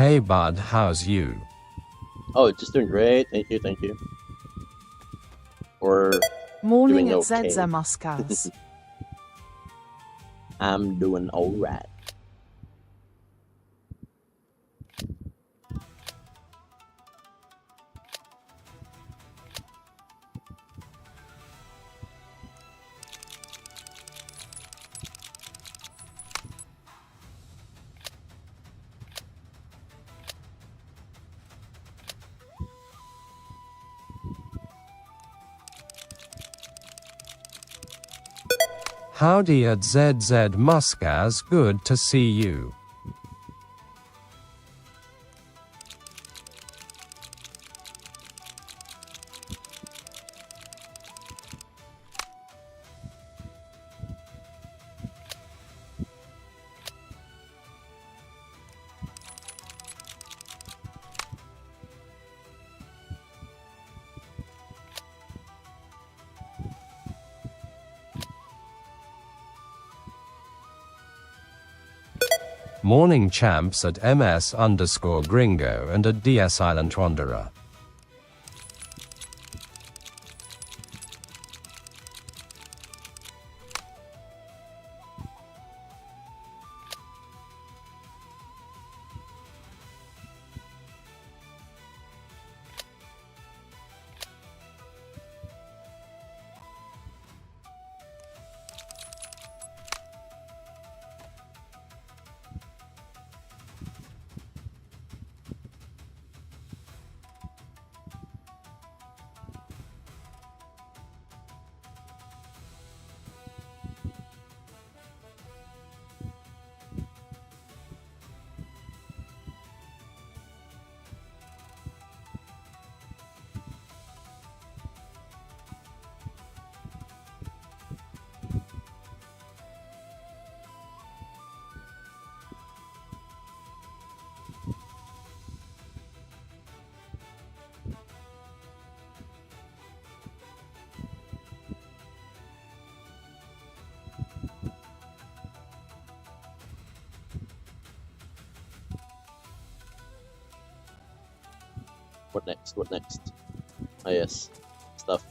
[SPEAKER 1] Hey bud, how's you?
[SPEAKER 2] Oh, just doing great. Thank you, thank you. Or
[SPEAKER 11] Morning
[SPEAKER 2] doing
[SPEAKER 11] at
[SPEAKER 2] okay.
[SPEAKER 11] ZZ Muskaz.
[SPEAKER 2] I'm doing alright.
[SPEAKER 1] Howdy at ZZ Muskaz, good to see you. Morning champs at ms_gringo and at DS Silent Wanderer.
[SPEAKER 2] What next? What next? Ah, yes. Stuff.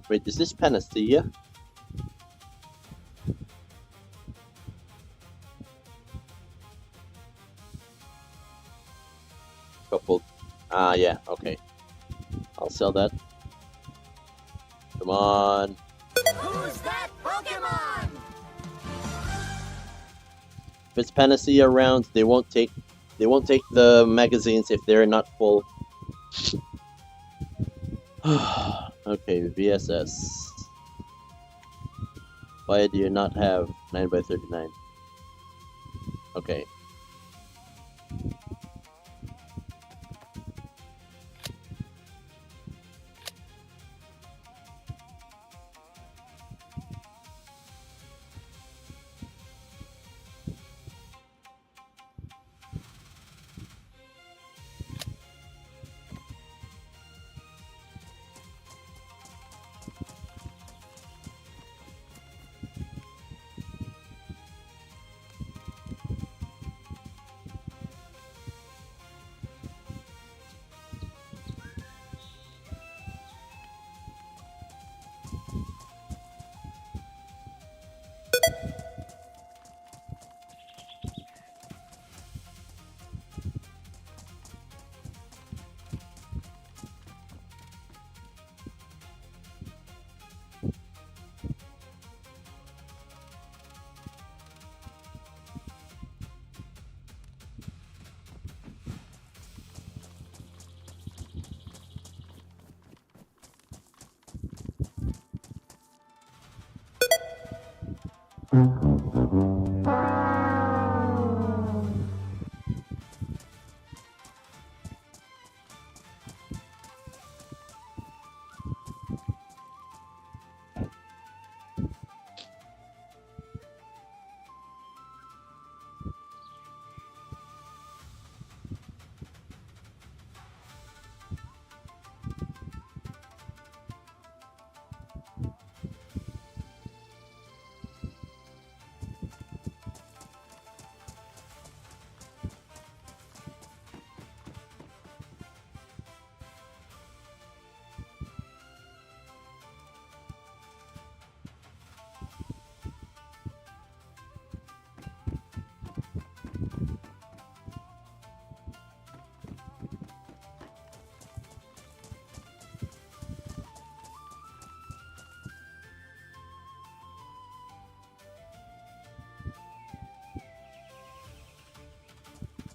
[SPEAKER 2] Wait, is this Panacea? Coupled. Ah, yeah, okay. I'll sell that. Come on.
[SPEAKER 8] Who's that Pokemon?
[SPEAKER 2] If it's Panacea rounds, they won't take the magazines if they're not full. Okay, VSS. Why do you not have 9x39? Okay.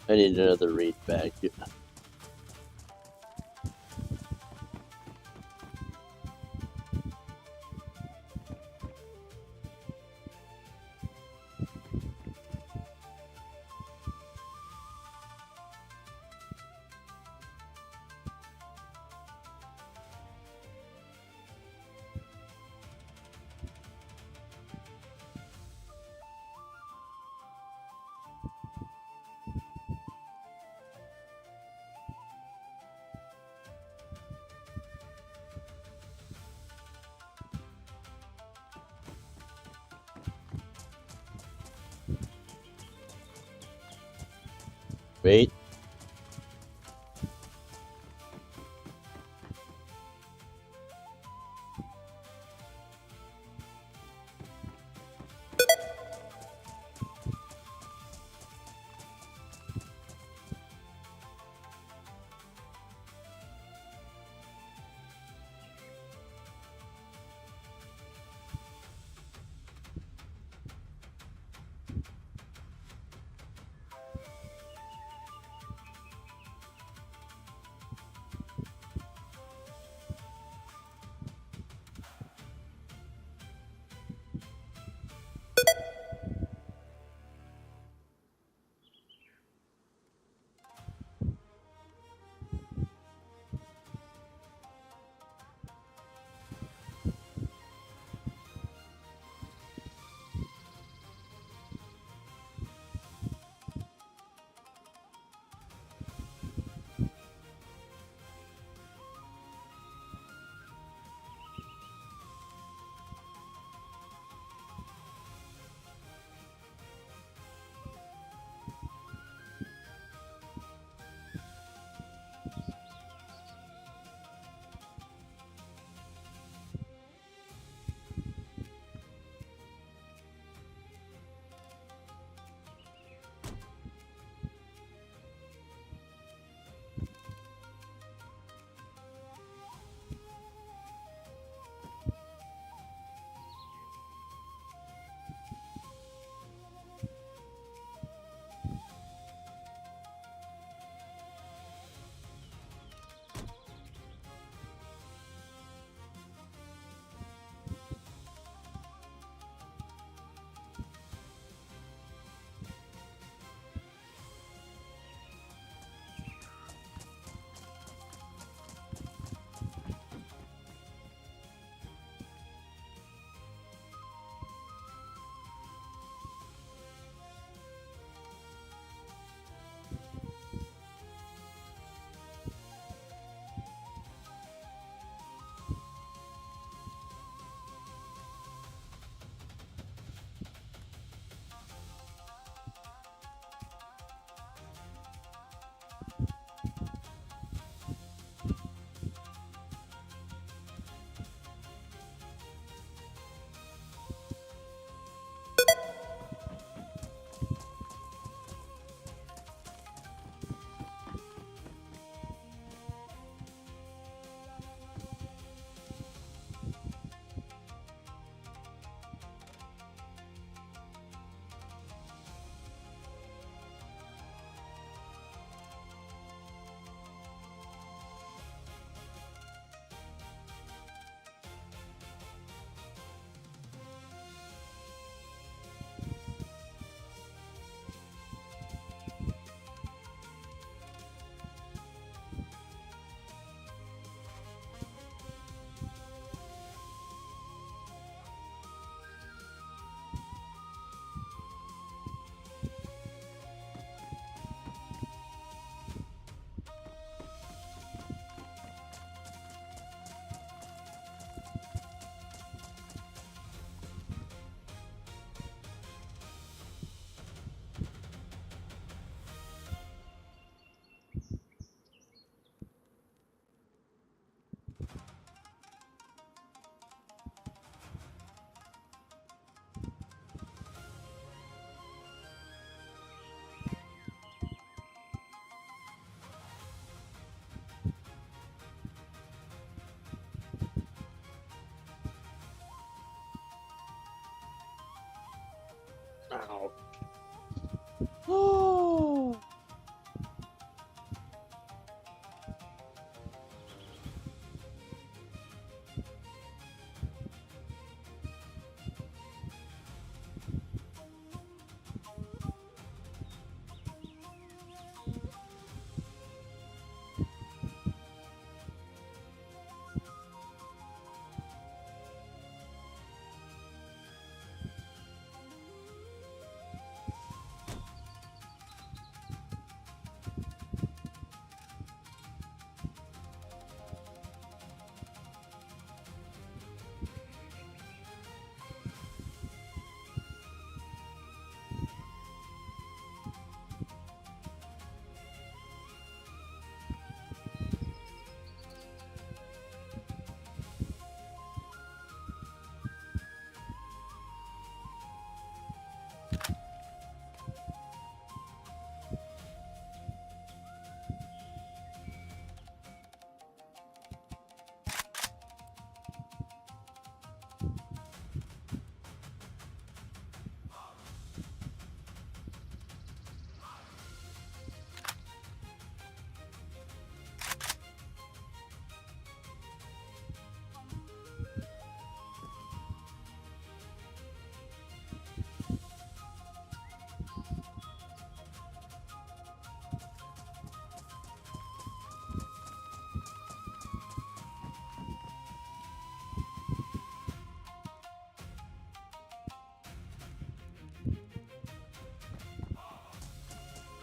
[SPEAKER 2] I need another read back. Wait.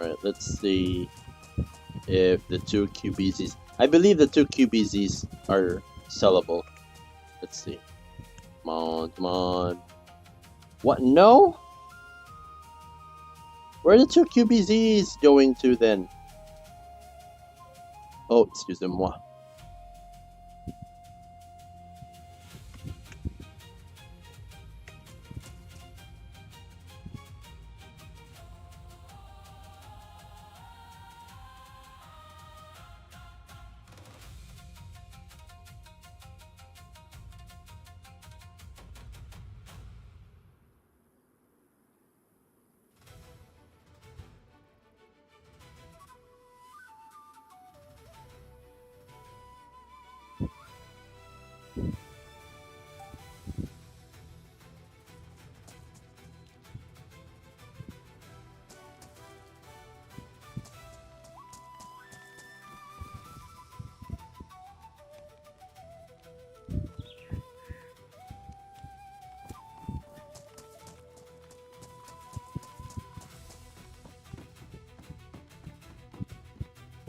[SPEAKER 2] Alright, let's see if the two QBZs... I believe the two QBZs are sellable. Let's see. Come on, come on. What? No? Where are the two QBZs going to then? Oh, excusez-moi.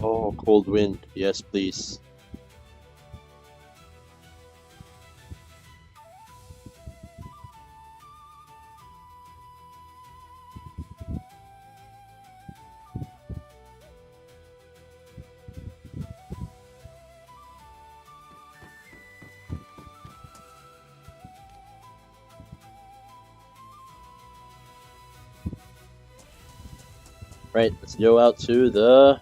[SPEAKER 2] Oh, cold wind. Yes, please. Right, let's go out to the...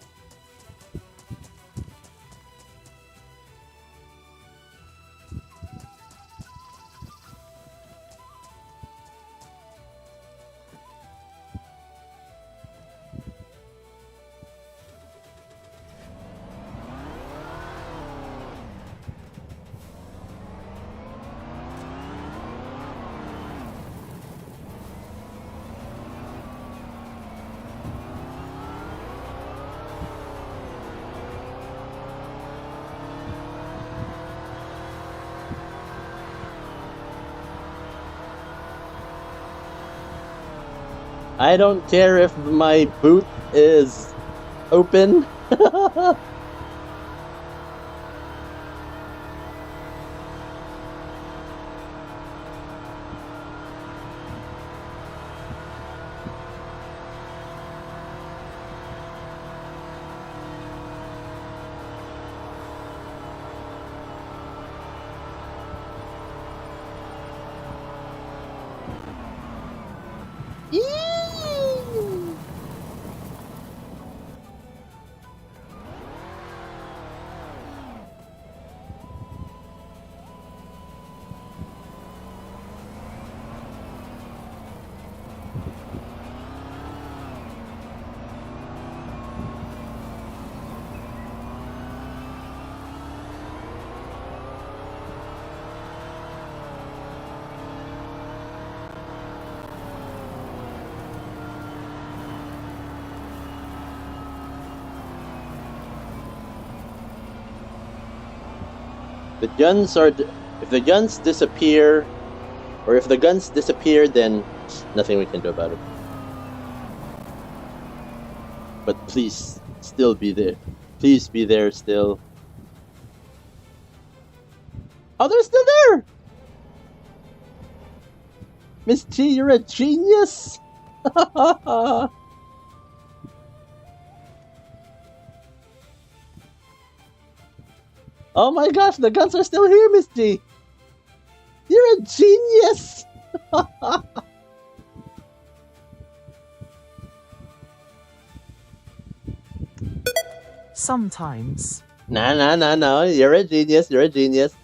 [SPEAKER 2] I don't care if my boot is open. The guns are... If the guns disappear, or if the guns disappear, then nothing we can do about it. But please, still be there. Please be there still. Oh, they're still there! Miss T, you're a genius! Oh my gosh, the guns are still here, Miss G! You're a genius!
[SPEAKER 11] Sometimes.
[SPEAKER 2] No. You're a genius. You're a genius.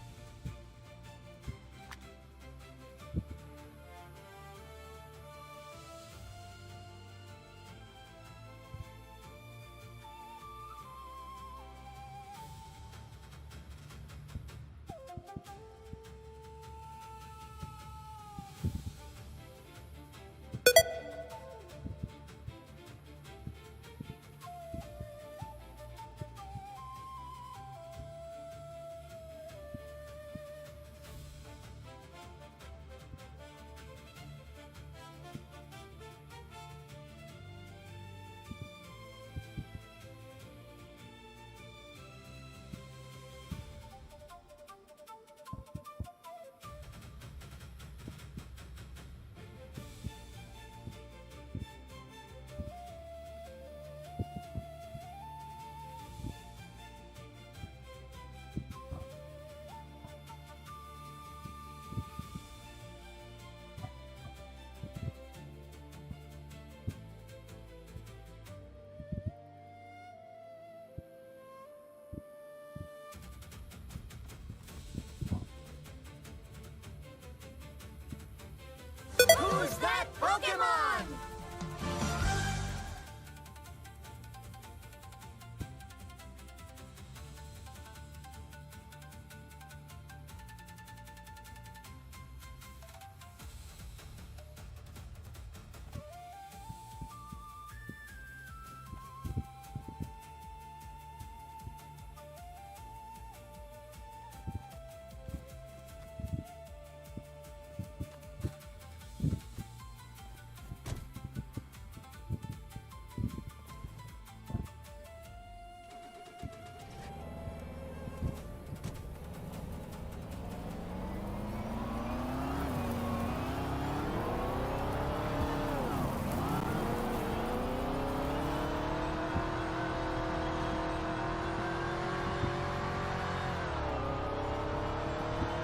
[SPEAKER 8] Pokemon!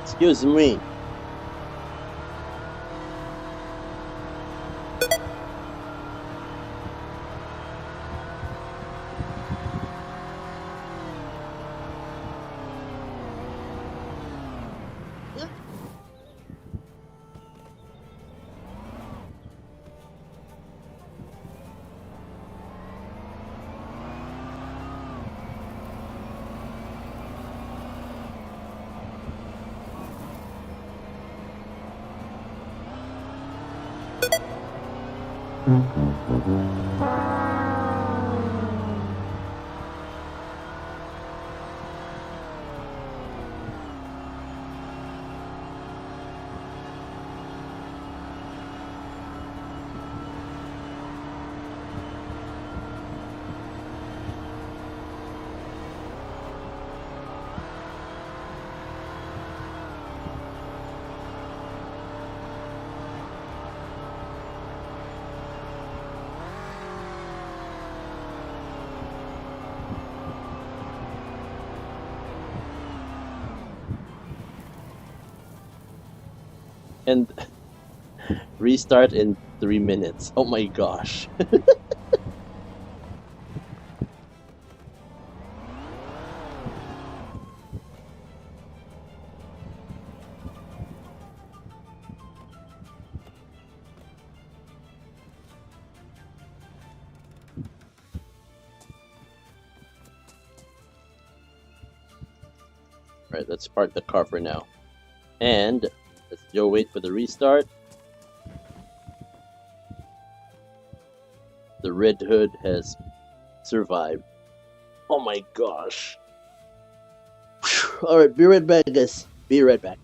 [SPEAKER 2] Excuse me. And restart in 3 minutes. Oh my gosh. Alright, let's park the car for now. And let's go wait for the restart. The Red Hood has survived. Oh my gosh. Alright, be right back, guys. Be right back.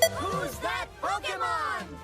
[SPEAKER 8] Who's that Pokemon?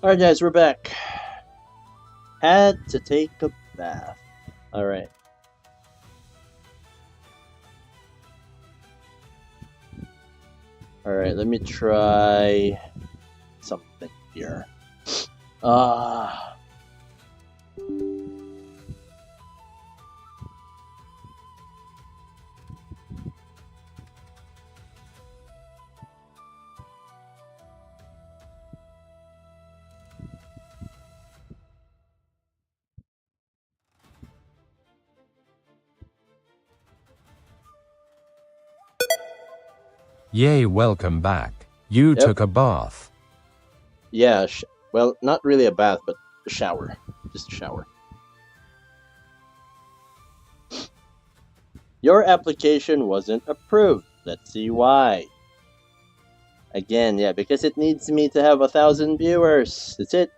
[SPEAKER 2] Alright, guys, we're back. Had to take a bath. Alright. Alright, let me try something here.
[SPEAKER 1] Yay, welcome back. You took a bath.
[SPEAKER 2] Yeah, well, not really a bath, but a shower. Just a shower. Your application wasn't approved. Let's see why. Again, yeah, because it needs me to have 1,000 viewers. That's it.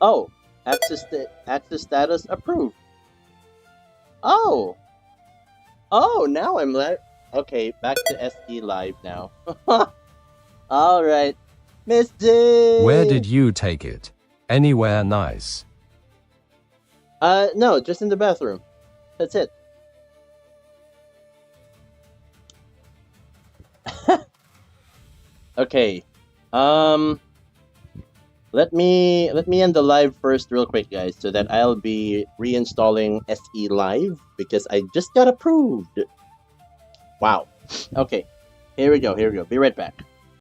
[SPEAKER 2] Oh, access status approved. Oh, now I'm okay. Back to SE Live now. All right, Miss D.
[SPEAKER 1] Where did you take it? Anywhere nice?
[SPEAKER 2] No, just in the bathroom. That's it. Okay. Let me end the live first real quick, guys, so that I'll be reinstalling SE Live because I just got approved. Wow. Okay. Here we go. Be right back.